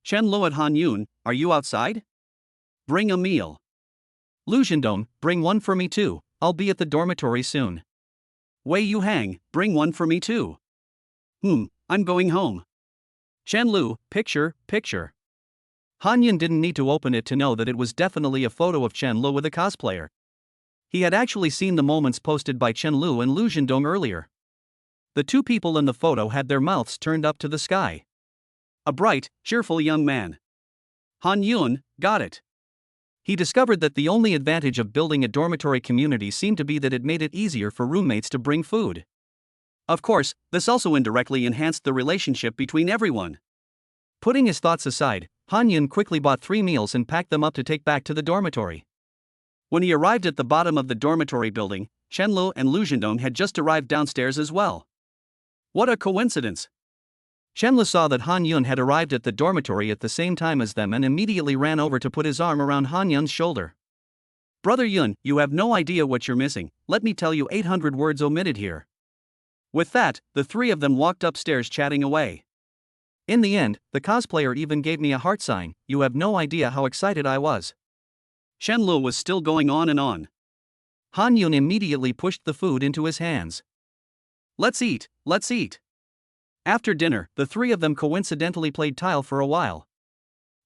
Chen Lo at Han Yun, are you outside? Bring a meal. Lu Zhendong, bring one for me too, I'll be at the dormitory soon. Wei Yu Hang, bring one for me too. I'm going home. Chen Lu, picture. Han Yun didn't need to open it to know that it was definitely a photo of Chen Lu with a cosplayer. He had actually seen the moments posted by Chen Lu and Lu Zhendong earlier. The two people in the photo had their mouths turned up to the sky. A bright, cheerful young man. Han Yun got it. He discovered that the only advantage of building a dormitory community seemed to be that it made it easier for roommates to bring food. Of course, this also indirectly enhanced the relationship between everyone. Putting his thoughts aside, Han Yun quickly bought 3 meals and packed them up to take back to the dormitory. When he arrived at the bottom of the dormitory building, Chen Lu and Lu Zhendong had just arrived downstairs as well. What a coincidence! Chen Lu saw that Han Yun had arrived at the dormitory at the same time as them and immediately ran over to put his arm around Han Yun's shoulder. Brother Yun, you have no idea what you're missing, let me tell you 800 words omitted here. With that, the three of them walked upstairs chatting away. In the end, the cosplayer even gave me a heart sign, you have no idea how excited I was. Chen Lu was still going on and on. Han Yun immediately pushed the food into his hands. Let's eat. After dinner, the three of them coincidentally played tile for a while.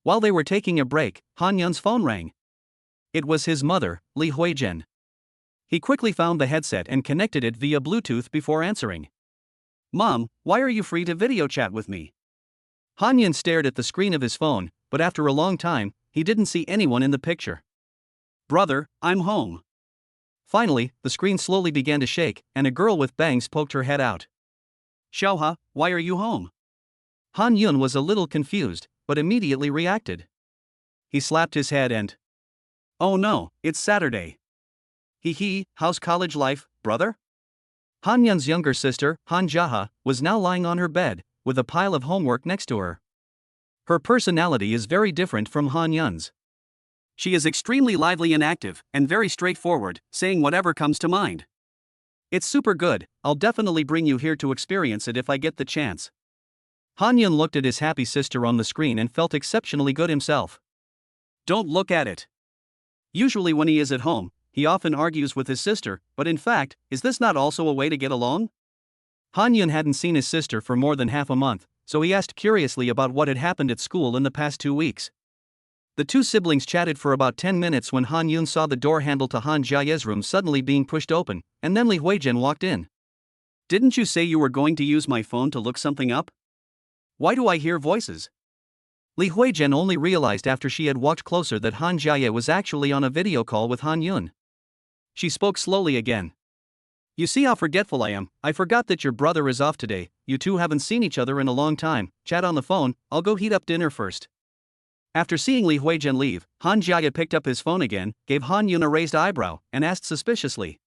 While they were taking a break, Han Yun's phone rang. It was his mother, Li Huizhen. He quickly found the headset and connected it via Bluetooth before answering. Mom, why are you free to video chat with me? Han Yun stared at the screen of his phone, but after a long time, he didn't see anyone in the picture. Brother, I'm home. Finally, the screen slowly began to shake, and a girl with bangs poked her head out. Xiaoha, why are you home? Han Yun was a little confused, but immediately reacted. He slapped his head and... Oh no, it's Saturday. How's college life, brother? Han Yun's younger sister, Han Jaha, was now lying on her bed, with a pile of homework next to her. Her personality is very different from Han Yun's. She is extremely lively and active, and very straightforward, saying whatever comes to mind. It's super good, I'll definitely bring you here to experience it if I get the chance. Han Yun looked at his happy sister on the screen and felt exceptionally good himself. Don't look at it. Usually when he is at home, he often argues with his sister, but in fact, is this not also a way to get along? Han Yun hadn't seen his sister for more than half a month, so he asked curiously about what had happened at school in the past 2 weeks. The two siblings chatted for about 10 minutes when Han Yun saw the door handle to Han Jiaye's room suddenly being pushed open, and then Li Huizhen walked in. Didn't you say you were going to use my phone to look something up? Why do I hear voices? Li Huizhen only realized after she had walked closer that Han Jiaye was actually on a video call with Han Yun. She spoke slowly again. You see how forgetful I am, I forgot that your brother is off today, you two haven't seen each other in a long time, chat on the phone, I'll go heat up dinner first. After seeing Li Huizhen leave, Han Jiaye picked up his phone again, gave Han Yun a raised eyebrow, and asked suspiciously.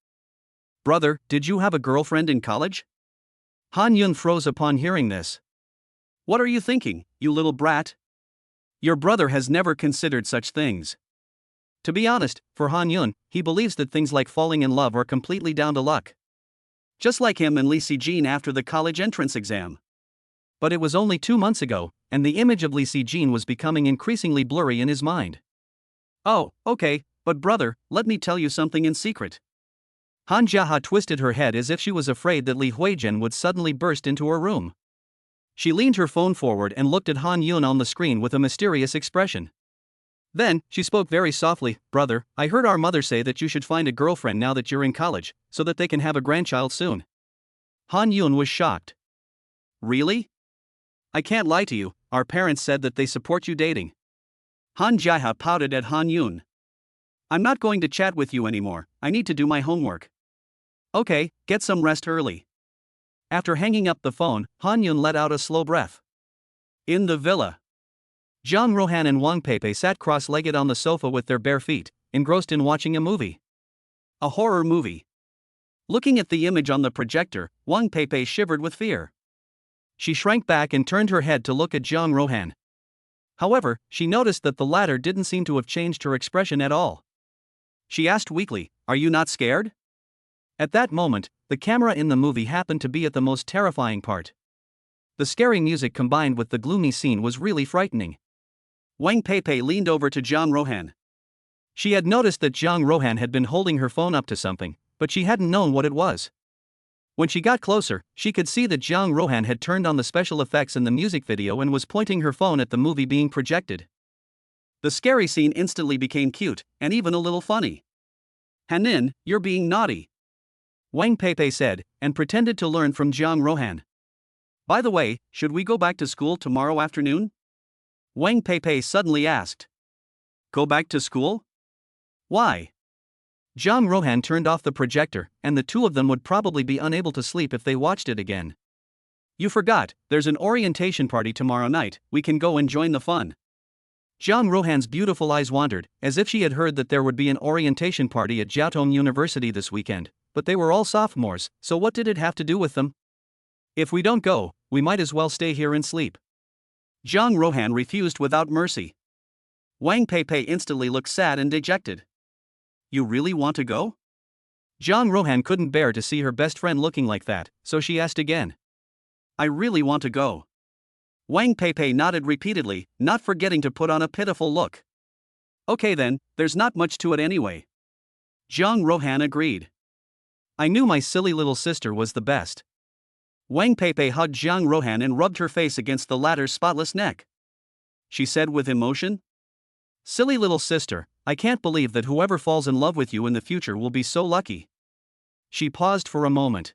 Brother, did you have a girlfriend in college? Han Yun froze upon hearing this. What are you thinking, you little brat? Your brother has never considered such things. To be honest, for Han Yun, he believes that things like falling in love are completely down to luck. Just like him and Lee Si-jin after the college entrance exam. But it was only 2 months ago, and the image of Lee Si-jin was becoming increasingly blurry in his mind. Oh, okay, but brother, let me tell you something in secret. Han Jiahe twisted her head as if she was afraid that Li Huijian would suddenly burst into her room. She leaned her phone forward and looked at Han Yun on the screen with a mysterious expression. Then, she spoke very softly, "Brother, I heard our mother say that you should find a girlfriend now that you're in college, so that they can have a grandchild soon." Han Yun was shocked. Really? I can't lie to you, our parents said that they support you dating. Han Jiahe pouted at Han Yun. I'm not going to chat with you anymore, I need to do my homework. Okay, get some rest early. After hanging up the phone, Han Yun let out a slow breath. In the villa, Zhang Rohan and Wang Peipai sat cross-legged on the sofa with their bare feet, engrossed in watching a movie. A horror movie. Looking at the image on the projector, Wang Peipai shivered with fear. She shrank back and turned her head to look at Zhang Rohan. However, she noticed that the latter didn't seem to have changed her expression at all. She asked weakly, "Are you not scared?" At that moment, the camera in the movie happened to be at the most terrifying part. The scary music combined with the gloomy scene was really frightening. Wang Peipai leaned over to Zhang Rohan. She had noticed that Zhang Rohan had been holding her phone up to something, but she hadn't known what it was. When she got closer, she could see that Zhang Rohan had turned on the special effects in the music video and was pointing her phone at the movie being projected. The scary scene instantly became cute, and even a little funny. "Hanin, you're being naughty," Wang Peipai said, and pretended to learn from Zhang Rohan. "By the way, should we go back to school tomorrow afternoon?" Wang Peipai suddenly asked. Go back to school? Why? Zhang Rohan turned off the projector, and the two of them would probably be unable to sleep if they watched it again. "You forgot, there's an orientation party tomorrow night, we can go and join the fun." Zhang Rohan's beautiful eyes wandered, as if she had heard that there would be an orientation party at Jiaotong University this weekend, but they were all sophomores, so what did it have to do with them? "If we don't go, we might as well stay here and sleep." Zhang Rohan refused without mercy. Wang Peipai instantly looked sad and dejected. "You really want to go?" Zhang Rohan couldn't bear to see her best friend looking like that, so she asked again. "I really want to go." Wang Peipai nodded repeatedly, not forgetting to put on a pitiful look. "Okay then, there's not much to it anyway." Zhang Rohan agreed. "I knew my silly little sister was the best." Wang Peipai hugged Zhang Rohan and rubbed her face against the latter's spotless neck. She said with emotion, "Silly little sister, I can't believe that whoever falls in love with you in the future will be so lucky." She paused for a moment.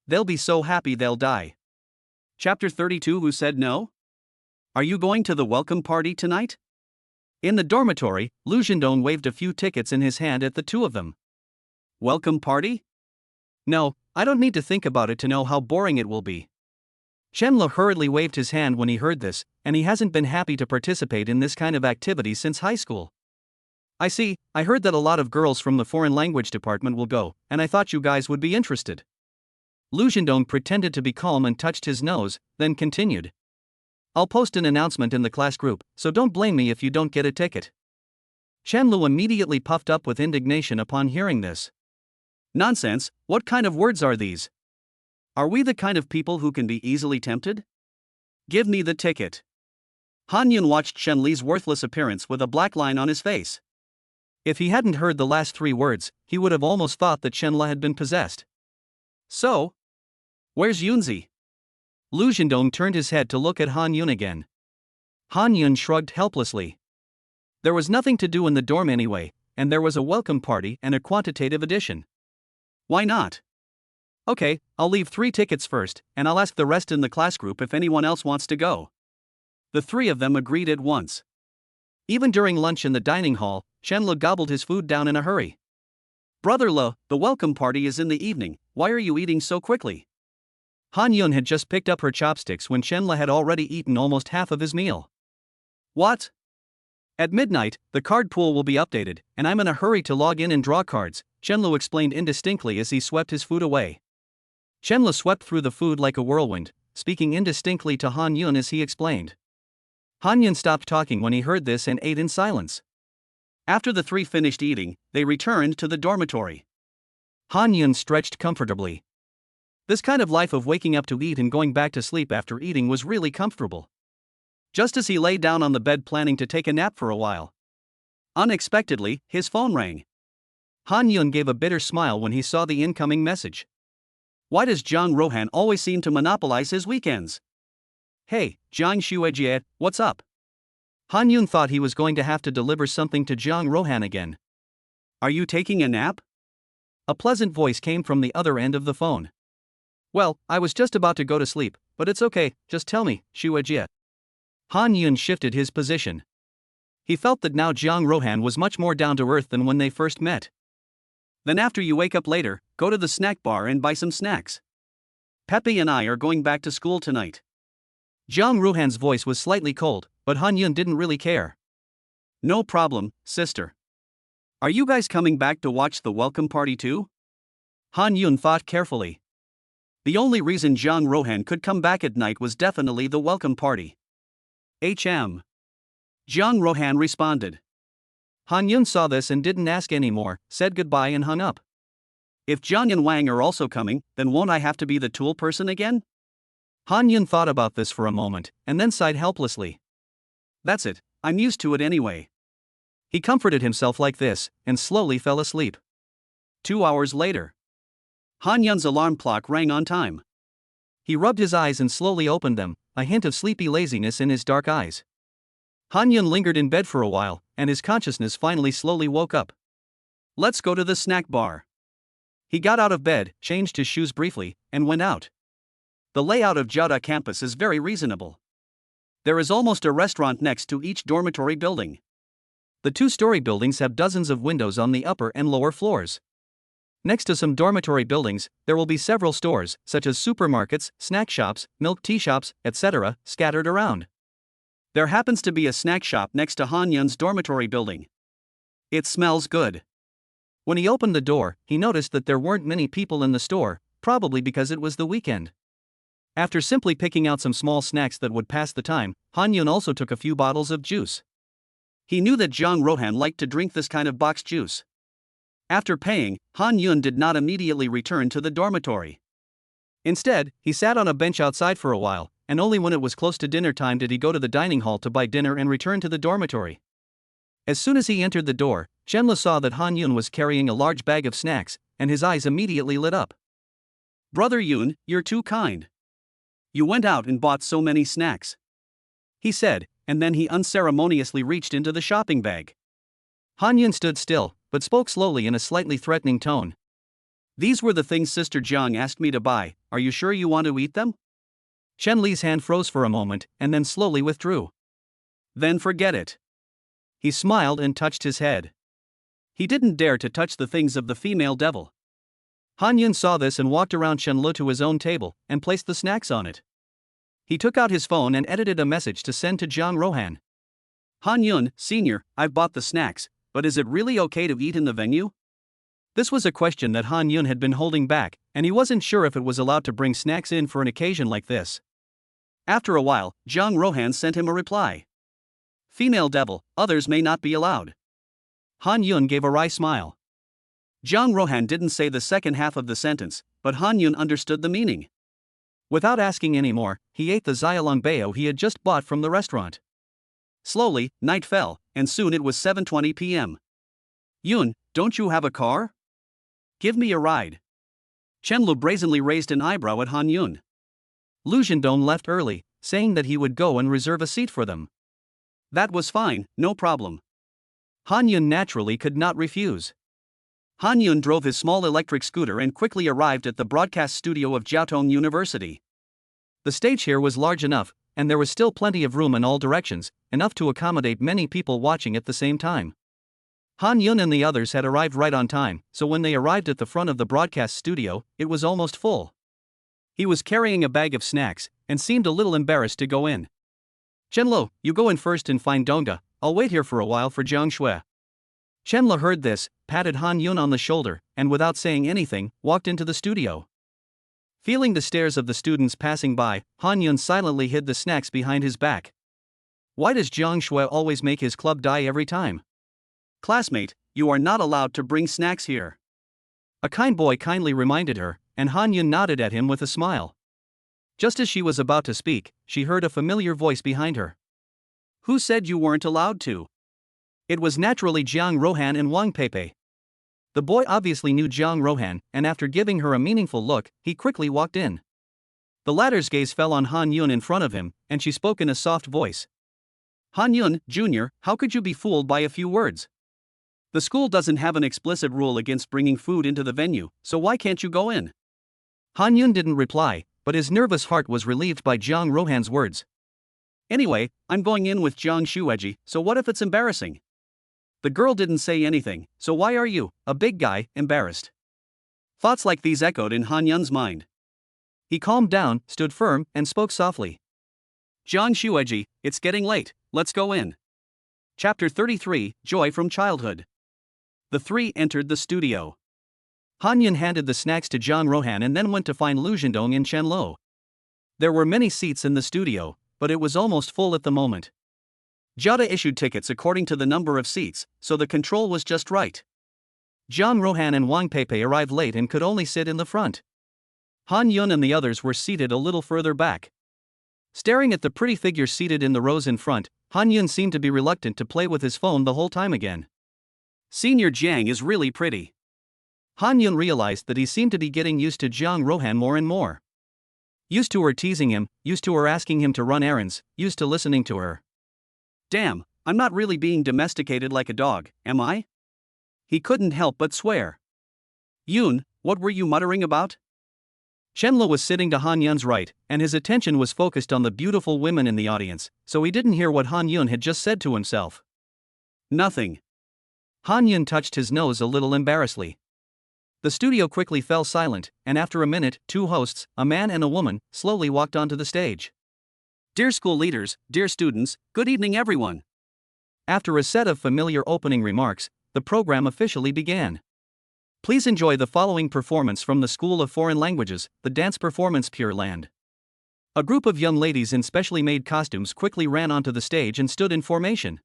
"They'll be so happy they'll die." Chapter 32. Who said no? Are you going to the welcome party tonight? In the dormitory, Lu Zhendong waved a few tickets in his hand at the two of them. Welcome party? No, I don't need to think about it to know how boring it will be. Chen Le hurriedly waved his hand when he heard this, and he hasn't been happy to participate in this kind of activity since high school. I see, I heard that a lot of girls from the foreign language department will go, and I thought you guys would be interested. Lu Zhendong pretended to be calm and touched his nose, then continued. I'll post an announcement in the class group, so don't blame me if you don't get a ticket. Chen Lu immediately puffed up with indignation upon hearing this. Nonsense, what kind of words are these? Are we the kind of people who can be easily tempted? Give me the ticket. Han Yun watched Chen Li's worthless appearance with a black line on his face. If he hadn't heard the last three words, he would have almost thought that Chen Le had been possessed. So? Where's Yunzi? Lu Zhendong turned his head to look at Han Yun again. Han Yun shrugged helplessly. There was nothing to do in the dorm anyway, and there was a welcome party and a quantitative addition. Why not? Okay, I'll leave 3 tickets first, and I'll ask the rest in the class group if anyone else wants to go. The 3 of them agreed at once. Even during lunch in the dining hall, Chen Le gobbled his food down in a hurry. Brother Le, the welcome party is in the evening, why are you eating so quickly? Han Yun had just picked up her chopsticks when Chen Le had already eaten almost half of his meal. What? At midnight, the card pool will be updated, and I'm in a hurry to log in and draw cards, Chen Le explained indistinctly as he swept his food away. Chen Le swept through the food like a whirlwind, speaking indistinctly to Han Yun as he explained. Han Yun stopped talking when he heard this and ate in silence. After the three finished eating, they returned to the dormitory. Han Yun stretched comfortably. This kind of life of waking up to eat and going back to sleep after eating was really comfortable. Just as he lay down on the bed planning to take a nap for a while, unexpectedly, his phone rang. Han Yun gave a bitter smile when he saw the incoming message. Why does Zhang Rohan always seem to monopolize his weekends? Hey, Zhang Xuejie, what's up? Han Yun thought he was going to have to deliver something to Zhang Rohan again. Are you taking a nap? A pleasant voice came from the other end of the phone. Well, I was just about to go to sleep, but it's okay, just tell me, Xuejie. Han Yun shifted his position. He felt that now Zhang Rohan was much more down to earth than when they first met. Then after you wake up later, go to the snack bar and buy some snacks. Pepe and I are going back to school tonight. Zhang Rohan's voice was slightly cold, but Han Yun didn't really care. No problem, sister. Are you guys coming back to watch the welcome party too? Han Yun thought carefully. The only reason Zhang Rohan could come back at night was definitely the welcome party. Zhang Rohan responded. Han Yun saw this and didn't ask anymore, said goodbye and hung up. If Zhang and Wang are also coming, then won't I have to be the tool person again? Han Yun thought about this for a moment, and then sighed helplessly. That's it, I'm used to it anyway. He comforted himself like this, and slowly fell asleep. 2 hours later. Han Yun's alarm clock rang on time. He rubbed his eyes and slowly opened them, a hint of sleepy laziness in his dark eyes. Han Yun lingered in bed for a while, and his consciousness finally slowly woke up. Let's go to the snack bar. He got out of bed, changed his shoes briefly, and went out. The layout of Jiaota campus is very reasonable. There is almost a restaurant next to each dormitory building. The two-story buildings have dozens of windows on the upper and lower floors. Next to some dormitory buildings, there will be several stores, such as supermarkets, snack shops, milk tea shops, etc., scattered around. There happens to be a snack shop next to Han Yun's dormitory building. It smells good. When he opened the door, he noticed that there weren't many people in the store, probably because it was the weekend. After simply picking out some small snacks that would pass the time, Han Yun also took a few bottles of juice. He knew that Zhang Rohan liked to drink this kind of boxed juice. After paying, Han Yun did not immediately return to the dormitory. Instead, he sat on a bench outside for a while, and only when it was close to dinner time did he go to the dining hall to buy dinner and return to the dormitory. As soon as he entered the door, Chenle saw that Han Yun was carrying a large bag of snacks, and his eyes immediately lit up. Brother Yun, you're too kind. You went out and bought so many snacks, he said, and then he unceremoniously reached into the shopping bag. Han Yun stood still, but spoke slowly in a slightly threatening tone. These were the things Sister Jiang asked me to buy, are you sure you want to eat them? Chen Li's hand froze for a moment, and then slowly withdrew. Then forget it. He smiled and touched his head. He didn't dare to touch the things of the female devil. Han Yun saw this and walked around Chen Li to his own table, and placed the snacks on it. He took out his phone and edited a message to send to Zhang Rohan. Han Yun, Sr., I've bought the snacks, but is it really okay to eat in the venue? This was a question that Han Yun had been holding back, and he wasn't sure if it was allowed to bring snacks in for an occasion like this. After a while, Zhang Rohan sent him a reply. Female devil, others may not be allowed. Han Yun gave a wry smile. Zhang Rohan didn't say the second half of the sentence, but Han Yun understood the meaning. Without asking any more, he ate the Xiaolong bao he had just bought from the restaurant. Slowly, night fell, and soon it was 7:20 p.m. Yun, don't you have a car? Give me a ride. Chen Lu brazenly raised an eyebrow at Han Yun. Lu Zhendong left early, saying that he would go and reserve a seat for them. That was fine, no problem. Han Yun naturally could not refuse. Han Yun drove his small electric scooter and quickly arrived at the broadcast studio of Jiaotong University. The stage here was large enough, and there was still plenty of room in all directions, enough to accommodate many people watching at the same time. Han Yun and the others had arrived right on time, so when they arrived at the front of the broadcast studio, it was almost full. He was carrying a bag of snacks, and seemed a little embarrassed to go in. Chenlo, you go in first and find Donga, I'll wait here for a while for Jiang Shui. Chenle heard this, patted Han Yun on the shoulder, and without saying anything, walked into the studio. Feeling the stares of the students passing by, Han Yun silently hid the snacks behind his back. Why does Jiang Shui always make his club die every time? Classmate, you are not allowed to bring snacks here. A kind boy kindly reminded her, and Han Yun nodded at him with a smile. Just as she was about to speak, she heard a familiar voice behind her. Who said you weren't allowed to? It was naturally Jiang Rohan and Wang Peipei. The boy obviously knew Jiang Rohan, and after giving her a meaningful look, he quickly walked in. The latter's gaze fell on Han Yun in front of him, and she spoke in a soft voice. Han Yun, Jr., how could you be fooled by a few words? The school doesn't have an explicit rule against bringing food into the venue, so why can't you go in? Han Yun didn't reply, but his nervous heart was relieved by Jiang Rohan's words. Anyway, I'm going in with Jiang Shueji, so what if it's embarrassing? The girl didn't say anything, so why are you, a big guy, embarrassed? Thoughts like these echoed in Han Yun's mind. He calmed down, stood firm, and spoke softly. Jiang Shueji, it's getting late, let's go in. Chapter 33, Joy from Childhood. The three entered the studio. Han Yun handed the snacks to Jiang Rohan and then went to find Lu Zhendong in Chenlo. There were many seats in the studio, but it was almost full at the moment. Jada issued tickets according to the number of seats, so the control was just right. Jiang Rohan and Wang Peipei arrived late and could only sit in the front. Han Yun and the others were seated a little further back. Staring at the pretty figures seated in the rows in front, Han Yun seemed to be reluctant to play with his phone the whole time again. Senior Jiang is really pretty. Han Yun realized that he seemed to be getting used to Jiang Rohan more and more. Used to her teasing him, used to her asking him to run errands, used to listening to her. Damn, I'm not really being domesticated like a dog, am I? He couldn't help but swear. Yun, what were you muttering about? Chenlo was sitting to Han Yun's right, and his attention was focused on the beautiful women in the audience, so he didn't hear what Han Yun had just said to himself. Nothing. Han Yun touched his nose a little embarrassedly. The studio quickly fell silent, and after a minute, two hosts, a man and a woman, slowly walked onto the stage. Dear school leaders, dear students, good evening everyone. After a set of familiar opening remarks, the program officially began. Please enjoy the following performance from the School of Foreign Languages, the dance performance Pure Land. A group of young ladies in specially made costumes quickly ran onto the stage and stood in formation.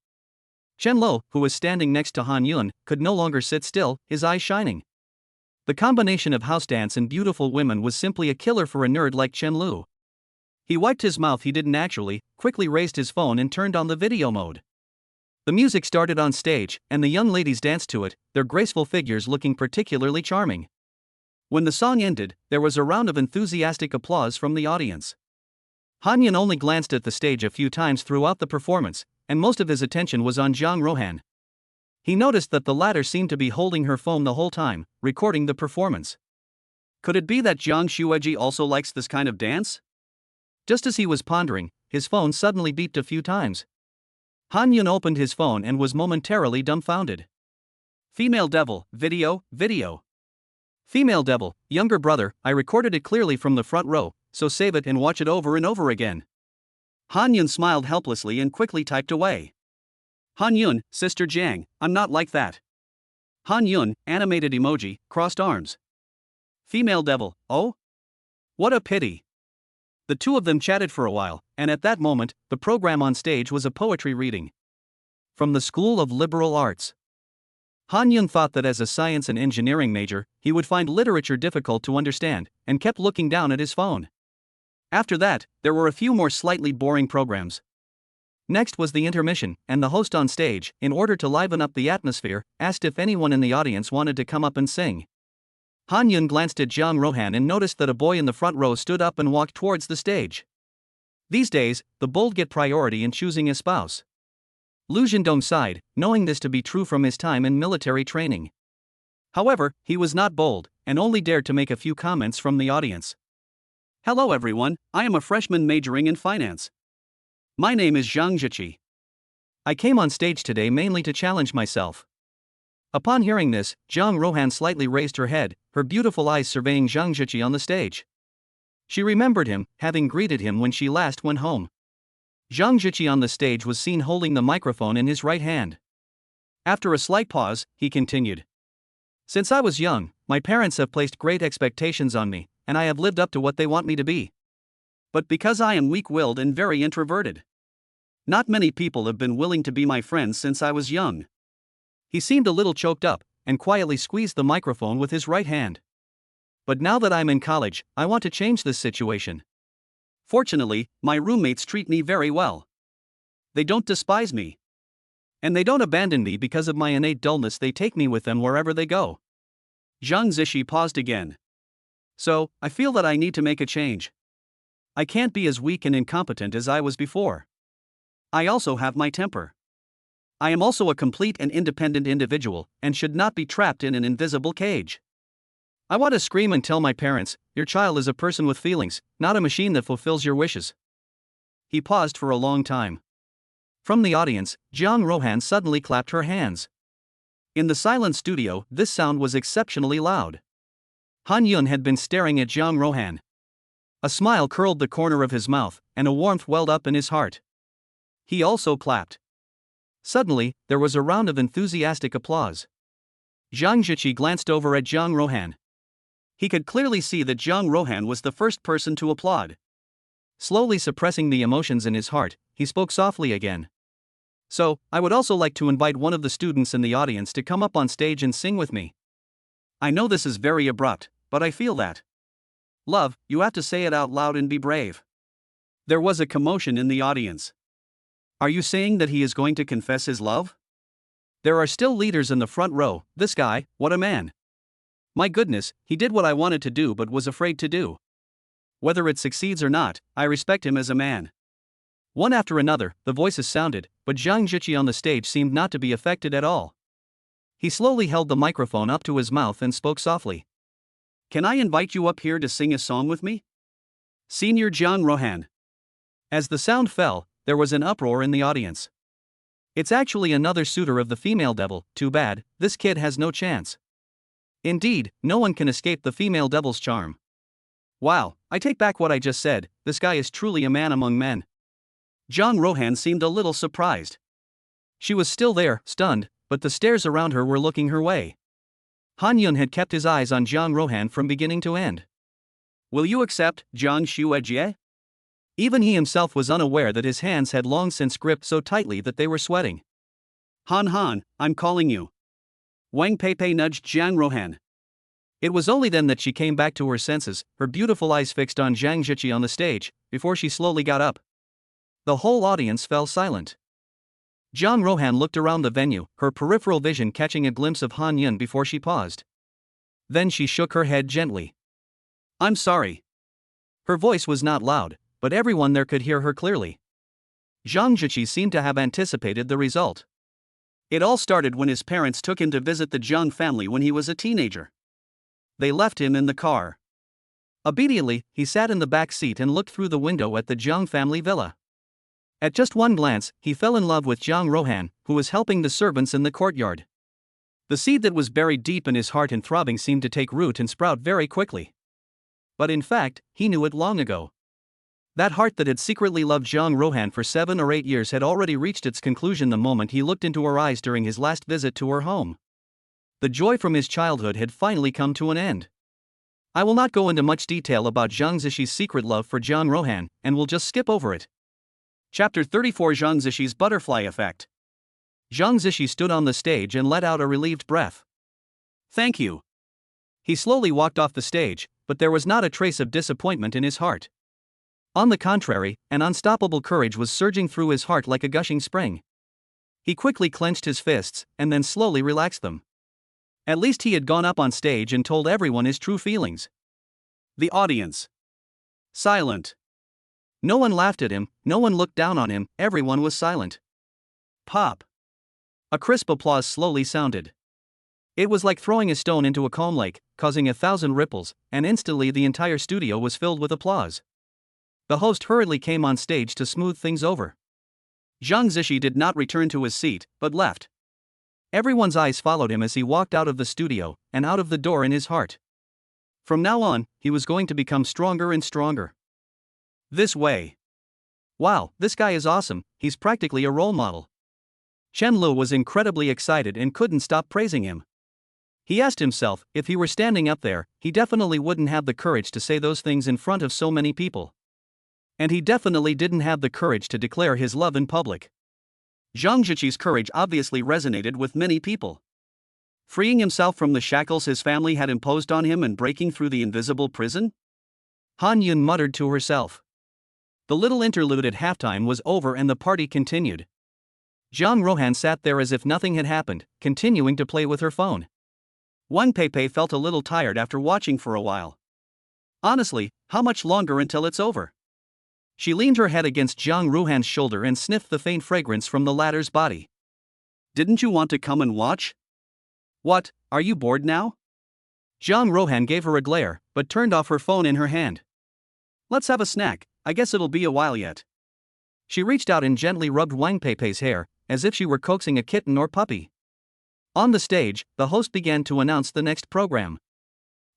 Chenlo, who was standing next to Han Yun, could no longer sit still, his eyes shining. The combination of house dance and beautiful women was simply a killer for a nerd like Chenlu. He wiped his mouth, he didn't actually, quickly raised his phone and turned on the video mode. The music started on stage, and the young ladies danced to it, their graceful figures looking particularly charming. When the song ended, there was a round of enthusiastic applause from the audience. Han Yun only glanced at the stage a few times throughout the performance, and most of his attention was on Jiang Rohan. He noticed that the latter seemed to be holding her phone the whole time, recording the performance. Could it be that Jiang Shueji also likes this kind of dance? Just as he was pondering, his phone suddenly beeped a few times. Han Yun opened his phone and was momentarily dumbfounded. Female Devil, video. Female Devil, younger brother, I recorded it clearly from the front row, so save it and watch it over and over again. Han Yun smiled helplessly and quickly typed away. Han Yun, Sister Jiang, I'm not like that. Han Yun, animated emoji, crossed arms. Female Devil, oh? What a pity. The two of them chatted for a while, and at that moment, the program on stage was a poetry reading. From the School of Liberal Arts. Han Yun thought that as a science and engineering major, he would find literature difficult to understand, and kept looking down at his phone. After that, there were a few more slightly boring programs. Next was the intermission, and the host on stage, in order to liven up the atmosphere, asked if anyone in the audience wanted to come up and sing. Han Yun glanced at Jiang Rohan and noticed that a boy in the front row stood up and walked towards the stage. These days, the bold get priority in choosing a spouse. Lu Zhendong sighed, knowing this to be true from his time in military training. However, he was not bold, and only dared to make a few comments from the audience. Hello everyone, I am a freshman majoring in finance. My name is Zhang Zhiqi. I came on stage today mainly to challenge myself. Upon hearing this, Jiang Rohan slightly raised her head, her beautiful eyes surveying Zhang Zhiqi on the stage. She remembered him, having greeted him when she last went home. Zhang Zhiqi on the stage was seen holding the microphone in his right hand. After a slight pause, he continued. Since I was young, my parents have placed great expectations on me, and I have lived up to what they want me to be. But because I am weak-willed and very introverted, not many people have been willing to be my friends since I was young. He seemed a little choked up, and quietly squeezed the microphone with his right hand. But now that I'm in college, I want to change this situation. Fortunately, my roommates treat me very well. They don't despise me. And they don't abandon me because of my innate dullness. They take me with them wherever they go. Zhang Zishi paused again. So, I feel that I need to make a change. I can't be as weak and incompetent as I was before. I also have my temper. I am also a complete and independent individual, and should not be trapped in an invisible cage. I want to scream and tell my parents, your child is a person with feelings, not a machine that fulfills your wishes. He paused for a long time. From the audience, Jiang Rohan suddenly clapped her hands. In the silent studio, this sound was exceptionally loud. Han Yun had been staring at Jiang Rohan. A smile curled the corner of his mouth, and a warmth welled up in his heart. He also clapped. Suddenly, there was a round of enthusiastic applause. Zhang Zishi glanced over at Jiang Rohan. He could clearly see that Jiang Rohan was the first person to applaud. Slowly suppressing the emotions in his heart, he spoke softly again. So, I would also like to invite one of the students in the audience to come up on stage and sing with me. I know this is very abrupt, but I feel that. Love, you have to say it out loud and be brave. There was a commotion in the audience. Are you saying that he is going to confess his love? There are still leaders in the front row. This guy, what a man. My goodness, he did what I wanted to do but was afraid to do. Whether it succeeds or not, I respect him as a man. One after another, the voices sounded, but Zhang Zishi on the stage seemed not to be affected at all. He slowly held the microphone up to his mouth and spoke softly. Can I invite you up here to sing a song with me? Senior Jiang Rohan. As the sound fell, there was an uproar in the audience. It's actually another suitor of the female devil, too bad, this kid has no chance. Indeed, no one can escape the female devil's charm. Wow, I take back what I just said, this guy is truly a man among men. Jiang Rohan seemed a little surprised. She was still there, stunned, but the stares around her were looking her way. Han Yun had kept his eyes on Jiang Rohan from beginning to end. Will you accept, Jiang Xuejie? Even he himself was unaware that his hands had long since gripped so tightly that they were sweating. Han, I'm calling you. Wang Pei nudged Jiang Rohan. It was only then that she came back to her senses, her beautiful eyes fixed on Zhang Zishi on the stage, before she slowly got up. The whole audience fell silent. Jiang Rohan looked around the venue, her peripheral vision catching a glimpse of Han Yun before she paused. Then she shook her head gently. I'm sorry. Her voice was not loud, but everyone there could hear her clearly. Zhang Zishi seemed to have anticipated the result. It all started when his parents took him to visit the Jiang family when he was a teenager. They left him in the car. Obediently, he sat in the back seat and looked through the window at the Jiang family villa. At just one glance, he fell in love with Jiang Rohan, who was helping the servants in the courtyard. The seed that was buried deep in his heart and throbbing seemed to take root and sprout very quickly. But in fact, he knew it long ago. That heart that had secretly loved Jiang Rohan for 7 or 8 years had already reached its conclusion the moment he looked into her eyes during his last visit to her home. The joy from his childhood had finally come to an end. I will not go into much detail about Zhang Zishi's secret love for Jiang Rohan, and will just skip over it. Chapter 34 Zhang Zishi's Butterfly Effect. Zhang Zishi stood on the stage and let out a relieved breath. Thank you. He slowly walked off the stage, but there was not a trace of disappointment in his heart. On the contrary, an unstoppable courage was surging through his heart like a gushing spring. He quickly clenched his fists, and then slowly relaxed them. At least he had gone up on stage and told everyone his true feelings. The audience. Silent. No one laughed at him, no one looked down on him, everyone was silent. Pop. A crisp applause slowly sounded. It was like throwing a stone into a calm lake, causing 1,000 ripples, and instantly the entire studio was filled with applause. The host hurriedly came on stage to smooth things over. Zhang Zishi did not return to his seat, but left. Everyone's eyes followed him as he walked out of the studio, and out of the door in his heart. From now on, he was going to become stronger and stronger. This way. Wow, this guy is awesome, he's practically a role model. Chen Lu was incredibly excited and couldn't stop praising him. He asked himself, if he were standing up there, he definitely wouldn't have the courage to say those things in front of so many people. And he definitely didn't have the courage to declare his love in public. Zhang Ziqi's courage obviously resonated with many people. Freeing himself from the shackles his family had imposed on him and breaking through the invisible prison? Han Yun muttered to herself. The little interlude at halftime was over and the party continued. Zhang Rohan sat there as if nothing had happened, continuing to play with her phone. Wang Peipei felt a little tired after watching for a while. Honestly, how much longer until it's over? She leaned her head against Zhang Ruhan's shoulder and sniffed the faint fragrance from the latter's body. Didn't you want to come and watch? What, are you bored now? Zhang Rohan gave her a glare, but turned off her phone in her hand. Let's have a snack, I guess it'll be a while yet. She reached out and gently rubbed Wang Peipei's hair, as if she were coaxing a kitten or puppy. On the stage, the host began to announce the next program.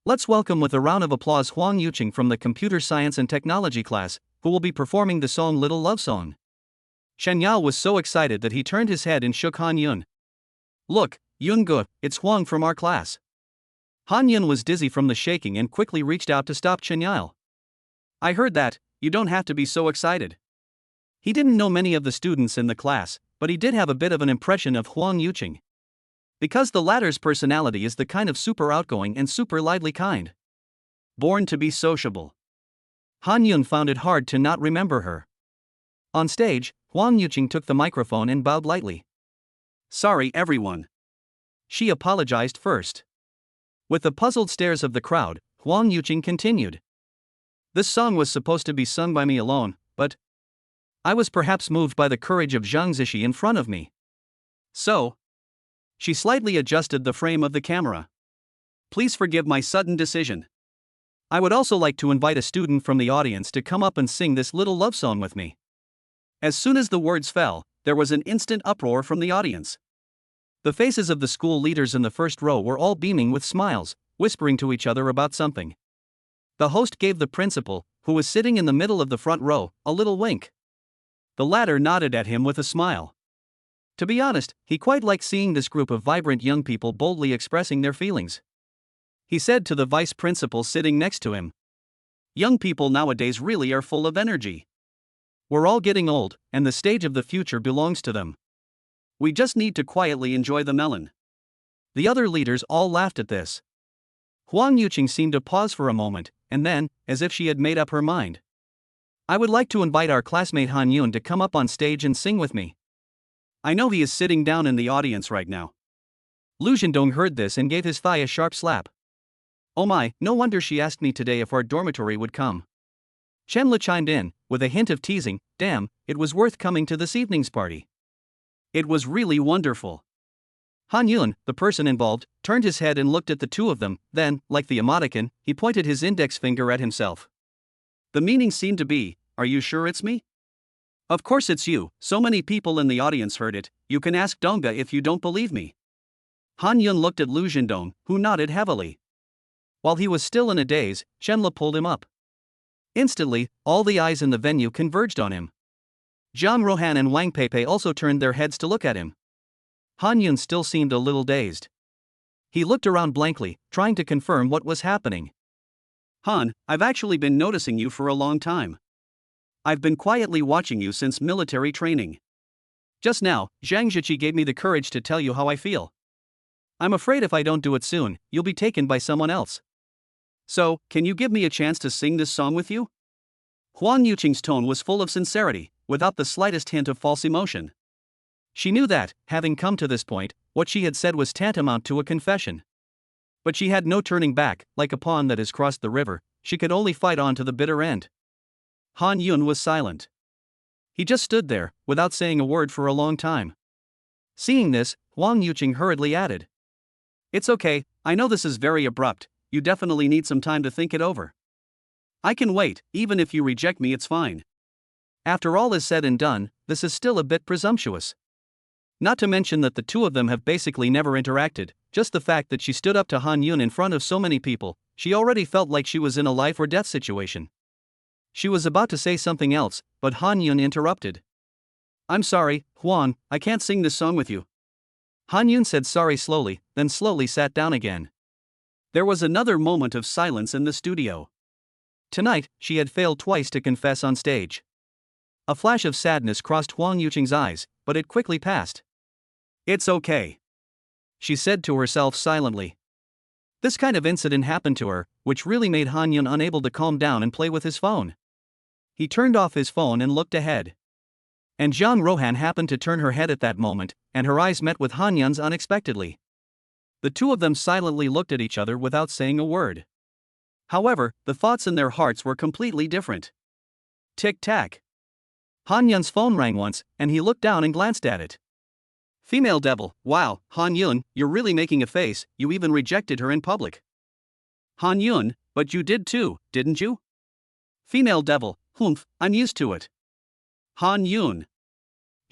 Let's welcome with a round of applause Huang Yuqing from the Computer Science and Technology class, who will be performing the song Little Love Song. Shen Yao was so excited that he turned his head and shook Han Yun. Look, Yun Ge, it's Huang from our class. Han Yun was dizzy from the shaking and quickly reached out to stop Chen Yao. I heard that, you don't have to be so excited. He didn't know many of the students in the class, but he did have a bit of an impression of Huang Yuqing. Because the latter's personality is the kind of super outgoing and super lively kind. Born to be sociable. Han Yun found it hard to not remember her. On stage, Huang Yuqing took the microphone and bowed lightly. Sorry everyone. She apologized first. With the puzzled stares of the crowd, Huang Yuqing continued. This song was supposed to be sung by me alone, but I was perhaps moved by the courage of Zhang Ziqi in front of me. So, she slightly adjusted the frame of the camera. Please forgive my sudden decision. I would also like to invite a student from the audience to come up and sing this little love song with me. As soon as the words fell, there was an instant uproar from the audience. The faces of the school leaders in the first row were all beaming with smiles, whispering to each other about something. The host gave the principal, who was sitting in the middle of the front row, a little wink. The latter nodded at him with a smile. To be honest, he quite liked seeing this group of vibrant young people boldly expressing their feelings. He said to the vice principal sitting next to him, young people nowadays really are full of energy. We're all getting old, and the stage of the future belongs to them. We just need to quietly enjoy the melon. The other leaders all laughed at this. Huang Yuqing seemed to pause for a moment, and then, as if she had made up her mind. I would like to invite our classmate Han Yun to come up on stage and sing with me. I know he is sitting down in the audience right now. Lu Zhendong heard this and gave his thigh a sharp slap. Oh my, no wonder she asked me today if our dormitory would come. Chen Le chimed in, with a hint of teasing, damn, it was worth coming to this evening's party. It was really wonderful. Han Yun, the person involved, turned his head and looked at the two of them, then, like the emoticon, he pointed his index finger at himself. The meaning seemed to be, are you sure it's me? Of course it's you, so many people in the audience heard it, you can ask Dongga if you don't believe me. Han Yun looked at Lu Zhendong, who nodded heavily. While he was still in a daze, Chen Le pulled him up. Instantly, all the eyes in the venue converged on him. Zhang Rohan and Wang Peipei also turned their heads to look at him. Han Yun still seemed a little dazed. He looked around blankly, trying to confirm what was happening. Han, I've actually been noticing you for a long time. I've been quietly watching you since military training. Just now, Zhang Ziqi gave me the courage to tell you how I feel. I'm afraid if I don't do it soon, you'll be taken by someone else. So, can you give me a chance to sing this song with you? Huang Yuqing's tone was full of sincerity, without the slightest hint of false emotion. She knew that, having come to this point, what she had said was tantamount to a confession. But she had no turning back, like a pawn that has crossed the river, she could only fight on to the bitter end. Han Yun was silent. He just stood there, without saying a word for a long time. Seeing this, Huang Yuqing hurriedly added. It's okay, I know this is very abrupt, you definitely need some time to think it over. I can wait, even if you reject me it's fine. After all is said and done, this is still a bit presumptuous. Not to mention that the two of them have basically never interacted, just the fact that she stood up to Han Yun in front of so many people, she already felt like she was in a life or death situation. She was about to say something else, but Han Yun interrupted. I'm sorry, Huang, I can't sing this song with you. Han Yun said sorry slowly, then slowly sat down again. There was another moment of silence in the studio. Tonight, she had failed twice to confess on stage. A flash of sadness crossed Huang Yuqing's eyes, but it quickly passed. It's okay, she said to herself silently. This kind of incident happened to her, which really made Han Yun unable to calm down and play with his phone. He turned off his phone and looked ahead. And Zhang Rohan happened to turn her head at that moment, and her eyes met with Han Yun's unexpectedly. The two of them silently looked at each other without saying a word. However, the thoughts in their hearts were completely different. Tick-tack. Han Yun's phone rang once, and he looked down and glanced at it. Female devil, wow, Han Yun, you're really making a face, you even rejected her in public. Han Yun, but you did too, didn't you? Female devil, humph, I'm used to it. Han Yun.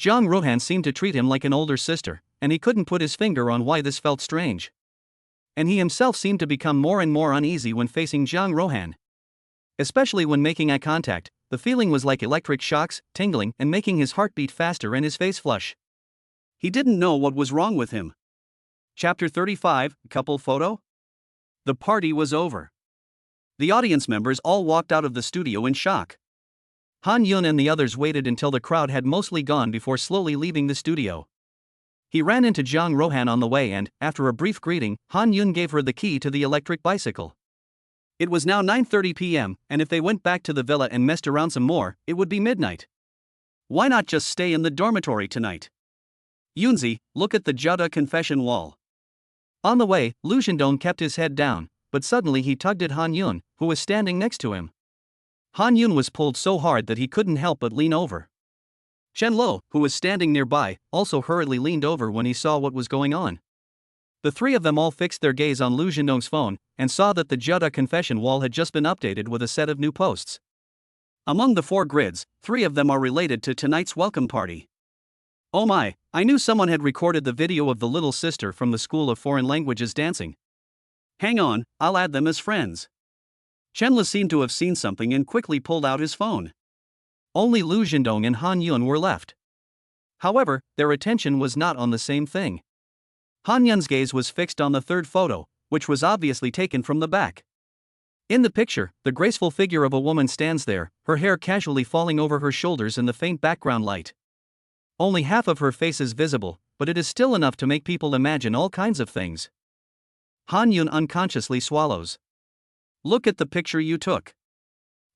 Zhang Rohan seemed to treat him like an older sister, and he couldn't put his finger on why this felt strange. And he himself seemed to become more and more uneasy when facing Zhang Rohan. Especially when making eye contact, the feeling was like electric shocks, tingling and making his heart beat faster and his face flush. He didn't know what was wrong with him. Chapter 35, Couple Photo? The party was over. The audience members all walked out of the studio in shock. Han Yun and the others waited until the crowd had mostly gone before slowly leaving the studio. He ran into Zhang Rohan on the way and, after a brief greeting, Han Yun gave her the key to the electric bicycle. It was now 9:30 p.m., and if they went back to the villa and messed around some more, it would be midnight. Why not just stay in the dormitory tonight? Yunzi, look at the Jada confession wall. On the way, Lu Zhendong kept his head down, but suddenly he tugged at Han Yun, who was standing next to him. Han Yun was pulled so hard that he couldn't help but lean over. Chen Lo, who was standing nearby, also hurriedly leaned over when he saw what was going on. The three of them all fixed their gaze on Lu Zhendong's phone, and saw that the Jada confession wall had just been updated with a set of new posts. Among the 4 grids, 3 of them are related to tonight's welcome party. Oh my, I knew someone had recorded the video of the little sister from the School of Foreign Languages dancing. Hang on, I'll add them as friends. Chen Le seemed to have seen something and quickly pulled out his phone. Only Lu Zhendong and Han Yun were left. However, their attention was not on the same thing. Han Yun's gaze was fixed on the 3rd photo, which was obviously taken from the back. In the picture, the graceful figure of a woman stands there, her hair casually falling over her shoulders in the faint background light. Only half of her face is visible, but it is still enough to make people imagine all kinds of things. Han Yun unconsciously swallows. Look at the picture you took.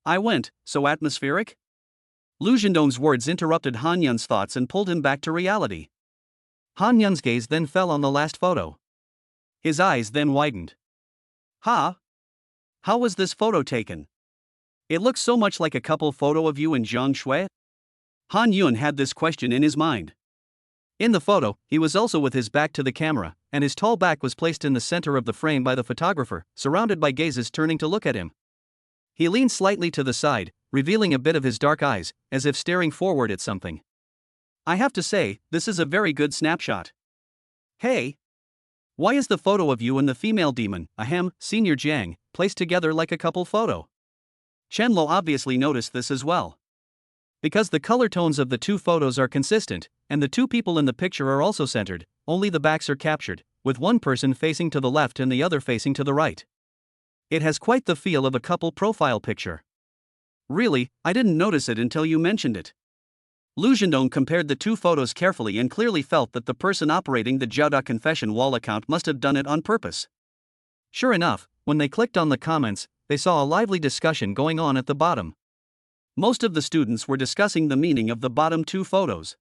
I went, so atmospheric? Lu Zhendong's words interrupted Han Yun's thoughts and pulled him back to reality. Han Yun's gaze then fell on the last photo. His eyes then widened. How was this photo taken? It looks so much like a couple photo of you and Zhang Shui. Han Yun had this question in his mind. In the photo, he was also with his back to the camera, and his tall back was placed in the center of the frame by the photographer, surrounded by gazes turning to look at him. He leaned slightly to the side, revealing a bit of his dark eyes, as if staring forward at something. I have to say, this is a very good snapshot. Hey! Why is the photo of you and the female demon, Senior Jiang, placed together like a couple photo? Chen Lo obviously noticed this as well. Because the color tones of the 2 photos are consistent, and the 2 people in the picture are also centered, only the backs are captured, with one person facing to the left and the other facing to the right. It has quite the feel of a couple profile picture. Really, I didn't notice it until you mentioned it. Lu Zhendong compared the 2 photos carefully and clearly felt that the person operating the Jiaoda confession wall account must have done it on purpose. Sure enough, when they clicked on the comments, they saw a lively discussion going on at the bottom. Most of the students were discussing the meaning of the bottom 2 photos.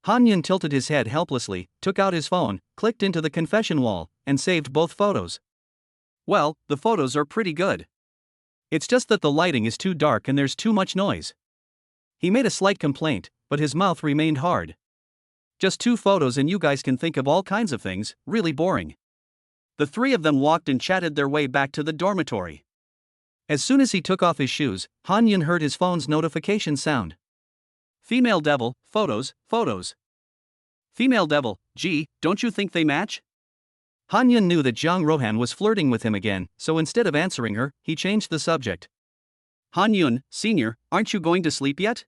Han Yun tilted his head helplessly, took out his phone, clicked into the confession wall, and saved both photos. Well, the photos are pretty good. It's just that the lighting is too dark and there's too much noise. He made a slight complaint, but his mouth remained hard. Just 2 photos and you guys can think of all kinds of things, really boring. The 3 of them walked and chatted their way back to the dormitory. As soon as he took off his shoes, Han Yun heard his phone's notification sound. Female devil, photos. Female devil, gee, don't you think they match? Han Yun knew that Zhang Rohan was flirting with him again, so instead of answering her, he changed the subject. Han Yun, Senior, aren't you going to sleep yet?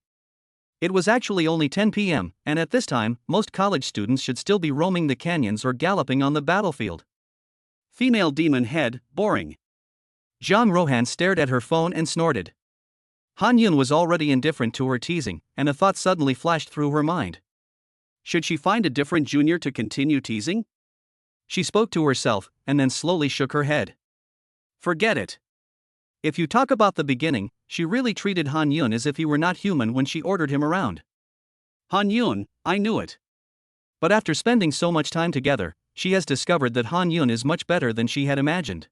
It was actually only 10 p.m., and at this time, most college students should still be roaming the canyons or galloping on the battlefield. Female demon head, boring. Zhang Rohan stared at her phone and snorted. Han Yun was already indifferent to her teasing, and a thought suddenly flashed through her mind. Should she find a different junior to continue teasing? She spoke to herself, and then slowly shook her head. Forget it. If you talk about the beginning, she really treated Han Yun as if he were not human when she ordered him around. Han Yun, I knew it. But after spending so much time together, she has discovered that Han Yun is much better than she had imagined.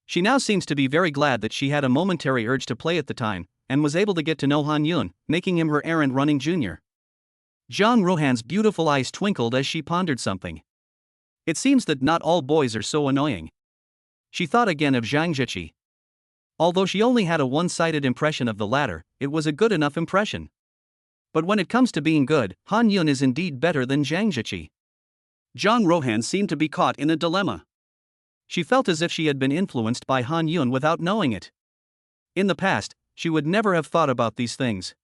She now seems to be very glad that she had a momentary urge to play at the time, and was able to get to know Han Yun, making him her errand-running junior. Zhang Rohan's beautiful eyes twinkled as she pondered something. It seems that not all boys are so annoying. She thought again of Zhang Zhiqi. Although she only had a one-sided impression of the latter, it was a good enough impression. But when it comes to being good, Han Yun is indeed better than Zhang Zhiqi. Zhang Rohan seemed to be caught in a dilemma. She felt as if she had been influenced by Han Yun without knowing it. In the past, she would never have thought about these things.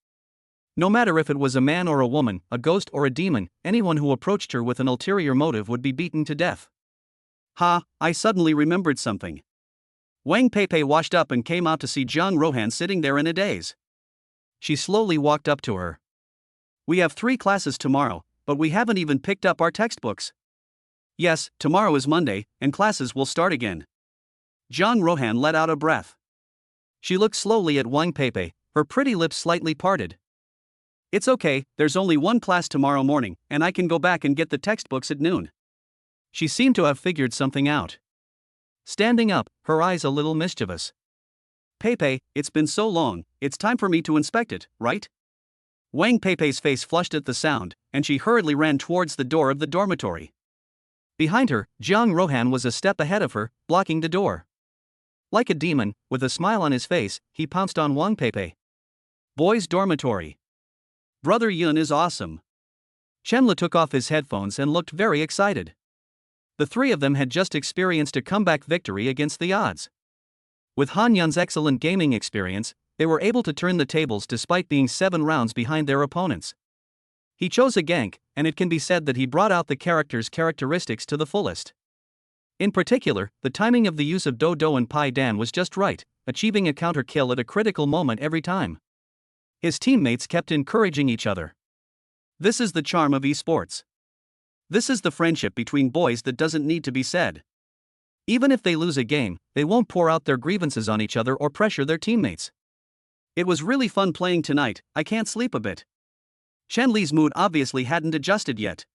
No matter if it was a man or a woman, a ghost or a demon, anyone who approached her with an ulterior motive would be beaten to death. I suddenly remembered something. Wang Peipei washed up and came out to see Zhang Rohan sitting there in a daze. She slowly walked up to her. We have 3 classes tomorrow, but we haven't even picked up our textbooks. Yes, tomorrow is Monday, and classes will start again. Zhang Rohan let out a breath. She looked slowly at Wang Peipei, her pretty lips slightly parted. It's okay, there's only 1 class tomorrow morning, and I can go back and get the textbooks at noon. She seemed to have figured something out. Standing up, her eyes a little mischievous. Peipei, it's been so long, it's time for me to inspect it, right? Wang Peipei's face flushed at the sound, and she hurriedly ran towards the door of the dormitory. Behind her, Zhang Rohan was a step ahead of her, blocking the door. Like a demon, with a smile on his face, he pounced on Wang Peipei. Boys' dormitory. Brother Yun is awesome. Chenle took off his headphones and looked very excited. The 3 of them had just experienced a comeback victory against the odds. With Han Yun's excellent gaming experience, they were able to turn the tables despite being 7 rounds behind their opponents. He chose a gank, and it can be said that he brought out the character's characteristics to the fullest. In particular, the timing of the use of Do Do and Pai Dan was just right, achieving a counter kill at a critical moment every time. His teammates kept encouraging each other. This is the charm of esports. This is the friendship between boys that doesn't need to be said. Even if they lose a game, they won't pour out their grievances on each other or pressure their teammates. It was really fun playing tonight, I can't sleep a bit. Chen Li's mood obviously hadn't adjusted yet.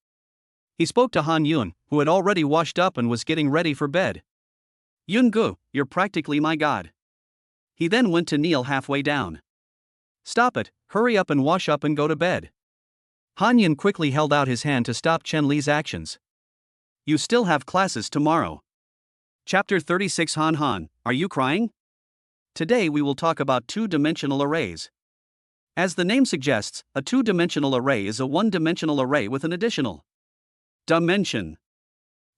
He spoke to Han Yun, who had already washed up and was getting ready for bed. Yun Gu, you're practically my god. He then went to kneel halfway down. Stop it, hurry up and wash up and go to bed. Han Yun quickly held out his hand to stop Chen Li's actions. You still have classes tomorrow. Chapter 36. Han, are you crying? Today we will talk about 2-dimensional arrays. As the name suggests, a 2-dimensional array is a 1-dimensional array with an additional dimension.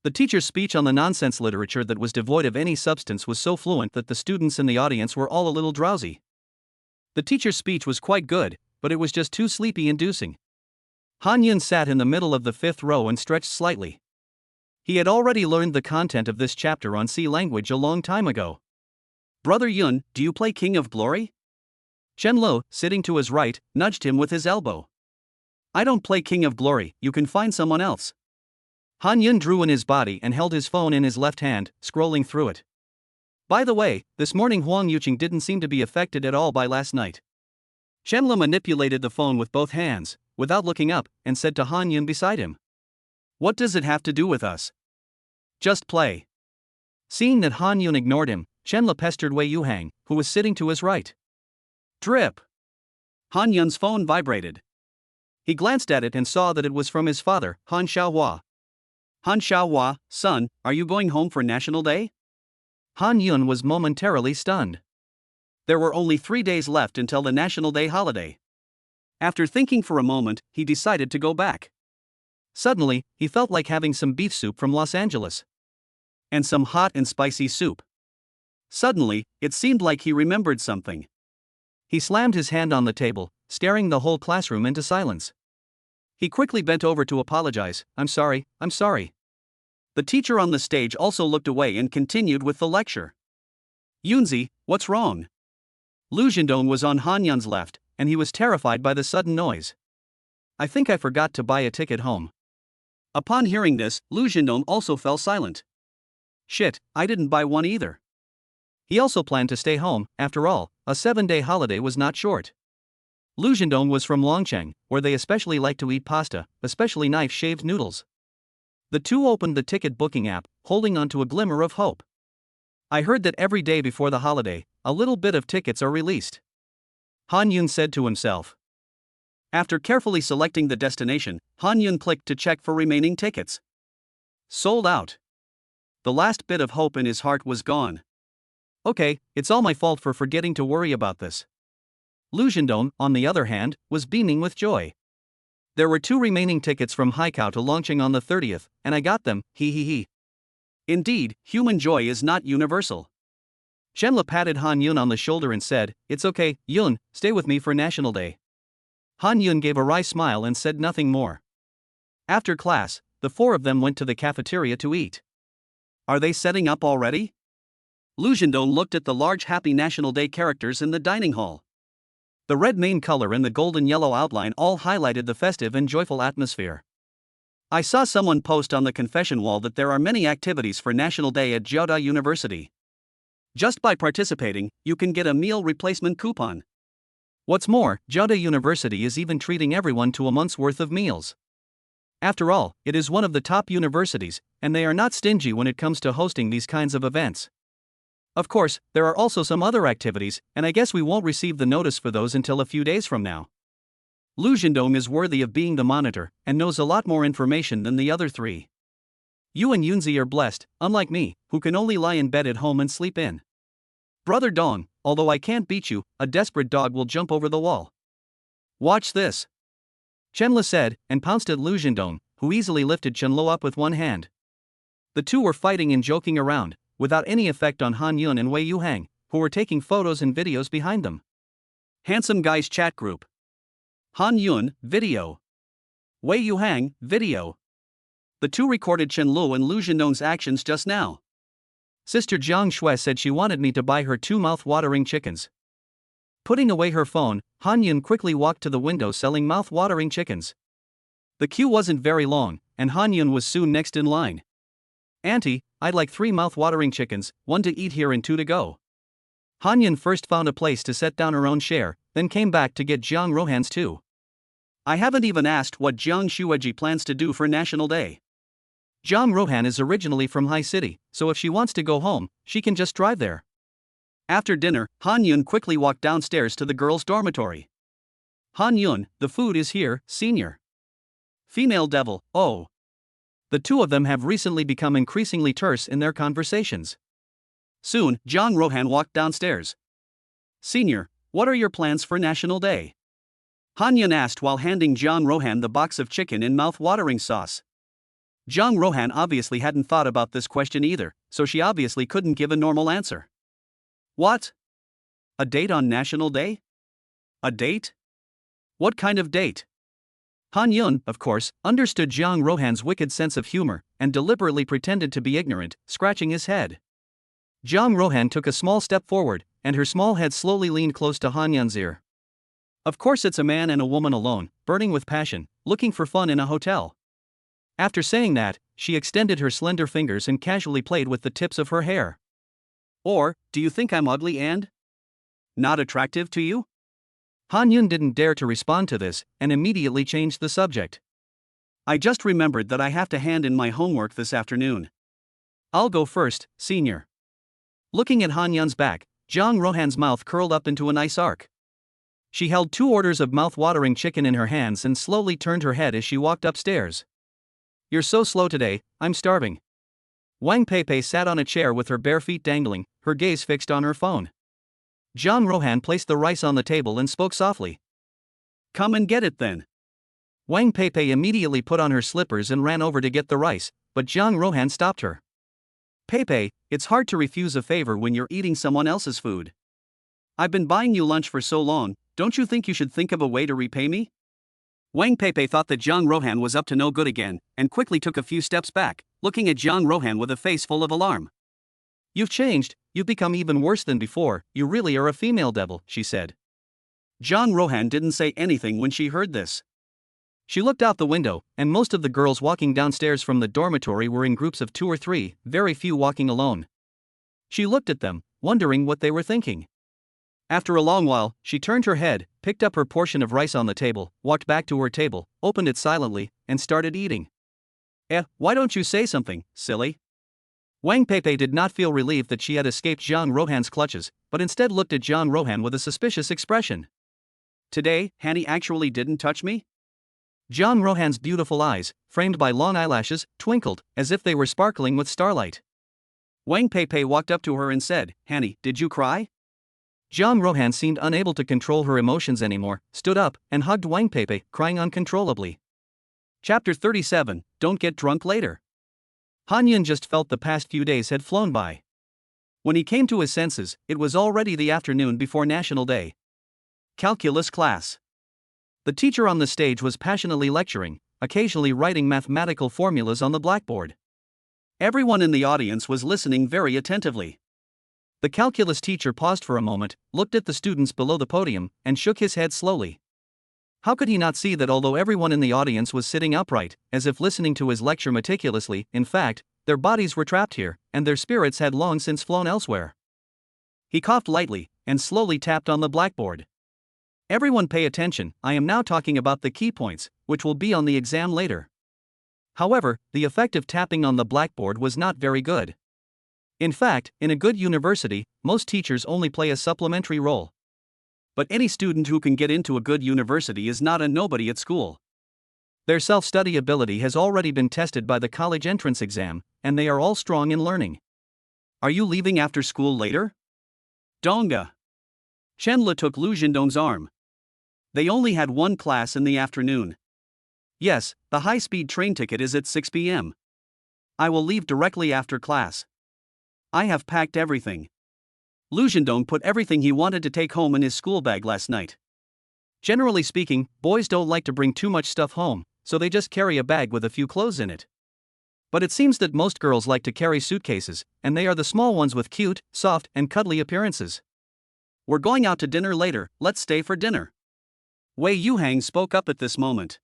The teacher's speech on the nonsense literature that was devoid of any substance was so fluent that the students in the audience were all a little drowsy. The teacher's speech was quite good, but it was just too sleepy-inducing. Han Yun sat in the middle of the 5th row and stretched slightly. He had already learned the content of this chapter on C language a long time ago. Brother Yun, do you play King of Glory? Chen Lo, sitting to his right, nudged him with his elbow. I don't play King of Glory, you can find someone else. Han Yun drew in his body and held his phone in his left hand, scrolling through it. By the way, this morning Huang Yuqing didn't seem to be affected at all by last night. Chen Lo manipulated the phone with both hands, without looking up, and said to Han Yun beside him. What does it have to do with us? Just play. Seeing that Han Yun ignored him, Chen Lo pestered Wei Yuhang, who was sitting to his right. Drip. Han Yun's phone vibrated. He glanced at it and saw that it was from his father, Han Xiaohua. Han Xiaohua, son, are you going home for National Day? Han Yun was momentarily stunned. There were only 3 days left until the National Day holiday. After thinking for a moment, he decided to go back. Suddenly, he felt like having some beef soup from Los Angeles. And some hot and spicy soup. Suddenly, it seemed like he remembered something. He slammed his hand on the table, staring the whole classroom into silence. He quickly bent over to apologize. I'm sorry. The teacher on the stage also looked away and continued with the lecture. Yunzi, what's wrong? Lu Jindong was on Han Yun's left, and he was terrified by the sudden noise. I think I forgot to buy a ticket home. Upon hearing this, Lu Jindong also fell silent. Shit, I didn't buy one either. He also planned to stay home. After all, a 7-day holiday was not short. Lu Jindong was from Longcheng, where they especially like to eat pasta, especially knife-shaved noodles. The two opened the ticket booking app, holding on to a glimmer of hope. I heard that every day before the holiday, a little bit of tickets are released. Han Yun said to himself. After carefully selecting the destination, Han Yun clicked to check for remaining tickets. Sold out. The last bit of hope in his heart was gone. Okay, it's all my fault for forgetting to worry about this. Lu Jindong, on the other hand, was beaming with joy. There were 2 remaining tickets from Haikou to Longcheng on the 30th, and I got them, he. Indeed, human joy is not universal. Chenla patted Han Yun on the shoulder and said, "It's okay, Yun, stay with me for National Day." Han Yun gave a wry smile and said nothing more. After class, the 4 of them went to the cafeteria to eat. Are they setting up already? Lu Jindong looked at the large Happy National Day characters in the dining hall. The red main color and the golden yellow outline all highlighted the festive and joyful atmosphere. I saw someone post on the confession wall that there are many activities for National Day at Jiaoda University. Just by participating, you can get a meal replacement coupon. What's more, Jiaoda University is even treating everyone to a month's worth of meals. After all, it is one of the top universities, and they are not stingy when it comes to hosting these kinds of events. Of course, there are also some other activities, and I guess we won't receive the notice for those until a few days from now. Lu Jindong is worthy of being the monitor, and knows a lot more information than the other 3. You and Yunzi are blessed, unlike me, who can only lie in bed at home and sleep in. Brother Dong, although I can't beat you, a desperate dog will jump over the wall. Watch this. Chenla said, and pounced at Lu Jindong, who easily lifted Chenlo up with one hand. The two were fighting and joking around, without any effect on Han Yun and Wei Yuhang, who were taking photos and videos behind them. Handsome Guys Chat Group. Han Yun, video. Wei Yuhang, video. The two recorded Chenlo and Lu Jindong's actions just now. Sister Jiang Shui said she wanted me to buy her 2 mouth-watering chickens. Putting away her phone, Han Yun quickly walked to the window selling mouth-watering chickens. The queue wasn't very long, and Han Yun was soon next in line. Auntie, I'd like 3 mouth-watering chickens, 1 to eat here and 2 to go. Han Yun first found a place to set down her own share, then came back to get Jiang Rohan's too. I haven't even asked what Jiang Shueji plans to do for National Day. Jiang Rohan is originally from High City, so if she wants to go home, she can just drive there. After dinner, Han Yun quickly walked downstairs to the girls' dormitory. Han Yun, the food is here, senior. Female devil, oh. The two of them have recently become increasingly terse in their conversations. Soon, Jiang Rohan walked downstairs. Senior, what are your plans for National Day? Han Yun asked while handing Jiang Rohan the box of chicken in mouth-watering sauce. Jiang Rohan obviously hadn't thought about this question either, so she obviously couldn't give a normal answer. What? A date on National Day? A date? What kind of date? Han Yun, of course, understood Jiang Rohan's wicked sense of humor, and deliberately pretended to be ignorant, scratching his head. Jiang Rohan took a small step forward, and her small head slowly leaned close to Han Yun's ear. Of course it's a man and a woman alone, burning with passion, looking for fun in a hotel. After saying that, she extended her slender fingers and casually played with the tips of her hair. Or, do you think I'm ugly and not attractive to you? Han Yun didn't dare to respond to this, and immediately changed the subject. I just remembered that I have to hand in my homework this afternoon. I'll go first, senior. Looking at Han Yun's back, Jiang Rohan's mouth curled up into a nice arc. She held 2 orders of mouth-watering chicken in her hands and slowly turned her head as she walked upstairs. You're so slow today, I'm starving. Wang Peipei sat on a chair with her bare feet dangling, her gaze fixed on her phone. Jiang Rohan placed the rice on the table and spoke softly. Come and get it then. Wang Peipei immediately put on her slippers and ran over to get the rice, but Jiang Rohan stopped her. Peipei, it's hard to refuse a favor when you're eating someone else's food. I've been buying you lunch for so long, don't you think you should think of a way to repay me? Wang Peipei thought that Jiang Rohan was up to no good again, and quickly took a few steps back, looking at Jiang Rohan with a face full of alarm. You've changed, you've become even worse than before, you really are a female devil, she said. John Rohan didn't say anything when she heard this. She looked out the window, and most of the girls walking downstairs from the dormitory were in groups of 2 or 3, very few walking alone. She looked at them, wondering what they were thinking. After a long while, she turned her head, picked up her portion of rice on the table, walked back to her table, opened it silently, and started eating. Why don't you say something, silly? Wang Peipei did not feel relieved that she had escaped Zhang Rohan's clutches, but instead looked at Zhang Rohan with a suspicious expression. Today, Hanny actually didn't touch me? Zhang Rohan's beautiful eyes, framed by long eyelashes, twinkled, as if they were sparkling with starlight. Wang Peipei walked up to her and said, Hanny, did you cry? Zhang Rohan seemed unable to control her emotions anymore, stood up, and hugged Wang Peipei, crying uncontrollably. Chapter 37, Don't Get Drunk Later. Han Yun just felt the past few days had flown by. When he came to his senses, it was already the afternoon before National Day. Calculus class. The teacher on the stage was passionately lecturing, occasionally writing mathematical formulas on the blackboard. Everyone in the audience was listening very attentively. The calculus teacher paused for a moment, looked at the students below the podium, and shook his head slowly. How could he not see that although everyone in the audience was sitting upright, as if listening to his lecture meticulously, in fact, their bodies were trapped here, and their spirits had long since flown elsewhere? He coughed lightly, and slowly tapped on the blackboard. Everyone pay attention, I am now talking about the key points, which will be on the exam later. However, the effect of tapping on the blackboard was not very good. In fact, in a good university, most teachers only play a supplementary role. But any student who can get into a good university is not a nobody at school. Their self-study ability has already been tested by the college entrance exam, and they are all strong in learning. Are you leaving after school later? Donga. Chenla took Lu Jindong's arm. They only had one class in the afternoon. Yes, the high-speed train ticket is at 6 p.m. I will leave directly after class. I have packed everything. Lu Jindong put everything he wanted to take home in his school bag last night. Generally speaking, boys don't like to bring too much stuff home, so they just carry a bag with a few clothes in it. But it seems that most girls like to carry suitcases, and they are the small ones with cute, soft, and cuddly appearances. We're going out to dinner later, let's stay for dinner. Wei Yuhang spoke up at this moment.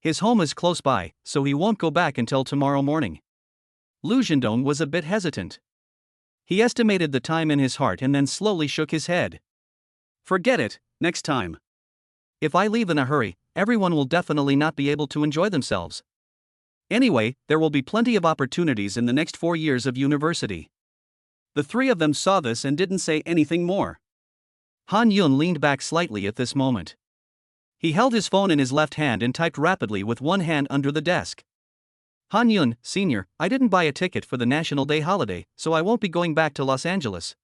His home is close by, so he won't go back until tomorrow morning. Lu Jindong was a bit hesitant. He estimated the time in his heart and then slowly shook his head. Forget it, next time. If I leave in a hurry, everyone will definitely not be able to enjoy themselves. Anyway, there will be plenty of opportunities in the next 4 years of university. The three of them saw this and didn't say anything more. Han Yun leaned back slightly at this moment. He held his phone in his left hand and typed rapidly with one hand under the desk. Han Yun, Sr., I didn't buy a ticket for the National Day holiday, so I won't be going back to Los Angeles.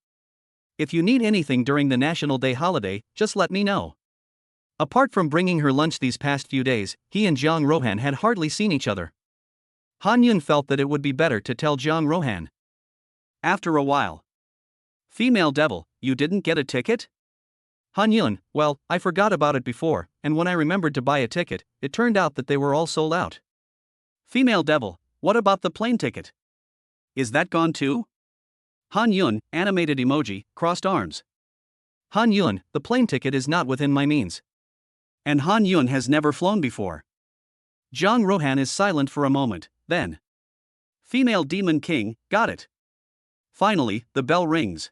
If you need anything during the National Day holiday, just let me know. Apart from bringing her lunch these past few days, he and Zhang Rohan had hardly seen each other. Han Yun felt that it would be better to tell Zhang Rohan. After a while. Female devil, you didn't get a ticket? Han Yun, well, I forgot about it before, and when I remembered to buy a ticket, it turned out that they were all sold out. Female devil, what about the plane ticket? Is that gone too? Han Yun, animated emoji, crossed arms. Han Yun, the plane ticket is not within my means. And Han Yun has never flown before. Zhang Rohan is silent for a moment, then. Female demon king, got it. Finally, the bell rings.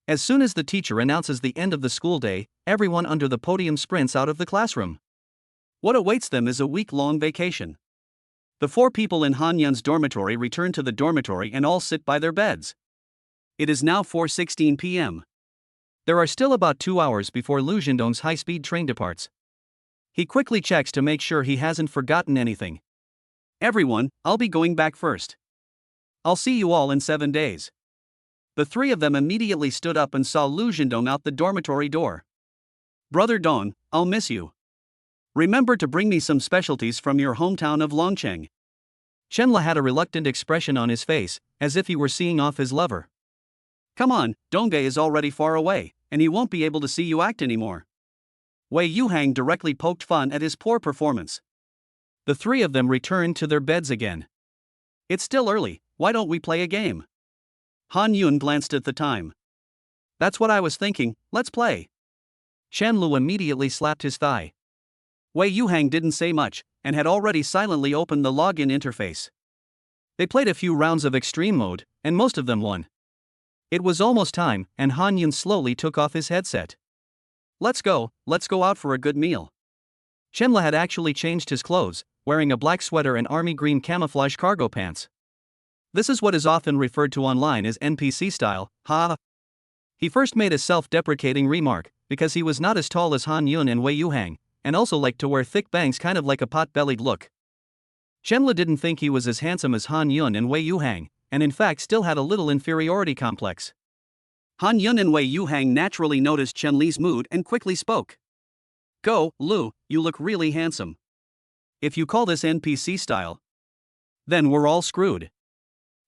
As soon as the teacher announces the end of the school day, everyone under the podium sprints out of the classroom. What awaits them is a week-long vacation. The 4 people in Han Yun's dormitory return to the dormitory and all sit by their beds. It is now 4:16 p.m. There are still about 2 hours before Lu Jindong's high-speed train departs. He quickly checks to make sure he hasn't forgotten anything. Everyone, I'll be going back first. I'll see you all in 7 days. The 3 of them immediately stood up and saw Lu Jindong out the dormitory door. Brother Dong, I'll miss you. Remember to bring me some specialties from your hometown of Longcheng. Chenla had a reluctant expression on his face, as if he were seeing off his lover. Come on, Dongge is already far away, and he won't be able to see you act anymore. Wei Yuhang directly poked fun at his poor performance. The 3 of them returned to their beds again. It's still early, why don't we play a game? Han Yun glanced at the time. That's what I was thinking, let's play. Shan Lu immediately slapped his thigh. Wei Yuhang didn't say much, and had already silently opened the login interface. They played a few rounds of extreme mode, and most of them won. It was almost time, and Han Yun slowly took off his headset. Let's go out for a good meal. Shenla had actually changed his clothes, wearing a black sweater and army green camouflage cargo pants. This is what is often referred to online as NPC style, ha. He first made a self-deprecating remark, because he was not as tall as Han Yun and Wei Yuhang, and also liked to wear thick bangs, kind of like a pot-bellied look. Shenla didn't think he was as handsome as Han Yun and Wei Yuhang, and in fact still had a little inferiority complex. Han Yun and Wei Yuhang naturally noticed Chen Li's mood and quickly spoke. Go, Lu, you look really handsome. If you call this NPC style, then we're all screwed.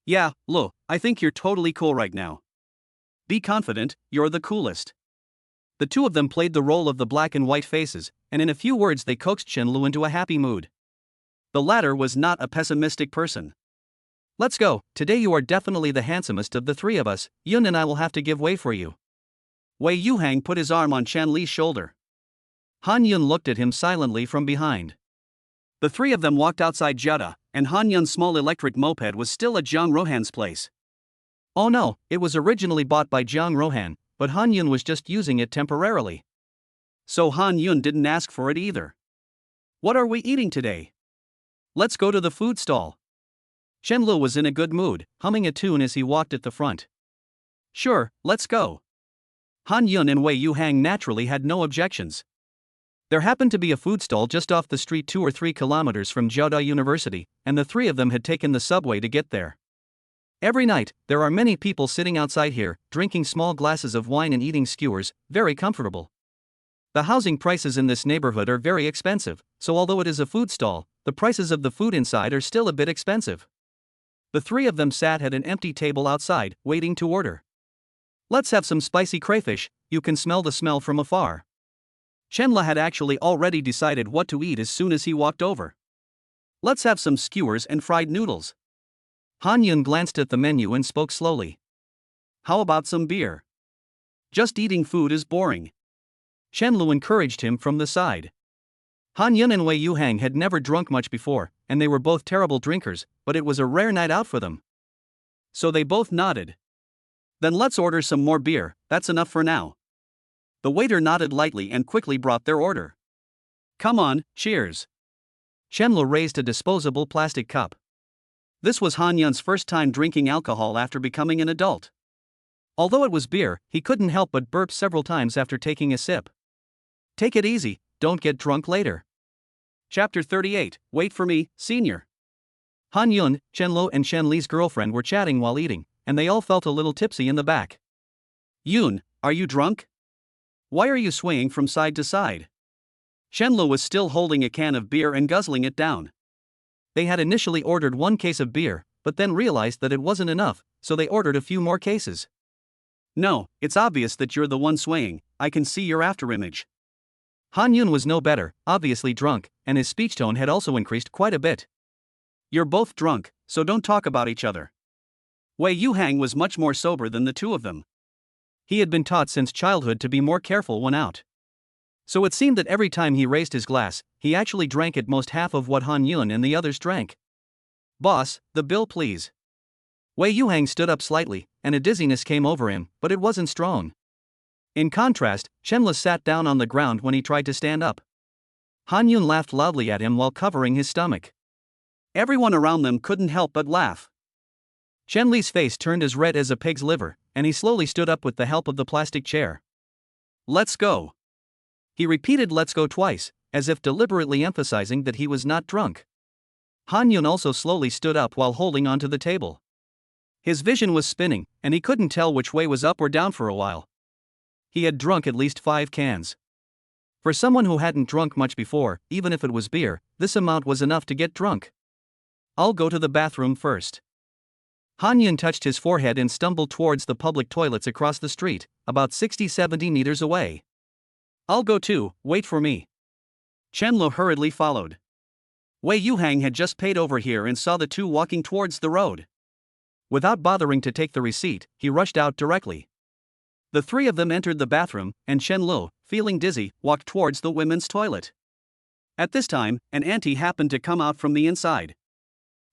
Yeah, Lu, I think you're totally cool right now. Be confident, you're the coolest. The two of them played the role of the black and white faces, and in a few words they coaxed Chen Lu into a happy mood. The latter was not a pessimistic person. Let's go, today you are definitely the handsomest of the three of us, Yun and I will have to give way for you. Wei Yuhang put his arm on Chen Li's shoulder. Han Yun looked at him silently from behind. The three of them walked outside Jetta, and Han Yun's small electric moped was still at Jiang Rohan's place. Oh no, it was originally bought by Jiang Rohan, but Han Yun was just using it temporarily. So Han Yun didn't ask for it either. What are we eating today? Let's go to the food stall. Shen Lu was in a good mood, humming a tune as he walked at the front. Sure, let's go. Han Yun and Wei Yuhang naturally had no objections. There happened to be a food stall just off the street 2 or 3 kilometers from Jiaodao University, and the three of them had taken the subway to get there. Every night, there are many people sitting outside here, drinking small glasses of wine and eating skewers, very comfortable. The housing prices in this neighborhood are very expensive, so although it is a food stall, the prices of the food inside are still a bit expensive. The three of them sat at an empty table outside, waiting to order. Let's have some spicy crayfish, you can smell the smell from afar. Shenla had actually already decided what to eat as soon as he walked over. Let's have some skewers and fried noodles. Han Yun glanced at the menu and spoke slowly. How about some beer? Just eating food is boring. Shen Lu encouraged him from the side. Han Yun and Wei Yuhang had never drunk much before, and they were both terrible drinkers, but it was a rare night out for them. So they both nodded. Then let's order some more beer, that's enough for now. The waiter nodded lightly and quickly brought their order. Come on, cheers. Shenlu raised a disposable plastic cup. This was Han Yun's first time drinking alcohol after becoming an adult. Although it was beer, he couldn't help but burp several times after taking a sip. Take it easy, don't get drunk later. Chapter 38, Wait for Me, Senior. Han Yun, Shenlu and Shen Li's girlfriend were chatting while eating, and they all felt a little tipsy in the back. Yun, are you drunk? Why are you swaying from side to side? Shenlu was still holding a can of beer and guzzling it down. They had initially ordered 1 case of beer, but then realized that it wasn't enough, so they ordered a few more cases. No, it's obvious that you're the one swaying, I can see your afterimage. Han Yun was no better, obviously drunk, and his speech tone had also increased quite a bit. You're both drunk, so don't talk about each other. Wei Yuhang was much more sober than the two of them. He had been taught since childhood to be more careful when out. So it seemed that every time he raised his glass, he actually drank at most half of what Han Yun and the others drank. Boss, the bill please. Wei Yuhang stood up slightly, and a dizziness came over him, but it wasn't strong. In contrast, Shenla sat down on the ground when he tried to stand up. Han Yun laughed loudly at him while covering his stomach. Everyone around them couldn't help but laugh. Shen Li's face turned as red as a pig's liver, and he slowly stood up with the help of the plastic chair. Let's go. He repeated let's go twice, as if deliberately emphasizing that he was not drunk. Han Yun also slowly stood up while holding onto the table. His vision was spinning, and he couldn't tell which way was up or down for a while. He had drunk at least 5 cans. For someone who hadn't drunk much before, even if it was beer, this amount was enough to get drunk. I'll go to the bathroom first. Han Yun touched his forehead and stumbled towards the public toilets across the street, about 60-70 meters away. I'll go too, wait for me. Shenlu hurriedly followed. Wei Yuhang had just paid over here and saw the two walking towards the road. Without bothering to take the receipt, he rushed out directly. The three of them entered the bathroom, and Chen Lo, feeling dizzy, walked towards the women's toilet. At this time, an auntie happened to come out from the inside.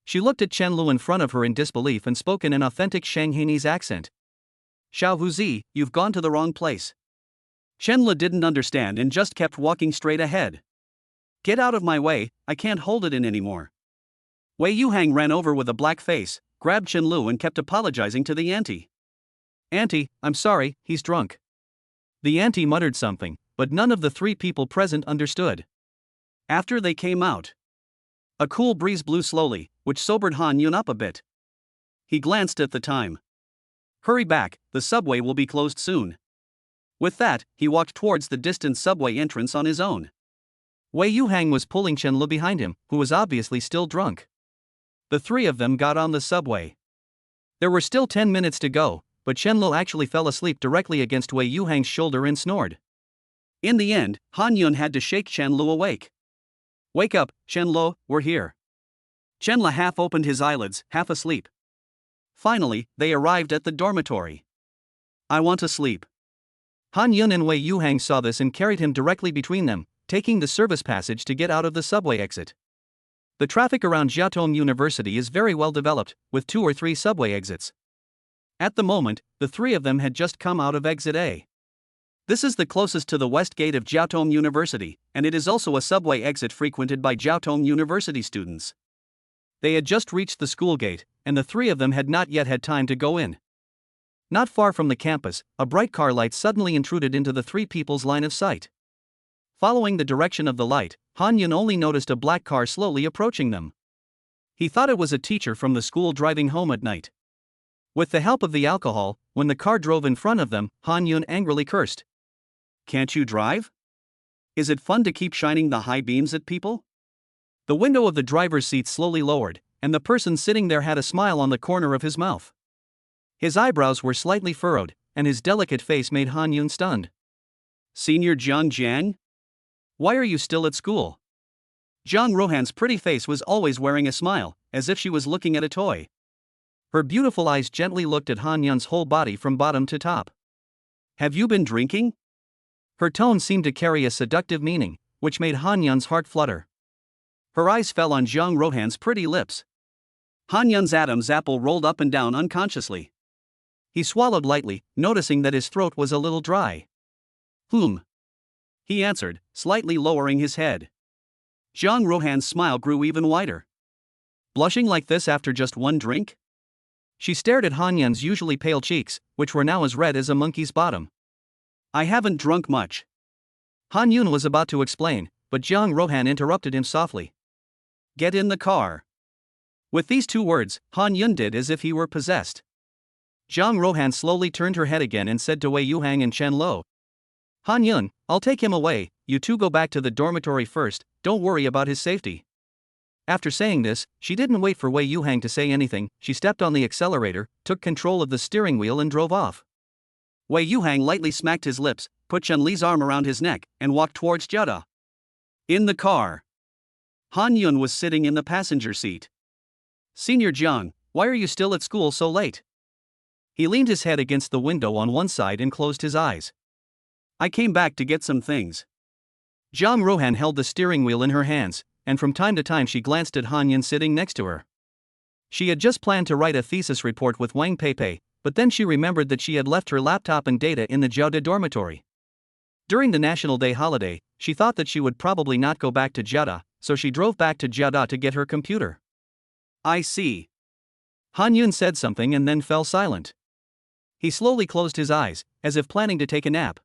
She looked at Chen Lo in front of her in disbelief and spoke in an authentic Shanghainese accent. "Xiao Huzi, you've gone to the wrong place." Chen Lo didn't understand and just kept walking straight ahead. "Get out of my way, I can't hold it in anymore." Wei Yuhang ran over with a black face, grabbed Chen Lo and kept apologizing to the auntie. "Auntie, I'm sorry, he's drunk." The auntie muttered something, but none of the three people present understood. After they came out, a cool breeze blew slowly, which sobered Han Yun up a bit. He glanced at the time. "Hurry back, the subway will be closed soon." With that, he walked towards the distant subway entrance on his own. Wei Yuhang was pulling Chen Lo behind him, who was obviously still drunk. The three of them got on the subway. There were still 10 minutes to go, but Chen Lo actually fell asleep directly against Wei Yuhang's shoulder and snored. In the end, Han Yun had to shake Chen Lo awake. "Wake up, Chen Lo, we're here." Chen Lo half opened his eyelids, half asleep. Finally, they arrived at the dormitory. "I want to sleep." Han Yun and Wei Yuhang saw this and carried him directly between them, taking the service passage to get out of the subway exit. The traffic around Jiaotong University is very well developed, with 2 or 3 subway exits. At the moment, the three of them had just come out of exit A. This is the closest to the west gate of Jiaotong University, and it is also a subway exit frequented by Jiaotong University students. They had just reached the school gate, and the three of them had not yet had time to go in. Not far from the campus, a bright car light suddenly intruded into the three people's line of sight. Following the direction of the light, Han Yun only noticed a black car slowly approaching them. He thought it was a teacher from the school driving home at night. With the help of the alcohol, when the car drove in front of them, Han Yun angrily cursed. "Can't you drive? Is it fun to keep shining the high beams at people?" The window of the driver's seat slowly lowered, and the person sitting there had a smile on the corner of his mouth. His eyebrows were slightly furrowed, and his delicate face made Han Yun stunned. "Senior Jiang Jiang? Why are you still at school?" Jiang Rohan's pretty face was always wearing a smile, as if she was looking at a toy. Her beautiful eyes gently looked at Han Yun's whole body from bottom to top. "Have you been drinking?" Her tone seemed to carry a seductive meaning, which made Han Yun's heart flutter. Her eyes fell on Jiang Rohan's pretty lips. Han Yun's Adam's apple rolled up and down unconsciously. He swallowed lightly, noticing that his throat was a little dry. He answered, slightly lowering his head. Jiang Rohan's smile grew even wider. "Blushing like this after just one drink?" She stared at Han Yun's usually pale cheeks, which were now as red as a monkey's bottom. "I haven't drunk much." Han Yun was about to explain, but Jiang Rohan interrupted him softly. "Get in the car." With these 2 words, Han Yun did as if he were possessed. Jiang Rohan slowly turned her head again and said to Wei Yuhang and Chen Lo, "Han Yun, I'll take him away, you two go back to the dormitory first, don't worry about his safety." After saying this, she didn't wait for Wei Yuhang to say anything, she stepped on the accelerator, took control of the steering wheel and drove off. Wei Yuhang lightly smacked his lips, put Chen Li's arm around his neck, and walked towards Jada. In the car, Han Yun was sitting in the passenger seat. "Senior Jiang, why are you still at school so late?" He leaned his head against the window on one side and closed his eyes. "I came back to get some things." Jiang Rohan held the steering wheel in her hands, and from time to time she glanced at Han Yun sitting next to her. She had just planned to write a thesis report with Wang Peipei, but then she remembered that she had left her laptop and data in the Jiaode dormitory. During the National Day holiday, she thought that she would probably not go back to Jiaode, so she drove back to Jiaode to get her computer. "I see." Han Yun said something and then fell silent. He slowly closed his eyes, as if planning to take a nap.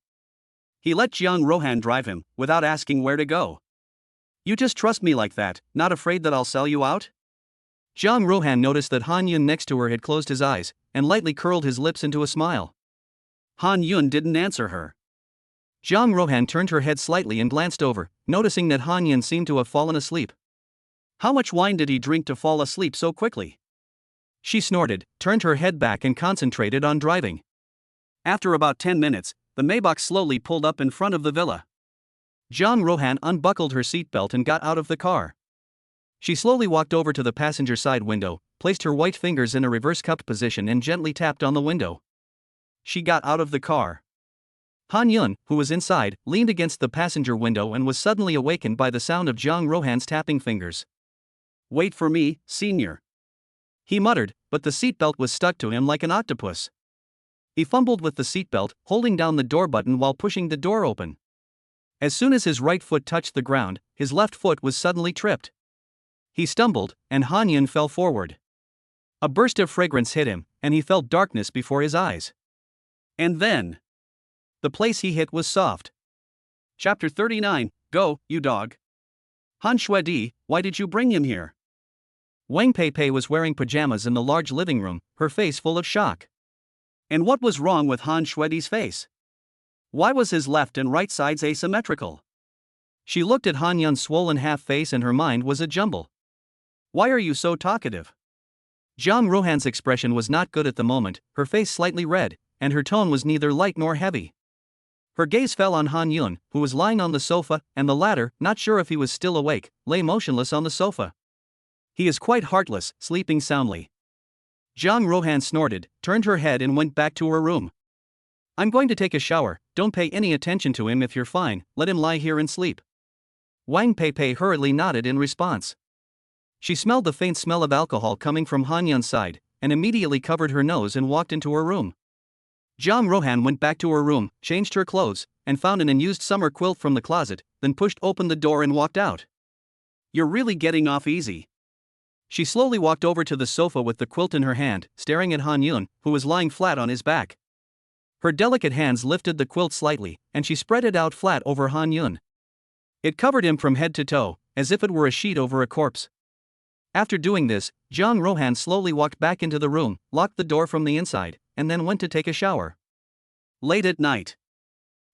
He let Jiang Rohan drive him, without asking where to go. "You just trust me like that, not afraid that I'll sell you out?" Jiang Rohan noticed that Han Yun next to her had closed his eyes, and lightly curled his lips into a smile. Han Yun didn't answer her. Jiang Rohan turned her head slightly and glanced over, noticing that Han Yun seemed to have fallen asleep. How much wine did he drink to fall asleep so quickly? She snorted, turned her head back and concentrated on driving. After about 10 minutes, the Maybach slowly pulled up in front of the villa. Jiang Rohan unbuckled her seatbelt and got out of the car. She slowly walked over to the passenger side window, placed her white fingers in a reverse cupped position and gently tapped on the window. She got out of the car. Han Yun, who was inside, leaned against the passenger window and was suddenly awakened by the sound of Jiang Rohan's tapping fingers. "Wait for me, senior," he muttered, but the seatbelt was stuck to him like an octopus. He fumbled with the seatbelt, holding down the door button while pushing the door open. As soon as his right foot touched the ground, his left foot was suddenly tripped. He stumbled, and Han Yun fell forward. A burst of fragrance hit him, and he felt darkness before his eyes. And then, the place he hit was soft. Chapter 39, Go, you dog. Han Shuedi, why did you bring him here? Wang Pei was wearing pajamas in the large living room, her face full of shock. And what was wrong with Han Shuedi's face? Why was his left and right sides asymmetrical? She looked at Han Yun's swollen half face and her mind was a jumble. Why are you so talkative? Jiang Rohan's expression was not good at the moment, her face slightly red, and her tone was neither light nor heavy. Her gaze fell on Han Yun, who was lying on the sofa, and the latter, not sure if he was still awake, lay motionless on the sofa. He is quite heartless, sleeping soundly. Jiang Rohan snorted, turned her head and went back to her room. I'm going to take a shower, don't pay any attention to him if you're fine, let him lie here and sleep. Wang Pei hurriedly nodded in response. She smelled the faint smell of alcohol coming from Han Yun's side, and immediately covered her nose and walked into her room. Jiang Rohan went back to her room, changed her clothes, and found an unused summer quilt from the closet, then pushed open the door and walked out. You're really getting off easy. She slowly walked over to the sofa with the quilt in her hand, staring at Han Yun, who was lying flat on his back. Her delicate hands lifted the quilt slightly, and she spread it out flat over Han Yun. It covered him from head to toe, as if it were a sheet over a corpse. After doing this, Jiang Rohan slowly walked back into the room, locked the door from the inside, and then went to take a shower. Late at night.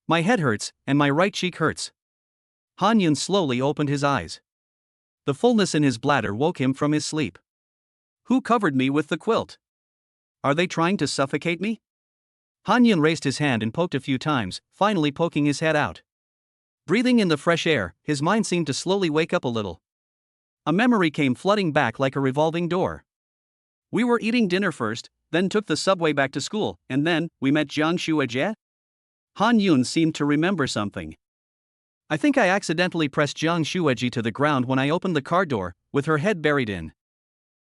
My head hurts, and my right cheek hurts. Han Yun slowly opened his eyes. The fullness in his bladder woke him from his sleep. Who covered me with the quilt? Are they trying to suffocate me? Han Yun raised his hand and poked a few times, finally poking his head out. Breathing in the fresh air, his mind seemed to slowly wake up a little. A memory came flooding back like a revolving door. We were eating dinner first, then took the subway back to school, and then we met Jiang Shueji? Han Yun seemed to remember something. I think I accidentally pressed Jiang Shueji to the ground when I opened the car door, with her head buried in.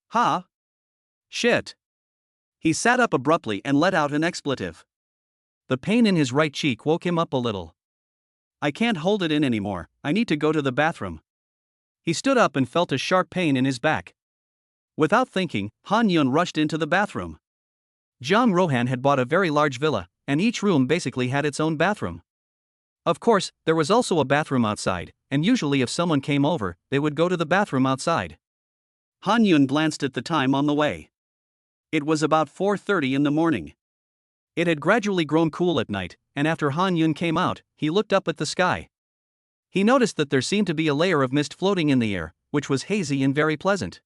Ha! Shit! He sat up abruptly and let out an expletive. The pain in his right cheek woke him up a little. I can't hold it in anymore, I need to go to the bathroom. He stood up and felt a sharp pain in his back. Without thinking, Han Yun rushed into the bathroom. Jiang Rohan had bought a very large villa, and each room basically had its own bathroom. Of course, there was also a bathroom outside, and usually if someone came over, they would go to the bathroom outside. Han Yun glanced at the time on the way. It was about 4:30 in the morning. It had gradually grown cool at night, and after Han Yun came out, he looked up at the sky. He noticed that there seemed to be a layer of mist floating in the air, which was hazy and very pleasant.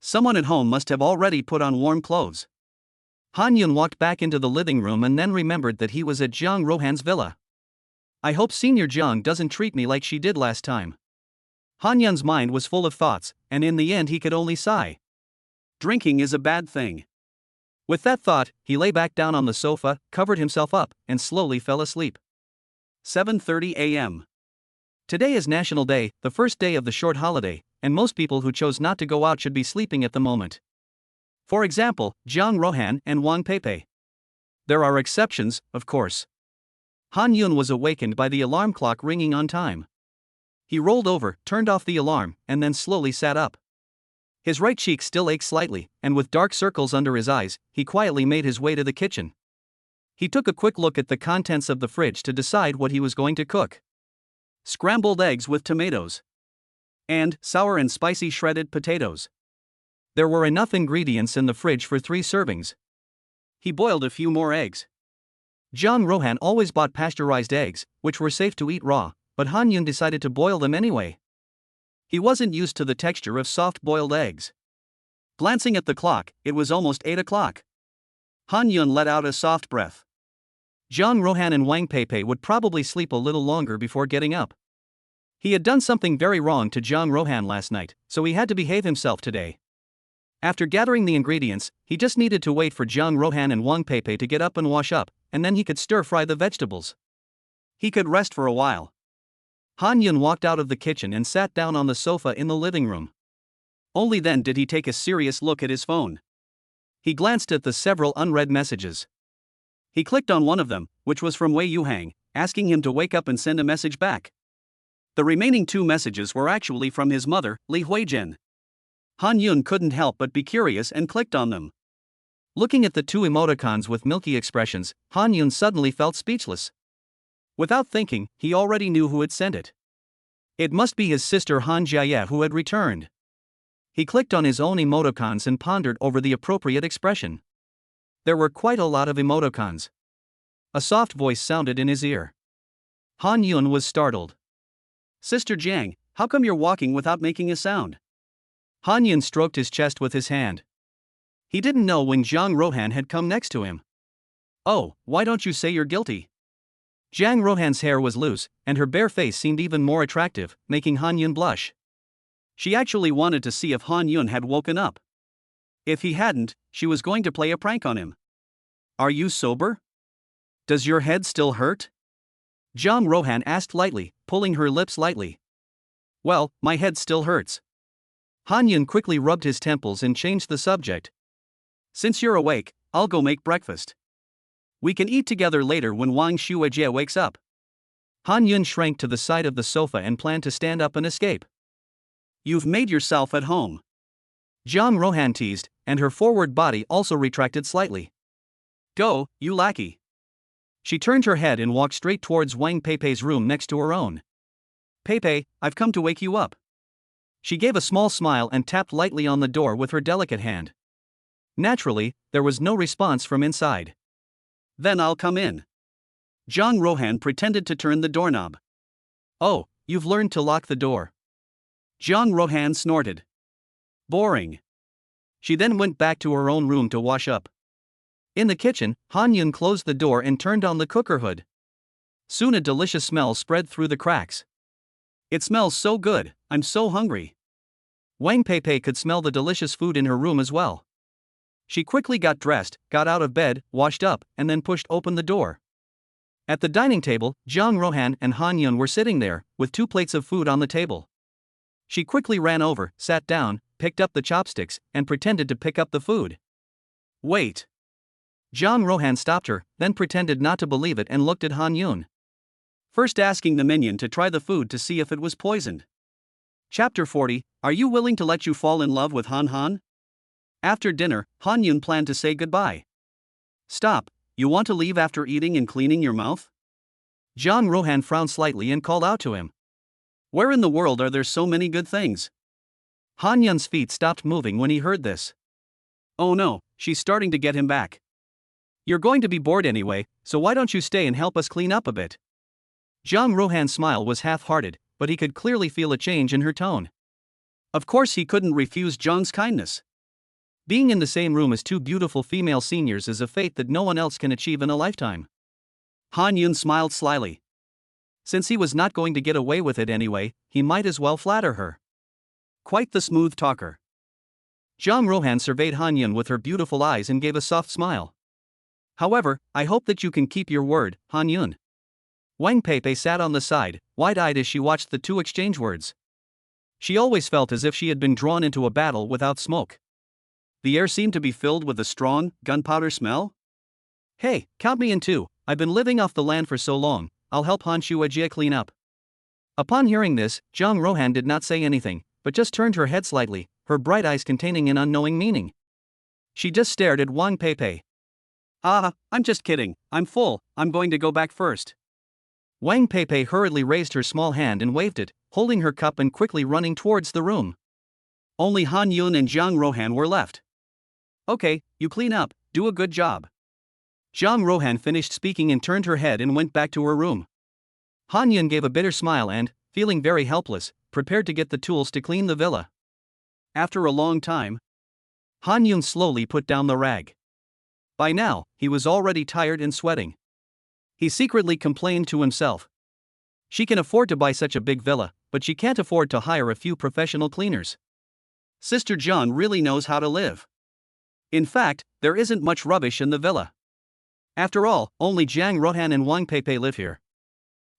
Someone at home must have already put on warm clothes. Han Yun walked back into the living room and then remembered that he was at Jiang Rohan's villa. I hope Senior Jiang doesn't treat me like she did last time. Han Yun's mind was full of thoughts, and in the end he could only sigh. Drinking is a bad thing. With that thought, he lay back down on the sofa, covered himself up, and slowly fell asleep. 7:30 a.m. Today is National Day, the first day of the short holiday, and most people who chose not to go out should be sleeping at the moment. For example, Jiang Rohan and Wang Pei. There are exceptions, of course. Han Yun was awakened by the alarm clock ringing on time. He rolled over, turned off the alarm, and then slowly sat up. His right cheek still ached slightly, and with dark circles under his eyes, he quietly made his way to the kitchen. He took a quick look at the contents of the fridge to decide what he was going to cook. Scrambled eggs with tomatoes. And sour and spicy shredded potatoes. There were enough ingredients in the fridge for 3 servings. He boiled a few more eggs. Jiang Rohan always bought pasteurized eggs, which were safe to eat raw, but Han Yun decided to boil them anyway. He wasn't used to the texture of soft-boiled eggs. Glancing at the clock, it was almost 8 o'clock. Han Yun let out a soft breath. Jiang Rohan and Wang Pei would probably sleep a little longer before getting up. He had done something very wrong to Jiang Rohan last night, so he had to behave himself today. After gathering the ingredients, he just needed to wait for Jiang Rohan and Wang Peipei to get up and wash up, and then he could stir-fry the vegetables. He could rest for a while. Han Yun walked out of the kitchen and sat down on the sofa in the living room. Only then did he take a serious look at his phone. He glanced at the several unread messages. He clicked on one of them, which was from Wei Yuhang, asking him to wake up and send a message back. The remaining 2 messages were actually from his mother, Li Huizhen. Han Yun couldn't help but be curious and clicked on them. Looking at the 2 emoticons with milky expressions, Han Yun suddenly felt speechless. Without thinking, he already knew who had sent it. It must be his sister Han Jiaye who had returned. He clicked on his own emoticons and pondered over the appropriate expression. There were quite a lot of emoticons. A soft voice sounded in his ear. Han Yun was startled. "Sister Jiang, how come you're walking without making a sound?" Han Yun stroked his chest with his hand. He didn't know when Jiang Rohan had come next to him. "Oh, why don't you say you're guilty?" Jiang Rohan's hair was loose, and her bare face seemed even more attractive, making Han Yun blush. She actually wanted to see if Han Yun had woken up. If he hadn't, she was going to play a prank on him. "Are you sober? Does your head still hurt?" Jiang Rohan asked lightly, pulling her lips lightly. "Well, my head still hurts." Han Yun quickly rubbed his temples and changed the subject. "Since you're awake, I'll go make breakfast. We can eat together later when Wang Shuijie wakes up." Han Yun shrank to the side of the sofa and planned to stand up and escape. "You've made yourself at home," Jiang Rohan teased, and her forward body also retracted slightly. "Go, you lackey." She turned her head and walked straight towards Wang Peipei's room next to her own. "Peipei, I've come to wake you up." She gave a small smile and tapped lightly on the door with her delicate hand. Naturally, there was no response from inside. "Then I'll come in." Jiang Rohan pretended to turn the doorknob. "Oh, you've learned to lock the door." Jiang Rohan snorted. "Boring." She then went back to her own room to wash up. In the kitchen, Han Yun closed the door and turned on the cooker hood. Soon a delicious smell spread through the cracks. "It smells so good, I'm so hungry." Wang Peipei could smell the delicious food in her room as well. She quickly got dressed, got out of bed, washed up, and then pushed open the door. At the dining table, Jiang Rohan and Han Yun were sitting there, with 2 plates of food on the table. She quickly ran over, sat down, picked up the chopsticks, and pretended to pick up the food. "Wait." Jiang Rohan stopped her, then pretended not to believe it and looked at Han Yun. First asking the minion to try the food to see if it was poisoned. Chapter 40, Are you willing to let you fall in love with Han Han? After dinner, Han Yun planned to say goodbye. "Stop, you want to leave after eating and cleaning your mouth?" Jiang Rohan frowned slightly and called out to him. "Where in the world are there so many good things?" Han Yun's feet stopped moving when he heard this. Oh no, she's starting to get him back. "You're going to be bored anyway, so why don't you stay and help us clean up a bit?" Jiang Rohan's smile was half-hearted, but he could clearly feel a change in her tone. Of course he couldn't refuse Jiang's kindness. Being in the same room as 2 beautiful female seniors is a fate that no one else can achieve in a lifetime. Han Yun smiled slyly. Since he was not going to get away with it anyway, he might as well flatter her. Quite the smooth talker. Jiang Rohan surveyed Han Yun with her beautiful eyes and gave a soft smile. "However, I hope that you can keep your word, Han Yun." Wang Peipei sat on the side, wide-eyed as she watched the 2 exchange words. She always felt as if she had been drawn into a battle without smoke. The air seemed to be filled with a strong, gunpowder smell. "Hey, count me in too, I've been living off the land for so long, I'll help Han Shuijie clean up." Upon hearing this, Jiang Rohan did not say anything, but just turned her head slightly, her bright eyes containing an unknowing meaning. She just stared at Wang Peipei. "Ah, I'm just kidding, I'm full, I'm going to go back first." Wang Peipei hurriedly raised her small hand and waved it, holding her cup and quickly running towards the room. Only Han Yun and Jiang Rohan were left. "Okay, you clean up, do a good job." Jiang Rohan finished speaking and turned her head and went back to her room. Han Yun gave a bitter smile and, feeling very helpless, prepared to get the tools to clean the villa. After a long time, Han Yun slowly put down the rag. By now, he was already tired and sweating. He secretly complained to himself. She can afford to buy such a big villa, but she can't afford to hire a few professional cleaners. Sister John really knows how to live. In fact, there isn't much rubbish in the villa. After all, only Jiang Rohan and Wang Peipei live here.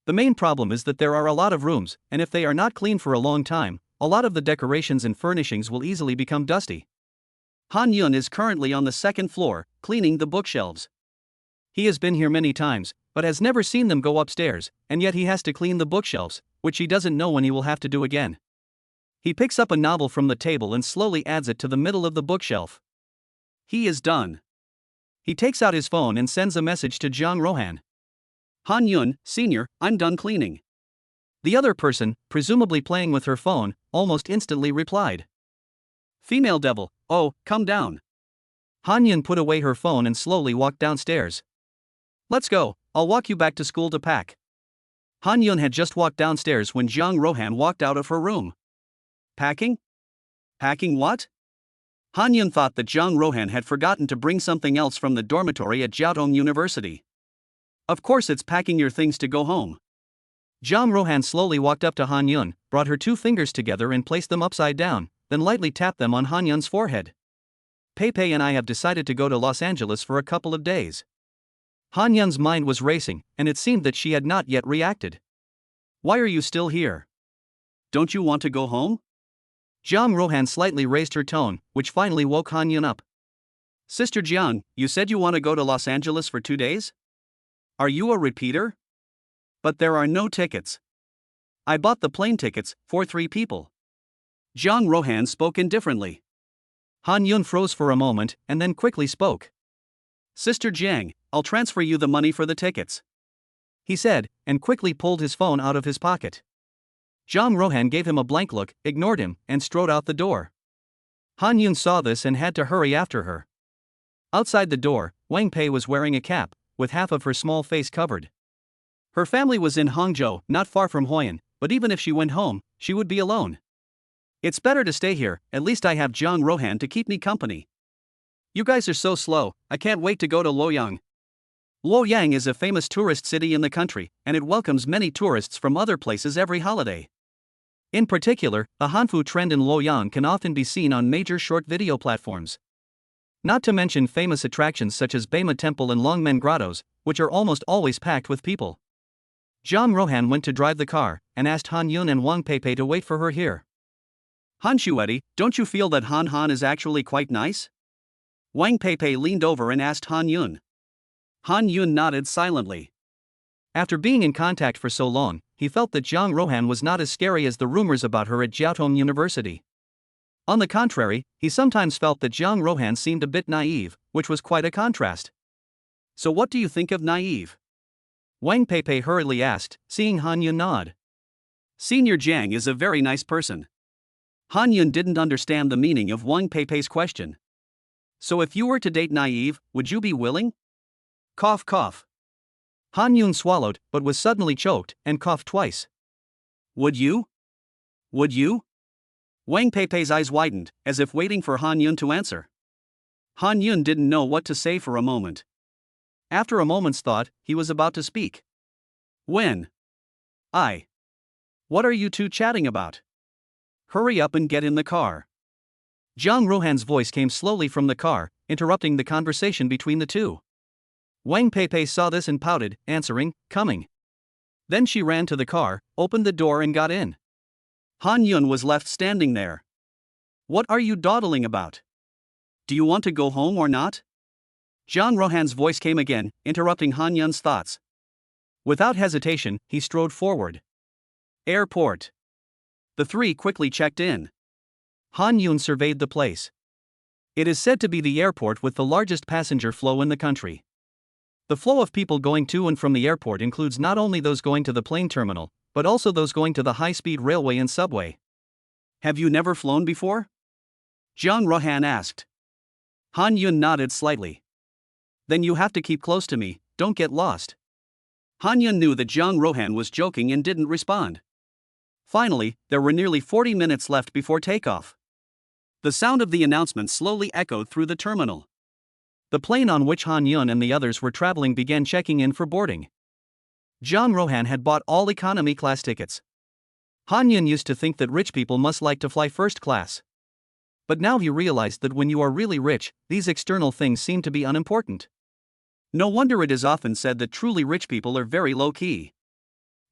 The main problem is that there are a lot of rooms, and if they are not clean for a long time, a lot of the decorations and furnishings will easily become dusty. Han Yun is currently on the second floor, cleaning the bookshelves. He has been here many times, but has never seen them go upstairs, and yet he has to clean the bookshelves, which he doesn't know when he will have to do again. He picks up a novel from the table and slowly adds it to the middle of the bookshelf. He is done. He takes out his phone and sends a message to Jiang Rohan. Han Yun, Senior, I'm done cleaning. The other person, presumably playing with her phone, almost instantly replied. Female devil, oh, come down. Han Yun put away her phone and slowly walked downstairs. Let's go, I'll walk you back to school to pack. Han Yun had just walked downstairs when Jiang Rohan walked out of her room. Packing? Packing what? Han Yun thought that Jiang Rohan had forgotten to bring something else from the dormitory at Jiaotong University. Of course it's packing your things to go home. Jiang Rohan slowly walked up to Han Yun, brought her two fingers together and placed them upside down, then lightly tapped them on Han Yun's forehead. Peipei and I have decided to go to Los Angeles for a couple of days. Han Yun's mind was racing, and it seemed that she had not yet reacted. Why are you still here? Don't you want to go home? Jiang Rohan slightly raised her tone, which finally woke Han Yun up. Sister Jiang, you said you want to go to Los Angeles for 2 days? Are you a repeater? But there are no tickets. I bought the plane tickets, for 3 people. Jiang Rohan spoke indifferently. Han Yun froze for a moment, and then quickly spoke. Sister Jiang, I'll transfer you the money for the tickets. He said, and quickly pulled his phone out of his pocket. Jiang Rohan gave him a blank look, ignored him, and strode out the door. Han Yun saw this and had to hurry after her. Outside the door, Wang Pei was wearing a cap, with half of her small face covered. Her family was in Hangzhou, not far from Huayan, but even if she went home, she would be alone. It's better to stay here, at least I have Jiang Rohan to keep me company. You guys are so slow, I can't wait to go to Luoyang. Luoyang is a famous tourist city in the country, and it welcomes many tourists from other places every holiday. In particular, the Hanfu trend in Luoyang can often be seen on major short video platforms. Not to mention famous attractions such as Beima Temple and Longmen Grottos, which are almost always packed with people. Jiang Rohan went to drive the car, and asked Han Yun and Wang Peipei to wait for her here. Han Shueti, don't you feel that Han Han is actually quite nice? Wang Peipei leaned over and asked Han Yun. Han Yun nodded silently. After being in contact for so long, he felt that Jiang Rohan was not as scary as the rumors about her at Jiaotong University. On the contrary, he sometimes felt that Jiang Rohan seemed a bit naive, which was quite a contrast. So what do you think of naive? Wang Peipei hurriedly asked, seeing Han Yun nod. Senior Jiang is a very nice person. Han Yun didn't understand the meaning of Wang Peipei's question. So if you were to date naive, would you be willing? Cough cough. Han Yun swallowed, but was suddenly choked, and coughed twice. Would you? Would you? Wang Peipei's eyes widened, as if waiting for Han Yun to answer. Han Yun didn't know what to say for a moment. After a moment's thought, he was about to speak. When? What are you two chatting about? Hurry up and get in the car. Jiang Rohan's voice came slowly from the car, interrupting the conversation between the two. Wang Peipei saw this and pouted, answering, coming. Then she ran to the car, opened the door and got in. Han Yun was left standing there. What are you dawdling about? Do you want to go home or not? Jiang Rohan's voice came again, interrupting Han Yun's thoughts. Without hesitation, he strode forward. Airport. The three quickly checked in. Han Yun surveyed the place. It is said to be the airport with the largest passenger flow in the country. The flow of people going to and from the airport includes not only those going to the plane terminal, but also those going to the high-speed railway and subway. Have you never flown before? Jiang Rohan asked. Han Yun nodded slightly. Then you have to keep close to me, don't get lost. Han Yun knew that Jiang Rohan was joking and didn't respond. Finally, there were nearly 40 minutes left before takeoff. The sound of the announcement slowly echoed through the terminal. The plane on which Han Yun and the others were traveling began checking in for boarding. Jiang Rohan had bought all economy class tickets. Han Yun used to think that rich people must like to fly first class. But now he realized that when you are really rich, these external things seem to be unimportant. No wonder it is often said that truly rich people are very low-key.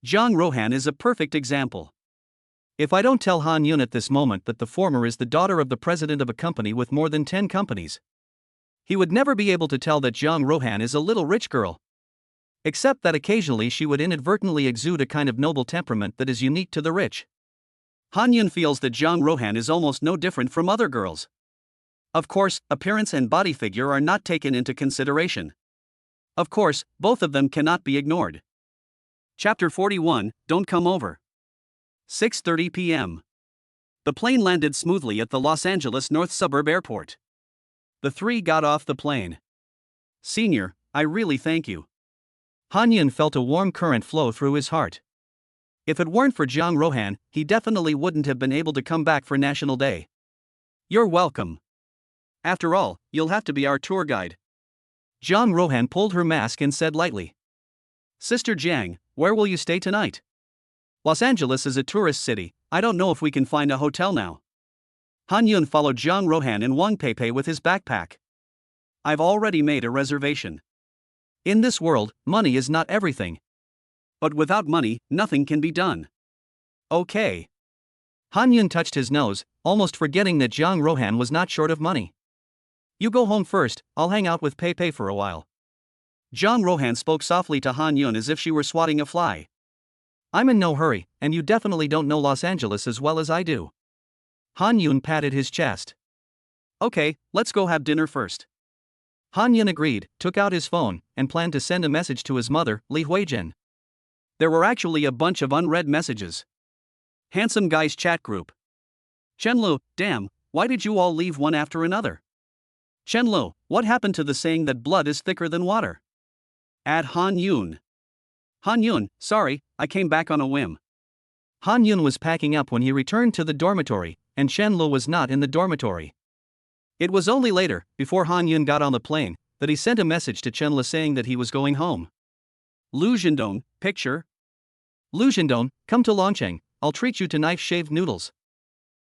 Jang Rohan is a perfect example. If I don't tell Han Yun at this moment that the former is the daughter of the president of a company with more than 10 companies, he would never be able to tell that Jang Rohan is a little rich girl. Except that occasionally she would inadvertently exude a kind of noble temperament that is unique to the rich. Han Yun feels that Jang Rohan is almost no different from other girls. Of course, appearance and body figure are not taken into consideration. Of course, both of them cannot be ignored. Chapter 41, Don't Come Over. 6:30 p.m. The plane landed smoothly at the Los Angeles North Suburb Airport. The three got off the plane. "Senior, I really thank you." Han Yun felt a warm current flow through his heart. If it weren't for Jang Rohan, he definitely wouldn't have been able to come back for National Day. "You're welcome. After all, you'll have to be our tour guide." Jang Rohan pulled her mask and said lightly, "Sister Jang, where will you stay tonight? Los Angeles is a tourist city, I don't know if we can find a hotel now." Han Yun followed Jang Rohan and Wang Peipei with his backpack. "I've already made a reservation. In this world, money is not everything. But without money, nothing can be done." "Okay." Han Yun touched his nose, almost forgetting that Jang Rohan was not short of money. "You go home first, I'll hang out with Peipei for a while." Jang Rohan spoke softly to Han Yun as if she were swatting a fly. "I'm in no hurry, and you definitely don't know Los Angeles as well as I do." Han Yun patted his chest. "Okay, let's go have dinner first." Han Yun agreed, took out his phone, and planned to send a message to his mother, Li Huizhen. There were actually a bunch of unread messages. Handsome Guys Chat Group. "Chenlo, damn, why did you all leave one after another? Chenlo, what happened to the saying that blood is thicker than water?" Add Han Yun. "Han Yun, sorry, I came back on a whim." Han Yun was packing up when he returned to the dormitory, and Chenlo was not in the dormitory. It was only later, before Han Yun got on the plane, that he sent a message to Chenlo saying that he was going home. "Lu Zhendong, picture?" "Lu Zhendong, come to Longcheng, I'll treat you to knife-shaved noodles."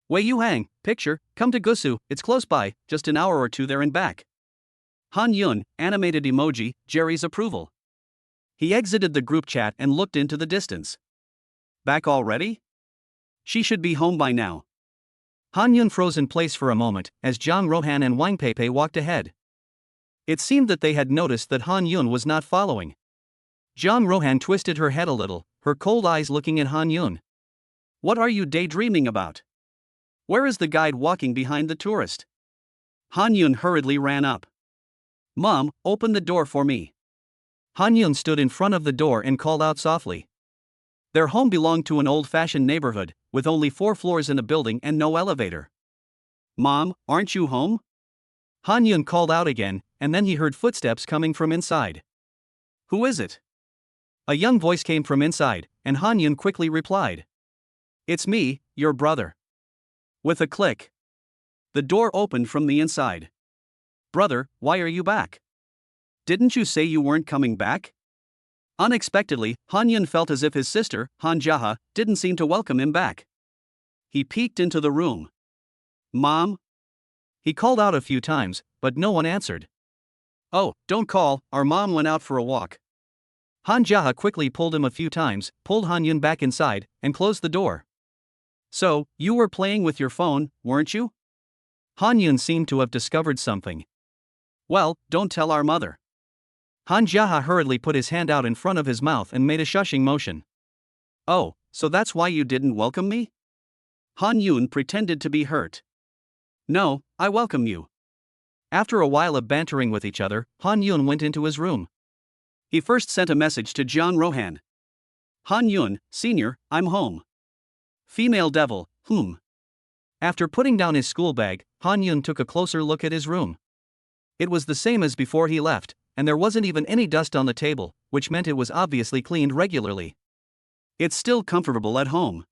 "Wei Yuhang, picture, come to Gusu, it's close by, just an hour or two there and back." Han Yun, animated emoji, Jerry's approval. He exited the group chat and looked into the distance. Back already? She should be home by now. Han Yun froze in place for a moment as Jang Rohan and Wang Peipei walked ahead. It seemed that they had noticed that Han Yun was not following. Jang Rohan twisted her head a little, her cold eyes looking at Han Yun. "What are you daydreaming about? Where is the guide walking behind the tourist?" Han Yun hurriedly ran up. "Mom, open the door for me." Han Yun stood in front of the door and called out softly. Their home belonged to an old-fashioned neighborhood, with only 4 floors in a building and no elevator. "Mom, aren't you home?" Han Yun called out again, and then he heard footsteps coming from inside. "Who is it?" A young voice came from inside, and Han Yun quickly replied. "It's me, your brother." With a click, the door opened from the inside. "Brother, why are you back? Didn't you say you weren't coming back?" Unexpectedly, Han Yun felt as if his sister, Han Jaha, didn't seem to welcome him back. He peeked into the room. "Mom?" He called out a few times, but no one answered. "Oh, don't call, our mom went out for a walk." Han Jaha quickly pulled him a few times, pulled Han Yun back inside, and closed the door. "So, you were playing with your phone, weren't you?" Han Yun seemed to have discovered something. "Well, don't tell our mother." Han Jaha hurriedly put his hand out in front of his mouth and made a shushing motion. "Oh, so that's why you didn't welcome me?" Han Yun pretended to be hurt. "No, I welcome you." After a while of bantering with each other, Han Yun went into his room. He first sent a message to Jang Rohan. "Han Yun, Senior, I'm home." Female devil, After putting down his school bag, Han Yun took a closer look at his room. It was the same as before he left, and there wasn't even any dust on the table, which meant it was obviously cleaned regularly. It's still comfortable at home.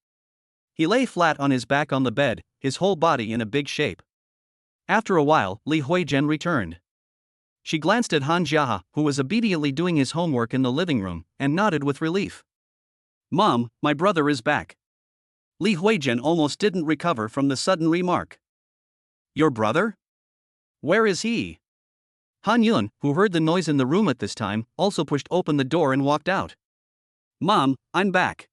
He lay flat on his back on the bed, his whole body in a big shape. After a while, Li Huizhen returned. She glanced at Han Jaha, who was obediently doing his homework in the living room, and nodded with relief. "Mom, my brother is back." Li Huizhen almost didn't recover from the sudden remark. Your brother? Where is he? Han Yun, who heard the noise in the room at this time, also pushed open the door and walked out. Mom, I'm back.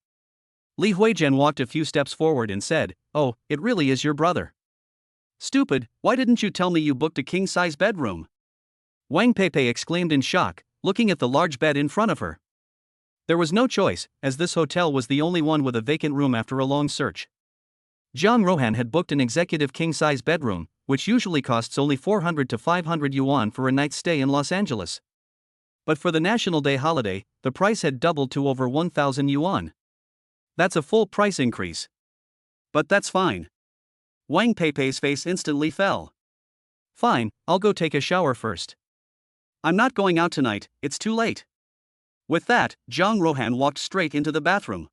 Li Huijian walked a few steps forward and said, "Oh, it really is your brother. Stupid, why didn't you tell me you booked a king-size bedroom?" Wang Peipei exclaimed in shock, looking at the large bed in front of her. There was no choice, as this hotel was the only one with a vacant room after a long search. Jiang Rohan had booked an executive king-size bedroom, which usually costs only 400 to 500 yuan for a night's stay in Los Angeles. But for the National Day holiday, the price had doubled to over 1,000 yuan. That's a full price increase. But that's fine. Wang Peipei's face instantly fell. Fine, I'll go take a shower first. I'm not going out tonight, it's too late. With that, Jiang Rohan walked straight into the bathroom.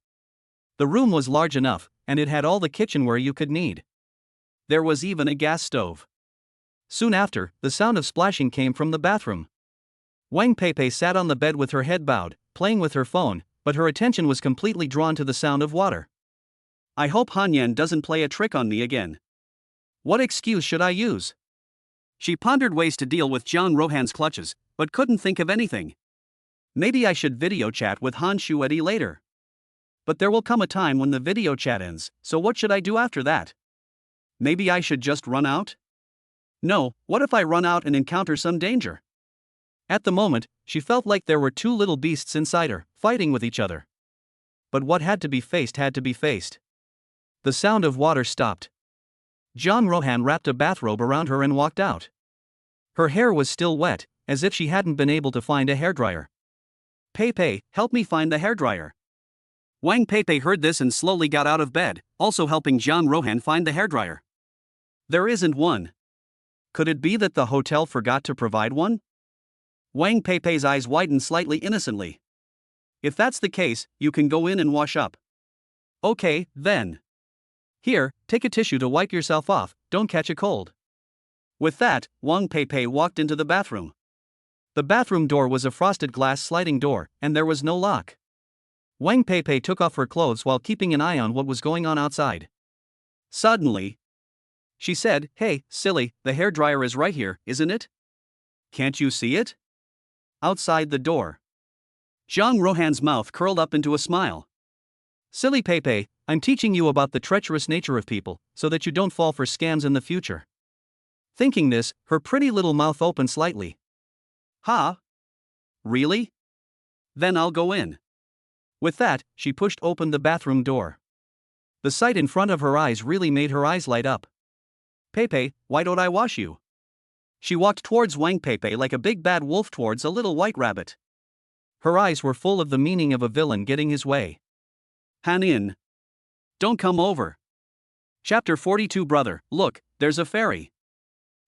The room was large enough, and it had all the kitchenware you could need. There was even a gas stove. Soon after, the sound of splashing came from the bathroom. Wang Peipei sat on the bed with her head bowed, playing with her phone, but her attention was completely drawn to the sound of water. I hope Han Yan doesn't play a trick on me again. What excuse should I use? She pondered ways to deal with Jiang Rohan's clutches, but couldn't think of anything. Maybe I should video chat with Han Shuedi later. But there will come a time when the video chat ends, so what should I do after that? Maybe I should just run out? No, what if I run out and encounter some danger? At the moment, she felt like there were two little beasts inside her, fighting with each other. But what had to be faced had to be faced. The sound of water stopped. Jiang Rohan wrapped a bathrobe around her and walked out. Her hair was still wet, as if she hadn't been able to find a hairdryer. Peipei, help me find the hairdryer. Wang Peipei heard this and slowly got out of bed, also helping Jiang Rohan find the hairdryer. There isn't one. Could it be that the hotel forgot to provide one? Wang Peipei's eyes widened slightly innocently. If that's the case, you can go in and wash up. Okay, then. Here, take a tissue to wipe yourself off, don't catch a cold. With that, Wang Peipei walked into the bathroom. The bathroom door was a frosted glass sliding door, and there was no lock. Wang Peipei took off her clothes while keeping an eye on what was going on outside. Suddenly, she said, "Hey, silly, the hairdryer is right here, isn't it? Can't you see it?" Outside the door. Jiang Rohan's mouth curled up into a smile. Silly Peipei, I'm teaching you about the treacherous nature of people, so that you don't fall for scams in the future. Thinking this, her pretty little mouth opened slightly. Huh? Really? Then I'll go in. With that, she pushed open the bathroom door. The sight in front of her eyes really made her eyes light up. Peipei, why don't I wash you? She walked towards Wang Peipei like a big bad wolf towards a little white rabbit. Her eyes were full of the meaning of a villain getting his way. Han in. Don't come over. Chapter 42 Brother, look, there's a fairy.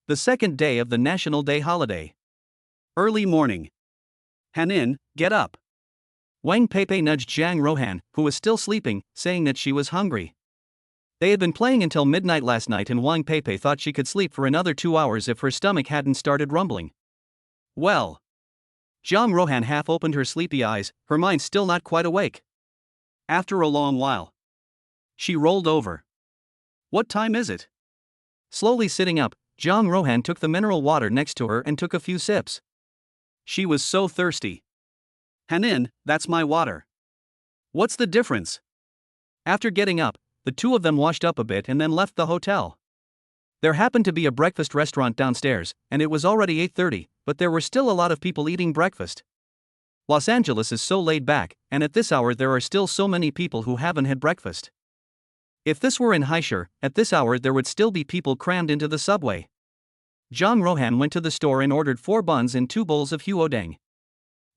The second day of the National Day holiday. Early morning. Han in, get up. Wang Peipei nudged Jiang Rohan, who was still sleeping, saying that she was hungry. They had been playing until midnight last night and Wang Peipei thought she could sleep for another 2 hours if her stomach hadn't started rumbling. Well. Jiang Rohan half opened her sleepy eyes, her mind still not quite awake. After a long while, she rolled over. What time is it? Slowly sitting up, Jiang Rohan took the mineral water next to her and took a few sips. She was so thirsty. Hanin, that's my water. What's the difference? After getting up, the two of them washed up a bit and then left the hotel. There happened to be a breakfast restaurant downstairs, and it was already 8:30, but there were still a lot of people eating breakfast. Los Angeles is so laid back, and at this hour there are still so many people who haven't had breakfast. If this were in Haishur, at this hour there would still be people crammed into the subway. Jiang Rohan went to the store and ordered 4 buns and 2 bowls of huodeng.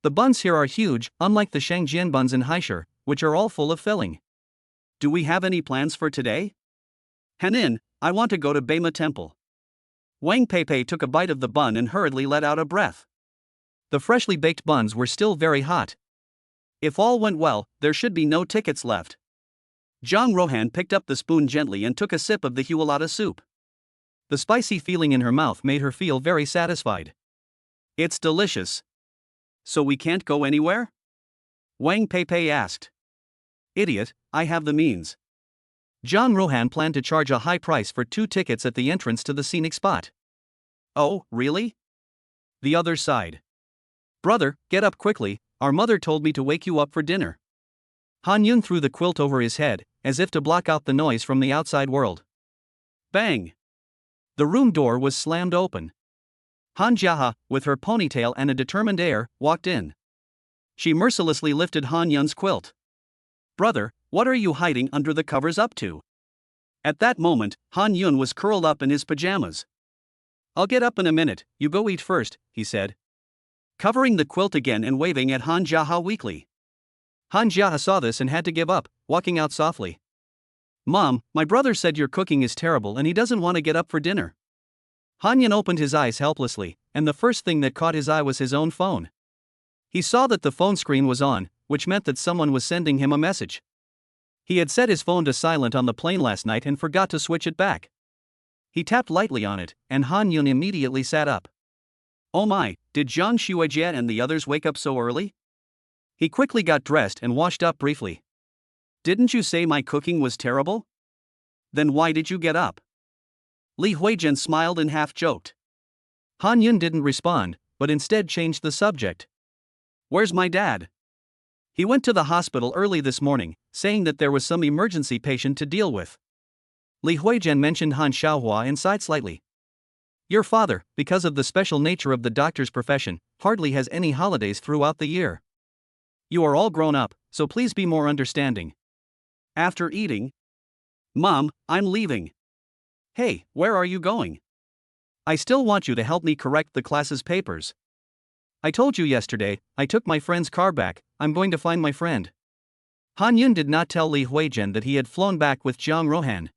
The buns here are huge, unlike the Shangjian buns in Haishur, which are all full of filling. Do we have any plans for today? Hanin, I want to go to Beima Temple. Wang Peipei took a bite of the bun and hurriedly let out a breath. The freshly baked buns were still very hot. If all went well, there should be no tickets left. Jiang Rohan picked up the spoon gently and took a sip of the huolata soup. The spicy feeling in her mouth made her feel very satisfied. It's delicious. So we can't go anywhere? Wang Peipei asked. Idiot, I have the means. Jang Rohan planned to charge a high price for 2 tickets at the entrance to the scenic spot. Oh, really? The other sighed. Brother, get up quickly, our mother told me to wake you up for dinner. Han Yun threw the quilt over his head, as if to block out the noise from the outside world. Bang! The room door was slammed open. Han Jiahe, with her ponytail and a determined air, walked in. She mercilessly lifted Han Yun's quilt. Brother, what are you hiding under the covers up to? At that moment, Han Yun was curled up in his pajamas. I'll get up in a minute, you go eat first, he said. Covering the quilt again and waving at Han Jiahe weakly. Han Jiahe saw this and had to give up, walking out softly. Mom, my brother said your cooking is terrible and he doesn't want to get up for dinner. Han Yun opened his eyes helplessly, and the first thing that caught his eye was his own phone. He saw that the phone screen was on, which meant that someone was sending him a message. He had set his phone to silent on the plane last night and forgot to switch it back. He tapped lightly on it, and Han Yun immediately sat up. Oh my, did Zhang Xuejie and the others wake up so early? He quickly got dressed and washed up briefly. Didn't you say my cooking was terrible? Then why did you get up? Li Huijian smiled and half-joked. Han Yun didn't respond, but instead changed the subject. Where's my dad? He went to the hospital early this morning, saying that there was some emergency patient to deal with. Li Huijian mentioned Han Xiaohua and sighed slightly. Your father, because of the special nature of the doctor's profession, hardly has any holidays throughout the year. You are all grown up, so please be more understanding. After eating, Mom, I'm leaving. Hey, where are you going? I still want you to help me correct the class's papers. I told you yesterday, I took my friend's car back, I'm going to find my friend. Han Yun did not tell Li Huijian that he had flown back with Zhang Rohan.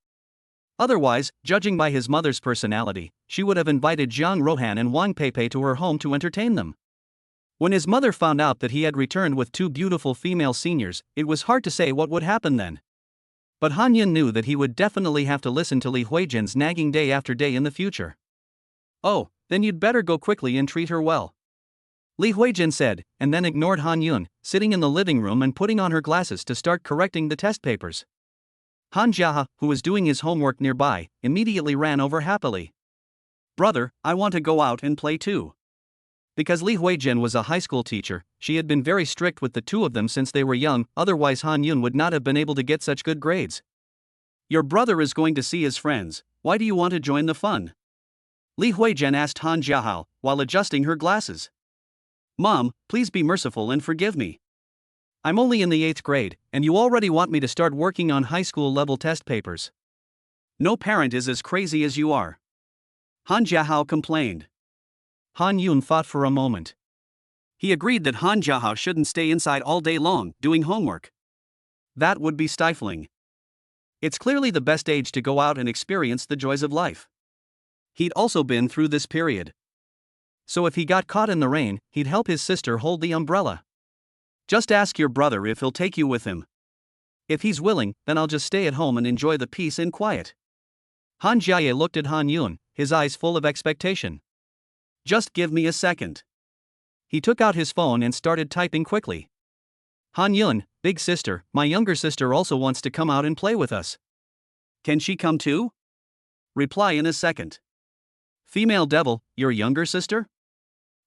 Otherwise, judging by his mother's personality, she would have invited Zhang Rohan and Wang Peipei to her home to entertain them. When his mother found out that he had returned with 2 beautiful female seniors, it was hard to say what would happen then. But Han Yun knew that he would definitely have to listen to Li Huijian's nagging day after day in the future. Oh, then you'd better go quickly and treat her well. Li Huijian said, and then ignored Han Yun, sitting in the living room and putting on her glasses to start correcting the test papers. Han Jiahe, who was doing his homework nearby, immediately ran over happily. Brother, I want to go out and play too. Because Li Huijian was a high school teacher, she had been very strict with the two of them since they were young, otherwise Han Yun would not have been able to get such good grades. Your brother is going to see his friends, why do you want to join the fun? Li Huijian asked Han Jiahe, while adjusting her glasses. Mom, please be merciful and forgive me. I'm only in the 8th grade, and you already want me to start working on high school level test papers. No parent is as crazy as you are. Han Jiahe complained. Han Yun thought for a moment. He agreed that Han Jiahe shouldn't stay inside all day long, doing homework. That would be stifling. It's clearly the best age to go out and experience the joys of life. He'd also been through this period. So if he got caught in the rain, he'd help his sister hold the umbrella. Just ask your brother if he'll take you with him. If he's willing, then I'll just stay at home and enjoy the peace and quiet. Han Jiaye looked at Han Yun, his eyes full of expectation. Just give me a second. He took out his phone and started typing quickly. Han Yun, big sister, my younger sister also wants to come out and play with us. Can she come too? Reply in a second. Female devil, your younger sister?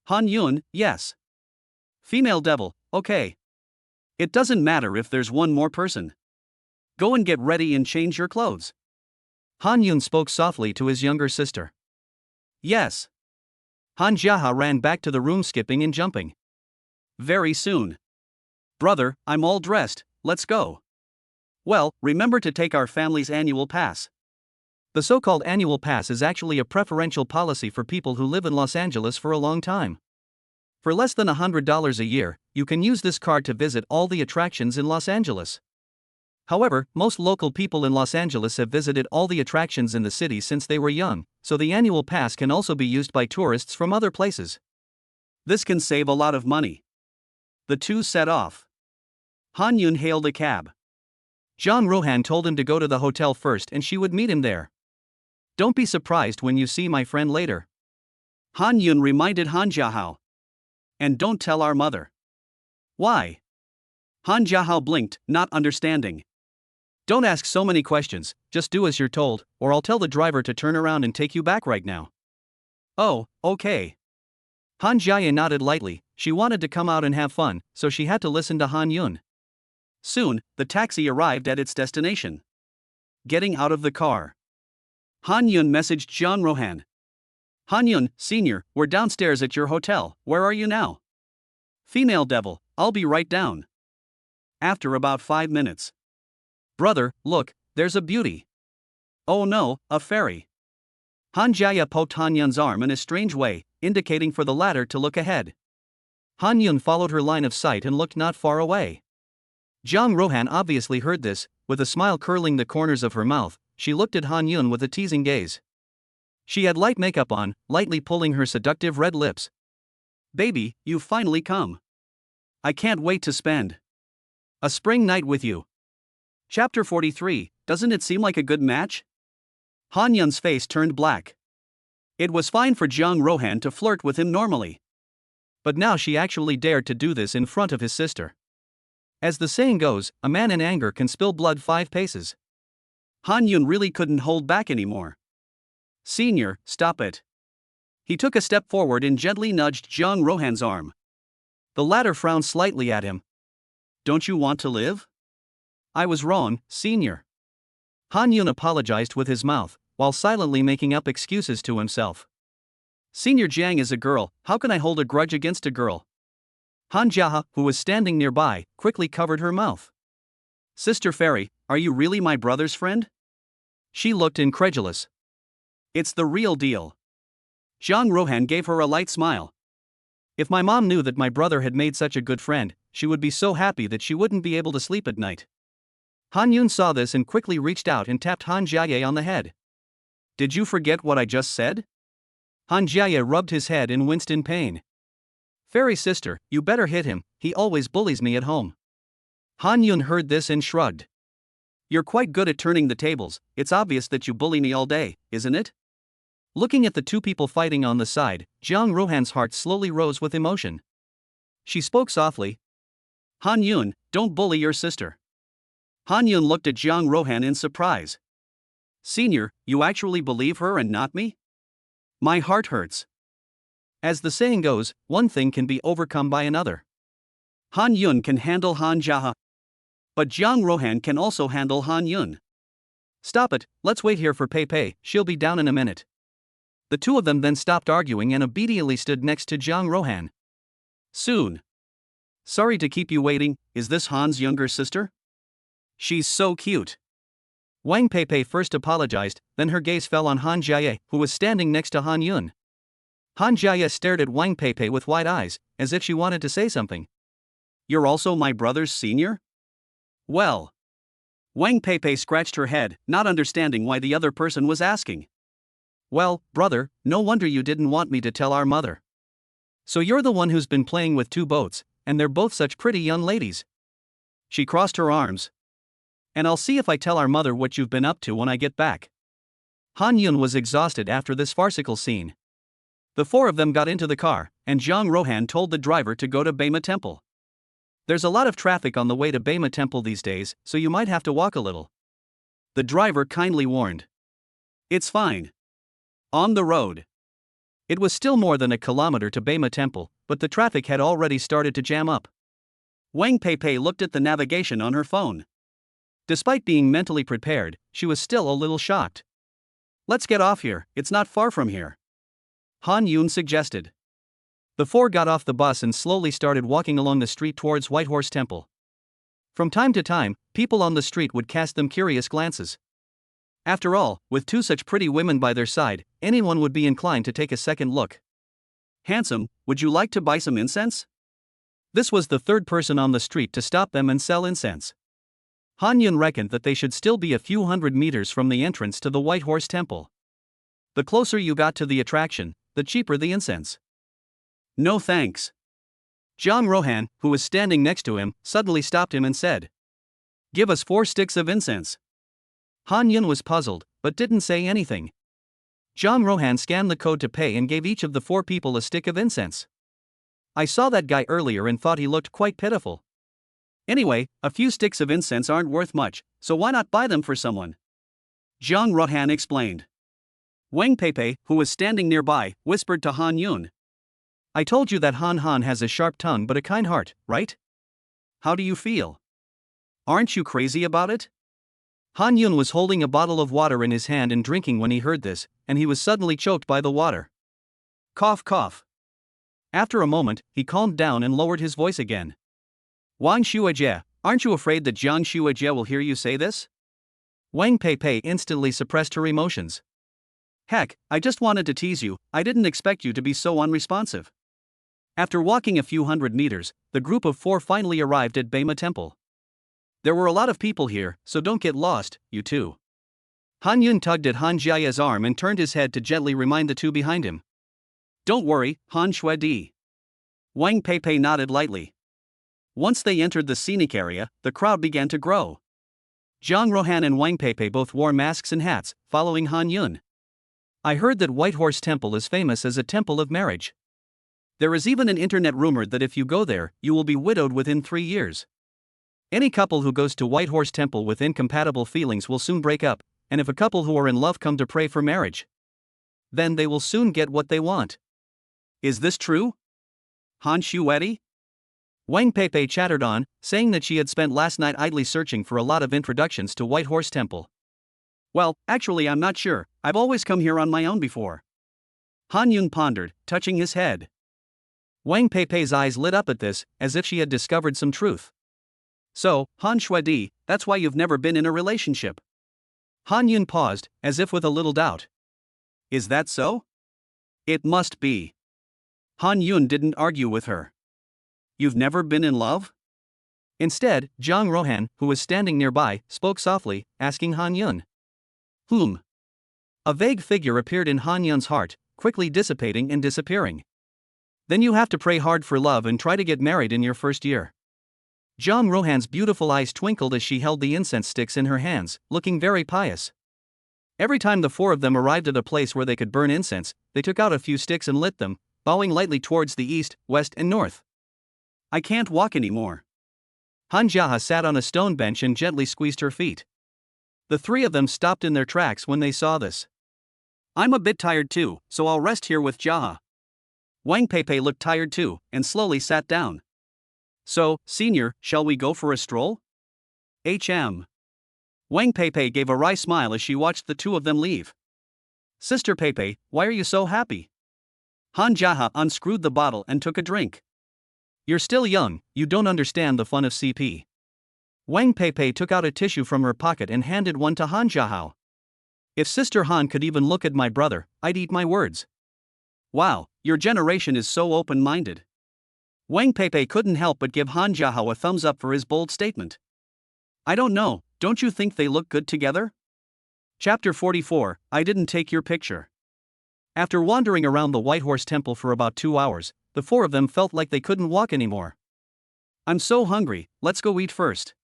Han Yun, yes. Female devil, okay. It doesn't matter if there's one more person. Go and get ready and change your clothes. Han Yun spoke softly to his younger sister. Yes. Han Jiahe ran back to the room, skipping and jumping. Very soon. Brother, I'm all dressed, let's go. Well, remember to take our family's annual pass. The so-called annual pass is actually a preferential policy for people who live in Los Angeles for a long time. For less than $100 a year, you can use this card to visit all the attractions in Los Angeles. However, most local people in Los Angeles have visited all the attractions in the city since they were young, so the annual pass can also be used by tourists from other places. This can save a lot of money. The two set off. Han Yun hailed a cab. Zhang Rohan told him to go to the hotel first and she would meet him there. Don't be surprised when you see my friend later. Han Yun reminded Han Jiahe. And don't tell our mother. Why? Han Jiahe blinked, not understanding. Don't ask so many questions, just do as you're told, or I'll tell the driver to turn around and take you back right now. Oh, okay. Han Jiaye nodded lightly. She wanted to come out and have fun, so she had to listen to Han Yun. Soon, the taxi arrived at its destination. Getting out of the car, Han Yun messaged Jiang Rohan. Han Yun, Sr., we're downstairs at your hotel, where are you now? Female devil, I'll be right down. After about 5 minutes. Brother, look, there's a beauty. Oh no, a fairy. Han Jiaye poked Han Yun's arm in a strange way, indicating for the latter to look ahead. Han Yun followed her line of sight and looked not far away. Jiang Rohan obviously heard this. With a smile curling the corners of her mouth, she looked at Han Yun with a teasing gaze. She had light makeup on, lightly pulling her seductive red lips. Baby, you've finally come. I can't wait to spend a spring night with you. Chapter 43, doesn't it seem like a good match? Han Yun's face turned black. It was fine for Jiang Rohan to flirt with him normally. But now she actually dared to do this in front of his sister. As the saying goes, a man in anger can spill blood 5 paces. Han Yun really couldn't hold back anymore. Senior, stop it. He took a step forward and gently nudged Jiang Rohan's arm. The latter frowned slightly at him. Don't you want to live? I was wrong, Senior. Han Yun apologized with his mouth, while silently making up excuses to himself. Senior Jiang is a girl, how can I hold a grudge against a girl? Han Jiahe, who was standing nearby, quickly covered her mouth. Sister Fairy, are you really my brother's friend? She looked incredulous. It's the real deal. Jiang Rohan gave her a light smile. If my mom knew that my brother had made such a good friend, she would be so happy that she wouldn't be able to sleep at night. Han Yun saw this and quickly reached out and tapped Han Jiaye on the head. Did you forget what I just said? Han Jiaye rubbed his head and winced in pain. Fairy sister, you better hit him, he always bullies me at home. Han Yun heard this and shrugged. You're quite good at turning the tables, it's obvious that you bully me all day, isn't it? Looking at the two people fighting on the side, Jiang Rohan's heart slowly rose with emotion. She spoke softly. Han Yun, don't bully your sister. Han Yun looked at Jiang Rohan in surprise. Senior, you actually believe her and not me? My heart hurts. As the saying goes, one thing can be overcome by another. Han Yun can handle Han Jiahe. But Jiang Rohan can also handle Han Yun. Stop it, let's wait here for Pei Pei, she'll be down in a minute. The two of them then stopped arguing and obediently stood next to Jiang Rohan. Soon. Sorry to keep you waiting, is this Han's younger sister? She's so cute. Wang Pei Pei first apologized, then her gaze fell on Han Jiaye, who was standing next to Han Yun. Han Jiaye stared at Wang Pei Pei with wide eyes, as if she wanted to say something. You're also my brother's senior? Well. Wang Pei Pei scratched her head, not understanding why the other person was asking. Well, brother, no wonder you didn't want me to tell our mother. So you're the one who's been playing with 2 boats, and they're both such pretty young ladies. She crossed her arms. And I'll see if I tell our mother what you've been up to when I get back. Han Yun was exhausted after this farcical scene. The 4 of them got into the car, and Jiang Rohan told the driver to go to Beima Temple. There's a lot of traffic on the way to Beima Temple these days, so you might have to walk a little. The driver kindly warned. It's fine. On the road. It was still more than a kilometer to Beima Temple, but the traffic had already started to jam up. Wang Pei Pei looked at the navigation on her phone. Despite being mentally prepared, she was still a little shocked. Let's get off here, it's not far from here. Han Yun suggested. The 4 got off the bus and slowly started walking along the street towards Whitehorse Temple. From time to time, people on the street would cast them curious glances. After all, with 2 such pretty women by their side, anyone would be inclined to take a second look. Handsome, would you like to buy some incense? This was the 3rd person on the street to stop them and sell incense. Han Yun reckoned that they should still be a few hundred meters from the entrance to the Whitehorse Temple. The closer you got to the attraction, the cheaper the incense. No thanks. Jiang Rohan, who was standing next to him, suddenly stopped him and said. Give us 4 sticks of incense. Han Yun was puzzled, but didn't say anything. Jiang Rohan scanned the code to pay and gave each of the 4 people a stick of incense. I saw that guy earlier and thought he looked quite pitiful. Anyway, a few sticks of incense aren't worth much, so why not buy them for someone? Zhang Ruohan explained. Wang Peipei, who was standing nearby, whispered to Han Yun. I told you that Han Han has a sharp tongue but a kind heart, right? How do you feel? Aren't you crazy about it? Han Yun was holding a bottle of water in his hand and drinking when he heard this, and he was suddenly choked by the water. Cough, cough. After a moment, he calmed down and lowered his voice again. Wang Shuojie, aren't you afraid that Jiang Shuojie will hear you say this? Wang Peipei instantly suppressed her emotions. Heck, I just wanted to tease you, I didn't expect you to be so unresponsive. After walking a few hundred meters, the group of 4 finally arrived at Beima Temple. There were a lot of people here, so don't get lost, you two. Han Yun tugged at Han Jiaye's arm and turned his head to gently remind the two behind him. Don't worry, Han Shuedi. Wang Peipei nodded lightly. Once they entered the scenic area, the crowd began to grow. Zhang Ruohan and Wang Peipei both wore masks and hats, following Han Yun. I heard that White Horse Temple is famous as a temple of marriage. There is even an internet rumor that if you go there, you will be widowed within 3 years. Any couple who goes to White Horse Temple with incompatible feelings will soon break up, and if a couple who are in love come to pray for marriage, then they will soon get what they want. Is this true? Han Shuedi? Wang Peipei chattered on, saying that she had spent last night idly searching for a lot of introductions to White Horse Temple. Well, actually I'm not sure, I've always come here on my own before. Han Yun pondered, touching his head. Wang Peipei's eyes lit up at this, as if she had discovered some truth. So, Han Shuedi, that's why you've never been in a relationship. Han Yun paused, as if with a little doubt. Is that so? It must be. Han Yun didn't argue with her. You've never been in love? Instead, Zhang Ruohan, who was standing nearby, spoke softly, asking Han Yun. Whom? A vague figure appeared in Han Yun's heart, quickly dissipating and disappearing. Then you have to pray hard for love and try to get married in your first year. Zhang Ruohan's beautiful eyes twinkled as she held the incense sticks in her hands, looking very pious. Every time the 4 of them arrived at a place where they could burn incense, they took out a few sticks and lit them, bowing lightly towards the east, west and north. I can't walk anymore. Han Jiahe sat on a stone bench and gently squeezed her feet. The 3 of them stopped in their tracks when they saw this. I'm a bit tired too, so I'll rest here with Jiahe. Wang Peipei looked tired too, and slowly sat down. So, senior, shall we go for a stroll? Wang Peipei gave a wry smile as she watched the 2 of them leave. Sister Peipei, why are you so happy? Han Jiahe unscrewed the bottle and took a drink. You're still young, you don't understand the fun of CP. Wang Peipei took out a tissue from her pocket and handed one to Han Jiahe. If Sister Han could even look at my brother, I'd eat my words. Wow, your generation is so open-minded. Wang Peipei couldn't help but give Han Jiahe a thumbs up for his bold statement. I don't know, don't you think they look good together? Chapter 44, I didn't take your picture. After wandering around the White Horse Temple for about 2 hours, the 4 of them felt like they couldn't walk anymore. I'm so hungry, let's go eat first.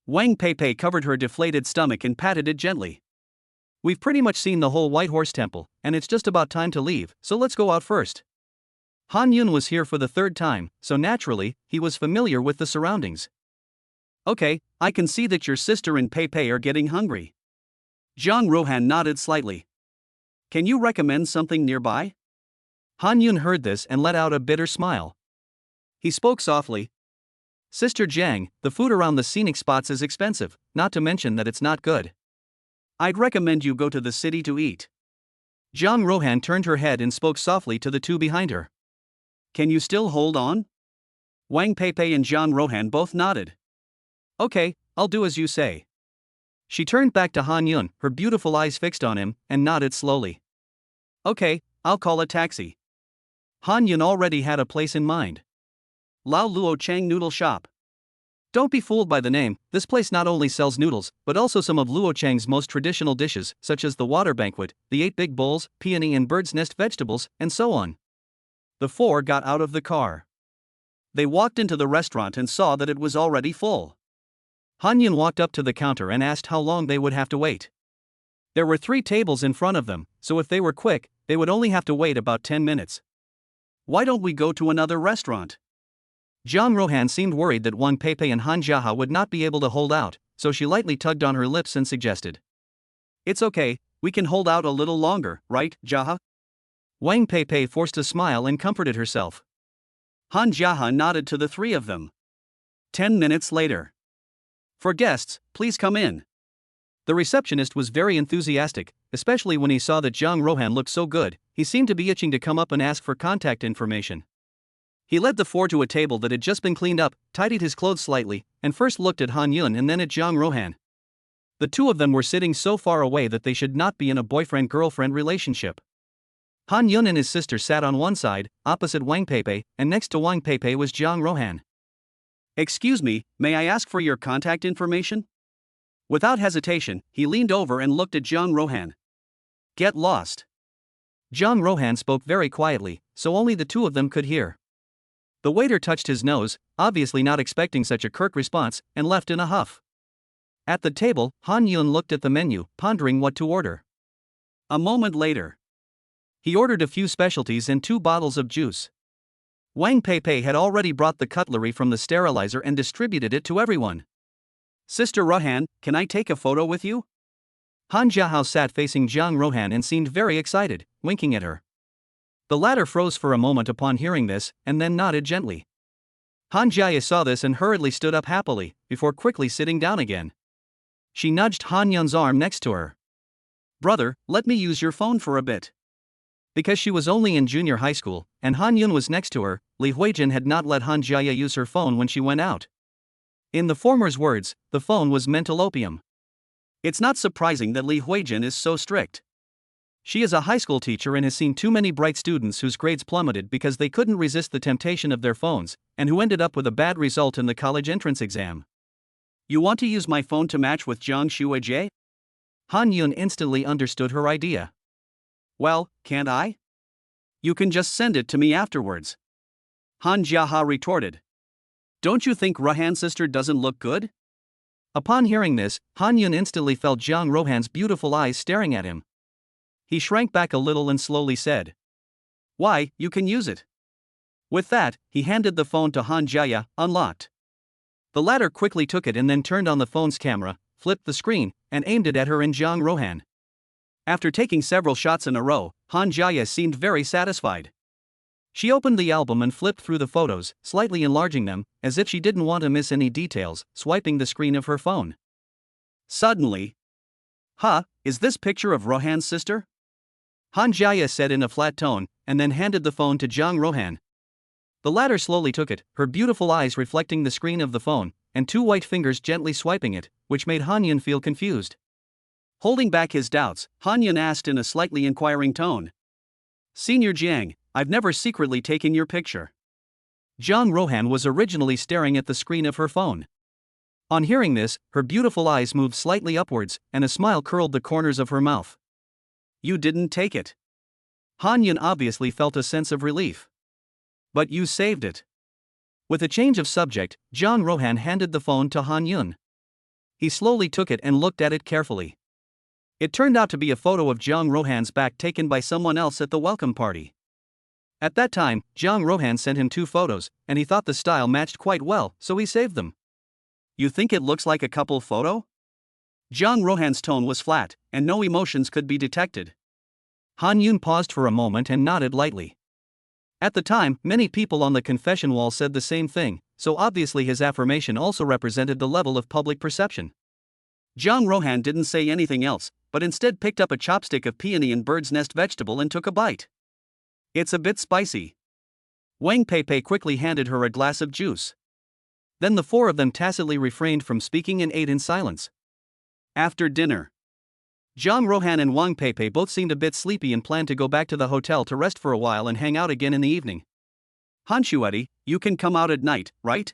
Wang Peipei covered her deflated stomach and patted it gently. We've pretty much seen the whole White Horse Temple, and it's just about time to leave, so let's go out first. Han Yun was here for the 3rd time, so naturally, he was familiar with the surroundings. Okay, I can see that your sister and Peipei are getting hungry. Zhang Ruohan nodded slightly. Can you recommend something nearby? Han Yun heard this and let out a bitter smile. He spoke softly. Sister Jiang, the food around the scenic spots is expensive, not to mention that it's not good. I'd recommend you go to the city to eat. Zhang Ruohan turned her head and spoke softly to the 2 behind her. Can you still hold on? Wang Peipei and Zhang Ruohan both nodded. Okay, I'll do as you say. She turned back to Han Yun, her beautiful eyes fixed on him, and nodded slowly. Okay, I'll call a taxi. Han Yun already had a place in mind. Lao Luo Chang Noodle Shop. Don't be fooled by the name, this place not only sells noodles, but also some of Luo Chang's most traditional dishes, such as the water banquet, the 8 big bowls, peony and bird's nest vegetables, and so on. The 4 got out of the car. They walked into the restaurant and saw that it was already full. Han Yun walked up to the counter and asked how long they would have to wait. There were 3 tables in front of them, so if they were quick, they would only have to wait about 10 minutes. Why don't we go to another restaurant? Jiang Rohan seemed worried that Wang Peipei and Han Jiahe would not be able to hold out, so she lightly tugged on her lips and suggested. It's okay, we can hold out a little longer, right, Jiahe? Wang Peipei forced a smile and comforted herself. Han Jiahe nodded to the three of them. 10 minutes later. For guests, please come in. The receptionist was very enthusiastic, especially when he saw that Jiang Rohan looked so good. He seemed to be itching to come up and ask for contact information. He led the four to a table that had just been cleaned up, tidied his clothes slightly, and first looked at Han Yun and then at Jiang Rohan. The two of them were sitting so far away that they should not be in a boyfriend-girlfriend relationship. Han Yun and his sister sat on one side, opposite Wang Peipei, and next to Wang Peipei was Jiang Rohan. Excuse me, may I ask for your contact information? Without hesitation, he leaned over and looked at Jiang Rohan. Get lost. Jiang Rohan spoke very quietly, so only the two of them could hear. The waiter touched his nose, obviously not expecting such a curt response, and left in a huff. At the table, Han Yun looked at the menu, pondering what to order. A moment later, he ordered a few specialties and 2 bottles of juice. Wang Peipei had already brought the cutlery from the sterilizer and distributed it to everyone. Sister Rohan, can I take a photo with you? Han Jiahe sat facing Jiang Rohan and seemed very excited, winking at her. The latter froze for a moment upon hearing this, and then nodded gently. Han Jiahe saw this and hurriedly stood up happily, before quickly sitting down again. She nudged Han Yun's arm next to her. Brother, let me use your phone for a bit. Because she was only in junior high school, and Han Yun was next to her, Li Huijin had not let Han Jiahe use her phone when she went out. In the former's words, the phone was mental opium. It's not surprising that Li Huijin is so strict. She is a high school teacher and has seen too many bright students whose grades plummeted because they couldn't resist the temptation of their phones, and who ended up with a bad result in the college entrance exam. You want to use my phone to match with Jiang Shuijie? Han Yun instantly understood her idea. Well, can't I? You can just send it to me afterwards. Han Jiahe retorted. Don't you think Rohan's sister doesn't look good? Upon hearing this, Han Yun instantly felt Jiang Rohan's beautiful eyes staring at him. He shrank back a little and slowly said, Why, you can use it. With that, he handed the phone to Han Jiahe, unlocked. The latter quickly took it and then turned on the phone's camera, flipped the screen, and aimed it at her and Jiang Rohan. After taking several shots in a row, Han Jiahe seemed very satisfied. She opened the album and flipped through the photos, slightly enlarging them, as if she didn't want to miss any details, swiping the screen of her phone. Suddenly, is this picture of Rohan's sister? Han Jiahe said in a flat tone, and then handed the phone to Jiang Rohan. The latter slowly took it, her beautiful eyes reflecting the screen of the phone, and 2 white fingers gently swiping it, which made Han Yun feel confused. Holding back his doubts, Han Yun asked in a slightly inquiring tone. Senior Jiang, I've never secretly taken your picture. Jiang Rohan was originally staring at the screen of her phone. On hearing this, her beautiful eyes moved slightly upwards, and a smile curled the corners of her mouth. You didn't take it. Han Yun obviously felt a sense of relief. But you saved it. With a change of subject, Jiang Rohan handed the phone to Han Yun. He slowly took it and looked at it carefully. It turned out to be a photo of Jiang Rohan's back taken by someone else at the welcome party. At that time, Jiang Rohan sent him 2 photos, and he thought the style matched quite well, so he saved them. You think it looks like a couple photo? Jiang Rohan's tone was flat, and no emotions could be detected. Han Yun paused for a moment and nodded lightly. At the time, many people on the confession wall said the same thing, so obviously his affirmation also represented the level of public perception. Jiang Rohan didn't say anything else, but instead picked up a chopstick of peony and bird's nest vegetable and took a bite. It's a bit spicy. Wang Peipei quickly handed her a glass of juice. Then the 4 of them tacitly refrained from speaking and ate in silence. After dinner, Jiang Rohan and Wang Peipei both seemed a bit sleepy and planned to go back to the hotel to rest for a while and hang out again in the evening. Han Shuedi, you can come out at night, right?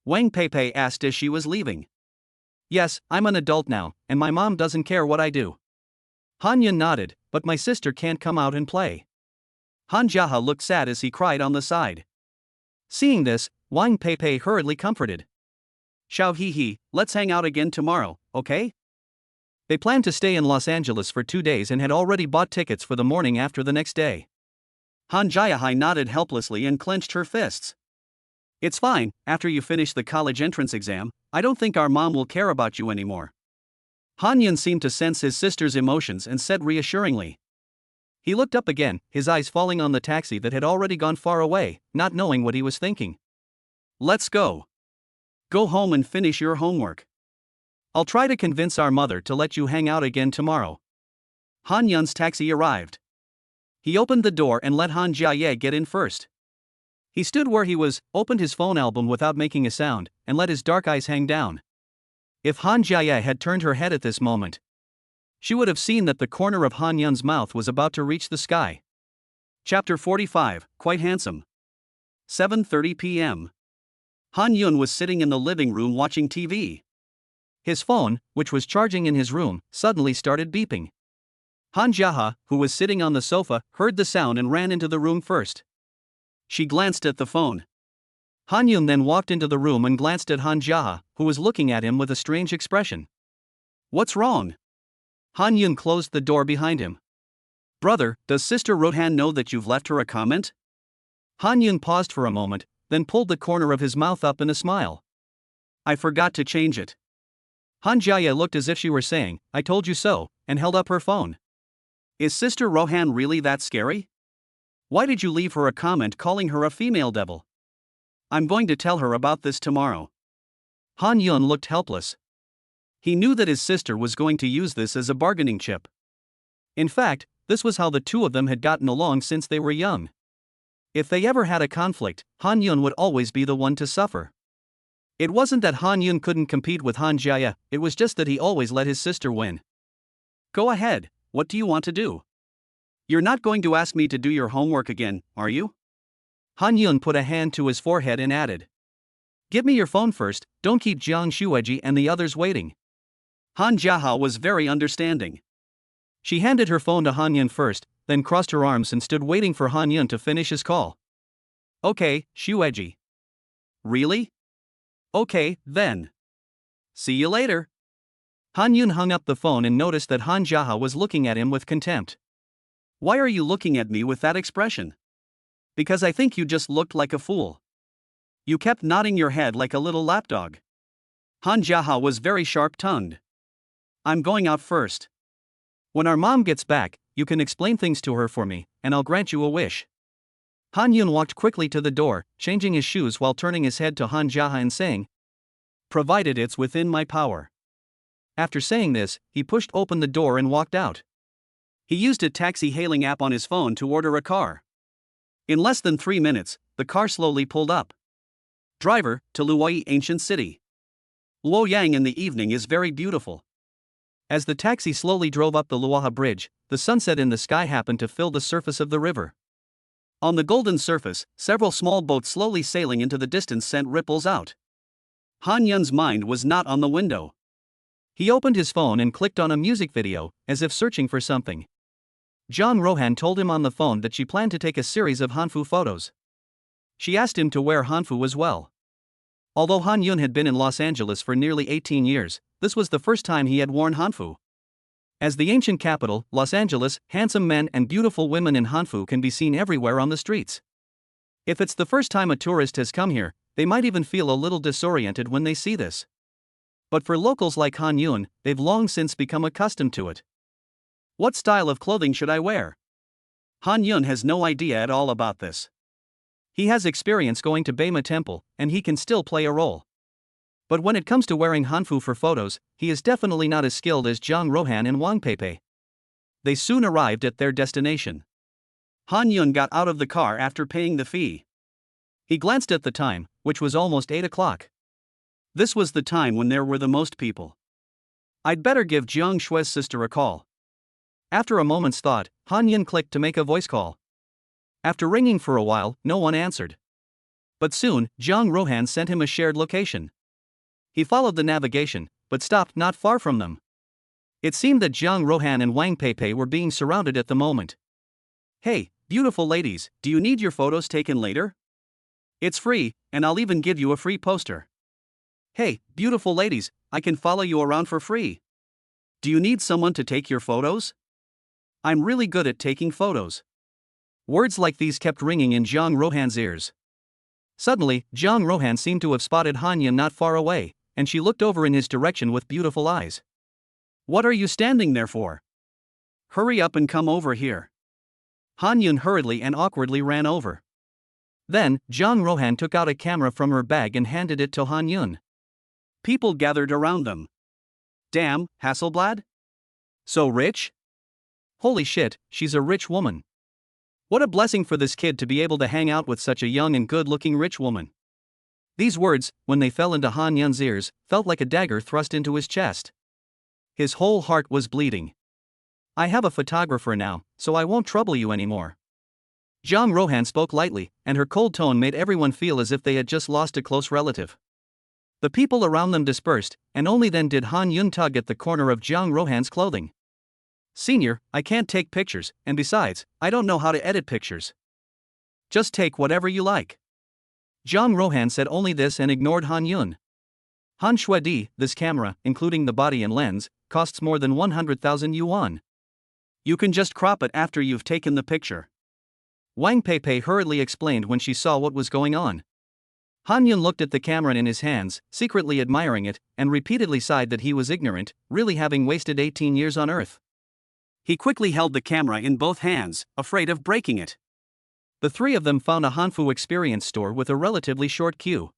Wang Peipei asked as she was leaving. Yes, I'm an adult now, and my mom doesn't care what I do. Han Yun nodded, but my sister can't come out and play. Han Jiahe looked sad as he cried on the side. Seeing this, Wang Peipei hurriedly comforted. Xiao he, let's hang out again tomorrow, okay? They planned to stay in Los Angeles for 2 days and had already bought tickets for the morning after the next day. Han Jiahe nodded helplessly and clenched her fists. It's fine, after you finish the college entrance exam, I don't think our mom will care about you anymore. Han Yun seemed to sense his sister's emotions and said reassuringly. He looked up again, his eyes falling on the taxi that had already gone far away, not knowing what he was thinking. Let's go. Go home and finish your homework. I'll try to convince our mother to let you hang out again tomorrow. Han Yun's taxi arrived. He opened the door and let Han Jiaye get in first. He stood where he was, opened his phone album without making a sound, and let his dark eyes hang down. If Han Jiaye had turned her head at this moment, she would have seen that the corner of Han Yun's mouth was about to reach the sky. Chapter 45, Quite Handsome. 7:30 p.m. Han Yun was sitting in the living room watching TV. His phone, which was charging in his room, suddenly started beeping. Han Jiahe, who was sitting on the sofa, heard the sound and ran into the room first. She glanced at the phone. Han Yun then walked into the room and glanced at Han Jiahe, who was looking at him with a strange expression. What's wrong? Han Yun closed the door behind him. Brother, does Sister Rohan know that you've left her a comment? Han Yun paused for a moment, then pulled the corner of his mouth up in a smile. I forgot to change it. Han Jiaye looked as if she were saying, I told you so, and held up her phone. Is Sister Rohan really that scary? Why did you leave her a comment calling her a female devil? I'm going to tell her about this tomorrow. Han Yun looked helpless. He knew that his sister was going to use this as a bargaining chip. In fact, this was how the two of them had gotten along since they were young. If they ever had a conflict, Han Yun would always be the one to suffer. It wasn't that Han Yun couldn't compete with Han Jiaye, it was just that he always let his sister win. Go ahead, what do you want to do? You're not going to ask me to do your homework again, are you? Han Yun put a hand to his forehead and added. Give me your phone first, don't keep Jiang Shueji and the others waiting. Han Jiahe was very understanding. She handed her phone to Han Yun first, then crossed her arms and stood waiting for Han Yun to finish his call. Okay, Shueji. Really? Okay, then. See you later. Han Yun hung up the phone and noticed that Han Jiahe was looking at him with contempt. Why are you looking at me with that expression? Because I think you just looked like a fool. You kept nodding your head like a little lapdog. Han Jiahe was very sharp-tongued. I'm going out first. When our mom gets back, you can explain things to her for me, and I'll grant you a wish. Han Yun walked quickly to the door, changing his shoes while turning his head to Han Jiahe and saying, provided it's within my power. After saying this, he pushed open the door and walked out. He used a taxi hailing app on his phone to order a car. In less than 3 minutes, the car slowly pulled up. Driver, to Luoyi Ancient City. Luoyang in the evening is very beautiful. As the taxi slowly drove up the Luoha Bridge, the sunset in the sky happened to fill the surface of the river. On the golden surface, several small boats slowly sailing into the distance sent ripples out. Han Yun's mind was not on the window. He opened his phone and clicked on a music video, as if searching for something. Jiang Rohan told him on the phone that she planned to take a series of Hanfu photos. She asked him to wear Hanfu as well. Although Han Yun had been in Los Angeles for nearly 18 years, this was the first time he had worn Hanfu. As the ancient capital, Los Angeles, handsome men and beautiful women in Hanfu can be seen everywhere on the streets. If it's the first time a tourist has come here, they might even feel a little disoriented when they see this. But for locals like Han Yun, they've long since become accustomed to it. What style of clothing should I wear? Han Yun has no idea at all about this. He has experience going to Beima Temple, and he can still play a role. But when it comes to wearing Hanfu for photos, he is definitely not as skilled as Jiang Rohan and Wang Peipei. They soon arrived at their destination. Han Yun got out of the car after paying the fee. He glanced at the time, which was almost 8 o'clock. This was the time when there were the most people. I'd better give Jiang Shue's sister a call. After a moment's thought, Han Yun clicked to make a voice call. After ringing for a while, no one answered. But soon, Jiang Rohan sent him a shared location. He followed the navigation, but stopped not far from them. It seemed that Jiang Rohan and Wang Peipei were being surrounded at the moment. Hey, beautiful ladies, do you need your photos taken later? It's free, and I'll even give you a free poster. Hey, beautiful ladies, I can follow you around for free. Do you need someone to take your photos? I'm really good at taking photos. Words like these kept ringing in Jiang Rohan's ears. Suddenly, Jiang Rohan seemed to have spotted Han Yun not far away, and she looked over in his direction with beautiful eyes. "What are you standing there for? Hurry up and come over here." Han Yun hurriedly and awkwardly ran over. Then, Jiang Rohan took out a camera from her bag and handed it to Han Yun. People gathered around them. "Damn, Hasselblad? So rich? Holy shit, she's a rich woman. What a blessing for this kid to be able to hang out with such a young and good-looking rich woman." These words, when they fell into Han Yun's ears, felt like a dagger thrust into his chest. His whole heart was bleeding. "I have a photographer now, so I won't trouble you anymore." Jiang Rohan spoke lightly, and her cold tone made everyone feel as if they had just lost a close relative. The people around them dispersed, and only then did Han Yun tug at the corner of Jiang Rohan's clothing. "Senior, I can't take pictures, and besides, I don't know how to edit pictures. Just take whatever you like." Jiang Rohan said only this and ignored Han Yun. "Han Shuedi, this camera, including the body and lens, costs more than 100,000 yuan. You can just crop it after you've taken the picture." Wang Peipei hurriedly explained when she saw what was going on. Han Yun looked at the camera in his hands, secretly admiring it, and repeatedly sighed that he was ignorant, really having wasted 18 years on Earth. He quickly held the camera in both hands, afraid of breaking it. The three of them found a Hanfu experience store with a relatively short queue.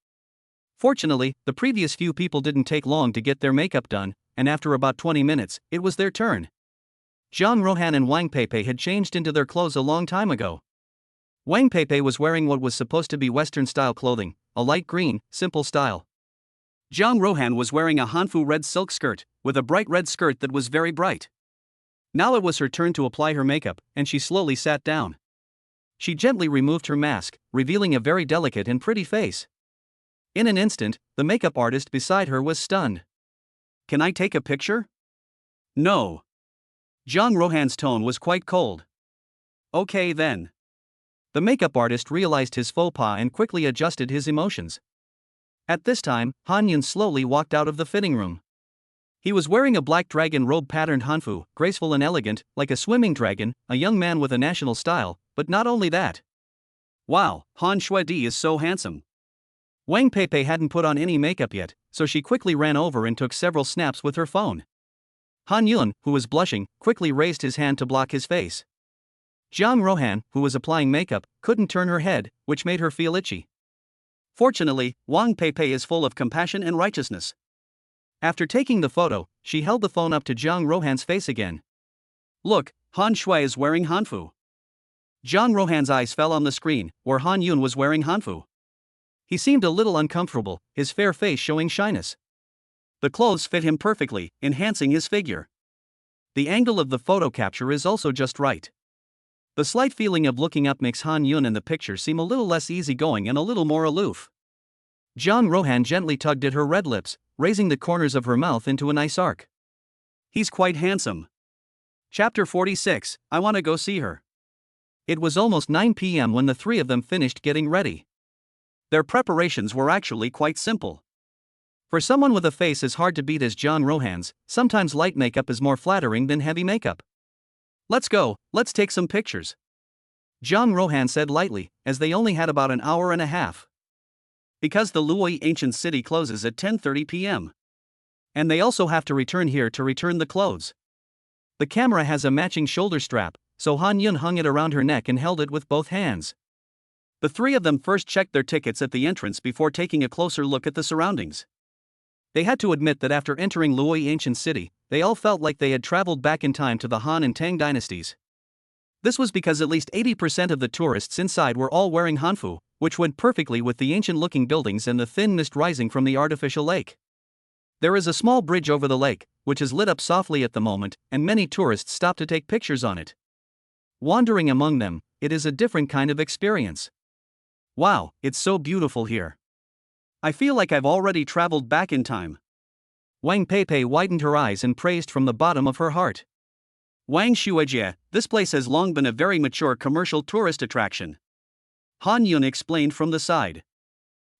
Fortunately, the previous few people didn't take long to get their makeup done, and after about 20 minutes, it was their turn. Jiang Rohan and Wang Peipei had changed into their clothes a long time ago. Wang Peipei was wearing what was supposed to be Western-style clothing, a light green, simple style. Jiang Rohan was wearing a Hanfu red silk skirt, with a bright red skirt that was very bright. Now it was her turn to apply her makeup, and she slowly sat down. She gently removed her mask, revealing a very delicate and pretty face. In an instant, the makeup artist beside her was stunned. "Can I take a picture?" "No." Jiang Rohan's tone was quite cold. "Okay then." The makeup artist realized his faux pas and quickly adjusted his emotions. At this time, Han Yun slowly walked out of the fitting room. He was wearing a black dragon robe patterned hanfu, graceful and elegant, like a swimming dragon, a young man with a national style, but not only that. "Wow, Han Shuedi is so handsome." Wang Peipei hadn't put on any makeup yet, so she quickly ran over and took several snaps with her phone. Han Yun, who was blushing, quickly raised his hand to block his face. Jiang Rohan, who was applying makeup, couldn't turn her head, which made her feel itchy. Fortunately, Wang Peipei is full of compassion and righteousness. After taking the photo, she held the phone up to Jiang Rohan's face again. "Look, Han Shui is wearing hanfu." Jiang Rohan's eyes fell on the screen, where Han Yun was wearing hanfu. He seemed a little uncomfortable, his fair face showing shyness. The clothes fit him perfectly, enhancing his figure. The angle of the photo capture is also just right. The slight feeling of looking up makes Han Yun in the picture seem a little less easygoing and a little more aloof. Jiang Rohan gently tugged at her red lips, raising the corners of her mouth into a nice arc. "He's quite handsome." Chapter 46, I Want to Go See Her. It was almost 9 p.m. when the three of them finished getting ready. Their preparations were actually quite simple. For someone with a face as hard to beat as Jiang Rohan's, sometimes light makeup is more flattering than heavy makeup. "Let's go, let's take some pictures," Jiang Rohan said lightly, as they only had about an hour and a half. Because the Luoyi ancient city closes at 10:30 p.m. And they also have to return here to return the clothes. The camera has a matching shoulder strap, so Han Yun hung it around her neck and held it with both hands. The three of them first checked their tickets at the entrance before taking a closer look at the surroundings. They had to admit that after entering Luoyi ancient city, they all felt like they had traveled back in time to the Han and Tang dynasties. This was because at least 80% of the tourists inside were all wearing hanfu, which went perfectly with the ancient-looking buildings and the thin mist rising from the artificial lake. There is a small bridge over the lake, which is lit up softly at the moment, and many tourists stop to take pictures on it. Wandering among them, it is a different kind of experience. Wow, it's so beautiful here. I feel like I've already traveled back in time. Wang Peipei widened her eyes and praised from the bottom of her heart. Wang Shuijie, this place has long been a very mature commercial tourist attraction. Han Yun explained from the side.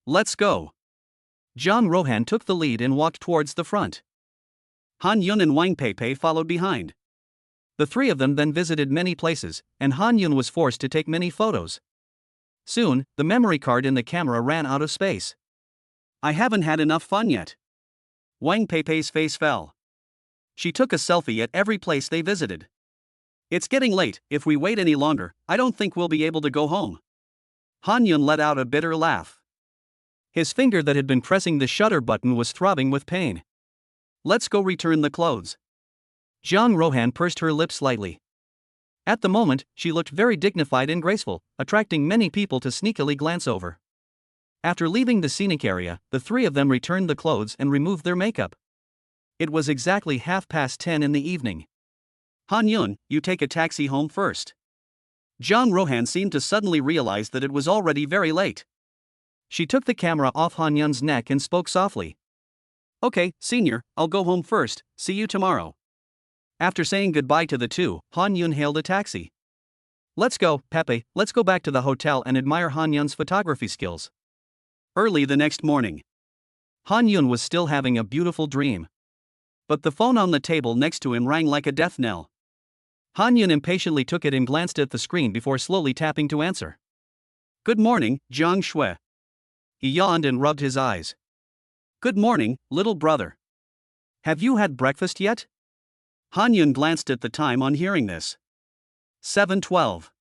Let's go. Jiang Rohan took the lead and walked towards the front. Han Yun and Wang Peipei followed behind. The three of them then visited many places, and Han Yun was forced to take many photos. Soon, the memory card in the camera ran out of space. I haven't had enough fun yet. Wang Peipei's face fell. She took a selfie at every place they visited. It's getting late. If we wait any longer, I don't think we'll be able to go home. Han Yun let out a bitter laugh. His finger that had been pressing the shutter button was throbbing with pain. Let's go return the clothes. Zhang Rohan pursed her lips slightly. At the moment, she looked very dignified and graceful, attracting many people to sneakily glance over. After leaving the scenic area, the three of them returned the clothes and removed their makeup. It was exactly 10:30 in the evening. Han Yun, you take a taxi home first. Zhang Rohan seemed to suddenly realize that it was already very late. She took the camera off Han Yun's neck and spoke softly. Okay, senior, I'll go home first, see you tomorrow. After saying goodbye to the two, Han Yun hailed a taxi. Let's go, Pepe, let's go back to the hotel and admire Han Yun's photography skills. Early the next morning. Han Yun was still having a beautiful dream. But the phone on the table next to him rang like a death knell. Han Yun impatiently took it and glanced at the screen before slowly tapping to answer. Good morning, Jiang Shui. He yawned and rubbed his eyes. Good morning, little brother. Have you had breakfast yet? Han Yun glanced at the time on hearing this. 7:12.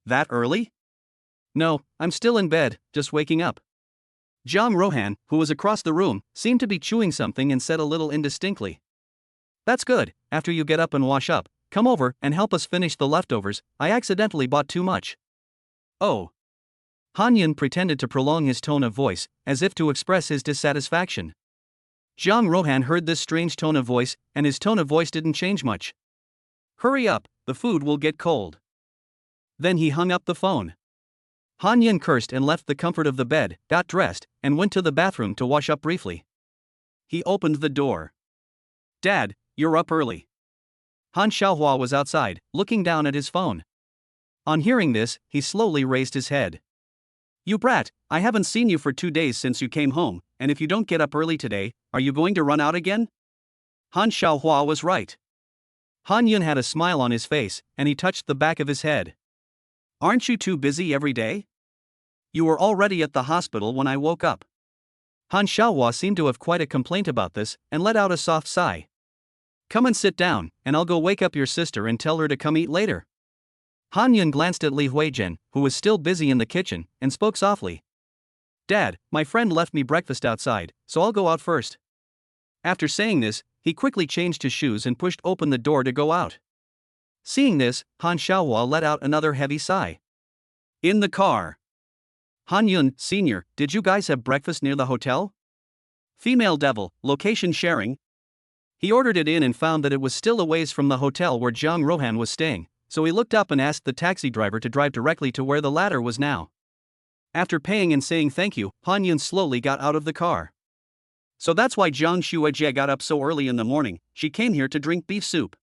That early? No, I'm still in bed, just waking up. Zhang Rohan, who was across the room, seemed to be chewing something and said a little indistinctly. That's good, after you get up and wash up, come over and help us finish the leftovers, I accidentally bought too much. Oh. Han Yun pretended to prolong his tone of voice, as if to express his dissatisfaction. Zhang Rohan heard this strange tone of voice, and his tone of voice didn't change much. Hurry up, the food will get cold. Then he hung up the phone. Han Yun cursed and left the comfort of the bed, got dressed, and went to the bathroom to wash up briefly. He opened the door. Dad, you're up early. Han Xiaohua was outside, looking down at his phone. On hearing this, he slowly raised his head. You brat, I haven't seen you for 2 days since you came home, and if you don't get up early today, are you going to run out again? Han Xiaohua was right. Han Yun had a smile on his face, and he touched the back of his head. Aren't you too busy every day? You were already at the hospital when I woke up. Han Xiaohua seemed to have quite a complaint about this, and let out a soft sigh. Come and sit down, and I'll go wake up your sister and tell her to come eat later. Han Yun glanced at Li Huizhen, who was still busy in the kitchen, and spoke softly. Dad, my friend left me breakfast outside, so I'll go out first. After saying this, he quickly changed his shoes and pushed open the door to go out. Seeing this, Han Xiaohua let out another heavy sigh. In the car. Han Yun, Sr., did you guys have breakfast near the hotel? Female devil, location sharing. He ordered it in and found that it was still a ways from the hotel where Zhang Rohan was staying, so he looked up and asked the taxi driver to drive directly to where the latter was now. After paying and saying thank you, Han Yun slowly got out of the car. So that's why Zhang Shuijie got up so early in the morning, she came here to drink beef soup.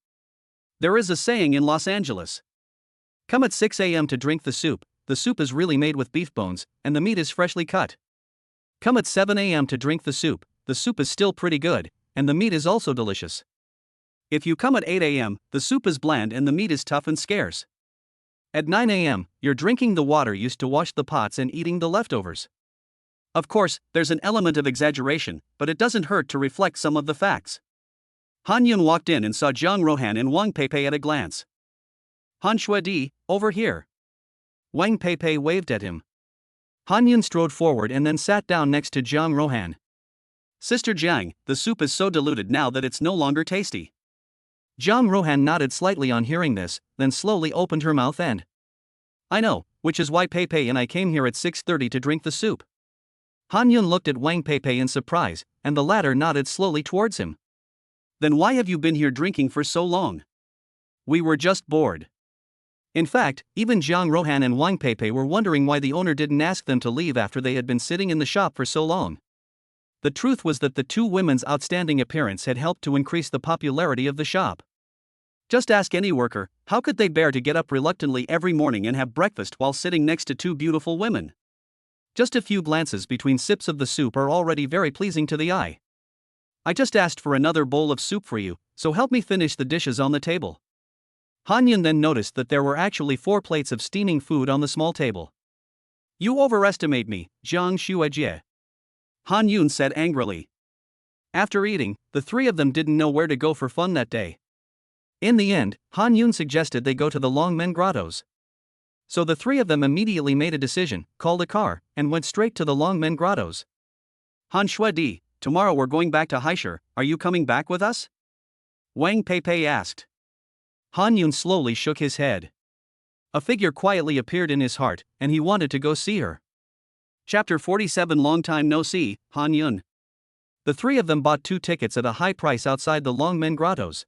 There is a saying in Los Angeles. Come at 6 a.m. to drink the soup is really made with beef bones, and the meat is freshly cut. Come at 7 a.m. to drink the soup is still pretty good, and the meat is also delicious. If you come at 8 a.m., the soup is bland and the meat is tough and scarce. At 9 a.m., you're drinking the water used to wash the pots and eating the leftovers. Of course, there's an element of exaggeration, but it doesn't hurt to reflect some of the facts. Han Yun walked in and saw Zhang Rohan and Wang Peipei at a glance. Han Shuidi, over here. Wang Peipei waved at him. Han Yun strode forward and then sat down next to Zhang Rohan. Sister Jiang, the soup is so diluted now that it's no longer tasty. Zhang Rohan nodded slightly on hearing this, then slowly opened her mouth and. I know, which is why Peipei and I came here at 6:30 to drink the soup. Han Yun looked at Wang Peipei in surprise, and the latter nodded slowly towards him. Then why have you been here drinking for so long? We were just bored. In fact, even Zhang Rohan and Wang Peipei were wondering why the owner didn't ask them to leave after they had been sitting in the shop for so long. The truth was that the two women's outstanding appearance had helped to increase the popularity of the shop. Just ask any worker, how could they bear to get up reluctantly every morning and have breakfast while sitting next to two beautiful women? Just a few glances between sips of the soup are already very pleasing to the eye. I just asked for another bowl of soup for you, so help me finish the dishes on the table. Han Yun then noticed that there were actually 4 plates of steaming food on the small table. You overestimate me, Jiang Xuejie. Han Yun said angrily. After eating, the three of them didn't know where to go for fun that day. In the end, Han Yun suggested they go to the Longmen Grottos. So the three of them immediately made a decision, called a car, and went straight to the Longmen Grottos. Han Shuedi, tomorrow we're going back to Haisher, are you coming back with us? Wang Peipei asked. Han Yun slowly shook his head. A figure quietly appeared in his heart, and he wanted to go see her. Chapter 47 Long time no see, Han Yun. The three of them bought 2 tickets at a high price outside the Longmen Grottos.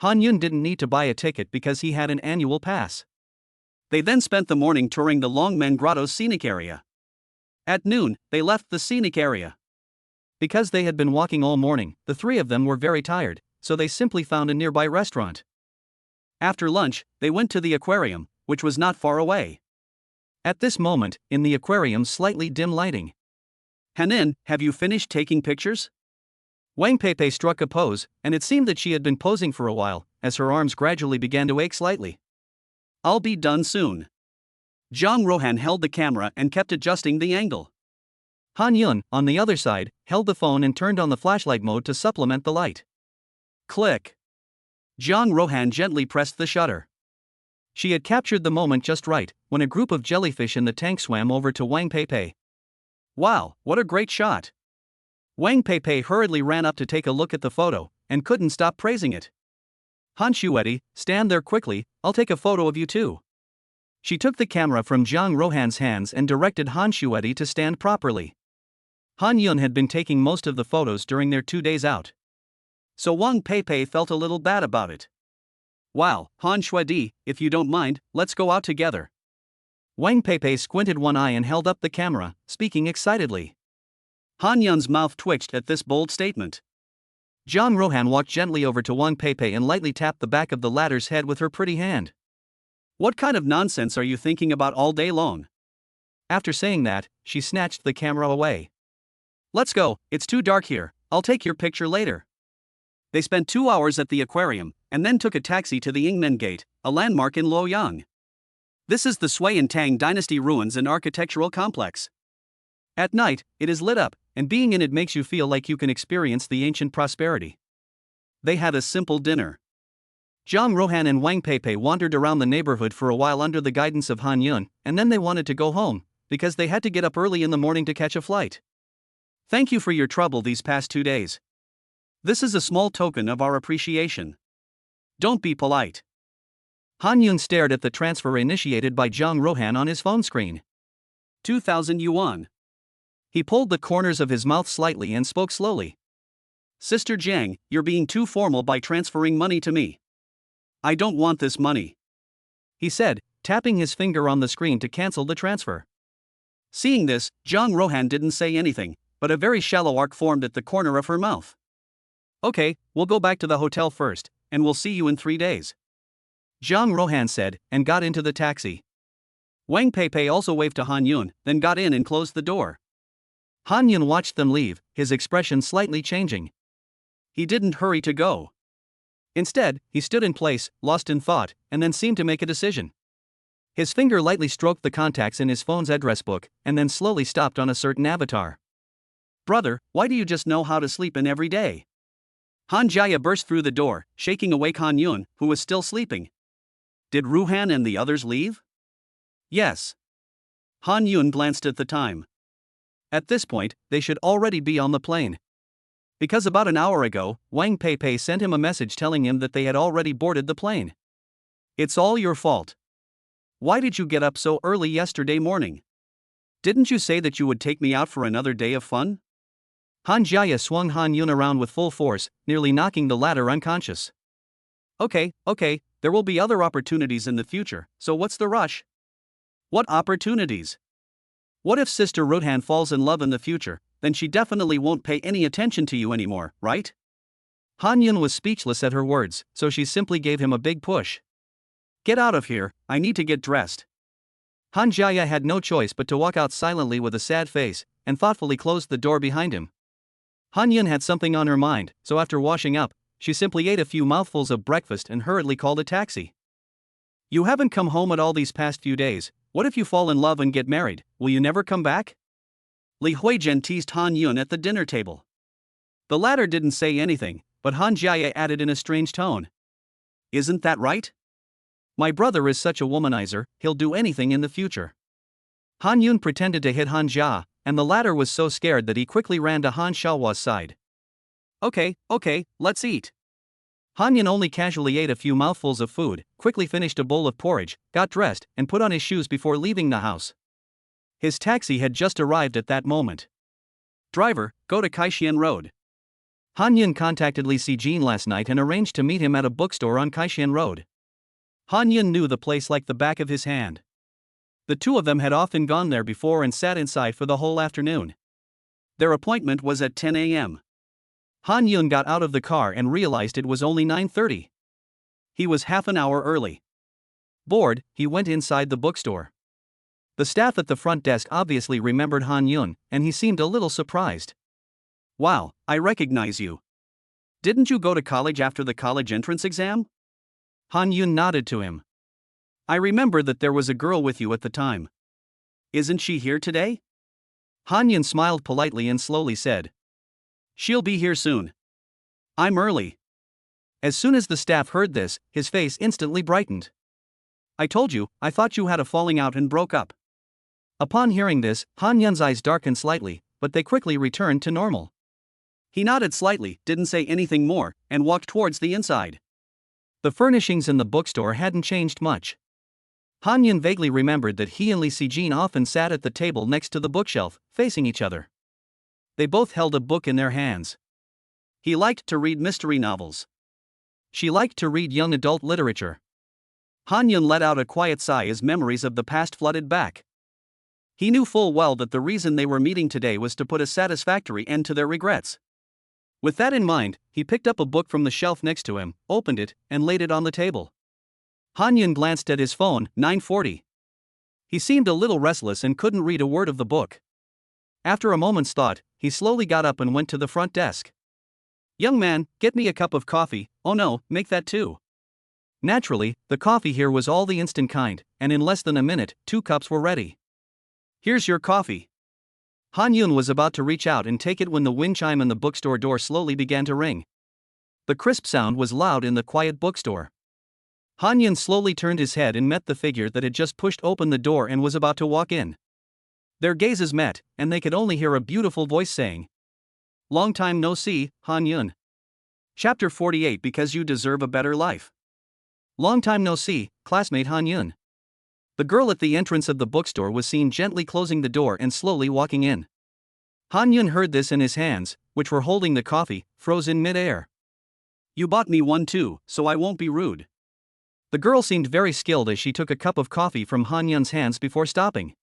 Han Yun didn't need to buy a ticket because he had an annual pass. They then spent the morning touring the Longmen Grottos scenic area. At noon, they left the scenic area. Because they had been walking all morning, the three of them were very tired, so they simply found a nearby restaurant. After lunch, they went to the aquarium, which was not far away. At this moment, in the aquarium's slightly dim lighting. Hanin, have you finished taking pictures? Wang Peipei struck a pose, and it seemed that she had been posing for a while, as her arms gradually began to ache slightly. I'll be done soon. Zhang Rohan held the camera and kept adjusting the angle. Han Yun, on the other side, held the phone and turned on the flashlight mode to supplement the light. Click. Zhang Rohan gently pressed the shutter. She had captured the moment just right, when a group of jellyfish in the tank swam over to Wang Peipei. Wow, what a great shot! Wang Peipei hurriedly ran up to take a look at the photo, and couldn't stop praising it. Han Shuedi, stand there quickly, I'll take a photo of you too. She took the camera from Zhang Rohan's hands and directed Han Shuedi to stand properly. Han Yun had been taking most of the photos during their 2 days out. So Wang Peipei felt a little bad about it. Wow, Han Shuedi, if you don't mind, let's go out together. Wang Peipei squinted one eye and held up the camera, speaking excitedly. Han Yun's mouth twitched at this bold statement. Zhang Rohan walked gently over to Wang Peipei and lightly tapped the back of the latter's head with her pretty hand. What kind of nonsense are you thinking about all day long? After saying that, she snatched the camera away. Let's go, it's too dark here, I'll take your picture later. They spent 2 hours at the aquarium, and then took a taxi to the Ingmen Gate, a landmark in Luoyang. This is the Sui and Tang dynasty ruins and architectural complex. At night, it is lit up, and being in it makes you feel like you can experience the ancient prosperity. They had a simple dinner. Zhang Rohan and Wang Peipei wandered around the neighborhood for a while under the guidance of Han Yun, and then they wanted to go home, because they had to get up early in the morning to catch a flight. Thank you for your trouble these past 2 days. This is a small token of our appreciation. Don't be polite. Han Yun stared at the transfer initiated by Zhang Rohan on his phone screen. 2,000 yuan. He pulled the corners of his mouth slightly and spoke slowly. Sister Jiang, you're being too formal by transferring money to me. I don't want this money, he said, tapping his finger on the screen to cancel the transfer. Seeing this, Zhang Rohan didn't say anything, but a very shallow arc formed at the corner of her mouth. Okay, we'll go back to the hotel first, and we'll see you in 3 days. Zhang Rohan said, and got into the taxi. Wang Peipei also waved to Han Yun, then got in and closed the door. Han Yun watched them leave, his expression slightly changing. He didn't hurry to go. Instead, he stood in place, lost in thought, and then seemed to make a decision. His finger lightly stroked the contacts in his phone's address book, and then slowly stopped on a certain avatar. Brother, why do you just know how to sleep in every day? Han Jia burst through the door, shaking awake Han Yun, who was still sleeping. Did Ruhan and the others leave? Yes. Han Yun glanced at the time. At this point, they should already be on the plane. Because about an hour ago, Wang Peipei sent him a message telling him that they had already boarded the plane. It's all your fault. Why did you get up so early yesterday morning? Didn't you say that you would take me out for another day of fun? Han Jia swung Han Yun around with full force, nearly knocking the latter unconscious. Okay, there will be other opportunities in the future, so what's the rush? What opportunities? What if Sister Ruhan falls in love in the future? Then she definitely won't pay any attention to you anymore, right? Han Yun was speechless at her words, so she simply gave him a big push. Get out of here, I need to get dressed. Han Jia had no choice but to walk out silently with a sad face, and thoughtfully closed the door behind him. Han Yun had something on her mind, so after washing up, she simply ate a few mouthfuls of breakfast and hurriedly called a taxi. You haven't come home at all these past few days, What if you fall in love and get married? Will you never come back? Li Huijian teased Han Yun at the dinner table. The latter didn't say anything, but Han Jiaye added in a strange tone. Isn't that right? My brother is such a womanizer, he'll do anything in the future. Han Yun pretended to hit Han Jia, and the latter was so scared that he quickly ran to Han Xiaohua's side. Okay, let's eat. Han Yun only casually ate a few mouthfuls of food, quickly finished a bowl of porridge, got dressed, and put on his shoes before leaving the house. His taxi had just arrived at that moment. Driver, go to Kaishian Road. Han Yun contacted Li Xijin last night and arranged to meet him at a bookstore on Kaishian Road. Han Yun knew the place like the back of his hand. The two of them had often gone there before and sat inside for the whole afternoon. Their appointment was at 10 a.m. Han Yun got out of the car and realized it was only 9:30. He was half an hour early. Bored, he went inside the bookstore. The staff at the front desk obviously remembered Han Yun, and he seemed a little surprised. Wow, I recognize you. Didn't you go to college after the college entrance exam? Han Yun nodded to him. I remember that there was a girl with you at the time. Isn't she here today? Han Yun smiled politely and slowly said. She'll be here soon. I'm early. As soon as the staff heard this, his face instantly brightened. I told you, I thought you had a falling out and broke up. Upon hearing this, Han Yun's eyes darkened slightly, but they quickly returned to normal. He nodded slightly, didn't say anything more, and walked towards the inside. The furnishings in the bookstore hadn't changed much. Han Yun vaguely remembered that he and Li Xijin often sat at the table next to the bookshelf, facing each other. They both held a book in their hands. He liked to read mystery novels. She liked to read young adult literature. Han Yun let out a quiet sigh as memories of the past flooded back. He knew full well that the reason they were meeting today was to put a satisfactory end to their regrets. With that in mind, he picked up a book from the shelf next to him, opened it, and laid it on the table. Han Yun glanced at his phone, 9:40. He seemed a little restless and couldn't read a word of the book. After a moment's thought, he slowly got up and went to the front desk. Young man, get me a cup of coffee. Oh no, make that too. Naturally, the coffee here was all the instant kind, and in less than a minute, 2 cups were ready. Here's your coffee. Han Yun was about to reach out and take it when the wind chime in the bookstore door slowly began to ring. The crisp sound was loud in the quiet bookstore. Han Yun slowly turned his head and met the figure that had just pushed open the door and was about to walk in. Their gazes met, and they could only hear a beautiful voice saying, Long time no see, Han Yun. Chapter 48 Because You Deserve a Better Life. Long time no see, classmate Han Yun. The girl at the entrance of the bookstore was seen gently closing the door and slowly walking in. Han Yun heard this and his hands, which were holding the coffee, froze in mid-air. You bought me one too, so I won't be rude. The girl seemed very skilled as she took a cup of coffee from Han Yun's hands before stopping.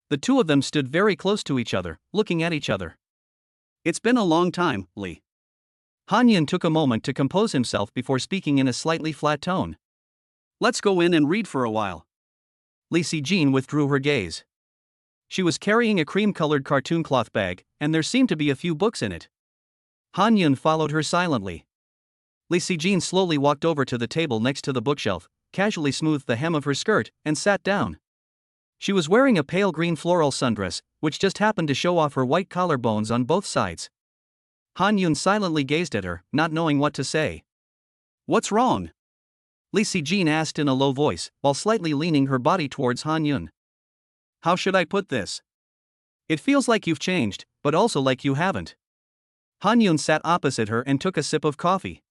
The two of them stood very close to each other, looking at each other. It's been a long time, Li. Han Yun took a moment to compose himself before speaking in a slightly flat tone. Let's go in and read for a while. Li Xijin withdrew her gaze. She was carrying a cream-colored cartoon cloth bag, and there seemed to be a few books in it. Han Yun followed her silently. Li Xijin slowly walked over to the table next to the bookshelf, casually smoothed the hem of her skirt, and sat down. She was wearing a pale green floral sundress, which just happened to show off her white collarbones on both sides. Han Yun silently gazed at her, not knowing what to say. What's wrong? Li Xijin asked in a low voice, while slightly leaning her body towards Han Yun. How should I put this? It feels like you've changed, but also like you haven't. Han Yun sat opposite her and took a sip of coffee.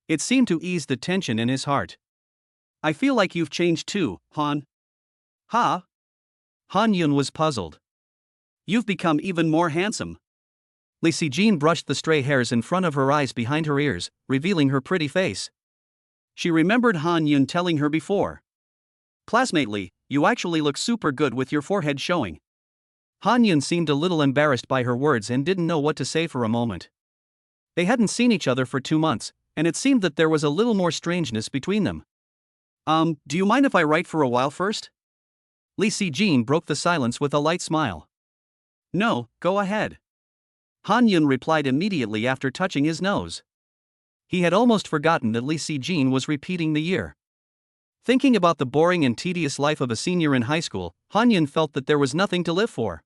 It seemed to ease the tension in his heart. I feel like you've changed too, Han. Huh? Han Yun was puzzled. You've become even more handsome. Li Xijin brushed the stray hairs in front of her eyes behind her ears, revealing her pretty face. She remembered Han Yun telling her before. Classmate Li, you actually look super good with your forehead showing. Han Yun seemed a little embarrassed by her words and didn't know what to say for a moment. They hadn't seen each other for 2 months, and it seemed that there was a little more strangeness between them. Do you mind if I write for a while first? Li Xijin broke the silence with a light smile. No, go ahead. Han Yun replied immediately after touching his nose. He had almost forgotten that Li Xijin was repeating the year. Thinking about the boring and tedious life of a senior in high school, Han-yun felt that there was nothing to live for.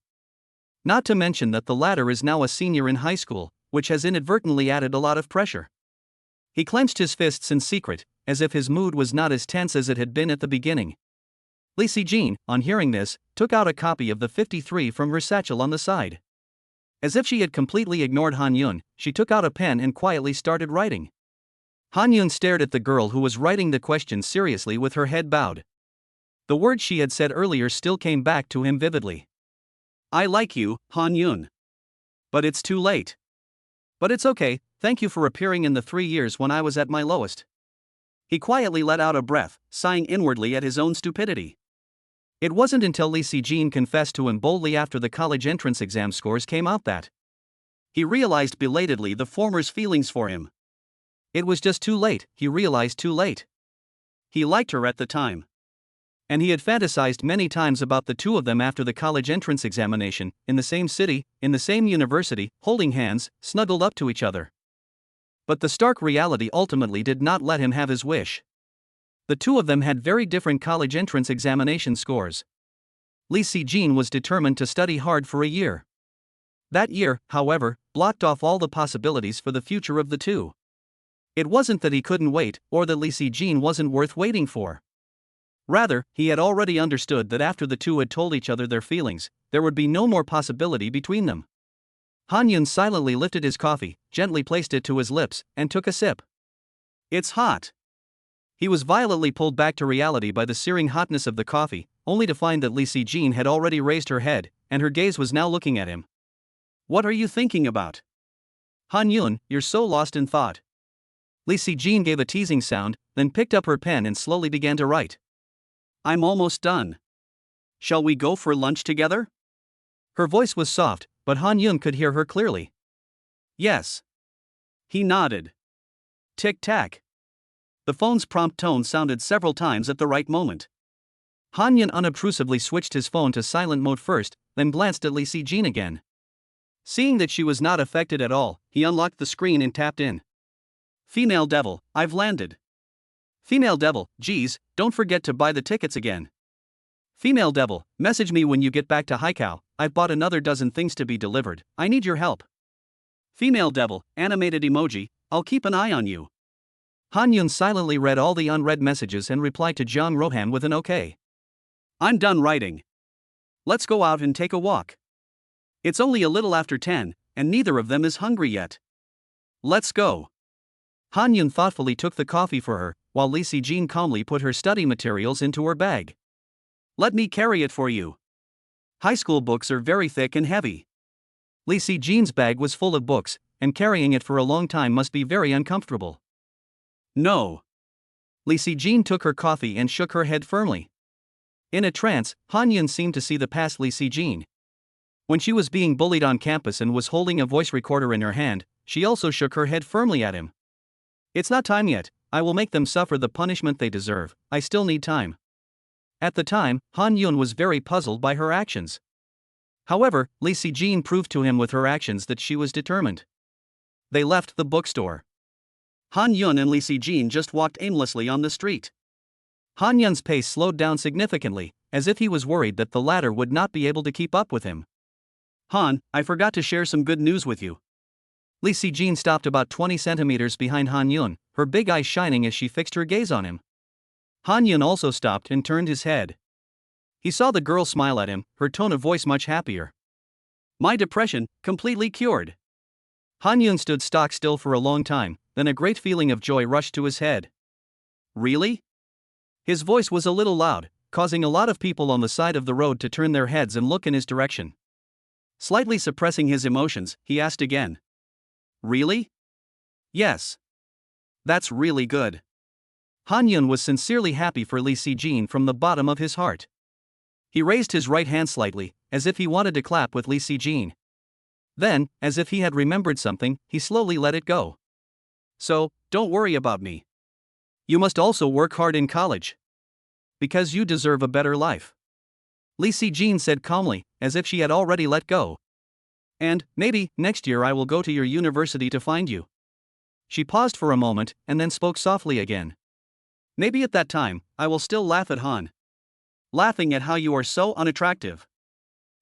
Not to mention that the latter is now a senior in high school, which has inadvertently added a lot of pressure. He clenched his fists in secret, as if his mood was not as tense as it had been at the beginning. Lee Si-jin, on hearing this, took out a copy of the 53 from her satchel on the side. As if she had completely ignored Han-yun, she took out a pen and quietly started writing. Han-yun stared at the girl who was writing the question seriously with her head bowed. The words she had said earlier still came back to him vividly. "I like you, Han-yun. But it's too late. But it's okay, thank you for appearing in the 3 years when I was at my lowest." He quietly let out a breath, sighing inwardly at his own stupidity. It wasn't until Lee Si-jin confessed to him boldly after the college entrance exam scores came out that he realized belatedly the former's feelings for him. It was just too late, he realized too late. He liked her at the time. And he had fantasized many times about the two of them after the college entrance examination, in the same city, in the same university, holding hands, snuggled up to each other. But the stark reality ultimately did not let him have his wish. The two of them had very different college entrance examination scores. Lee Si-jin was determined to study hard for a year. That year, however, blocked off all the possibilities for the future of the two. It wasn't that he couldn't wait, or that Lee Si-jin wasn't worth waiting for. Rather, he had already understood that after the two had told each other their feelings, there would be no more possibility between them. Han-yun silently lifted his coffee, gently placed it to his lips, and took a sip. "It's hot." He was violently pulled back to reality by the searing hotness of the coffee, only to find that Lee Si-jin had already raised her head, and her gaze was now looking at him. "What are you thinking about? Han-yun, you're so lost in thought." Lee Si-jin gave a teasing sound, then picked up her pen and slowly began to write. "I'm almost done. Shall we go for lunch together?" Her voice was soft, but Han-yun could hear her clearly. "Yes." He nodded. Tick-tack. The phone's prompt tone sounded several times at the right moment. Han-yun unobtrusively switched his phone to silent mode first, then glanced at Lee Si-jin again. Seeing that she was not affected at all, he unlocked the screen and tapped in. "Female Devil, I've landed." "Female Devil, geez, don't forget to buy the tickets again." "Female Devil, message me when you get back to Haikau, I've bought another dozen things to be delivered, I need your help." "Female Devil, animated emoji, I'll keep an eye on you." Han-yun silently read all the unread messages and replied to Jang Rohan with an okay. "I'm done writing. Let's go out and take a walk. It's only a little after 10, and neither of them is hungry yet. Let's go." Han-yun thoughtfully took the coffee for her, while Lee Si-jin calmly put her study materials into her bag. "Let me carry it for you. High school books are very thick and heavy." Lee Si-jin's bag was full of books, and carrying it for a long time must be very uncomfortable. "No." Lee Si-jin took her coffee and shook her head firmly. In a trance, Han-yun seemed to see the past Lee Si-jin. When she was being bullied on campus and was holding a voice recorder in her hand, she also shook her head firmly at him. "It's not time yet, I will make them suffer the punishment they deserve, I still need time." At the time, Han-yun was very puzzled by her actions. However, Lee Si-jin proved to him with her actions that she was determined. They left the bookstore. Han-yun and Lee Si-jin just walked aimlessly on the street. Han-yun's pace slowed down significantly, as if he was worried that the latter would not be able to keep up with him. "Han, I forgot to share some good news with you." Lee Si-jin stopped about 20 centimeters behind Han-yun, her big eyes shining as she fixed her gaze on him. Han-yun also stopped and turned his head. He saw the girl smile at him, her tone of voice much happier. "My depression, completely cured." Han-yun stood stock still for a long time, then a great feeling of joy rushed to his head. "Really?" His voice was a little loud, causing a lot of people on the side of the road to turn their heads and look in his direction. Slightly suppressing his emotions, he asked again. "Really?" "Yes." "That's really good." Han-yun was sincerely happy for Lee Si-jin from the bottom of his heart. He raised his right hand slightly, as if he wanted to clap with Lee Si-jin. Then, as if he had remembered something, he slowly let it go. "So, don't worry about me. You must also work hard in college. Because you deserve a better life." Lee Si-jin said calmly, as if she had already let go. "And, maybe, next year I will go to your university to find you." She paused for a moment, and then spoke softly again. Maybe at that time, I will still laugh at Han. Laughing at how you are so unattractive.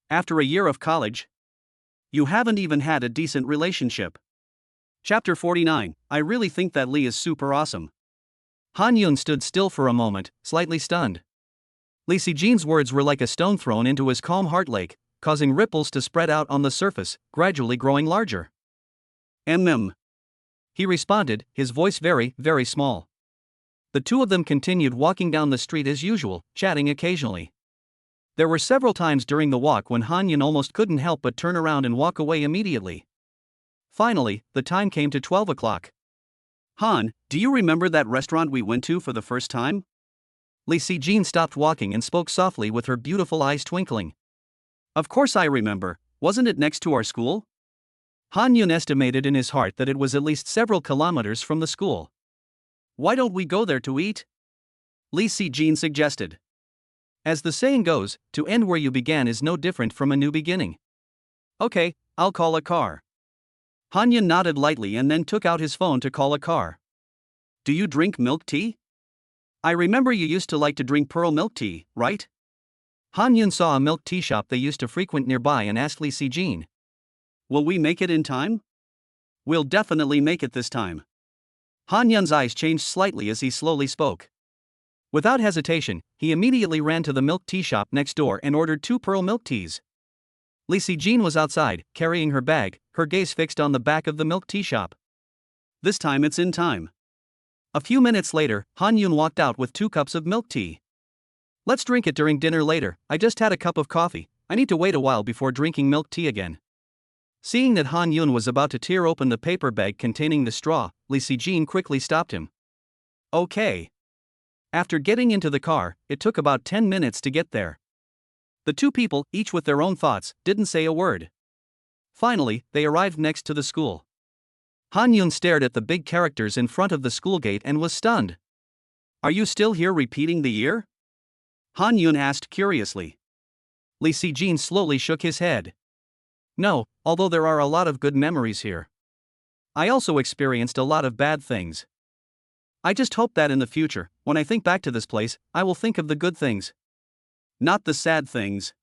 After a year of college, you haven't even had a decent relationship. Chapter 49, I really think that Lee is super awesome. Han Yun stood still for a moment, slightly stunned. Lee Si-jin's words were like a stone thrown into his calm heart lake, causing ripples to spread out on the surface, gradually growing larger. He responded, his voice very, very small. The two of them continued walking down the street as usual, chatting occasionally. There were several times during the walk when Han Yun almost couldn't help but turn around and walk away immediately. Finally, the time came to 12 o'clock. Han, do you remember that restaurant we went to for the first time? Lee Si-jin stopped walking and spoke softly with her beautiful eyes twinkling. Of course I remember, wasn't it next to our school? Han Yun estimated in his heart that it was at least several kilometers from the school. Why don't we go there to eat? Lee Si-jin suggested. As the saying goes, to end where you began is no different from a new beginning. Okay, I'll call a car. Han Yun nodded lightly and then took out his phone to call a car. Do you drink milk tea? I remember you used to like to drink pearl milk tea, right? Han Yun saw a milk tea shop they used to frequent nearby and asked Lee Si-jin. Will we make it in time? We'll definitely make it this time. Han Yun's eyes changed slightly as he slowly spoke. Without hesitation, he immediately ran to the milk tea shop next door and ordered 2 pearl milk teas. Lee Si-jin was outside, carrying her bag, her gaze fixed on the back of the milk tea shop. This time it's in time. A few minutes later, Han Yun walked out with 2 cups of milk tea. Let's drink it during dinner later, I just had a cup of coffee, I need to wait a while before drinking milk tea again. Seeing that Han Yun was about to tear open the paper bag containing the straw, Lee Si-jin quickly stopped him. Okay. After getting into the car, it took about 10 minutes to get there. The two people, each with their own thoughts, didn't say a word. Finally, they arrived next to the school. Han Yun stared at the big characters in front of the school gate and was stunned. Are you still here repeating the year? Han Yun asked curiously. Lee Si-jin slowly shook his head. No, although there are a lot of good memories here. I also experienced a lot of bad things. I just hope that in the future, when I think back to this place, I will think of the good things. Not the sad things.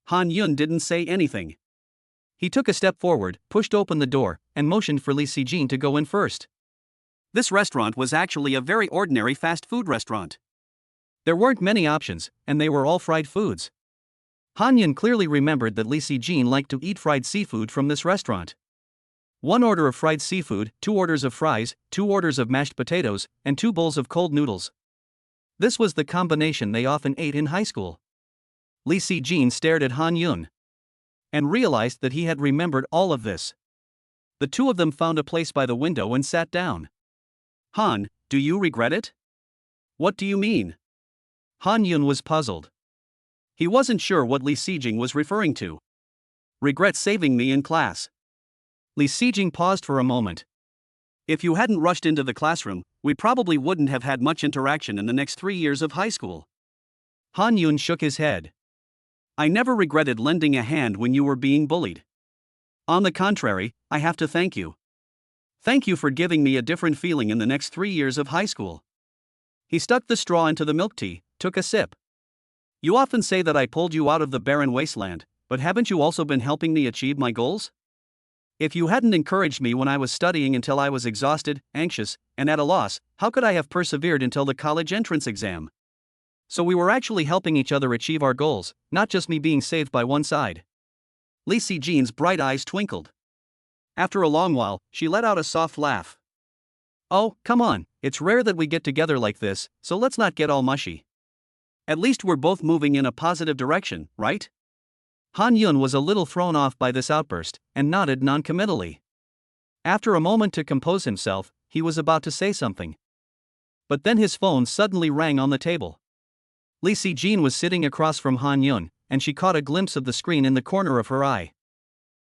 Han Yun didn't say anything. He took a step forward, pushed open the door, and motioned for Lee Si-jin to go in first. This restaurant was actually a very ordinary fast food restaurant. There weren't many options, and they were all fried foods. Han Yun clearly remembered that Lee Si-jin liked to eat fried seafood from this restaurant. 1 order of fried seafood, 2 orders of fries, 2 orders of mashed potatoes, and 2 bowls of cold noodles. This was the combination they often ate in high school. Lee Si-jin stared at Han Yun and realized that he had remembered all of this. The two of them found a place by the window and sat down. Han, do you regret it? What do you mean? Han Yun was puzzled. He wasn't sure what Lee Si-jin was referring to. Regret saving me in class. Lee Si-jin paused for a moment. If you hadn't rushed into the classroom, we probably wouldn't have had much interaction in the next 3 years of high school. Han Yun shook his head. I never regretted lending a hand when you were being bullied. On the contrary, I have to thank you. Thank you for giving me a different feeling in the next 3 years of high school. He stuck the straw into the milk tea, took a sip. You often say that I pulled you out of the barren wasteland, but haven't you also been helping me achieve my goals? If you hadn't encouraged me when I was studying until I was exhausted, anxious, and at a loss, how could I have persevered until the college entrance exam? So we were actually helping each other achieve our goals, not just me being saved by one side. Lee Si-jin's bright eyes twinkled. After a long while, she let out a soft laugh. Oh, come on, it's rare that we get together like this, so let's not get all mushy. At least we're both moving in a positive direction, right? Han Yun was a little thrown off by this outburst, and nodded noncommittally. After a moment to compose himself, he was about to say something. But then his phone suddenly rang on the table. Lee Si-jin was sitting across from Han Yun, and she caught a glimpse of the screen in the corner of her eye.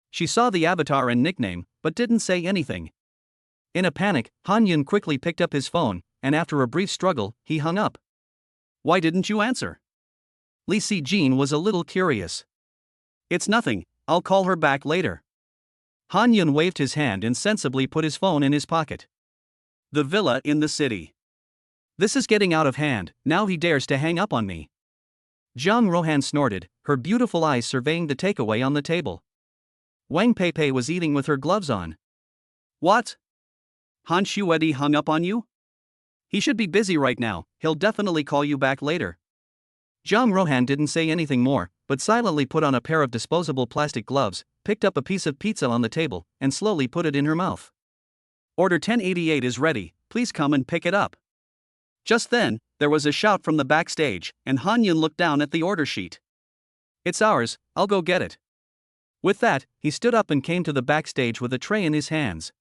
She saw the avatar and nickname, but didn't say anything. In a panic, Han Yun quickly picked up his phone, and after a brief struggle, he hung up. Why didn't you answer? Lee Si-jin was a little curious. It's nothing, I'll call her back later. Han Yun waved his hand and sensibly put his phone in his pocket. The villa in the city. This is getting out of hand, now he dares to hang up on me. Jiang Rohan snorted, her beautiful eyes surveying the takeaway on the table. Wang Peipei was eating with her gloves on. What? Han Shuedi hung up on you? He should be busy right now, he'll definitely call you back later. Jiang Rohan didn't say anything more, but silently put on a pair of disposable plastic gloves, picked up a piece of pizza on the table, and slowly put it in her mouth. Order 1088 is ready, please come and pick it up. Just then, there was a shout from the backstage, and Han Yun looked down at the order sheet. It's ours, I'll go get it. With that, he stood up and came to the backstage with a tray in his hands.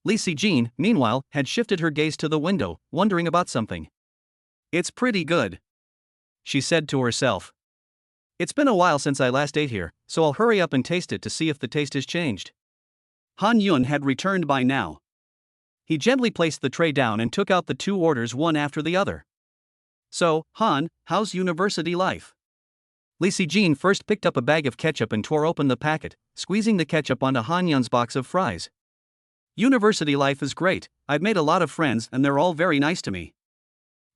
Li Sijin, meanwhile, had shifted her gaze to the window, wondering about something. It's pretty good, she said to herself. It's been a while since I last ate here, so I'll hurry up and taste it to see if the taste has changed. Han Yun had returned by now. He gently placed the tray down and took out the two orders one after the other. So, Han, how's university life? Li Sijin first picked up a bag of ketchup and tore open the packet, squeezing the ketchup onto Han Yun's box of fries. University life is great, I've made a lot of friends and they're all very nice to me.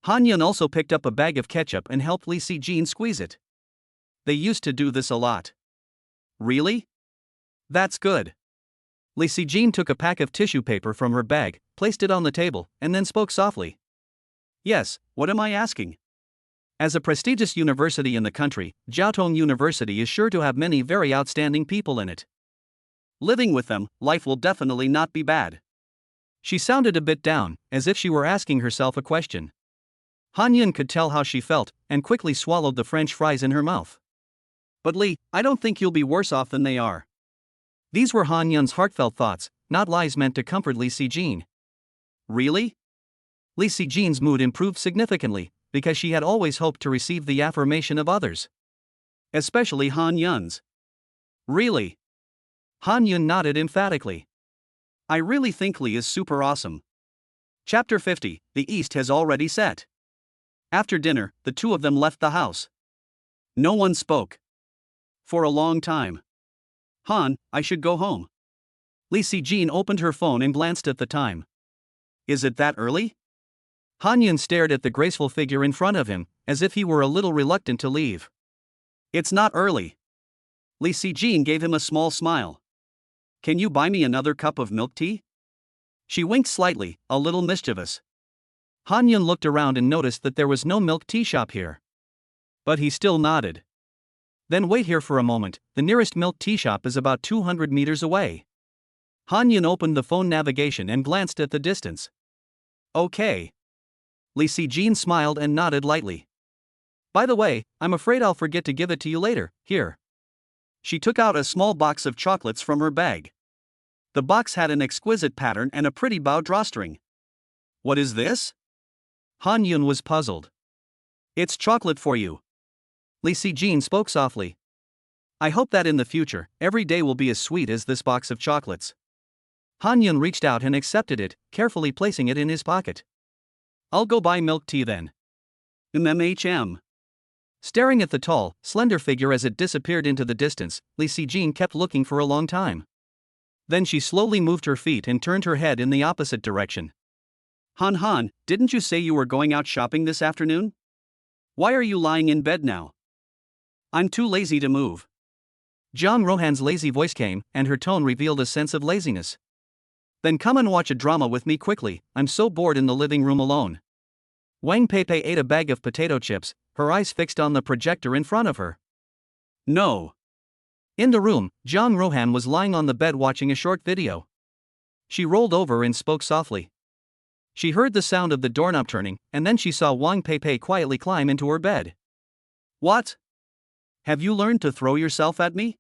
Han Yun also picked up a bag of ketchup and helped Li Sijin squeeze it. They used to do this a lot. Really? That's good. Li Sijin took a pack of tissue paper from her bag, placed it on the table, and then spoke softly. Yes, what am I asking? As a prestigious university in the country, Jiaotong University is sure to have many very outstanding people in it. Living with them, life will definitely not be bad. She sounded a bit down, as if she were asking herself a question. Han Yun could tell how she felt, and quickly swallowed the French fries in her mouth. But Li, I don't think you'll be worse off than they are. These were Han Yun's heartfelt thoughts, not lies meant to comfort Li Sijin. Really? Li Sijin's mood improved significantly, because she had always hoped to receive the affirmation of others. Especially Han Yun's. Really? Han Yun nodded emphatically. I really think Li is super awesome. Chapter 50, The East has already set. After dinner, the two of them left the house. No one spoke. For a long time. Han, I should go home. Li Sijin opened her phone and glanced at the time. Is it that early? Han Yun stared at the graceful figure in front of him, as if he were a little reluctant to leave. It's not early. Li Sijin gave him a small smile. Can you buy me another cup of milk tea? She winked slightly, a little mischievous. Han Yun looked around and noticed that there was no milk tea shop here. But he still nodded. Then wait here for a moment, the nearest milk tea shop is about 200 meters away. Han Yun opened the phone navigation and glanced at the distance. Okay. Li Sijin smiled and nodded lightly. By the way, I'm afraid I'll forget to give it to you later, here. She took out a small box of chocolates from her bag. The box had an exquisite pattern and a pretty bow drawstring. What is this? Han Yun was puzzled. It's chocolate for you. Li Sijin spoke softly. I hope that in the future, every day will be as sweet as this box of chocolates. Han Yun reached out and accepted it, carefully placing it in his pocket. I'll go buy milk tea then. MMHM. Staring at the tall, slender figure as it disappeared into the distance, Li Sijin kept looking for a long time. Then she slowly moved her feet and turned her head in the opposite direction. Han, didn't you say you were going out shopping this afternoon? Why are you lying in bed now? I'm too lazy to move. Jiang Rohan's lazy voice came, and her tone revealed a sense of laziness. Then come and watch a drama with me quickly, I'm so bored in the living room alone. Wang Peipei ate a bag of potato chips, her eyes fixed on the projector in front of her. No. In the room, Jiang Rohan was lying on the bed watching a short video. She rolled over and spoke softly. She heard the sound of the doorknob turning, and then she saw Wang Peipei quietly climb into her bed. What? Have you learned to throw yourself at me?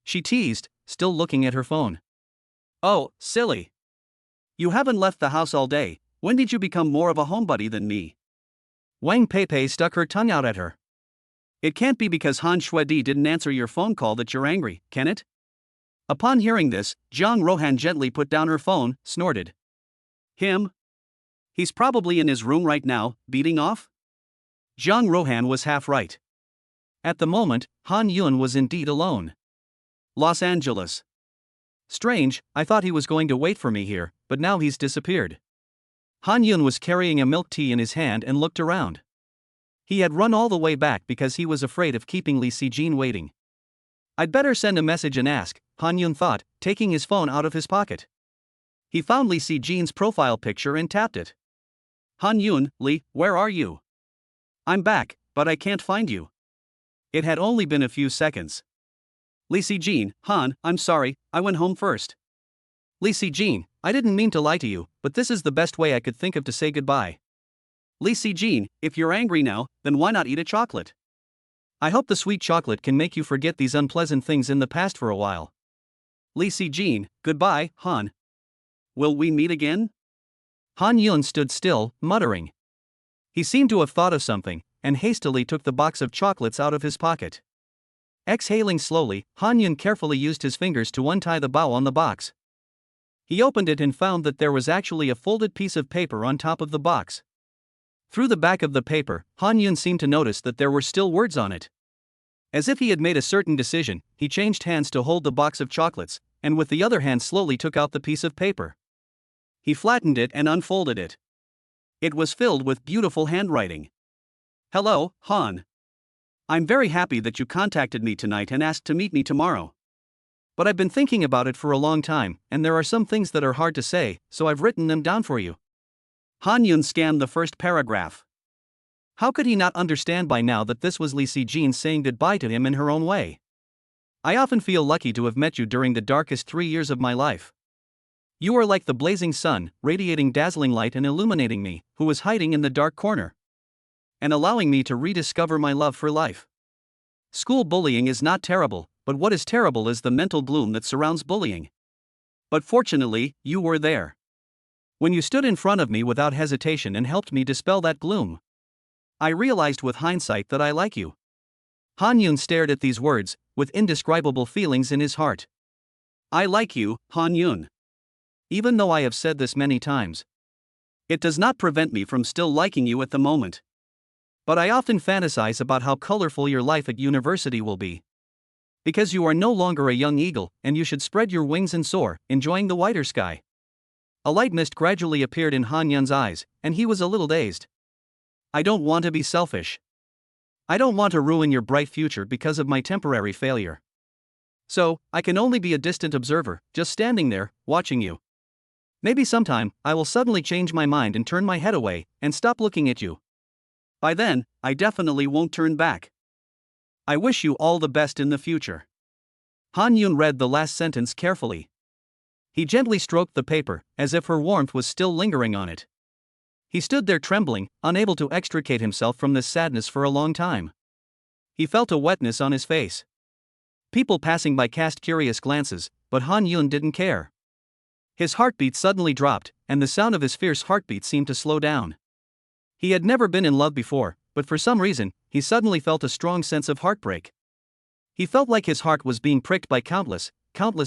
She teased, still looking at her phone. Oh, silly. You haven't left the house all day, when did you become more of a homebody than me? Wang Peipei stuck her tongue out at her. It can't be because Han Shuedi didn't answer your phone call that you're angry, can it? Upon hearing this, Jiang Rohan gently put down her phone, snorted. Him? He's probably in his room right now, beating off? Jiang Rohan was half right. At the moment, Han Yun was indeed alone. Los Angeles. Strange, I thought he was going to wait for me here, but now he's disappeared. Han Yun was carrying a milk tea in his hand and looked around. He had run all the way back because he was afraid of keeping Lee Si-jin waiting. I'd better send a message and ask, Han Yun thought, taking his phone out of his pocket. He found Lee Si-jin's profile picture and tapped it. Han Yun, Lee, where are you? I'm back, but I can't find you. It had only been a few seconds. Lee Si-jin, Han, I'm sorry, I went home first. Lee Si-jin, I didn't mean to lie to you, but this is the best way I could think of to say goodbye. Lee Si-jin, if you're angry now, then why not eat a chocolate? I hope the sweet chocolate can make you forget these unpleasant things in the past for a while. Lee Si-jin, goodbye, Han. Will we meet again? Han Yun stood still, muttering. He seemed to have thought of something, and hastily took the box of chocolates out of his pocket. Exhaling slowly, Han Yun carefully used his fingers to untie the bow on the box. He opened it and found that there was actually a folded piece of paper on top of the box. Through the back of the paper, Han Yun seemed to notice that there were still words on it. As if he had made a certain decision, he changed hands to hold the box of chocolates, and with the other hand slowly took out the piece of paper. He flattened it and unfolded it. It was filled with beautiful handwriting. Hello, Han. I'm very happy that you contacted me tonight and asked to meet me tomorrow. But I've been thinking about it for a long time, and there are some things that are hard to say, so I've written them down for you. Han Yun scanned the first paragraph. How could he not understand by now that this was Lee Si-jin saying goodbye to him in her own way? I often feel lucky to have met you during the darkest 3 years of my life. You are like the blazing sun, radiating dazzling light and illuminating me, who was hiding in the dark corner, and allowing me to rediscover my love for life. School bullying is not terrible, but what is terrible is the mental gloom that surrounds bullying. But fortunately, you were there. When you stood in front of me without hesitation and helped me dispel that gloom, I realized with hindsight that I like you. Han Yun stared at these words, with indescribable feelings in his heart. I like you, Han Yun. Even though I have said this many times, it does not prevent me from still liking you at the moment. But I often fantasize about how colorful your life at university will be. Because you are no longer a young eagle, and you should spread your wings and soar, enjoying the whiter sky. A light mist gradually appeared in Han Yun's eyes, and he was a little dazed. I don't want to be selfish. I don't want to ruin your bright future because of my temporary failure. So, I can only be a distant observer, just standing there, watching you. Maybe sometime, I will suddenly change my mind and turn my head away, and stop looking at you. By then, I definitely won't turn back. I wish you all the best in the future. Han Yun read the last sentence carefully. He gently stroked the paper, as if her warmth was still lingering on it. He stood there trembling, unable to extricate himself from this sadness for a long time. He felt a wetness on his face. People passing by cast curious glances, but Han Yun didn't care. His heartbeat suddenly dropped, and the sound of his fierce heartbeat seemed to slow down. He had never been in love before, but for some reason, he suddenly felt a strong sense of heartbreak. He felt like his heart was being pricked by countless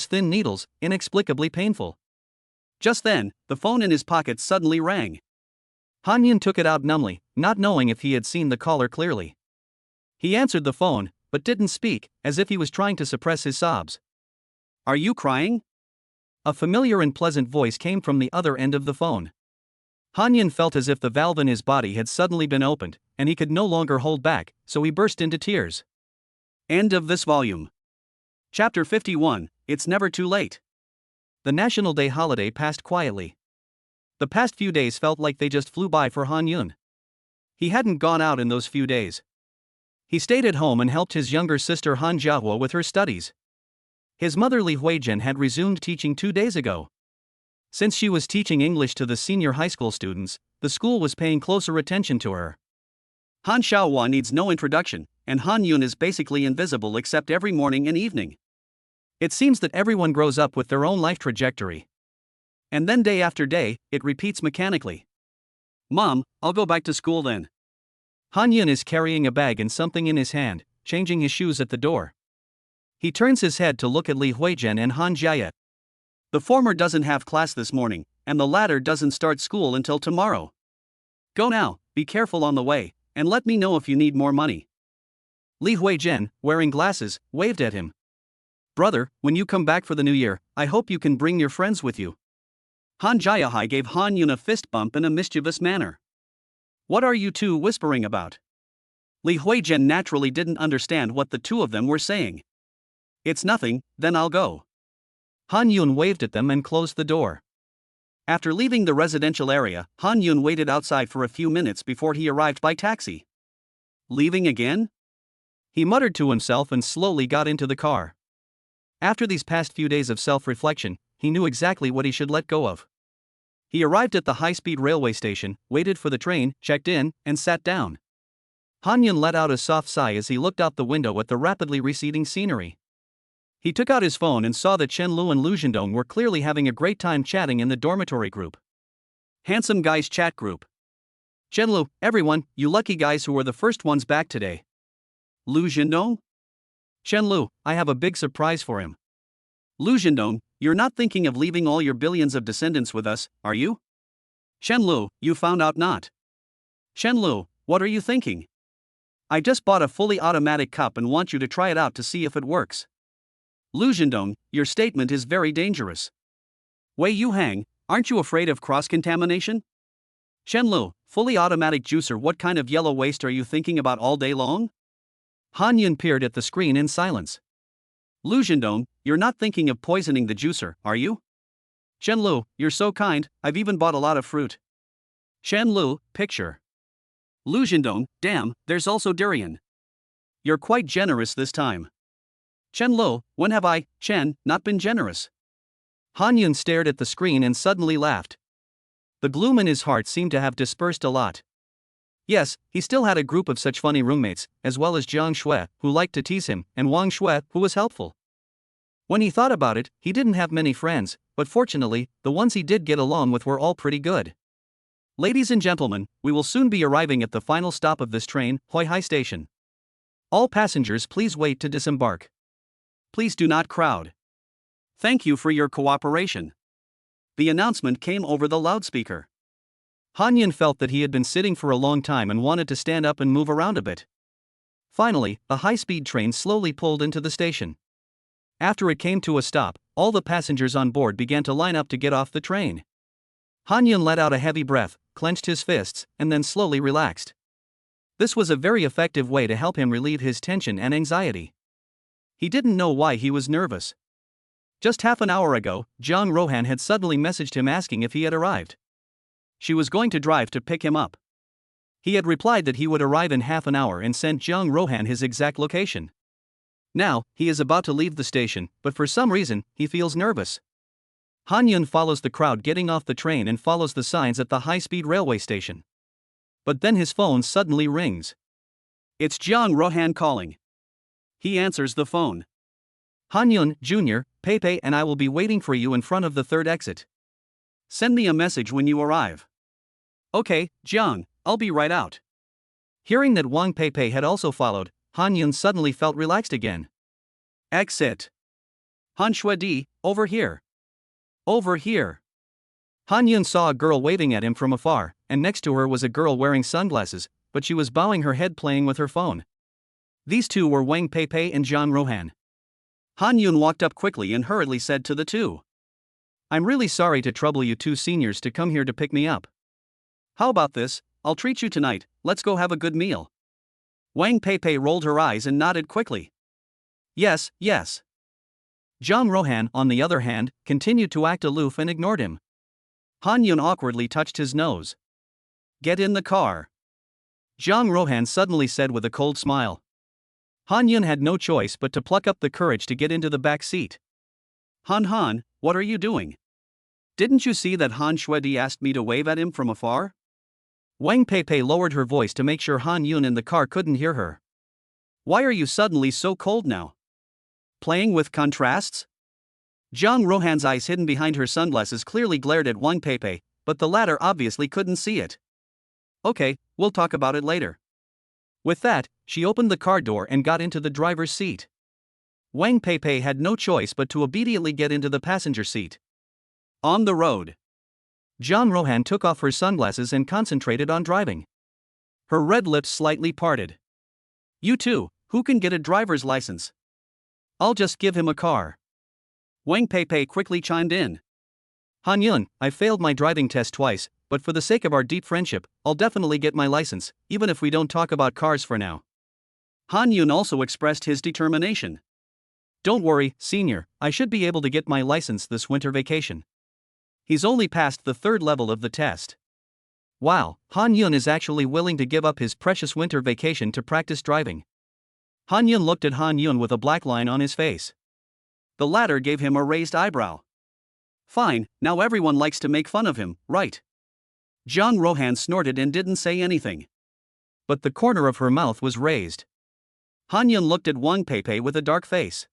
thin needles, inexplicably painful. Just then, the phone in his pocket suddenly rang. Han Yun took it out numbly, not knowing if he had seen the caller clearly. He answered the phone, but didn't speak, as if he was trying to suppress his sobs. Are you crying? A familiar and pleasant voice came from the other end of the phone. Han Yun felt as if the valve in his body had suddenly been opened, and he could no longer hold back, so he burst into tears. End of this volume. Chapter 51, It's Never Too Late. The National Day holiday passed quietly. The past few days felt like they just flew by for Han Yun. He hadn't gone out in those few days. He stayed at home and helped his younger sister Han Jiahua with her studies. His mother Li Huijian had resumed teaching 2 days ago. Since she was teaching English to the senior high school students, the school was paying closer attention to her. Han Xiaohua needs no introduction, and Han Yun is basically invisible except every morning and evening. It seems that everyone grows up with their own life trajectory. And then day after day, it repeats mechanically. Mom, I'll go back to school then. Han Yun is carrying a bag and something in his hand, changing his shoes at the door. He turns his head to look at Li Huijian and Han Jiahua. The former doesn't have class this morning, and the latter doesn't start school until tomorrow. Go now, be careful on the way, and let me know if you need more money. Li Huijian, wearing glasses, waved at him. Brother, when you come back for the new year, I hope you can bring your friends with you. Han Jiahai gave Han Yun a fist bump in a mischievous manner. What are you two whispering about? Li Huizhen naturally didn't understand what the two of them were saying. It's nothing, then I'll go. Han Yun waved at them and closed the door. After leaving the residential area, Han Yun waited outside for a few minutes before he arrived by taxi. Leaving again? He muttered to himself and slowly got into the car. After these past few days of self-reflection, he knew exactly what he should let go of. He arrived at the high-speed railway station, waited for the train, checked in, and sat down. Han Yun let out a soft sigh as he looked out the window at the rapidly receding scenery. He took out his phone and saw that Chen Lu and Lu Zhendong were clearly having a great time chatting in the dormitory group. Handsome Guys Chat Group. Chen Lu, everyone, you lucky guys who were the first ones back today. Lu Zhendong? Chen Lu, I have a big surprise for him. Lu Zhendong, you're not thinking of leaving all your billions of descendants with us, are you? Chen Lu, you found out not. Chen Lu, what are you thinking? I just bought a fully automatic cup and want you to try it out to see if it works. Lu Zhendong, your statement is very dangerous. Wei Yuhang, aren't you afraid of cross-contamination? Chen Lu, fully automatic juicer, what kind of yellow waste are you thinking about all day long? Han Yun peered at the screen in silence. Lu Zhendong, you're not thinking of poisoning the juicer, are you? Chen Lu, you're so kind, I've even bought a lot of fruit. Chen Lu, picture. Lu Zhendong, damn, there's also durian. You're quite generous this time. Chen Lu, when have I, Chen, not been generous? Han Yun stared at the screen and suddenly laughed. The gloom in his heart seemed to have dispersed a lot. Yes, he still had a group of such funny roommates, as well as Jiang Shui, who liked to tease him, and Wang Shui, who was helpful. When he thought about it, he didn't have many friends, but fortunately, the ones he did get along with were all pretty good. Ladies and gentlemen, we will soon be arriving at the final stop of this train, Huaihai Station. All passengers please wait to disembark. Please do not crowd. Thank you for your cooperation. The announcement came over the loudspeaker. Han Yun felt that he had been sitting for a long time and wanted to stand up and move around a bit. Finally, a high-speed train slowly pulled into the station. After it came to a stop, all the passengers on board began to line up to get off the train. Han Yun let out a heavy breath, clenched his fists, and then slowly relaxed. This was a very effective way to help him relieve his tension and anxiety. He didn't know why he was nervous. Just half an hour ago, Zhang Rohan had suddenly messaged him asking if he had arrived. She was going to drive to pick him up. He had replied that he would arrive in half an hour and sent Zhang Rohan his exact location. Now, he is about to leave the station, but for some reason, he feels nervous. Han Yun follows the crowd getting off the train and follows the signs at the high-speed railway station. But then his phone suddenly rings. It's Zhang Rohan calling. He answers the phone. Han Yun, Jr., Peipei and I will be waiting for you in front of the third exit. Send me a message when you arrive. Okay, Jiang, I'll be right out. Hearing that Wang Peipei had also followed, Han Yun suddenly felt relaxed again. Exit. Han Shuedi, over here. Over here. Han Yun saw a girl waving at him from afar, and next to her was a girl wearing sunglasses, but she was bowing her head playing with her phone. These two were Wang Peipei and Zhang Rohan. Han Yun walked up quickly and hurriedly said to the two. I'm really sorry to trouble you two seniors to come here to pick me up. How about this, I'll treat you tonight, let's go have a good meal. Wang Peipei rolled her eyes and nodded quickly. Yes, yes. Zhang Rohan, on the other hand, continued to act aloof and ignored him. Han Yun awkwardly touched his nose. Get in the car. Zhang Rohan suddenly said with a cold smile. Han Yun had no choice but to pluck up the courage to get into the back seat. Han, what are you doing? Didn't you see that Han Shuedi asked me to wave at him from afar? Wang Peipei lowered her voice to make sure Han Yun in the car couldn't hear her. Why are you suddenly so cold now? Playing with contrasts? Zhang Rohan's eyes hidden behind her sunglasses clearly glared at Wang Peipei, but the latter obviously couldn't see it. Okay, we'll talk about it later. With that, she opened the car door and got into the driver's seat. Wang Peipei had no choice but to obediently get into the passenger seat. On the road. Zhang Rohan took off her sunglasses and concentrated on driving. Her red lips slightly parted. You two, who can get a driver's license? I'll just give him a car. Wang Peipei quickly chimed in. Han Yun, I failed my driving test twice, but for the sake of our deep friendship, I'll definitely get my license, even if we don't talk about cars for now. Han Yun also expressed his determination. Don't worry, senior, I should be able to get my license this winter vacation. He's only passed the third level of the test. Wow, Han Yun is actually willing to give up his precious winter vacation to practice driving. Han Yun looked at Han Yun with a black line on his face. The latter gave him a raised eyebrow. Fine, now everyone likes to make fun of him, right? Jiang Rohan snorted and didn't say anything. But the corner of her mouth was raised. Han Yun looked at Wang Peipei with a dark face.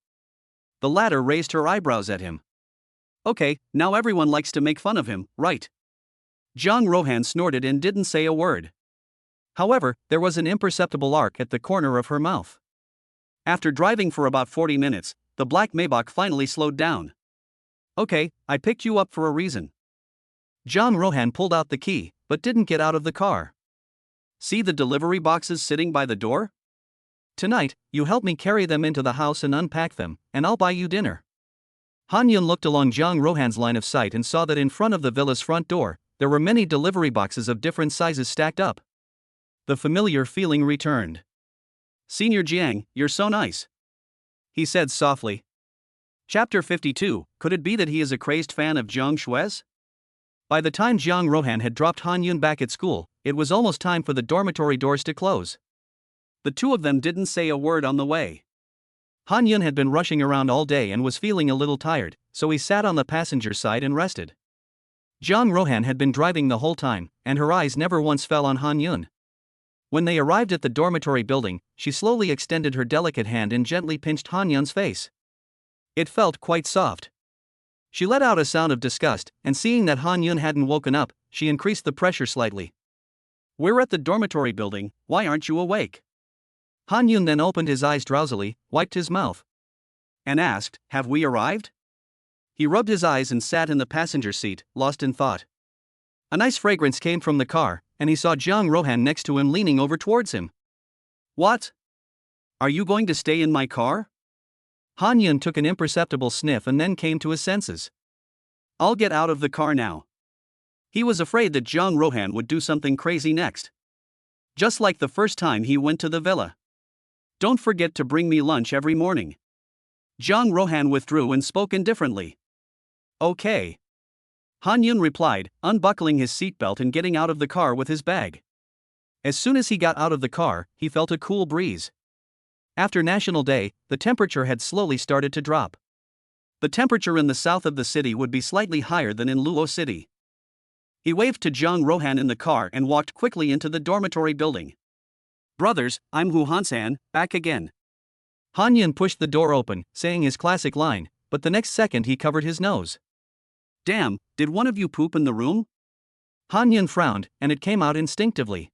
The latter raised her eyebrows at him. Okay, now everyone likes to make fun of him, right? Jiang Rohan snorted and didn't say a word. However, there was an imperceptible arc at the corner of her mouth. After driving for about 40 minutes, the black Maybach finally slowed down. Okay, I picked you up for a reason. Jiang Rohan pulled out the key, but didn't get out of the car. See the delivery boxes sitting by the door? Tonight, you help me carry them into the house and unpack them, and I'll buy you dinner. Han Yun looked along Jiang Rohan's line of sight and saw that in front of the villa's front door, there were many delivery boxes of different sizes stacked up. The familiar feeling returned. Senior Jiang, you're so nice, he said softly. Chapter 52, could it be that he is a crazed fan of Jiang Shui's? By the time Jiang Rohan had dropped Han Yun back at school, it was almost time for the dormitory doors to close. The two of them didn't say a word on the way. Han Yun had been rushing around all day and was feeling a little tired, so he sat on the passenger side and rested. Jiang Rohan had been driving the whole time, and her eyes never once fell on Han Yun. When they arrived at the dormitory building, she slowly extended her delicate hand and gently pinched Han Yun's face. It felt quite soft. She let out a sound of disgust, and seeing that Han Yun hadn't woken up, she increased the pressure slightly. We're at the dormitory building, why aren't you awake? Han Yun then opened his eyes drowsily, wiped his mouth, and asked, have we arrived? He rubbed his eyes and sat in the passenger seat, lost in thought. A nice fragrance came from the car, and he saw Jiang Rohan next to him leaning over towards him. What? Are you going to stay in my car? Han Yun took an imperceptible sniff and then came to his senses. I'll get out of the car now. He was afraid that Jiang Rohan would do something crazy next. Just like the first time he went to the villa. Don't forget to bring me lunch every morning. Jiang Rohan withdrew and spoke indifferently. Okay. Han Yun replied, unbuckling his seatbelt and getting out of the car with his bag. As soon as he got out of the car, he felt a cool breeze. After National Day, the temperature had slowly started to drop. The temperature in the south of the city would be slightly higher than in Luo City. He waved to Jiang Rohan in the car and walked quickly into the dormitory building. Brothers, I'm Hu Hansan, back again. Han Yun pushed the door open, saying his classic line, but the next second he covered his nose. Damn, did one of you poop in the room? Han Yun frowned, and it came out instinctively.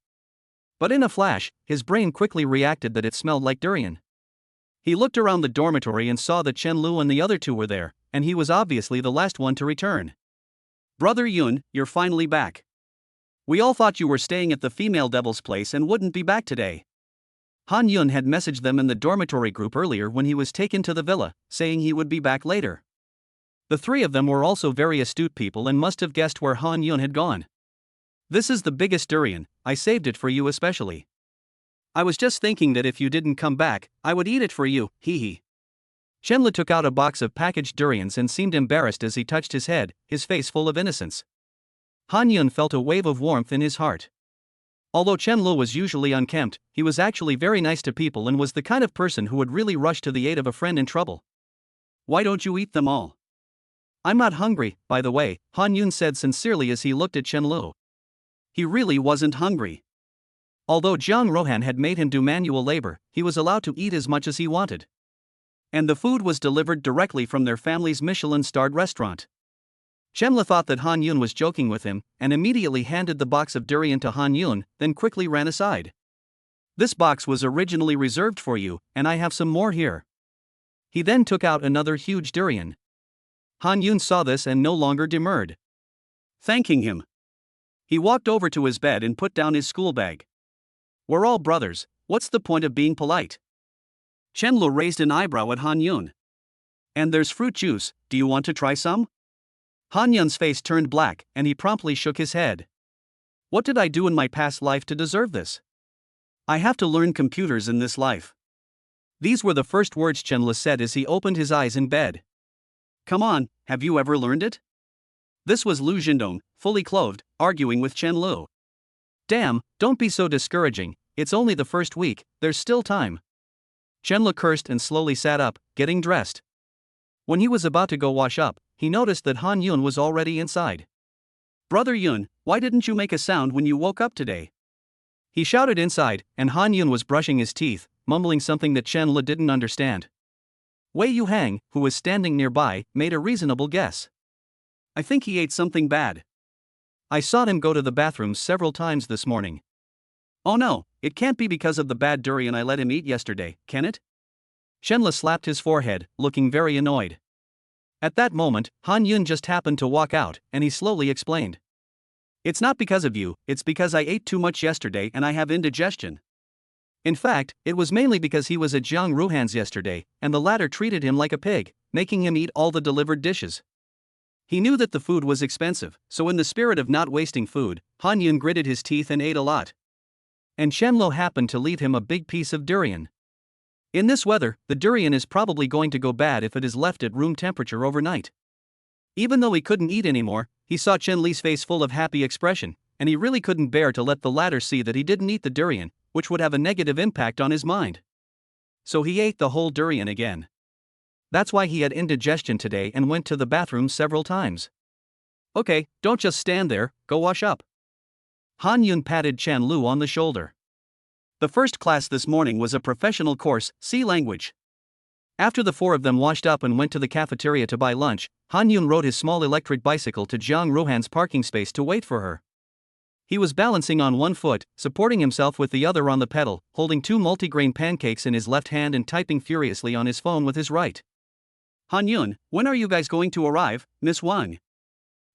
But in a flash, his brain quickly reacted that it smelled like durian. He looked around the dormitory and saw that Chen Lu and the other two were there, and he was obviously the last one to return. Brother Yun, you're finally back. We all thought you were staying at the female devil's place and wouldn't be back today. Han Yun had messaged them in the dormitory group earlier when he was taken to the villa, saying he would be back later. The three of them were also very astute people and must have guessed where Han Yun had gone. This is the biggest durian, I saved it for you especially. I was just thinking that if you didn't come back, I would eat it for you, hee hee. Chenle took out a box of packaged durians and seemed embarrassed as he touched his head, his face full of innocence. Han Yun felt a wave of warmth in his heart. Although Chenle was usually unkempt, he was actually very nice to people and was the kind of person who would really rush to the aid of a friend in trouble. Why don't you eat them all? I'm not hungry, by the way, Han Yun said sincerely as he looked at Chenle. He really wasn't hungry. Although Jiang Rohan had made him do manual labor, he was allowed to eat as much as he wanted. And the food was delivered directly from their family's Michelin-starred restaurant. Chenle thought that Han Yun was joking with him, and immediately handed the box of durian to Han Yun, then quickly ran aside. This box was originally reserved for you, and I have some more here. He then took out another huge durian. Han Yun saw this and no longer demurred. Thanking him, he walked over to his bed and put down his school bag. We're all brothers, what's the point of being polite? Chenle raised an eyebrow at Han Yun. And there's fruit juice, do you want to try some? Han Yun's face turned black, and he promptly shook his head. What did I do in my past life to deserve this? I have to learn computers in this life. These were the first words Chenle said as he opened his eyes in bed. Come on, have you ever learned it? This was Lu Jindong, fully clothed, arguing with Chenle. Damn, don't be so discouraging, it's only the first week, there's still time. Chenle cursed and slowly sat up, getting dressed. When he was about to go wash up, he noticed that Han Yun was already inside. Brother Yun, why didn't you make a sound when you woke up today? He shouted inside, and Han Yun was brushing his teeth, mumbling something that Chenle didn't understand. Wei Yuhang, who was standing nearby, made a reasonable guess. I think he ate something bad. I saw him go to the bathroom several times this morning. Oh no, it can't be because of the bad durian I let him eat yesterday, can it? Chenle slapped his forehead, looking very annoyed. At that moment, Han Yun just happened to walk out, and he slowly explained. It's not because of you, it's because I ate too much yesterday and I have indigestion. In fact, it was mainly because he was at Jiang Ruhan's yesterday, and the latter treated him like a pig, making him eat all the delivered dishes. He knew that the food was expensive, so in the spirit of not wasting food, Han Yun gritted his teeth and ate a lot. And Chenle happened to leave him a big piece of durian. In this weather, the durian is probably going to go bad if it is left at room temperature overnight. Even though he couldn't eat anymore, he saw Chenle's face full of happy expression, and he really couldn't bear to let the latter see that he didn't eat the durian, which would have a negative impact on his mind. So he ate the whole durian again. That's why he had indigestion today and went to the bathroom several times. Okay, don't just stand there, go wash up. Han Yun patted Chenle on the shoulder. The first class this morning was a professional course, C language. After the four of them washed up and went to the cafeteria to buy lunch, Han Yun rode his small electric bicycle to Jiang Ruhan's parking space to wait for her. He was balancing on one foot, supporting himself with the other on the pedal, holding two multigrain pancakes in his left hand and typing furiously on his phone with his right. Han Yun, when are you guys going to arrive, Miss Wang?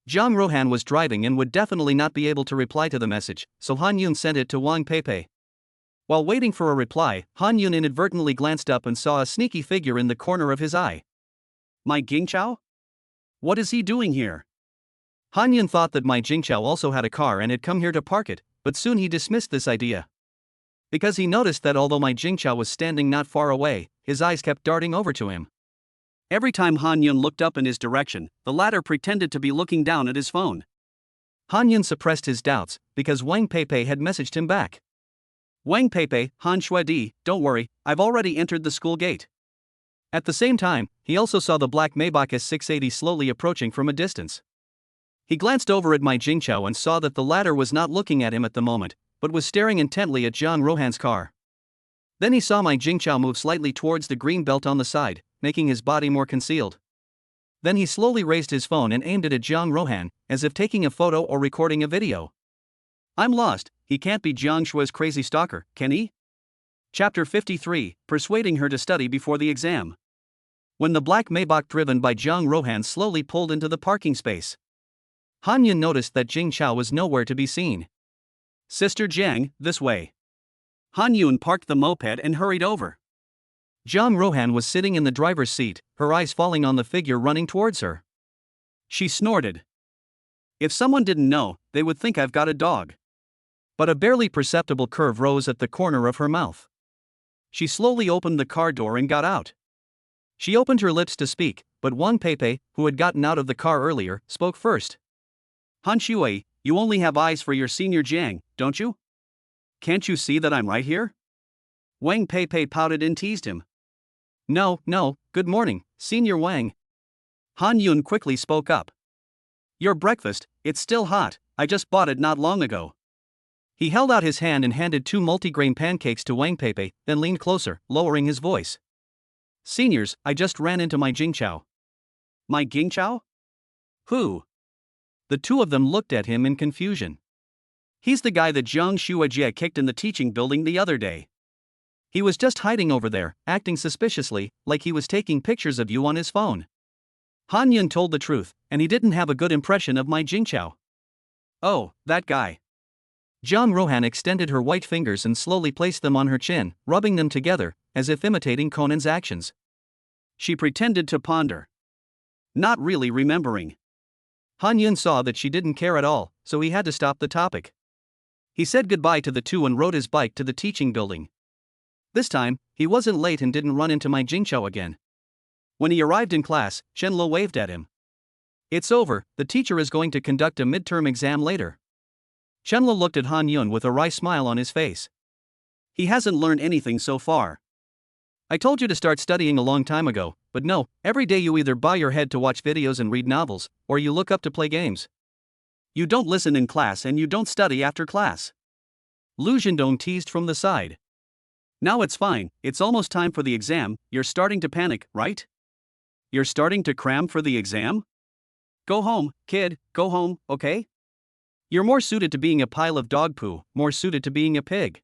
Jiang Ruhan was driving and would definitely not be able to reply to the message, so Han Yun sent it to Wang Peipei. While waiting for a reply, Han Yun inadvertently glanced up and saw a sneaky figure in the corner of his eye. My Jingchao? What is he doing here? Han Yun thought that my Jingchao also had a car and had come here to park it, but soon he dismissed this idea. Because he noticed that although my Jingchao was standing not far away, his eyes kept darting over to him. Every time Han Yun looked up in his direction, the latter pretended to be looking down at his phone. Han Yun suppressed his doubts, because Wang Peipei had messaged him back. Wang Peipei, Han Shuedi, don't worry, I've already entered the school gate. At the same time, he also saw the black Maybach S680 slowly approaching from a distance. He glanced over at my Jingchao and saw that the latter was not looking at him at the moment, but was staring intently at Jiang Ruhan's car. Then he saw my Jingchao move slightly towards the green belt on the side, making his body more concealed. Then he slowly raised his phone and aimed it at Jiang Ruhan, as if taking a photo or recording a video. I'm lost, he can't be Jiang Shui's crazy stalker, can he? Chapter 53, Persuading her to study before the exam. When the black Maybach driven by Jiang Ruhan slowly pulled into the parking space, Han Yun noticed that Jingchao was nowhere to be seen. Sister Jiang, this way. Han Yun parked the moped and hurried over. Jiang Ruhan was sitting in the driver's seat, her eyes falling on the figure running towards her. She snorted. If someone didn't know, they would think I've got a dog. But a barely perceptible curve rose at the corner of her mouth. She slowly opened the car door and got out. She opened her lips to speak, but Wang Peipei, who had gotten out of the car earlier, spoke first. Han Shui, you only have eyes for your senior Jiang, don't you? Can't you see that I'm right here? Wang Peipei pouted and teased him. No, good morning, Senior Wang. Han Yun quickly spoke up. Your breakfast, it's still hot, I just bought it not long ago. He held out his hand and handed two multigrain pancakes to Wang Peipei, then leaned closer, lowering his voice. Seniors, I just ran into my Jingchao. My Jingchao? Who? The two of them looked at him in confusion. He's the guy that Jiang Shuijie kicked in the teaching building the other day. He was just hiding over there, acting suspiciously, like he was taking pictures of you on his phone. Han Yun told the truth, and he didn't have a good impression of my Jingchao. Oh, that guy. Jiang Ruhan extended her white fingers and slowly placed them on her chin, rubbing them together, as if imitating Conan's actions. She pretended to ponder. Not really remembering. Han Yun saw that she didn't care at all, so he had to stop the topic. He said goodbye to the two and rode his bike to the teaching building. This time, he wasn't late and didn't run into my Jingqiao again. When he arrived in class, Chen Lo waved at him. It's over, the teacher is going to conduct a midterm exam later. Chen Lo looked at Han Yun with a wry smile on his face. He hasn't learned anything so far. I told you to start studying a long time ago, but no, every day you either bow your head to watch videos and read novels, or you look up to play games. You don't listen in class and you don't study after class. Lu Zhendong teased from the side. Now it's fine, it's almost time for the exam, you're starting to panic, right? You're starting to cram for the exam? Go home, kid, go home, okay? You're more suited to being a pile of dog poo, more suited to being a pig.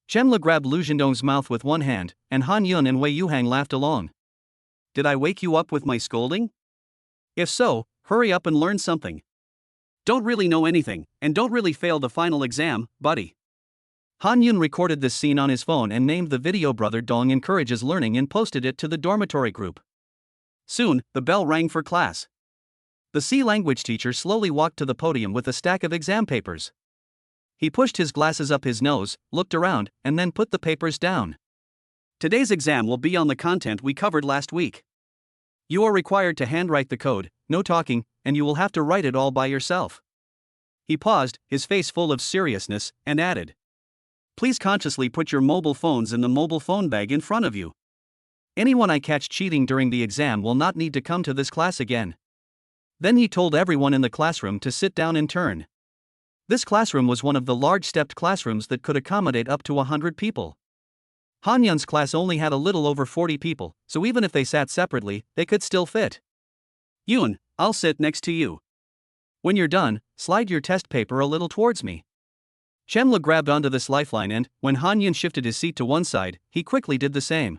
Chen Le grabbed Lu Zhendong's mouth with one hand, and Han Yun and Wei Yuhang laughed along. Did I wake you up with my scolding? If so, hurry up and learn something. Don't really know anything, and don't really fail the final exam, buddy. Han Yun recorded this scene on his phone and named the video Brother Dong Encourages Learning and posted it to the dormitory group. Soon, the bell rang for class. The C language teacher slowly walked to the podium with a stack of exam papers. He pushed his glasses up his nose, looked around, and then put the papers down. Today's exam will be on the content we covered last week. You are required to handwrite the code, no talking, and you will have to write it all by yourself. He paused, his face full of seriousness, and added, please consciously put your mobile phones in the mobile phone bag in front of you. Anyone I catch cheating during the exam will not need to come to this class again. Then he told everyone in the classroom to sit down in turn. This classroom was one of the large stepped classrooms that could accommodate up to 100 people. Han Yun's class only had a little over 40 people, so even if they sat separately, they could still fit. Yun, I'll sit next to you. When you're done, slide your test paper a little towards me. Chen Le grabbed onto this lifeline and, when Han Yun shifted his seat to one side, he quickly did the same.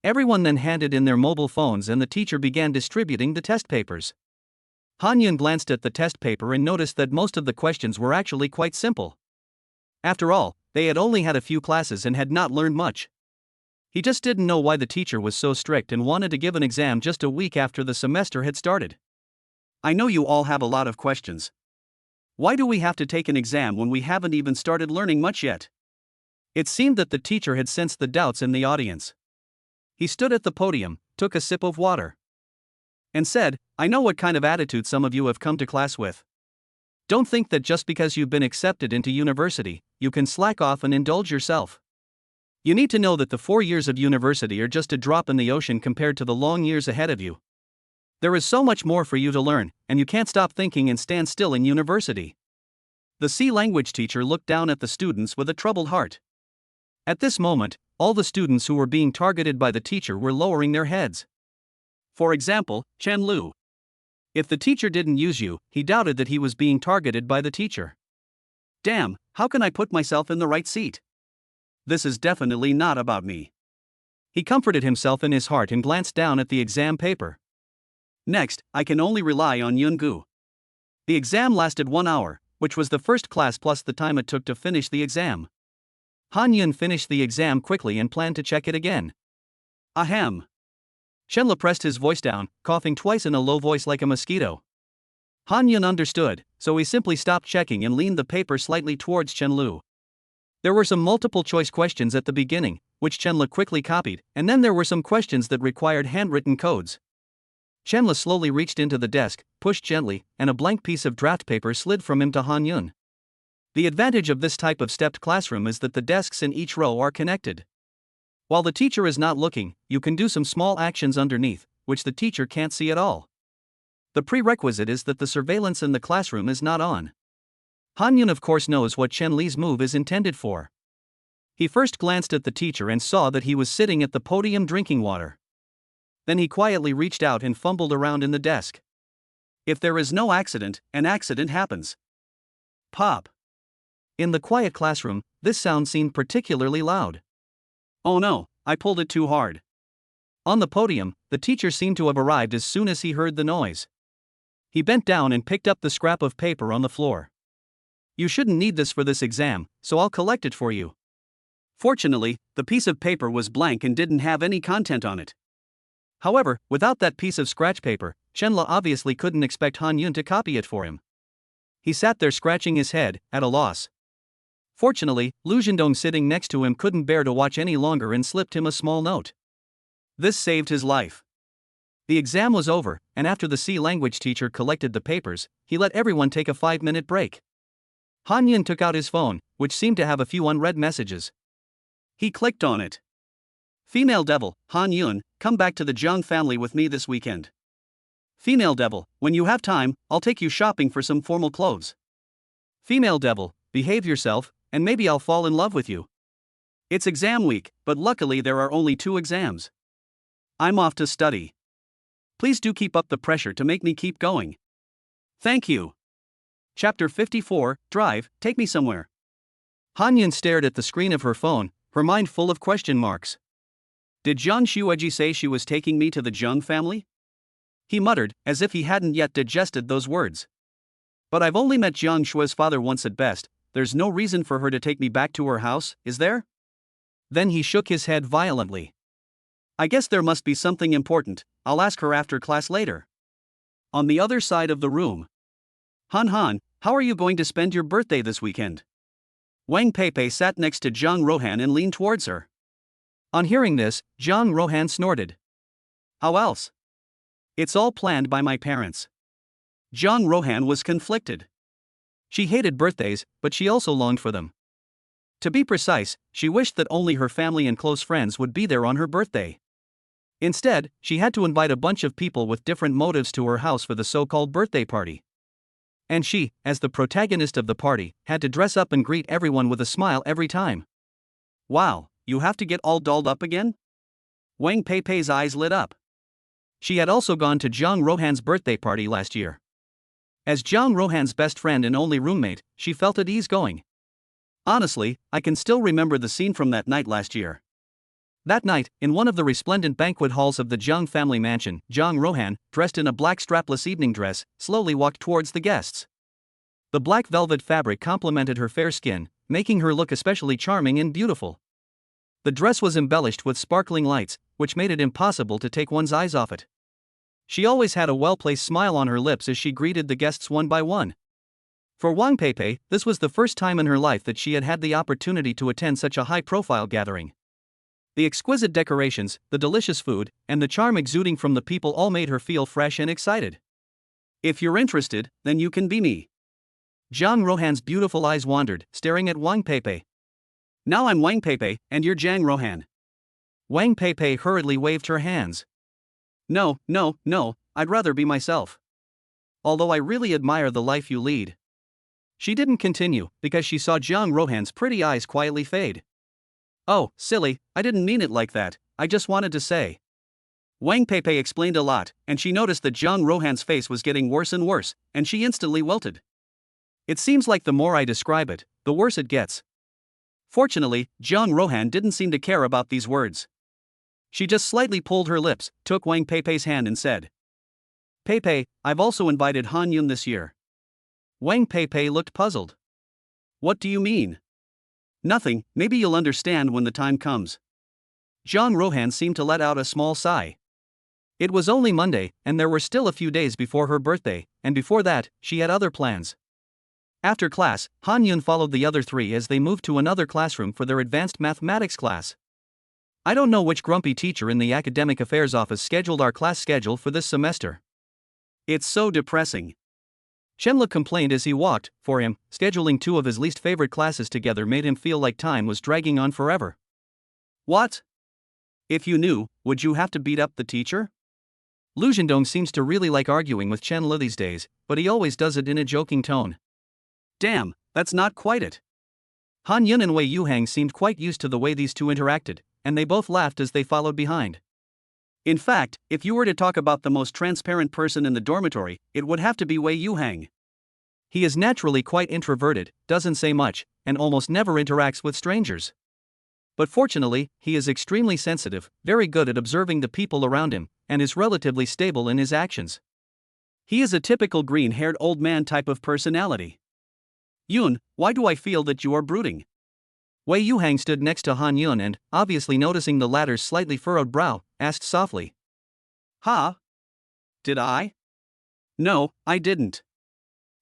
Everyone then handed in their mobile phones and the teacher began distributing the test papers. Han Yun glanced at the test paper and noticed that most of the questions were actually quite simple. After all, they had only had a few classes and had not learned much. He just didn't know why the teacher was so strict and wanted to give an exam just a week after the semester had started. I know you all have a lot of questions. Why do we have to take an exam when we haven't even started learning much yet? It seemed that the teacher had sensed the doubts in the audience. He stood at the podium, took a sip of water, and said, I know what kind of attitude some of you have come to class with. Don't think that just because you've been accepted into university, you can slack off and indulge yourself. You need to know that the 4 years of university are just a drop in the ocean compared to the long years ahead of you. There is so much more for you to learn, and you can't stop thinking and stand still in university. The C language teacher looked down at the students with a troubled heart. At this moment, all the students who were being targeted by the teacher were lowering their heads. For example, Chen Lu. If the teacher didn't use you, he doubted that he was being targeted by the teacher. Damn, how can I put myself in the right seat? This is definitely not about me. He comforted himself in his heart and glanced down at the exam paper. Next, I can only rely on Yun Gu. The exam lasted 1 hour, which was the first class plus the time it took to finish the exam. Han Yun finished the exam quickly and planned to check it again. Ahem. Chen Le pressed his voice down, coughing twice in a low voice like a mosquito. Han Yun understood, so he simply stopped checking and leaned the paper slightly towards Chen Lu. There were some multiple choice questions at the beginning, which Chen Le quickly copied, and then there were some questions that required handwritten codes. Chen Le slowly reached into the desk, pushed gently, and a blank piece of draft paper slid from him to Han Yun. The advantage of this type of stepped classroom is that the desks in each row are connected. While the teacher is not looking, you can do some small actions underneath, which the teacher can't see at all. The prerequisite is that the surveillance in the classroom is not on. Han Yun of course knows what Chen Li's move is intended for. He first glanced at the teacher and saw that he was sitting at the podium drinking water. Then he quietly reached out and fumbled around in the desk. If there is no accident, an accident happens. Pop. In the quiet classroom, this sound seemed particularly loud. Oh no, I pulled it too hard. On the podium, the teacher seemed to have arrived as soon as he heard the noise. He bent down and picked up the scrap of paper on the floor. You shouldn't need this for this exam, so I'll collect it for you. Fortunately, the piece of paper was blank and didn't have any content on it. However, without that piece of scratch paper, Chenle obviously couldn't expect Han Yun to copy it for him. He sat there scratching his head, at a loss. Fortunately, Lu Zhendong sitting next to him couldn't bear to watch any longer and slipped him a small note. This saved his life. The exam was over, and after the C language teacher collected the papers, he let everyone take a 5-minute break. Han Yun took out his phone, which seemed to have a few unread messages. He clicked on it. Female Devil, Han Yun, come back to the Zhang family with me this weekend. Female Devil, when you have time, I'll take you shopping for some formal clothes. Female Devil, behave yourself, and maybe I'll fall in love with you. It's exam week, but luckily there are only 2 exams. I'm off to study. Please do keep up the pressure to make me keep going. Thank you. Chapter 54, Drive, Take Me Somewhere. Han Yun stared at the screen of her phone, her mind full of question marks. Did Zhang Xueji say she was taking me to the Zhang family? He muttered, as if he hadn't yet digested those words. But I've only met Zhang Shue's father once at best, there's no reason for her to take me back to her house, is there? Then he shook his head violently. I guess there must be something important, I'll ask her after class later. On the other side of the room. Han, how are you going to spend your birthday this weekend? Wang Peipei sat next to Zhang Rohan and leaned towards her. On hearing this, Zhang Rohan snorted. How else? It's all planned by my parents. Zhang Rohan was conflicted. She hated birthdays, but she also longed for them. To be precise, she wished that only her family and close friends would be there on her birthday. Instead, she had to invite a bunch of people with different motives to her house for the so-called birthday party. And she, as the protagonist of the party, had to dress up and greet everyone with a smile every time. Wow, you have to get all dolled up again? Wang Peipei's eyes lit up. She had also gone to Zhang Rohan's birthday party last year. As Zhang Rohan's best friend and only roommate, she felt at ease going. Honestly, I can still remember the scene from that night last year. That night, in one of the resplendent banquet halls of the Zhang family mansion, Zhang Rohan, dressed in a black strapless evening dress, slowly walked towards the guests. The black velvet fabric complemented her fair skin, making her look especially charming and beautiful. The dress was embellished with sparkling lights, which made it impossible to take one's eyes off it. She always had a well-placed smile on her lips as she greeted the guests one by one. For Wang Peipei, this was the first time in her life that she had had the opportunity to attend such a high-profile gathering. The exquisite decorations, the delicious food, and the charm exuding from the people all made her feel fresh and excited. If you're interested, then you can be me. Zhang Rohan's beautiful eyes wandered, staring at Wang Peipei. Now I'm Wang Peipei, and you're Zhang Rohan. Wang Peipei hurriedly waved her hands. No, I'd rather be myself. Although I really admire the life you lead. She didn't continue, because she saw Zhang Rohan's pretty eyes quietly fade. Oh, silly, I didn't mean it like that, I just wanted to say. Wang Peipei explained a lot, and she noticed that Zhang Rohan's face was getting worse and worse, and she instantly wilted. It seems like the more I describe it, the worse it gets. Fortunately, Zhang Rohan didn't seem to care about these words. She just slightly pulled her lips, took Wang Peipei's hand and said, Peipei, I've also invited Han Yun this year. Wang Peipei looked puzzled. What do you mean? Nothing, maybe you'll understand when the time comes. Zhang Rohan seemed to let out a small sigh. It was only Monday, and there were still a few days before her birthday, and before that, she had other plans. After class, Han Yun followed the other 3 as they moved to another classroom for their advanced mathematics class. I don't know which grumpy teacher in the academic affairs office scheduled our class schedule for this semester. It's so depressing. Chenle complained as he walked. For him, scheduling 2 of his least favorite classes together made him feel like time was dragging on forever. What? If you knew, would you have to beat up the teacher? Lu Zhendong seems to really like arguing with Chenle these days, but he always does it in a joking tone. Damn, that's not quite it. Han Yun and Wei Yuhang seemed quite used to the way these two interacted, and they both laughed as they followed behind. In fact, if you were to talk about the most transparent person in the dormitory, it would have to be Wei Yuhang. He is naturally quite introverted, doesn't say much, and almost never interacts with strangers. But fortunately, he is extremely sensitive, very good at observing the people around him, and is relatively stable in his actions. He is a typical green-haired old man type of personality. Yun, why do I feel that you are brooding? Wei Yuhang stood next to Han Yun and, obviously noticing the latter's slightly furrowed brow, asked softly. Huh? Did I? No, I didn't.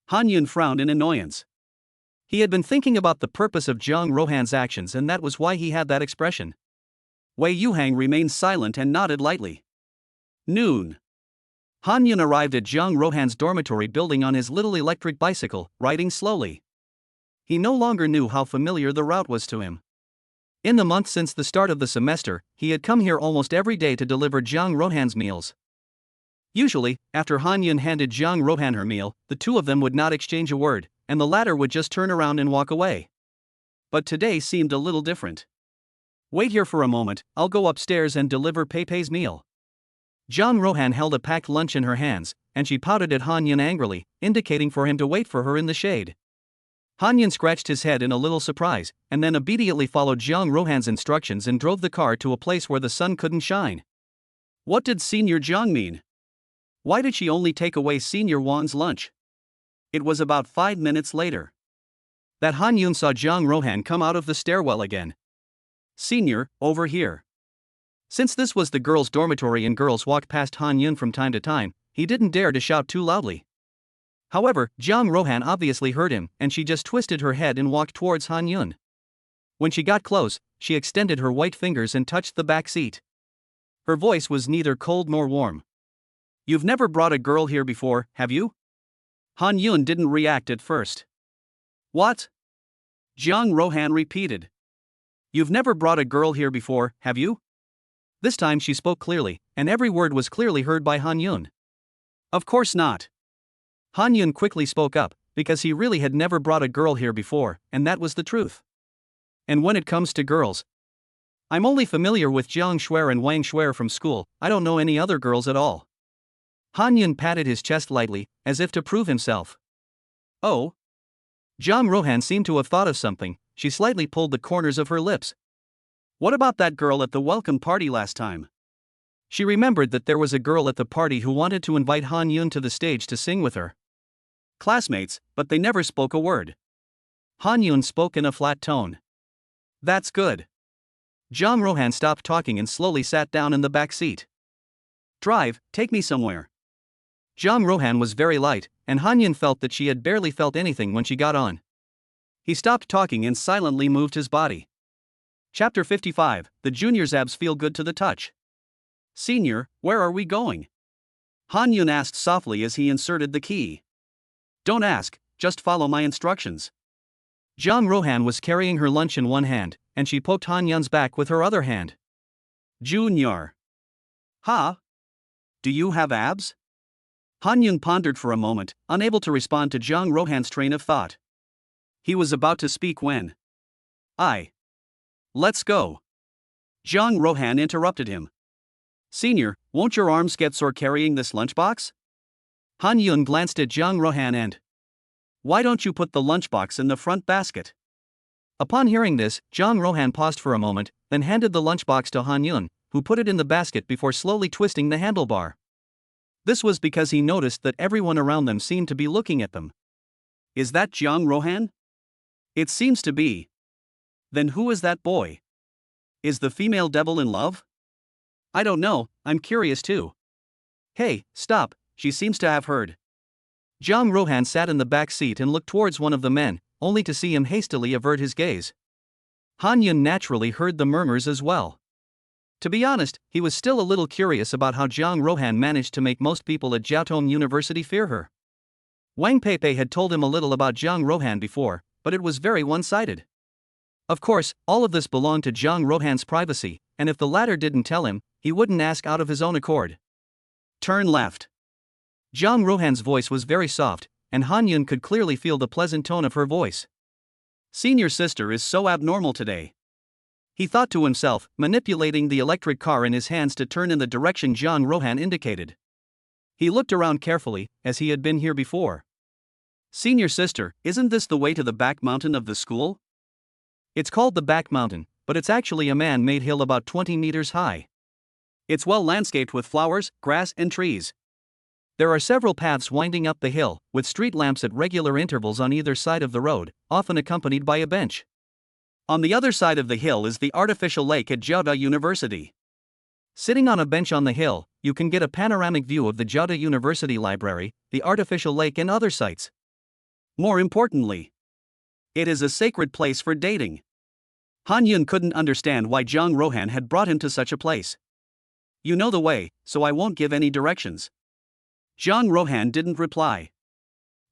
Han Yun frowned in annoyance. He had been thinking about the purpose of Jiang Rohan's actions, and that was why he had that expression. Wei Yuhang remained silent and nodded lightly. Noon. Han Yun arrived at Jiang Rohan's dormitory building on his little electric bicycle, riding slowly. He no longer knew how familiar the route was to him. In the month since the start of the semester, he had come here almost every day to deliver Jiang Rohan's meals. Usually, after Han Yun handed Jiang Rohan her meal, the two of them would not exchange a word, and the latter would just turn around and walk away. But today seemed a little different. Wait here for a moment, I'll go upstairs and deliver Pei-Pei's meal. Jiang Rohan held a packed lunch in her hands, and she pouted at Han Yun angrily, indicating for him to wait for her in the shade. Han Yun scratched his head in a little surprise, and then obediently followed Jiang Rohan's instructions and drove the car to a place where the sun couldn't shine. What did Senior Jiang mean? Why did she only take away Senior Wan's lunch? It was about 5 minutes later that Han Yun saw Jiang Rohan come out of the stairwell again. Senior, over here. Since this was the girls' dormitory and girls walked past Han Yun from time to time, he didn't dare to shout too loudly. However, Jiang Rohan obviously heard him, and she just twisted her head and walked towards Han Yun. When she got close, she extended her white fingers and touched the back seat. Her voice was neither cold nor warm. You've never brought a girl here before, have you? Han Yun didn't react at first. What? Jiang Rohan repeated. You've never brought a girl here before, have you? This time she spoke clearly, and every word was clearly heard by Han Yun. Of course not. Han Yun quickly spoke up, because he really had never brought a girl here before, and that was the truth. And when it comes to girls, I'm only familiar with Jiang Shuer and Wang Shuer from school, I don't know any other girls at all. Han Yun patted his chest lightly, as if to prove himself. Oh? Jiang Rohan seemed to have thought of something. She slightly pulled the corners of her lips. What about that girl at the welcome party last time? She remembered that there was a girl at the party who wanted to invite Han Yun to the stage to sing with her. Classmates, but they never spoke a word. Han Yun spoke in a flat tone. That's good. Jiang Rohan stopped talking and slowly sat down in the back seat. Drive, take me somewhere. Jiang Rohan was very light, and Han Yun felt that she had barely felt anything when she got on. He stopped talking and silently moved his body. Chapter 55, The Junior's Abs Feel Good to the Touch. Senior, where are we going? Han Yun asked softly as he inserted the key. Don't ask, just follow my instructions. Jiang Rohan was carrying her lunch in one hand, and she poked Han Yun's back with her other hand. Junior. Ha? Do you have abs? Han Yun pondered for a moment, unable to respond to Jiang Rohan's train of thought. He was about to speak when. Let's go. Jiang Rohan interrupted him. Senior, won't your arms get sore carrying this lunchbox? Han Yun glanced at Jiang Rohan and. Why don't you put the lunchbox in the front basket? Upon hearing this, Jiang Rohan paused for a moment, then handed the lunchbox to Han Yun, who put it in the basket before slowly twisting the handlebar. This was because he noticed that everyone around them seemed to be looking at them. Is that Jiang Rohan? It seems to be. Then who is that boy? Is the female devil in love? I don't know, I'm curious too. Hey, stop, she seems to have heard. Jiang Rohan sat in the back seat and looked towards one of the men, only to see him hastily avert his gaze. Han Yun naturally heard the murmurs as well. To be honest, he was still a little curious about how Jiang Rohan managed to make most people at Jiaotong University fear her. Wang Peipei had told him a little about Jiang Rohan before, but it was very one-sided. Of course, all of this belonged to Jiang Rohan's privacy, and if the latter didn't tell him, he wouldn't ask out of his own accord. Turn left. Jiang Rohan's voice was very soft, and Han Yun could clearly feel the pleasant tone of her voice. Senior sister is so abnormal today. He thought to himself, manipulating the electric car in his hands to turn in the direction Jiang Rohan indicated. He looked around carefully, as he had been here before. Senior sister, isn't this the way to the back mountain of the school? It's called the back mountain, but it's actually a man-made hill about 20 meters high. It's well landscaped with flowers, grass, and trees. There are several paths winding up the hill, with street lamps at regular intervals on either side of the road, often accompanied by a bench. On the other side of the hill is the artificial lake at Jiaotong University. Sitting on a bench on the hill, you can get a panoramic view of the Jota University Library, the artificial lake, and other sights. More importantly, it is a sacred place for dating. Han Yun couldn't understand why Jiang Rohan had brought him to such a place. You know the way, so I won't give any directions. Jiang Rohan didn't reply.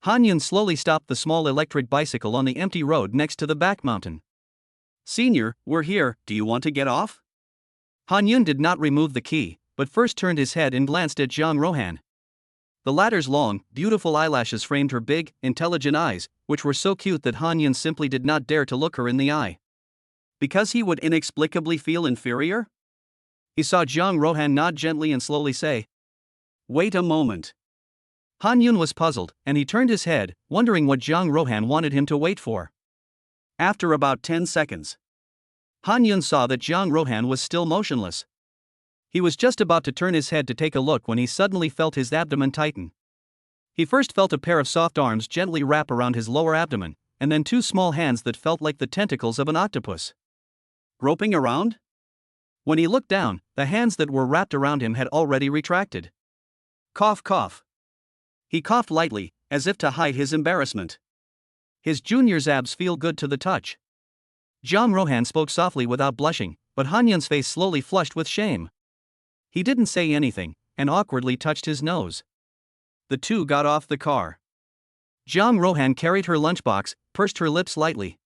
Han Yun slowly stopped the small electric bicycle on the empty road next to the back mountain. Senior, we're here, do you want to get off? Han Yun did not remove the key, but first turned his head and glanced at Jiang Rohan. The latter's long, beautiful eyelashes framed her big, intelligent eyes, which were so cute that Han Yun simply did not dare to look her in the eye. Because he would inexplicably feel inferior? He saw Jiang Rohan nod gently and slowly say, "Wait a moment." Han Yun was puzzled, and he turned his head, wondering what Jiang Rohan wanted him to wait for. After about 10 seconds, Han Yun saw that Jiang Rohan was still motionless. He was just about to turn his head to take a look when he suddenly felt his abdomen tighten. He first felt a pair of soft arms gently wrap around his lower abdomen, and then two small hands that felt like the tentacles of an octopus. Groping around? When he looked down, the hands that were wrapped around him had already retracted. Cough, cough. He coughed lightly, as if to hide his embarrassment. His junior's abs feel good to the touch. Jiang Rohan spoke softly without blushing, but Han Yun's face slowly flushed with shame. He didn't say anything, and awkwardly touched his nose. The two got off the car. Jiang Rohan carried her lunchbox, pursed her lips lightly.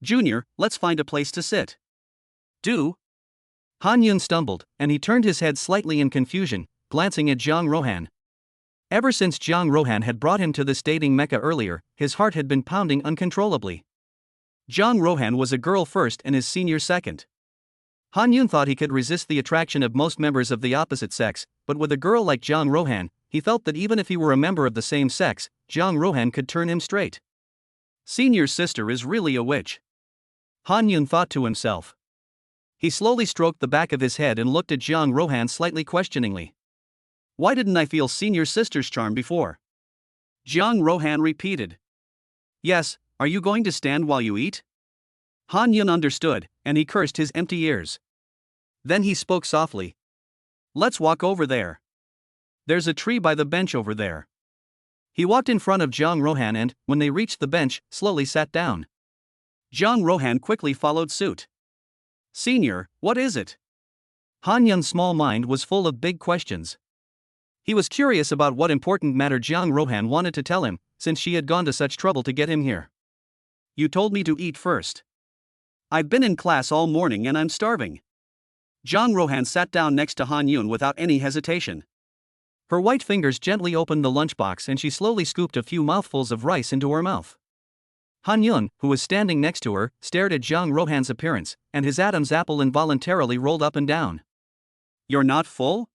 "Junior, let's find a place to sit." "Do?" Han Yun stumbled, and he turned his head slightly in confusion, glancing at Jiang Rohan. Ever since Jiang Rohan had brought him to this dating mecca earlier, his heart had been pounding uncontrollably. Jiang Rohan was a girl first and his senior second. Han Yun thought he could resist the attraction of most members of the opposite sex, but with a girl like Jiang Rohan, he felt that even if he were a member of the same sex, Jiang Rohan could turn him straight. Senior's sister is really a witch. Han Yun thought to himself. He slowly stroked the back of his head and looked at Jiang Rohan slightly questioningly. "Why didn't I feel Senior's sister's charm before?" Jiang Rohan repeated. "Yes, are you going to stand while you eat?" Han Yun understood, and he cursed his empty ears. Then he spoke softly. "Let's walk over there. There's a tree by the bench over there." He walked in front of Jiang Rohan and, when they reached the bench, slowly sat down. Jiang Rohan quickly followed suit. "Senior, what is it?" Han Yun's small mind was full of big questions. He was curious about what important matter Jiang Rohan wanted to tell him, since she had gone to such trouble to get him here. "You told me to eat first. I've been in class all morning and I'm starving." Jiang Rohan sat down next to Han Yun without any hesitation. Her white fingers gently opened the lunchbox and she slowly scooped a few mouthfuls of rice into her mouth. Han Yun, who was standing next to her, stared at Jiang Rohan's appearance, and his Adam's apple involuntarily rolled up and down. "You're not full?"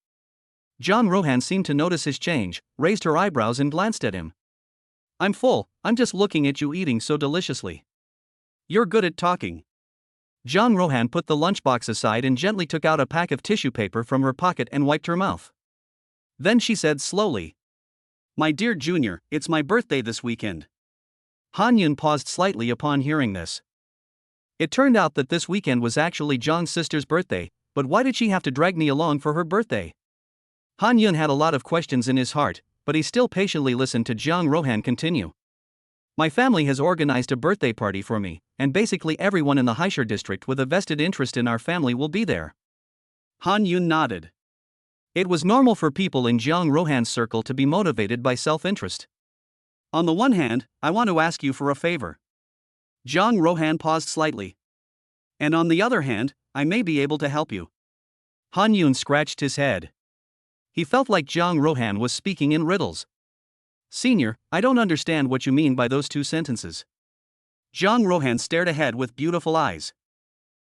Jiang Rohan seemed to notice his change, raised her eyebrows and glanced at him. "I'm full, I'm just looking at you eating so deliciously." "You're good at talking." Jiang Rohan put the lunchbox aside and gently took out a pack of tissue paper from her pocket and wiped her mouth. Then she said slowly, "My dear Junior, it's my birthday this weekend." Han Yun paused slightly upon hearing this. It turned out that this weekend was actually Jiang's sister's birthday, but why did she have to drag me along for her birthday? Han Yun had a lot of questions in his heart, but he still patiently listened to Jiang Rohan continue. "My family has organized a birthday party for me, and basically everyone in the Haishur district with a vested interest in our family will be there." Han Yun nodded. It was normal for people in Jiang Rohan's circle to be motivated by self-interest. "On the one hand, I want to ask you for a favor." Jiang Rohan paused slightly. "And on the other hand, I may be able to help you." Han Yun scratched his head. He felt like Jiang Rohan was speaking in riddles. "Senior, I don't understand what you mean by those two sentences." Jiang Rohan stared ahead with beautiful eyes.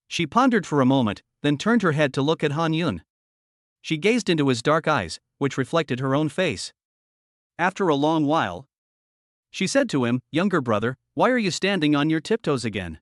She pondered for a moment, then turned her head to look at Han Yun. She gazed into his dark eyes, which reflected her own face. After a long while, she said to him, "Younger brother, why are you standing on your tiptoes again?"